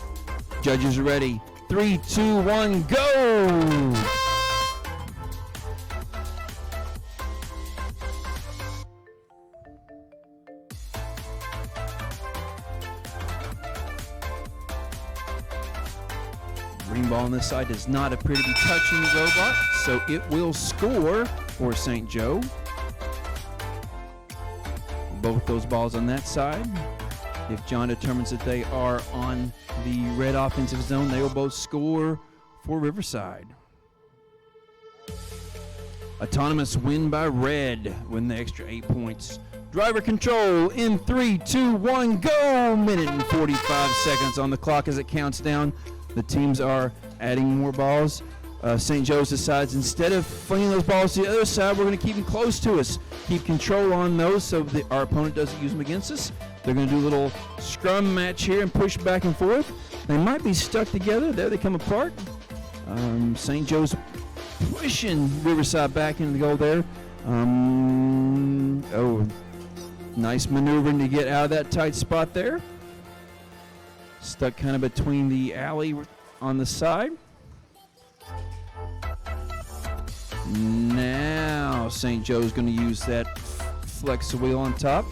judges are ready. 3, 2, 1, go! Green ball on this side does not appear to be touching the robot, so it will score for St. Joe. Both those balls on that side. If John determines that they are on the red offensive zone, they will both score for Riverside. Autonomous win by red, win the extra 8 points. Driver control in 3, 2, 1, go! Minute and 45 seconds on the clock as it counts down. The teams are adding more balls. St. Joe's decides instead of flinging those balls to the other side, we're going to keep them close to us. Keep control on those so that our opponent doesn't use them against us. They're going to do a little scrum match here and push back and forth. They might be stuck together. There they come apart. St. Joe's pushing Riverside back into the goal there. Nice maneuvering to get out of that tight spot there. Stuck kind of between the alley on the side. Now St. Joe's going to use that flex wheel on top.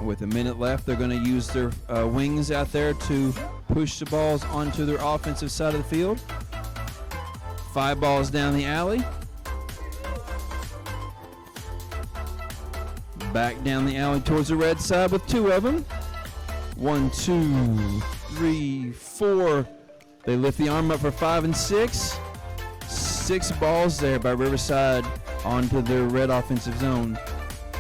With a minute left, they're going to use their wings out there to push the balls onto their offensive side of the field. 5 balls down the alley. Back down the alley towards the red side with 2 of them. 1, 2, 3, 4. They lift the arm up for 5 and 6. 6 balls there by Riverside onto their red offensive zone.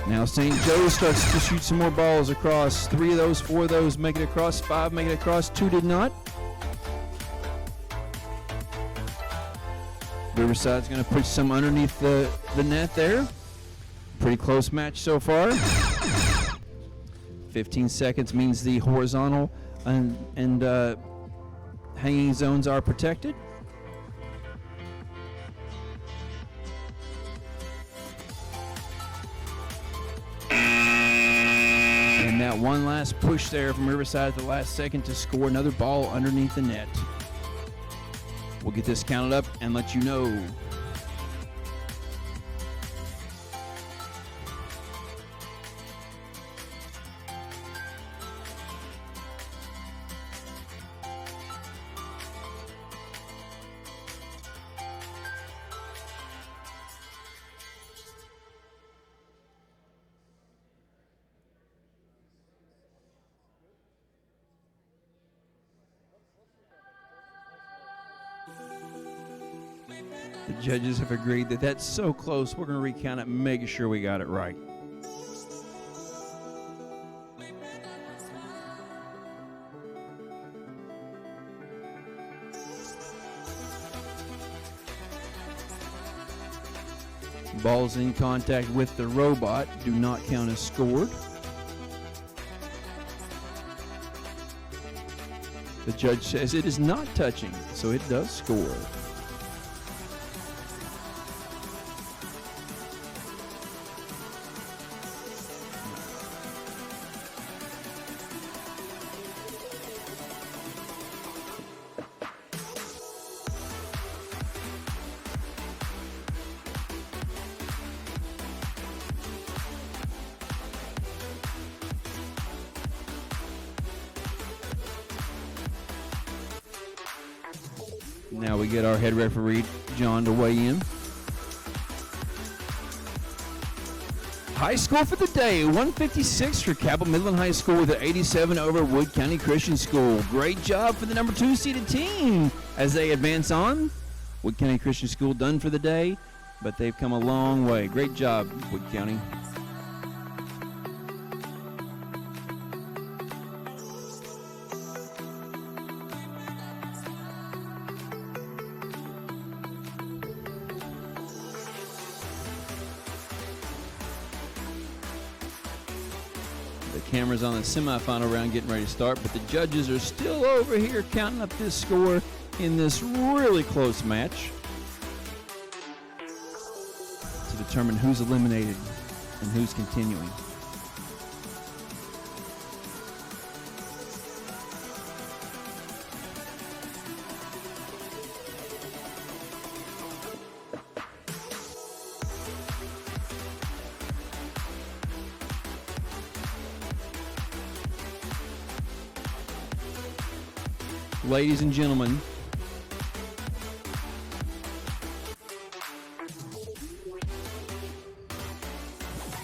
Now St. Joe starts to shoot some more balls across. 3 of those, 4 of those make it across. 5 make it across. 2 did not. Riverside's going to push some underneath the net there. Pretty close match so far. 15 seconds means the horizontal and hanging zones are protected. And that one last push there from Riverside at the last second to score another ball underneath the net. We'll get this counted up and let you know. The judges have agreed that that's so close, we're going to recount it, making sure we got it right. Balls in contact with the robot do not count as scored. The judge says it is not touching, so it does score. Now we get our head referee, John, to weigh in. High score for the day, 156 for Cabell Midland High School with an 87 over Wood County Christian School. Great job for the number 2 seeded team as they advance on. Wood County Christian School done for the day, but they've come a long way. Great job, Wood County. Cameras on the semifinal round getting ready to start, but the judges are still over here counting up this score in this really close match to determine who's eliminated and who's continuing. Ladies and gentlemen,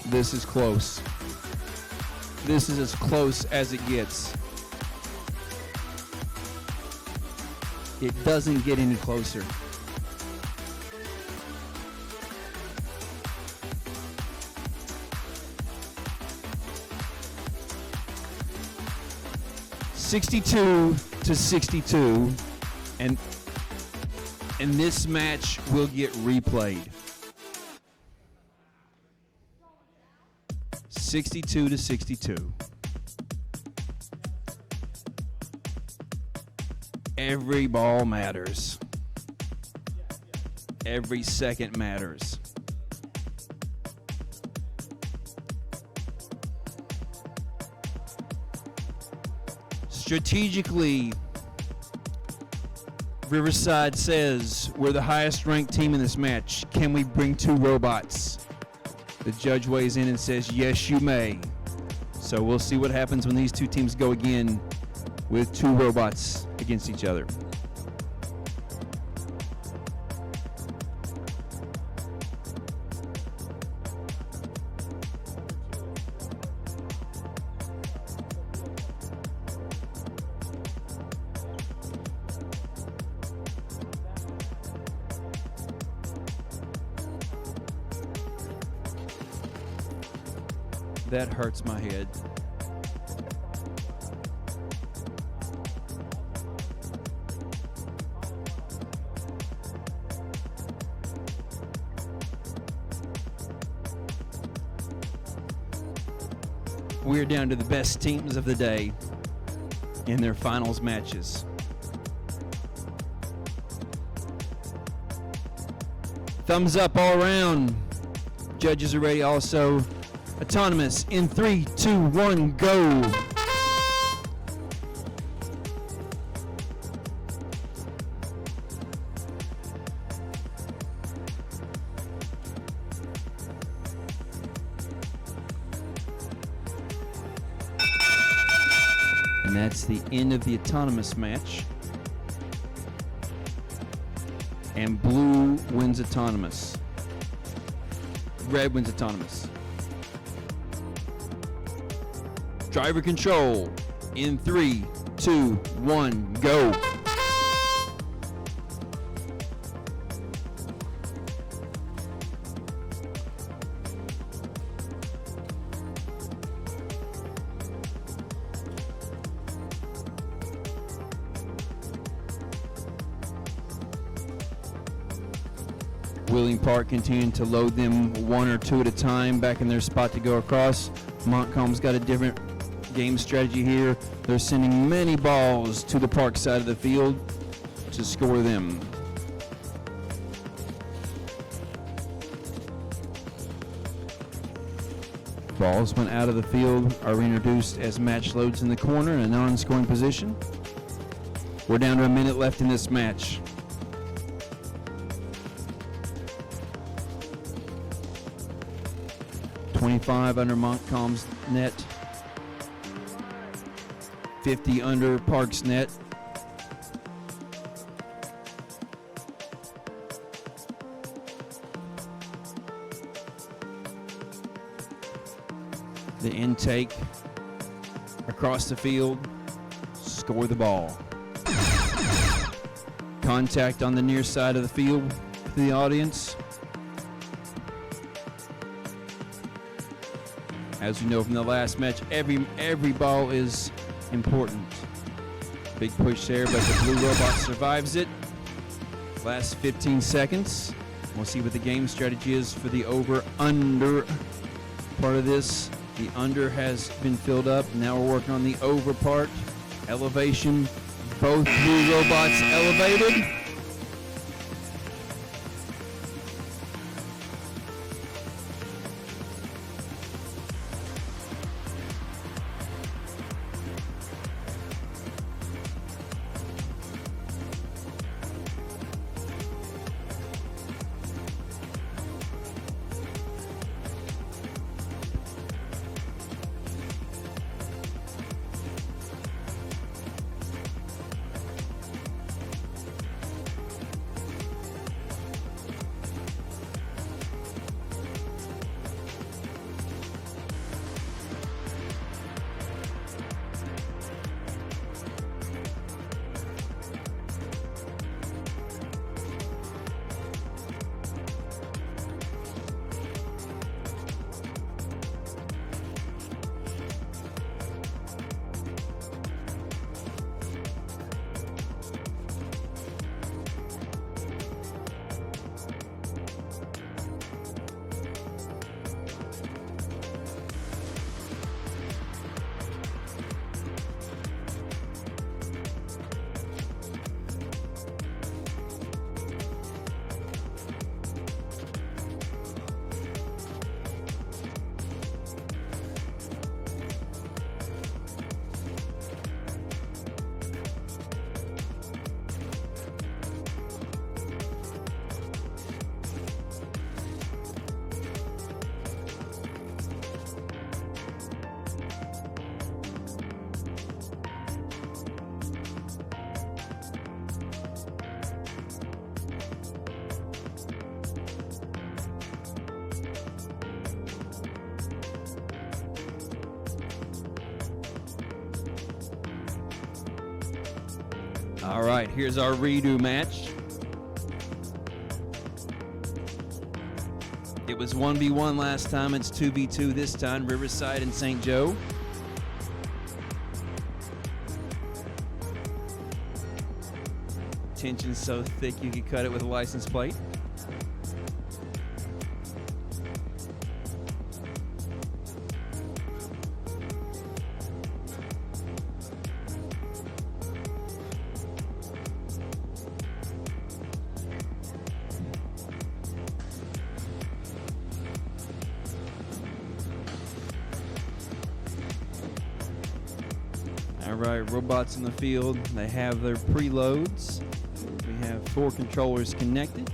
this is close. This is as close as it gets. It doesn't get any closer. to 62, and this match will get replayed. 62 to 62. Every ball matters. Every second matters. Strategically, Riverside says we're the highest ranked team in this match. Can we bring 2 robots? The judge weighs in and says, yes, you may. So we'll see what happens when these 2 teams go again with 2 robots against each other. That hurts my head. We're down to the best teams of the day in their finals matches. Thumbs up all around. Judges are ready also. Autonomous in 3, 2, 1, go. And that's the end of the autonomous match. And blue wins autonomous. Red wins autonomous. Driver control in 3, 2, 1, go. Wheeling Park continuing to load them 1 or 2 at a time back in their spot to go across. Montcalm's got a different game strategy here. They're sending many balls to the park side of the field to score them. Balls went out of the field are reintroduced as match loads in the corner in a non-scoring position. We're down to a minute left in this match. $25 under Montcalm's net. 50 under Park's net. The intake across the field, score the ball. Contact on the near side of the field for the audience. As we know from the last match, every ball is important. Big push there, but the blue robot survives it. Last 15 seconds. We'll see what the game strategy is for the over-under part of this. The under has been filled up. Now we're working on the over part. Elevation. Both blue robots elevated. All right, here's our redo match. It was 1v1 last time. It's 2v2 this time, Riverside and St. Joe. Tension's so thick you could cut it with a license plate. All right, robots in the field. They have their preloads. We have 4 controllers connected.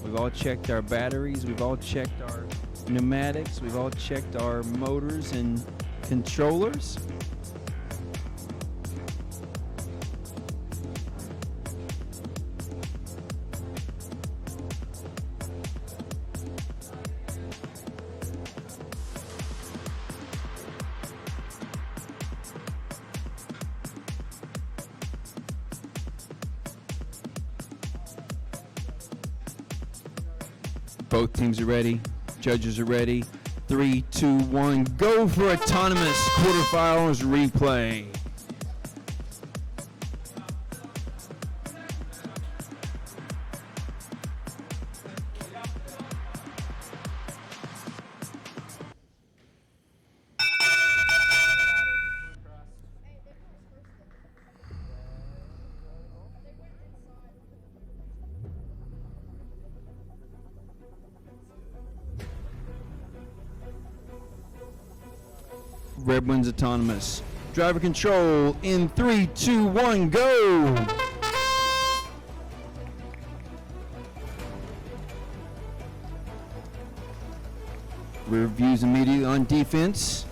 We've all checked our batteries. We've all checked our pneumatics. We've all checked our motors and controllers. Both teams are ready. Judges are ready. 3, 2, 1, go for autonomous quarterfinals replay. Red wins autonomous. Driver control in 3, 2, 1, go! Reviews immediately on defense.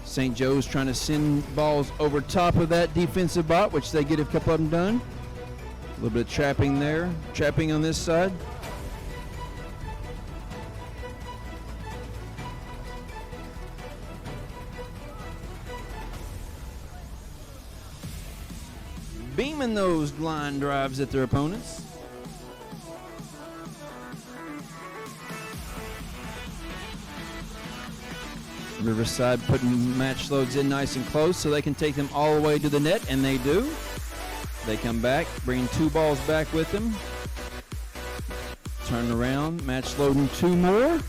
St. Joe's trying to send balls over top of that defensive bot, which they get a couple of them done. A little bit of trapping there. Trapping on this side. Beaming those line drives at their opponents. Riverside putting match loads in nice and close so they can take them all the way to the net, and they do. They come back, bringing 2 balls back with them. Turn around, match loading 2 more.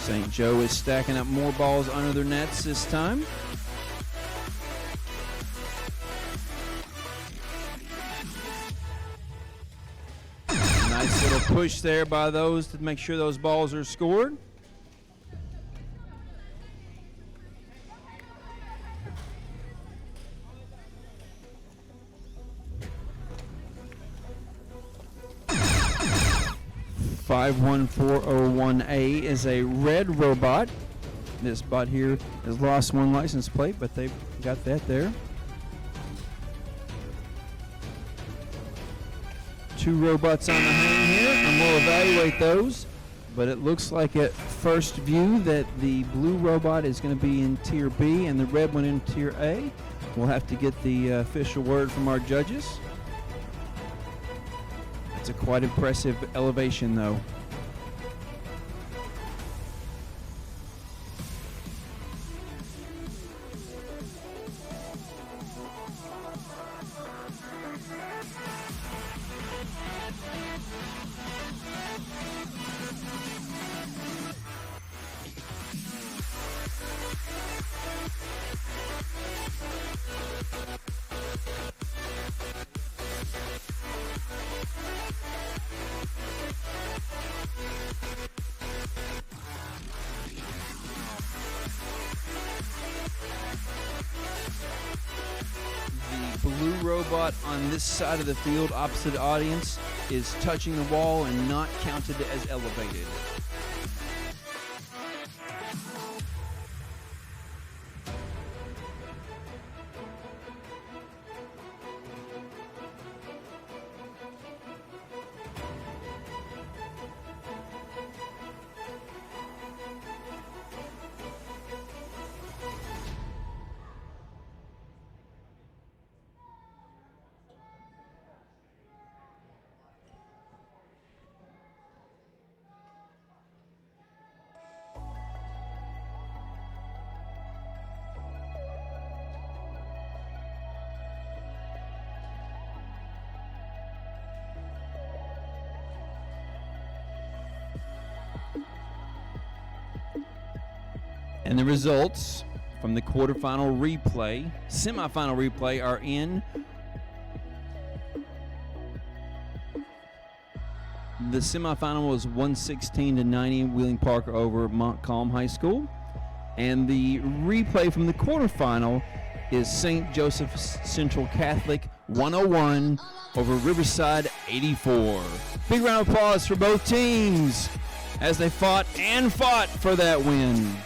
St. Joe is stacking up more balls under their nets this time. Nice little push there by those to make sure those balls are scored. (51401A) is a red robot. This bot here has lost 1 license plate, but they've got that there. 2 robots on the hang here, and we'll evaluate those. But it looks like at first view that the blue robot is going to be in Tier B and the red one in Tier A. We'll have to get the official word from our judges. It's a quite impressive elevation, though. Blue robot on this side of the field opposite the audience is touching the wall and not counted as elevated. And the results from the semifinal replay are in. The semifinal was 116-90 Wheeling Park over Montcalm High School. And the replay from the quarterfinal is St. Joseph Central Catholic 101 over Riverside 84. Big round of applause for both teams as they fought for that win.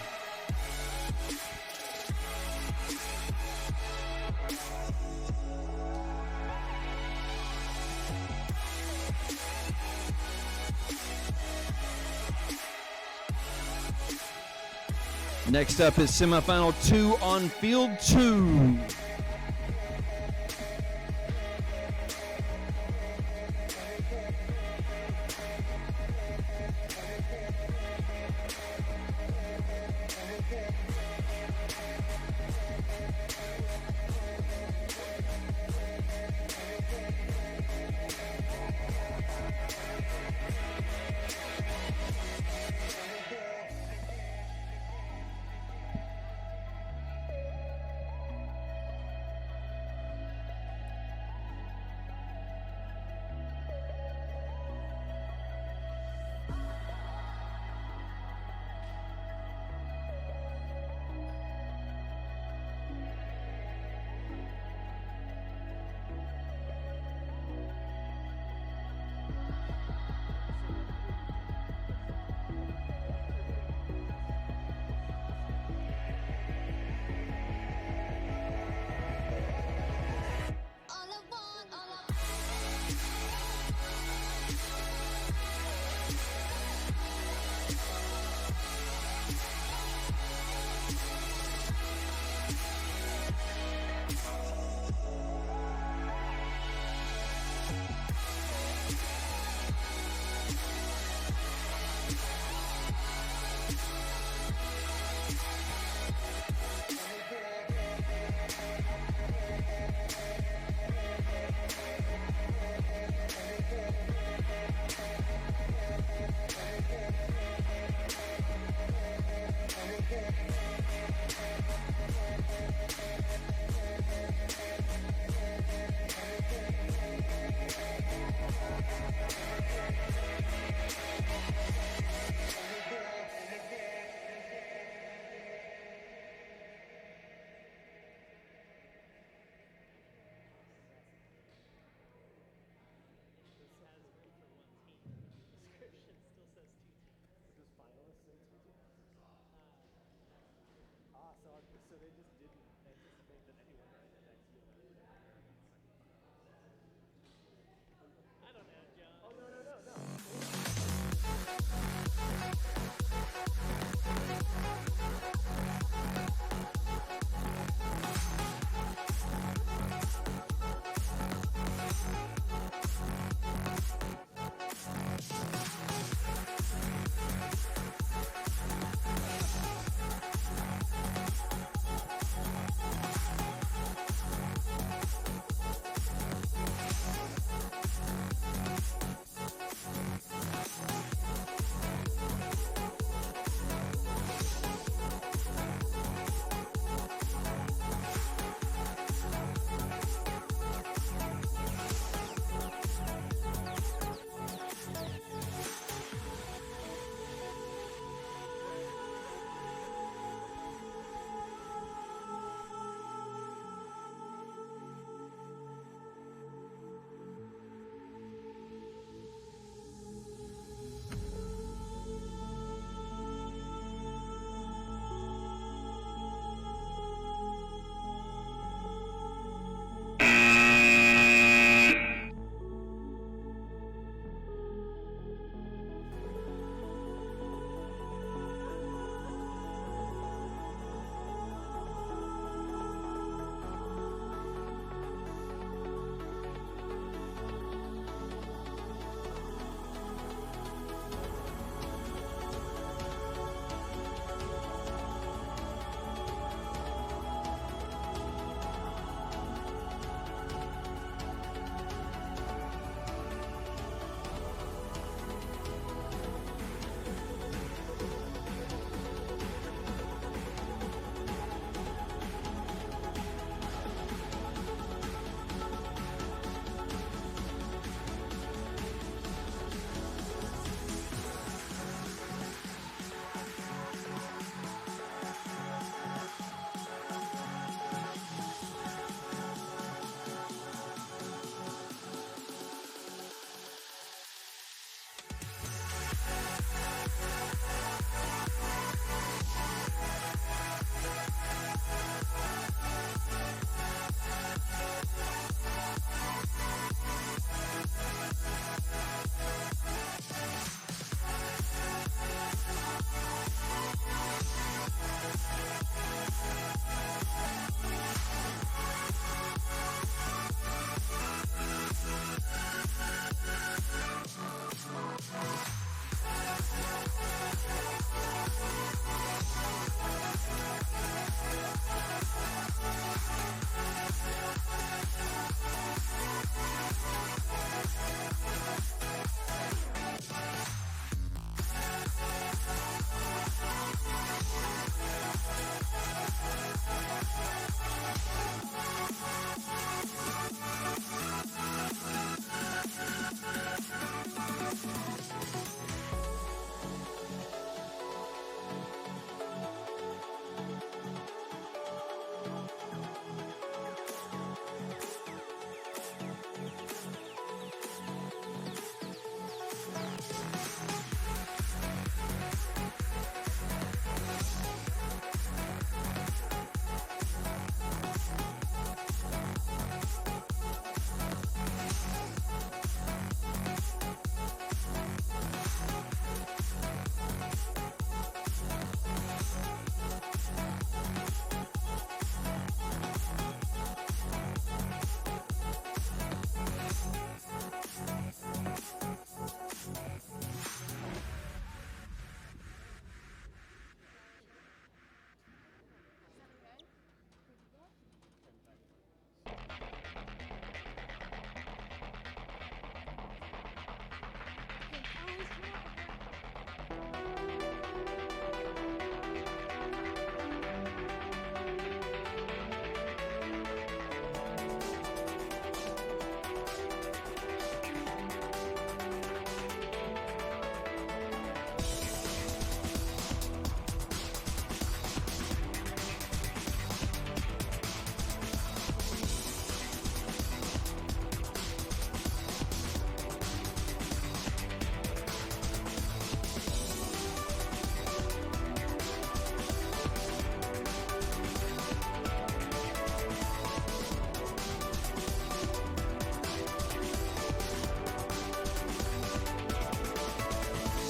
Next up is semifinal 2 on field 2.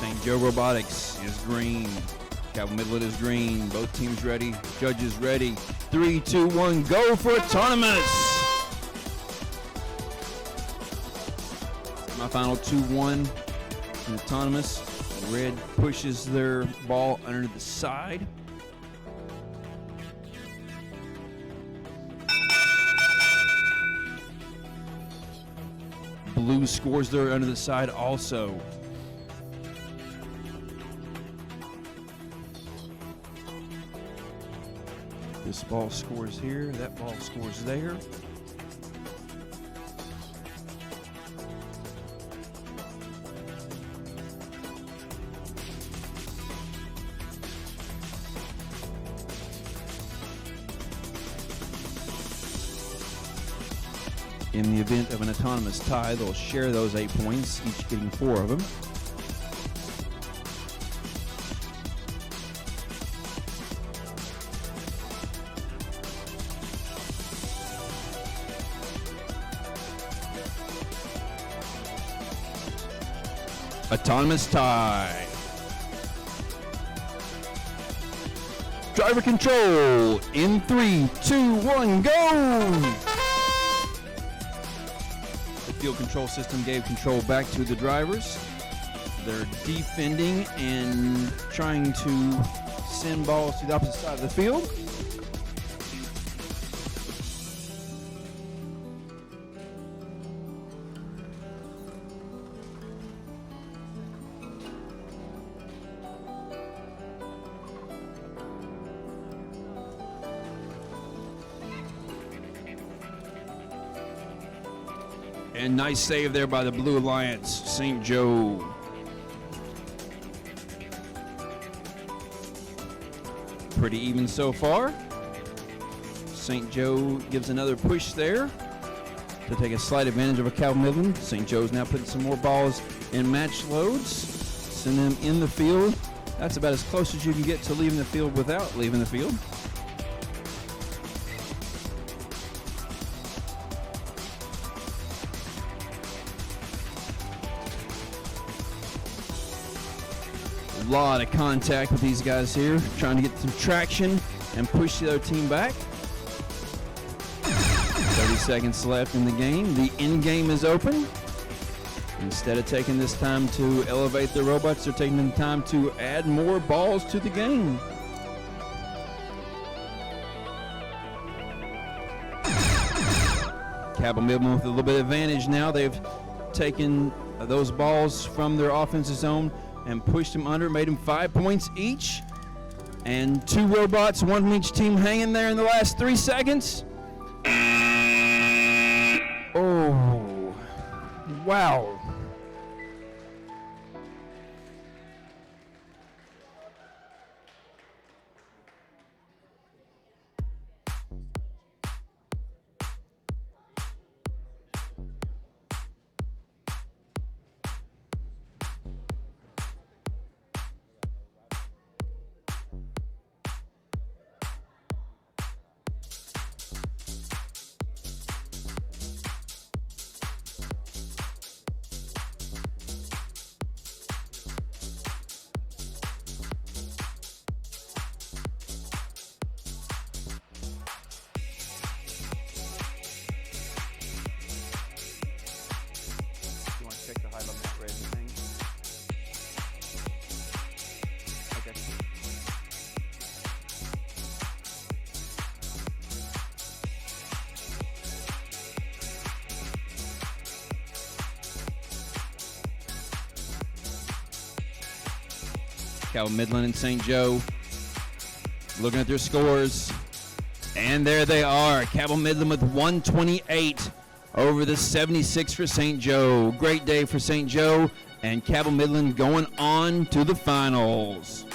St. Joe Robotics is green. Cabell Midland is green. Both teams ready. Judges ready. 3, 2, 1, go for autonomous. My final 2-1 in autonomous. Red pushes their ball under the side. Blue scores there under the side also. This ball scores here, that ball scores there. In the event of an autonomous tie, they'll share those 8 points, each getting 4 of them. Autonomous tie. Driver control in 3, 2, 1, go! Field control system gave control back to the drivers. They're defending and trying to send balls to the opposite side of the field. And nice save there by the Blue Alliance, St. Joe. Pretty even so far. St. Joe gives another push there to take a slight advantage of a Cabell Midland. St. Joe's now putting some more balls in match loads, send them in the field. That's about as close as you can get to leaving the field without leaving the field. A lot of contact with these guys here, trying to get some traction and push the other team back. 30 seconds left in the game. The end game is open. Instead of taking this time to elevate the robots, they're taking the time to add more balls to the game. Cabell Midland with a little bit of advantage now. They've taken those balls from their offensive zone and pushed them under, made them 5 points each. And 2 robots, 1 from each team, hanging there in the last 3 seconds. Oh, wow. Cabell Midland and St. Joe looking at their scores. And there they are. Cabell Midland with 128 over the 76 for St. Joe. Great day for St. Joe, and Cabell Midland going on to the finals.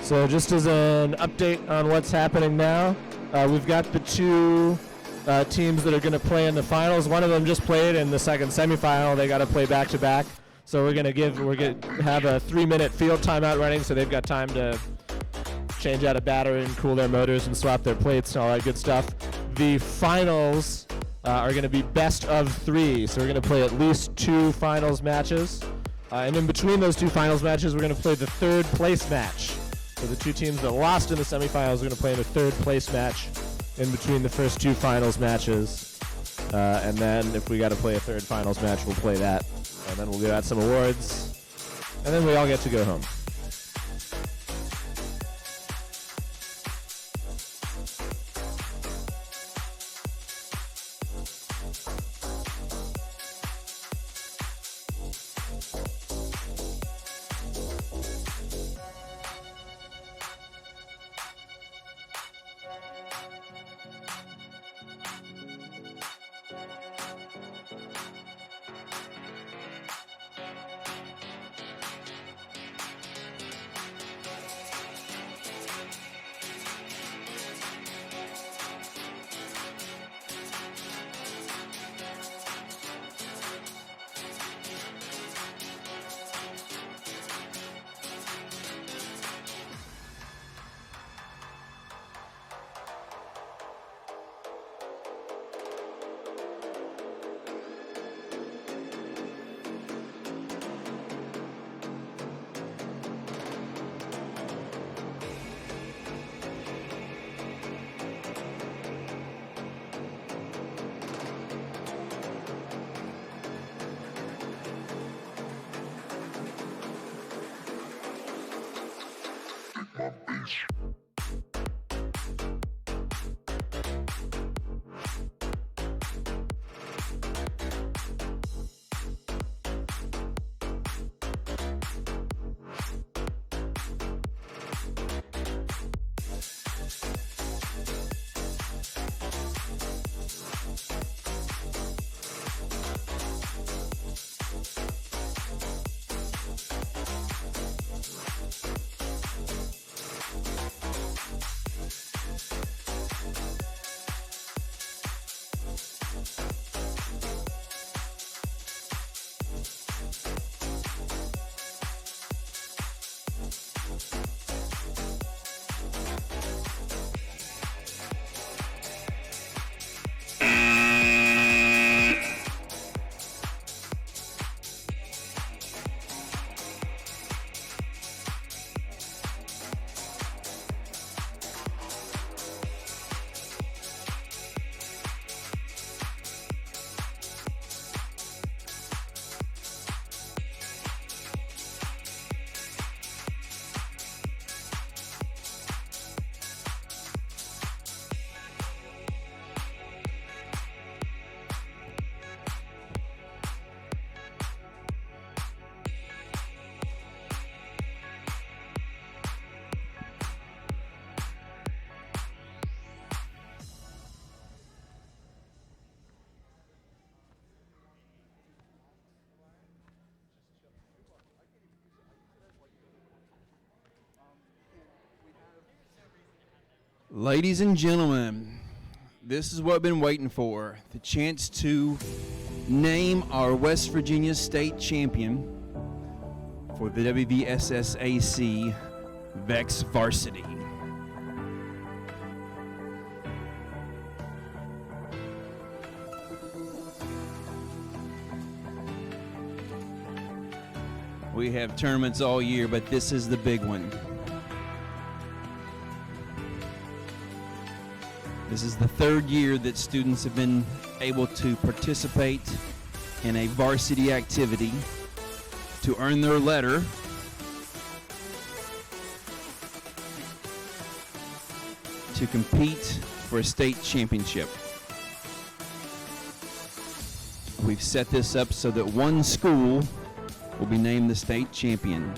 So just as an update on what's happening now, we've got the two teams that are going to play in the finals. One of them just played in the second semifinal. They got to play back to back. So we're going to have a 3-minute field timeout running, so they've got time to change out a battery and cool their motors and swap their plates and all that good stuff. The finals are going to be best of 3, so we're going to play at least 2 finals matches. And in between those 2 finals matches, we're going to play the third place match. So the 2 teams that lost in the semifinals are going to play in a third place match in between the first 2 finals matches. And then if we got to play a third finals match, we'll play that. And then we'll give out some awards. And then we all get to go home. Ladies and gentlemen, this is what I've been waiting for. The chance to name our West Virginia State Champion for the WVSSAC Vex Varsity. We have tournaments all year, but this is the big one. This is the 3rd year that students have been able to participate in a varsity activity to earn their letter to compete for a state championship. We've set this up so that one school will be named the state champion.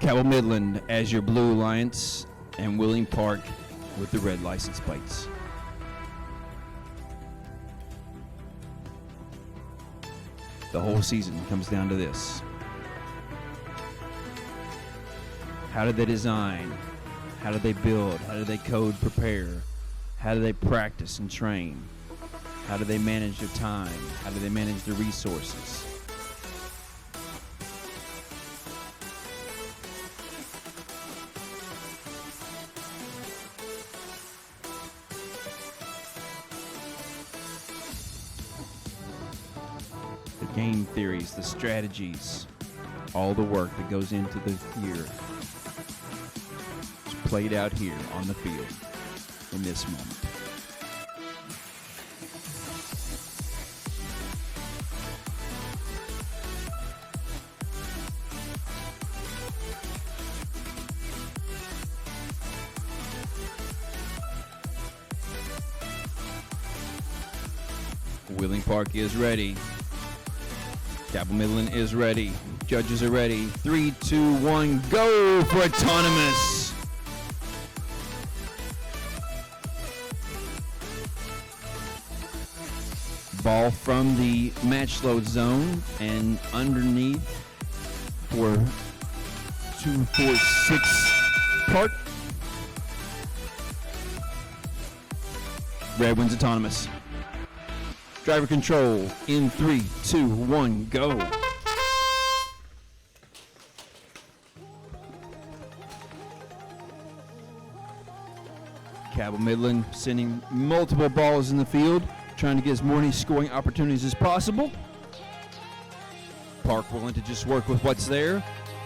Cabell Midland as your Blue Alliance, and Wheeling Park with the red license plates. The whole season comes down to this. How did they design? How did they build? How did they code prepare? How do they practice and train? How do they manage their time? How do they manage their resources? The game theories, the strategies, all the work that goes into the year is played out here on the field in this moment. Wheeling Park is ready. Cabell Midland is ready. Judges are ready. 3, 2, 1, go for autonomous. Ball from the match load zone and underneath for 246 Park. Red wins autonomous. Driver control in 3, 2, 1, go. Cabell Midland sending multiple balls in the field, trying to get as many scoring opportunities as possible. Park willing to just work with what's there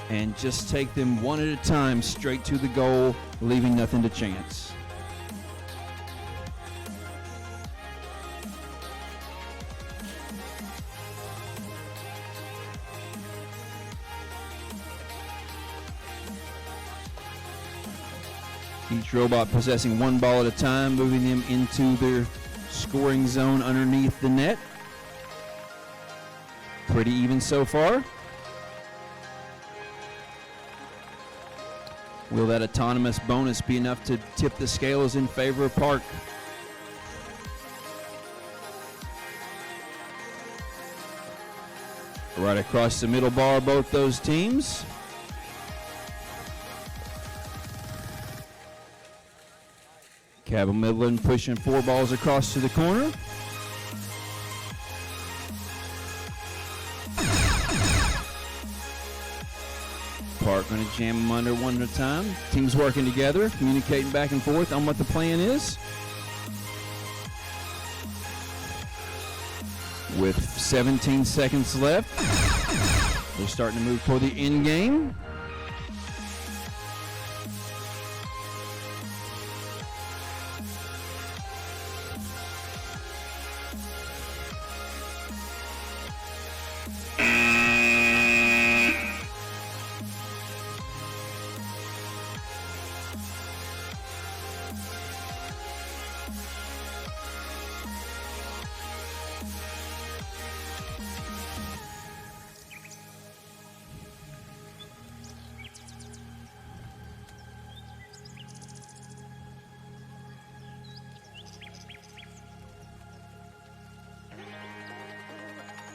and just take them one at a time straight to the goal, leaving nothing to chance. Each robot possessing one ball at a time, moving them into their scoring zone underneath the net. Pretty even so far. Will that autonomous bonus be enough to tip the scales in favor of Park? Right across the middle bar, both those teams. Cabell Midland pushing 4 balls across to the corner. Park going to jam them under one at a time. Teams working together, communicating back and forth on what the plan is. With 17 seconds left, they're starting to move toward the end game.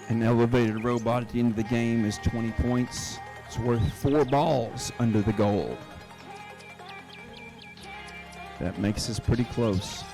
An elevated robot at the end of the game is 20 points. It's worth 4 balls under the goal. That makes us pretty close.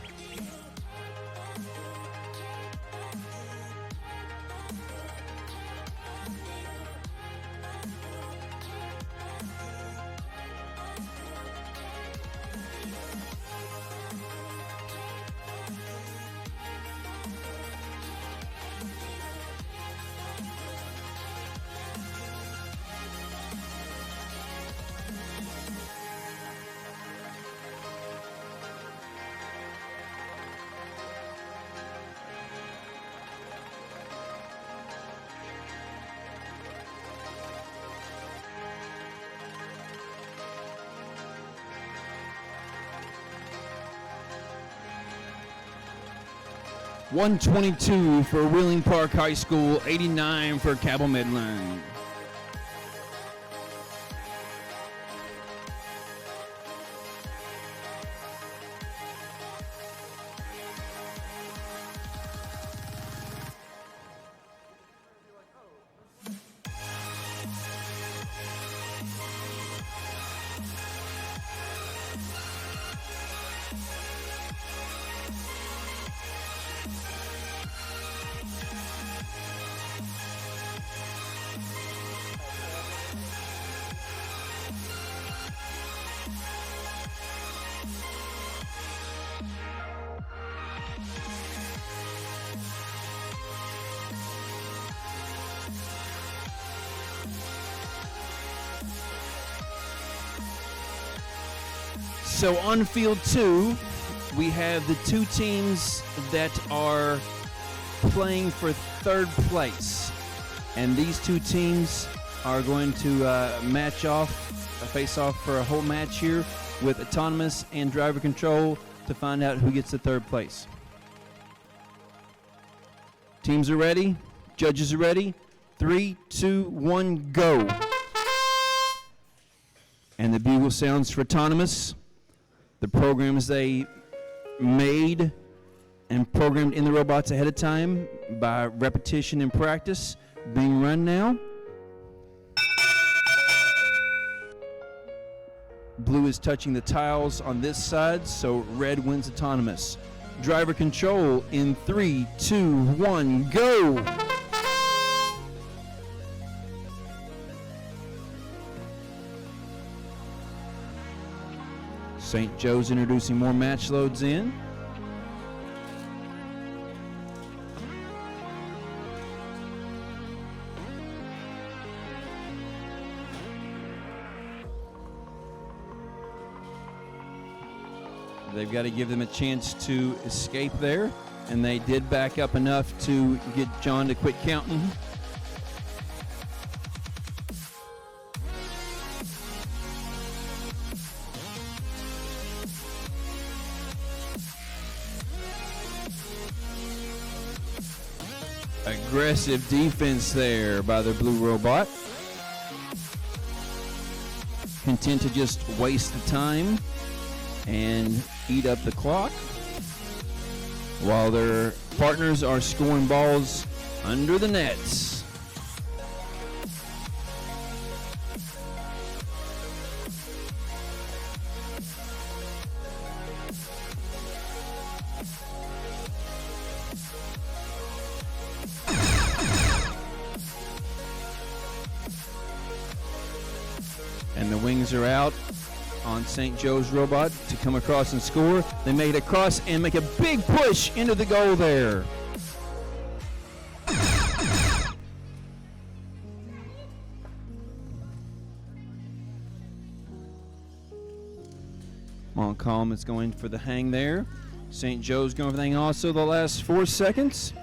.122 for Wheeling Park High School, 89 for Cabell Midland. So on field 2, we have the two teams that are playing for third place. And these two teams are going to face off for a whole match here with autonomous and driver control to find out who gets the third place. Teams are ready. Judges are ready. 3, 2, 1, go. And the bugle sounds for autonomous. The programs they made and programmed in the robots ahead of time by repetition and practice being run now. Blue is touching the tiles on this side, so red wins autonomous. Driver control in 3, 2, 1, go! St. Joe's introducing more match loads in. They've got to give them a chance to escape there, and they did back up enough to get John to quit counting. Aggressive defense there by the blue robot. Content to just waste the time and eat up the clock while their partners are scoring balls under the nets. And the wings are out on St. Joe's robot to come across and score. They make it across and make a big push into the goal there. Montcalm is going for the hang there. St. Joe's going for the hang also the last 4 seconds.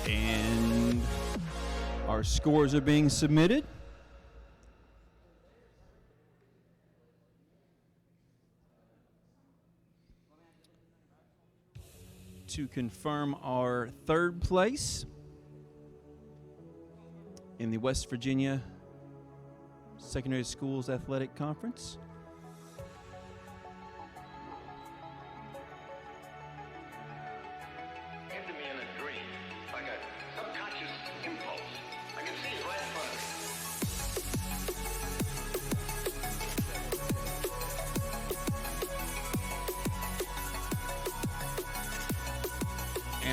And our scores are being submitted. To confirm our third place in the West Virginia Secondary Schools Athletic Conference.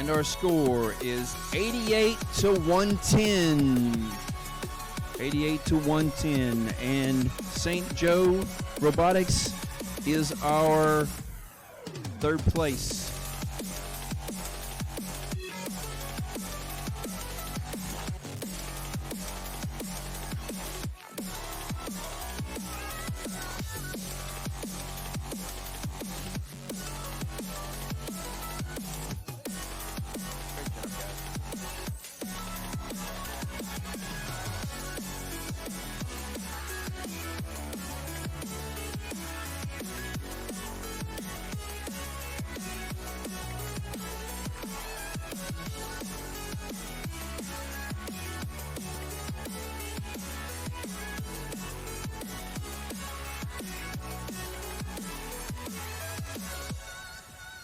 And our score is 88 to 110. 88 to 110. And St. Joe Robotics is our third place.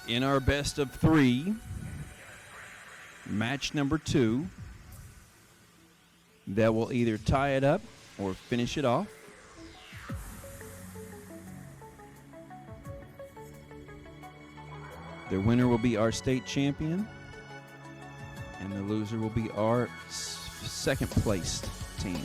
In our best of three, match number 2, that will either tie it up or finish it off. The winner will be our state champion, and the loser will be our second placed team.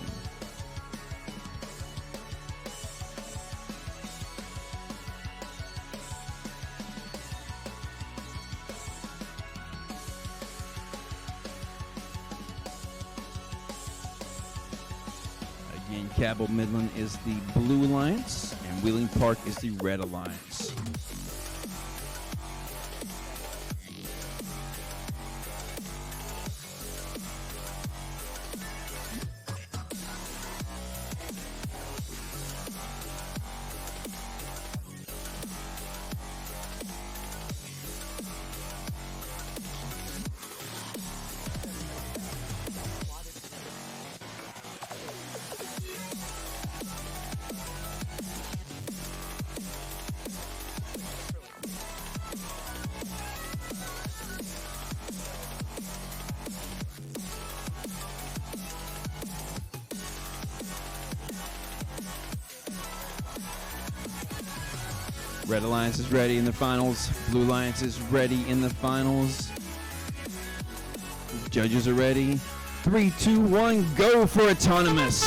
Again, Cabell Midland is the Blue Alliance, and Wheeling Park is the Red Alliance. Red Alliance is ready in the finals. Blue Alliance is ready in the finals. Judges are ready. 3, 2, 1, go for autonomous.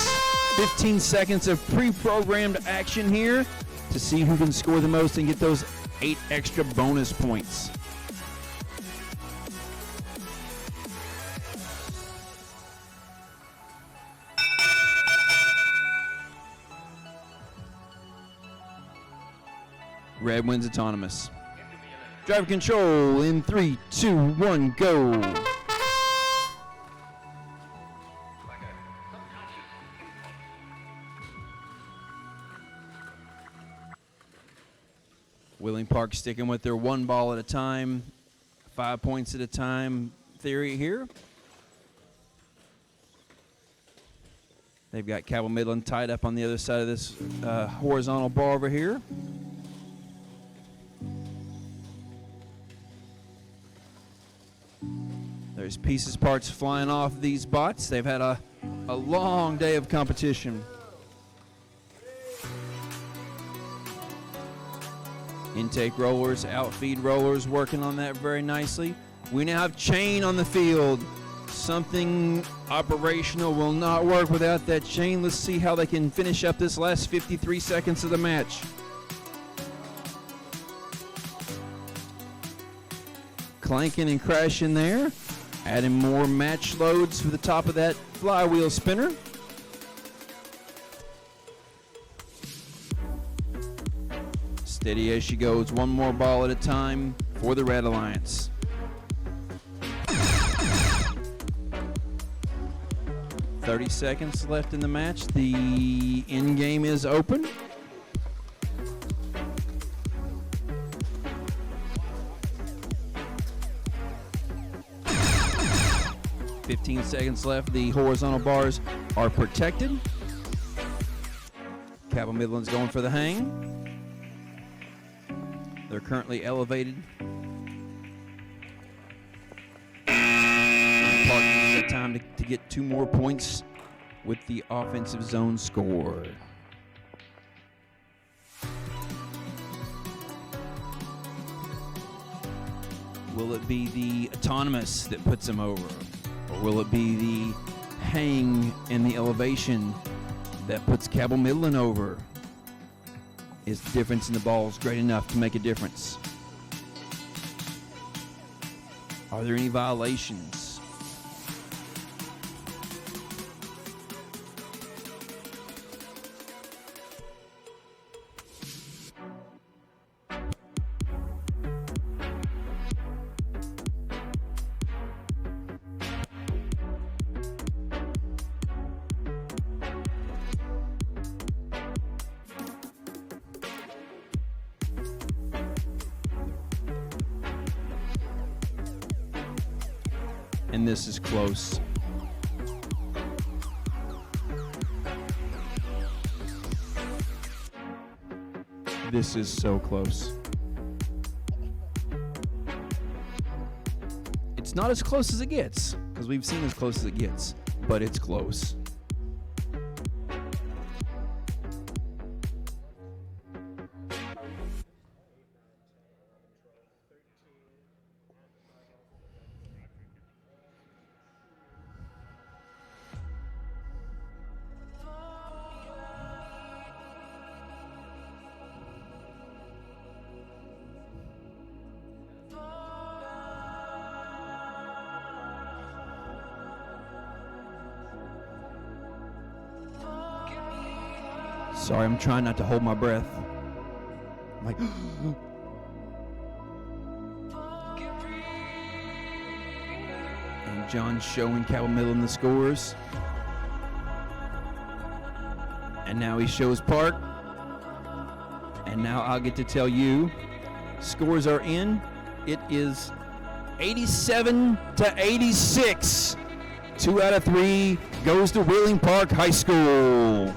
15 seconds of pre-programmed action here to see who can score the most and get those 8 extra bonus points. Red wins autonomous. Driver control in 3, 2, 1, go. Wheeling Park sticking with their 1 ball at a time, 5 points at a time theory here. They've got Cabell Midland tied up on the other side of this horizontal bar over here. There's pieces, parts flying off these bots. They've had a long day of competition. Intake rollers, outfeed rollers working on that very nicely. We now have chain on the field. Something operational will not work without that chain. Let's see how they can finish up this last 53 seconds of the match. Clanking and crashing there. Adding more match loads for the top of that flywheel spinner. Steady as she goes, 1 more ball at a time for the Red Alliance. "30 seconds left in the match. The end game is open. "15 seconds left. The horizontal bars are protected. Cabell Midland's going for the hang. They're currently elevated. Park needs that time to get 2 more points with the offensive zone score. Will it be the autonomous that puts him over? Or will it be the hang and the elevation that puts Cabell Midland over? Is the difference in the balls great enough to make a difference? Are there any violations? And this is close. This is so close. It's not as close as it gets, because we've seen as close as it gets, but it's close. Sorry, I'm trying not to hold my breath. I'm like, and John's showing Cabell Midland the scores. And now he shows Park. And now I'll get to tell you, scores are in. It is 87-86. 2 out of 3 goes to Wheeling Park High School.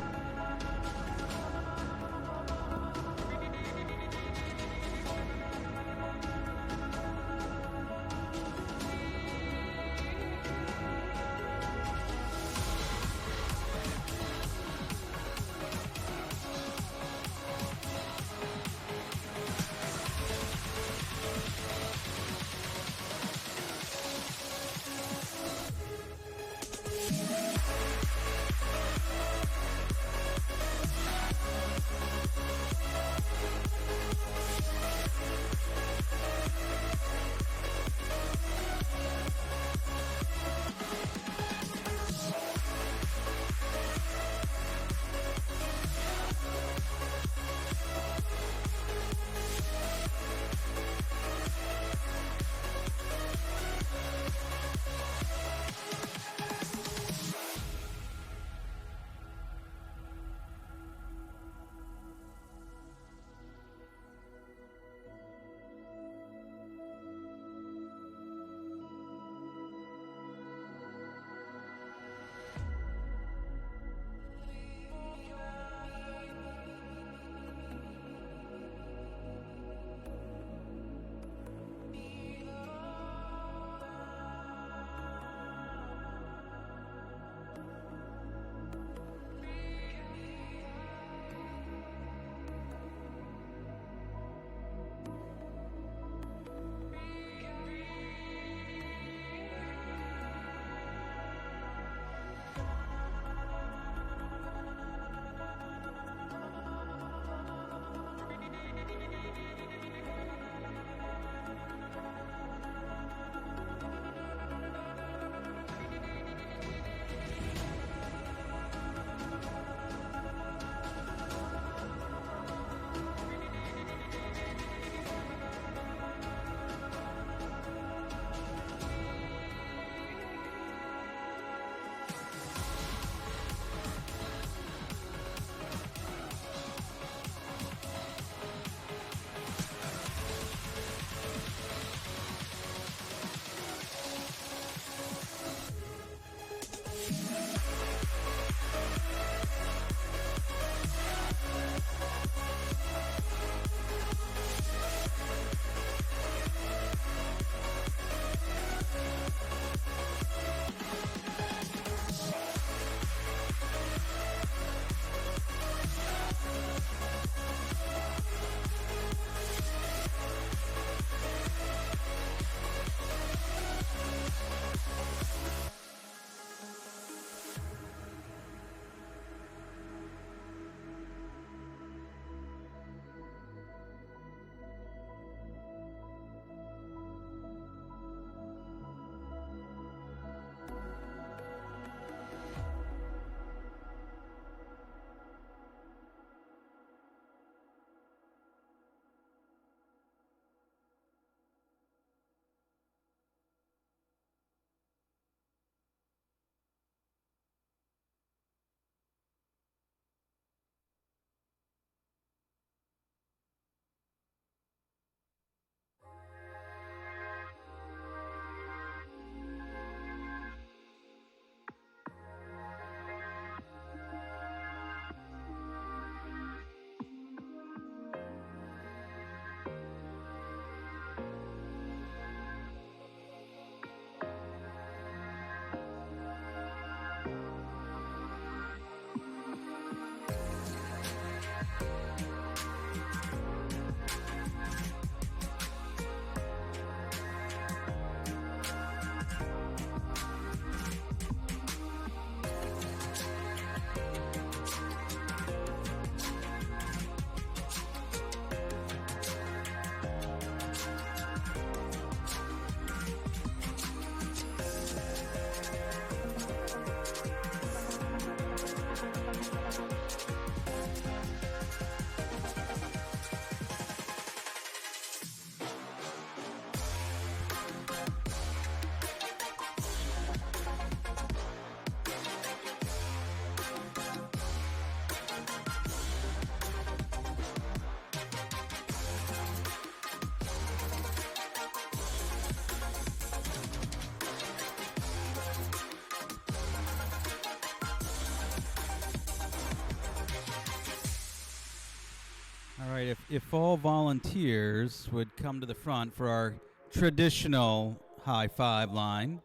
if all volunteers would come to the front for our traditional high five line,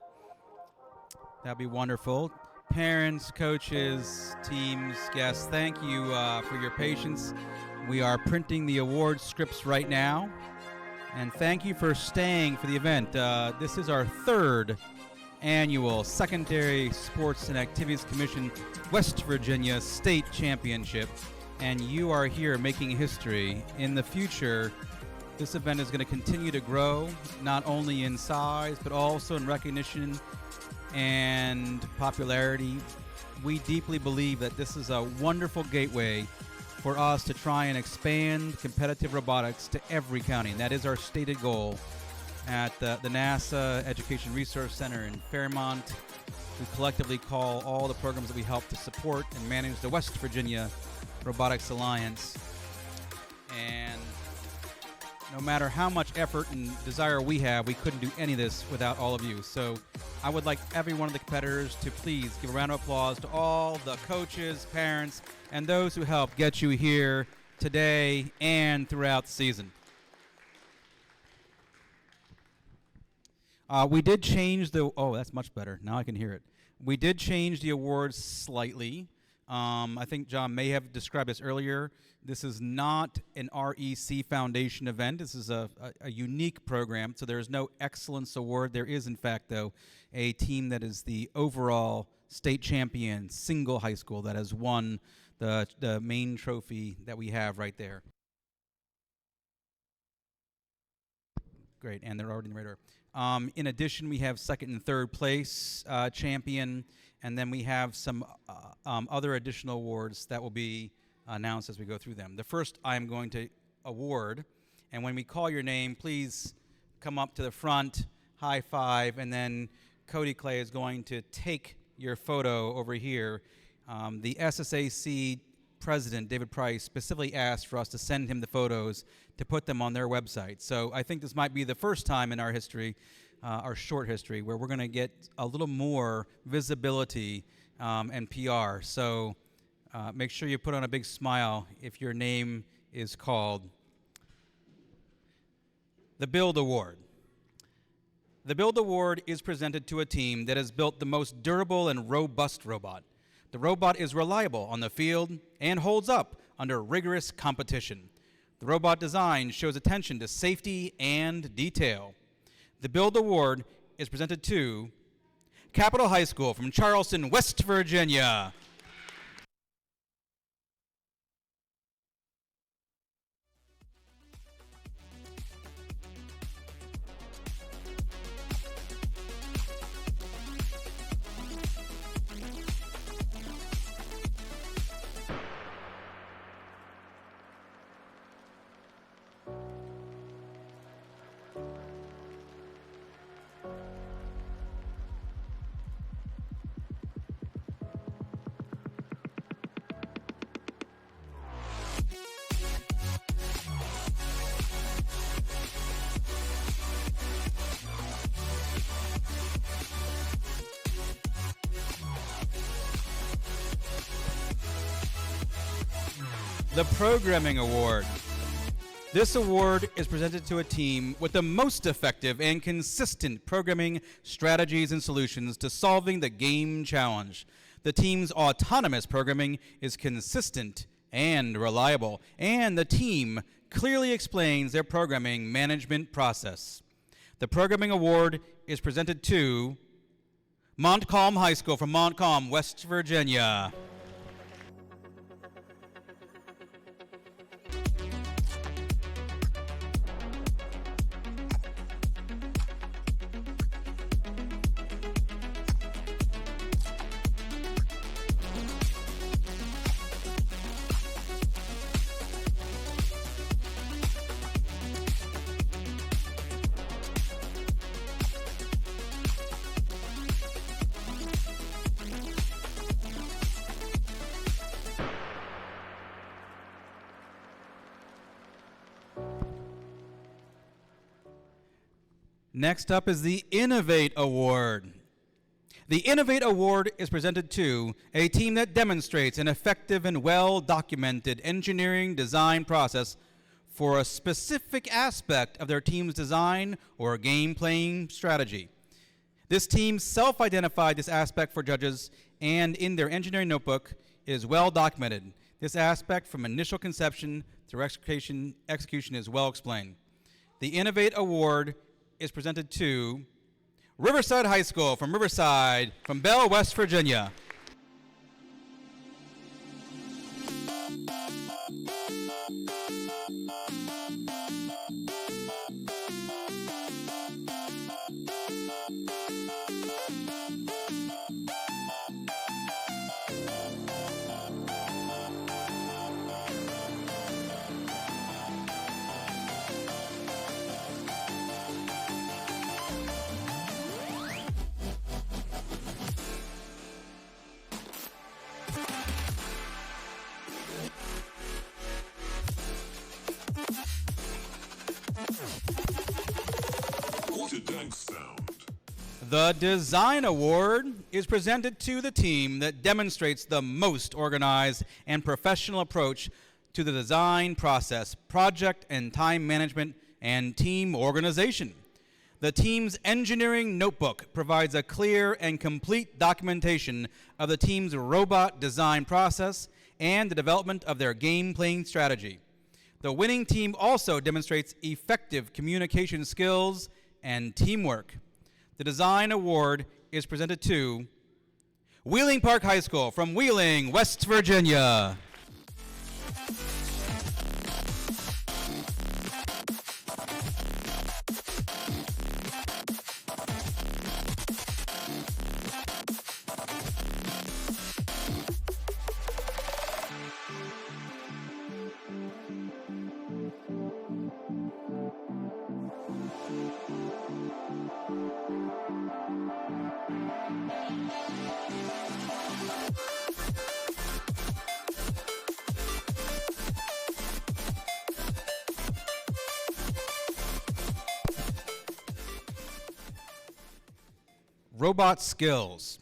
that'd be wonderful. Parents, coaches, teams, guests, thank you for your patience. We are printing the award scripts right now. And thank you for staying for the event. This is our third annual Secondary Sports and Activities Commission West Virginia State Championship. And you are here making history. In the future, this event is going to continue to grow, not only in size, but also in recognition and popularity. We deeply believe that this is a wonderful gateway for us to try and expand competitive robotics to every county. And that is our stated goal at the NASA Education Resource Center in Fairmont. We collectively call all the programs that we help to support and manage the West Virginia Robotics Alliance. And no matter how much effort and desire we have, we couldn't do any of this without all of you. So I would like every one of the competitors to please give a round of applause to all the coaches, parents, and those who helped get you here today and throughout the season. We did change the, oh, that's much better. Now I can hear it. We did change the awards slightly. I think John may have described this earlier. This is not an REC Foundation event. This is a unique program, so there is no excellence award. There is, in fact, though, a team that is the overall state champion single high school that has won the main trophy that we have right there. Great, and they're already in the radar. In addition, we have second and third place champion, and then we have some other additional awards that will be announced as we go through them. The first I'm going to award, and when we call your name, please come up to the front, high five, and then Cody Clay is going to take your photo over here. The SSAC president, David Price, specifically asked for us to send him the photos to put them on their website. So I think this might be the first time in our history, our short history, where we're going to get a little more visibility and PR. So make sure you put on a big smile if your name is called. The Build Award. The Build Award is presented to a team that has built the most durable and robust robot. The robot is reliable on the field and holds up under rigorous competition. The robot design shows attention to safety and detail. The Build Award is presented to Capitol High School from Charleston, West Virginia. The Programming Award. This award is presented to a team with the most effective and consistent programming strategies and solutions to solving the game challenge. The team's autonomous programming is consistent and reliable, and the team clearly explains their programming management process. The Programming Award is presented to Montcalm High School from Montcalm, West Virginia. Next up is the Innovate Award. The Innovate Award is presented to a team that demonstrates an effective and well-documented engineering design process for a specific aspect of their team's design or game playing strategy. This team self-identified this aspect for judges, and in their engineering notebook is well documented. This aspect from initial conception through execution is well explained. The Innovate Award is presented to Riverside High School from Riverside, from Bell, West Virginia. What a dank sound. The Design Award is presented to the team that demonstrates the most organized and professional approach to the design process, project and time management, and team organization. The team's engineering notebook provides a clear and complete documentation of the team's robot design process and the development of their game playing strategy. The winning team also demonstrates effective communication skills and teamwork. The Design Award is presented to Wheeling Park High School from Wheeling, West Virginia. Robot Skills.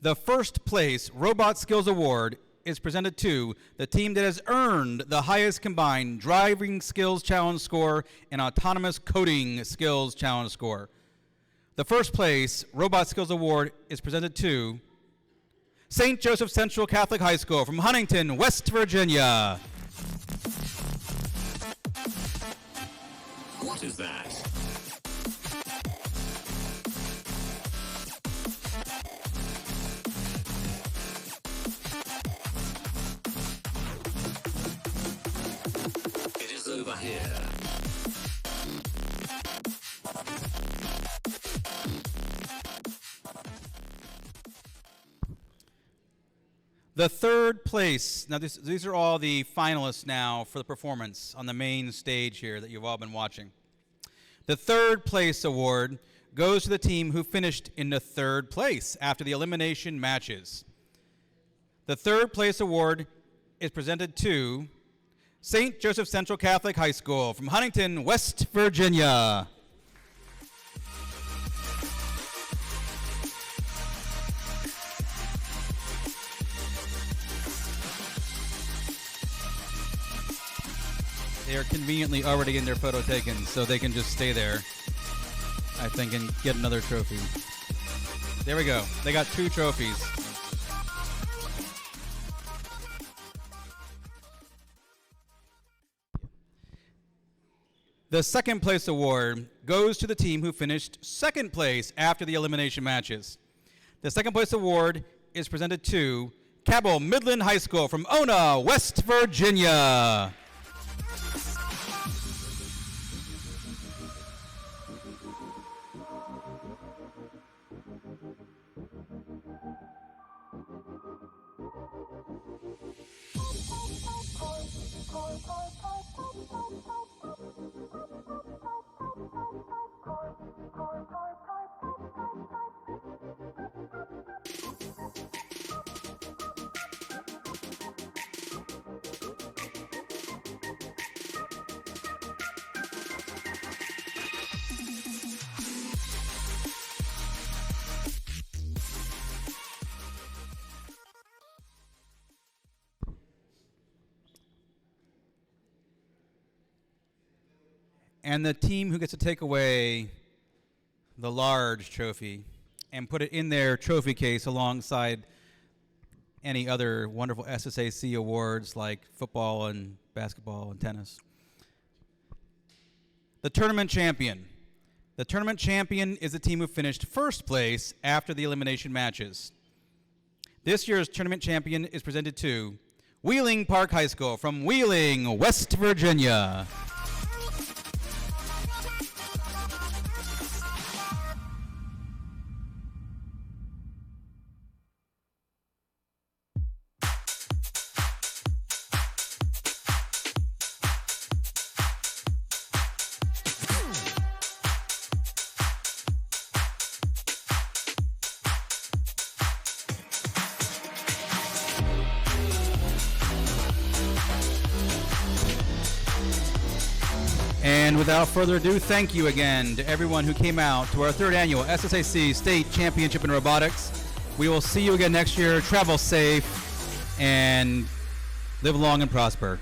The first place Robot Skills Award is presented to the team that has earned the highest combined driving skills challenge score and autonomous coding skills challenge score. The first place Robot Skills Award is presented to St. Joseph Central Catholic High School from Huntington, West Virginia. What is that? It is over here. The third place, now these are all the finalists now for the performance on the main stage here that you've all been watching. The third place award goes to the team who finished in the third place after the elimination matches. The third place award is presented to St. Joseph Central Catholic High School from Huntington, West Virginia. They are conveniently already getting their photo taken, so they can just stay there, I think, and get another trophy. There we go. They got 2 trophies. The second place award goes to the team who finished second place after the elimination matches. The second place award is presented to Cabell Midland High School from Ona, West Virginia. And the team who gets to take away the large trophy and put it in their trophy case alongside any other wonderful SSAC awards like football and basketball and tennis. The tournament champion. The tournament champion is the team who finished first place after the elimination matches. This year's tournament champion is presented to Wheeling Park High School from Wheeling, West Virginia. And without further ado, thank you again to everyone who came out to our third annual SSAC State Championship in Robotics. We will see you again next year. Travel safe and live long and prosper.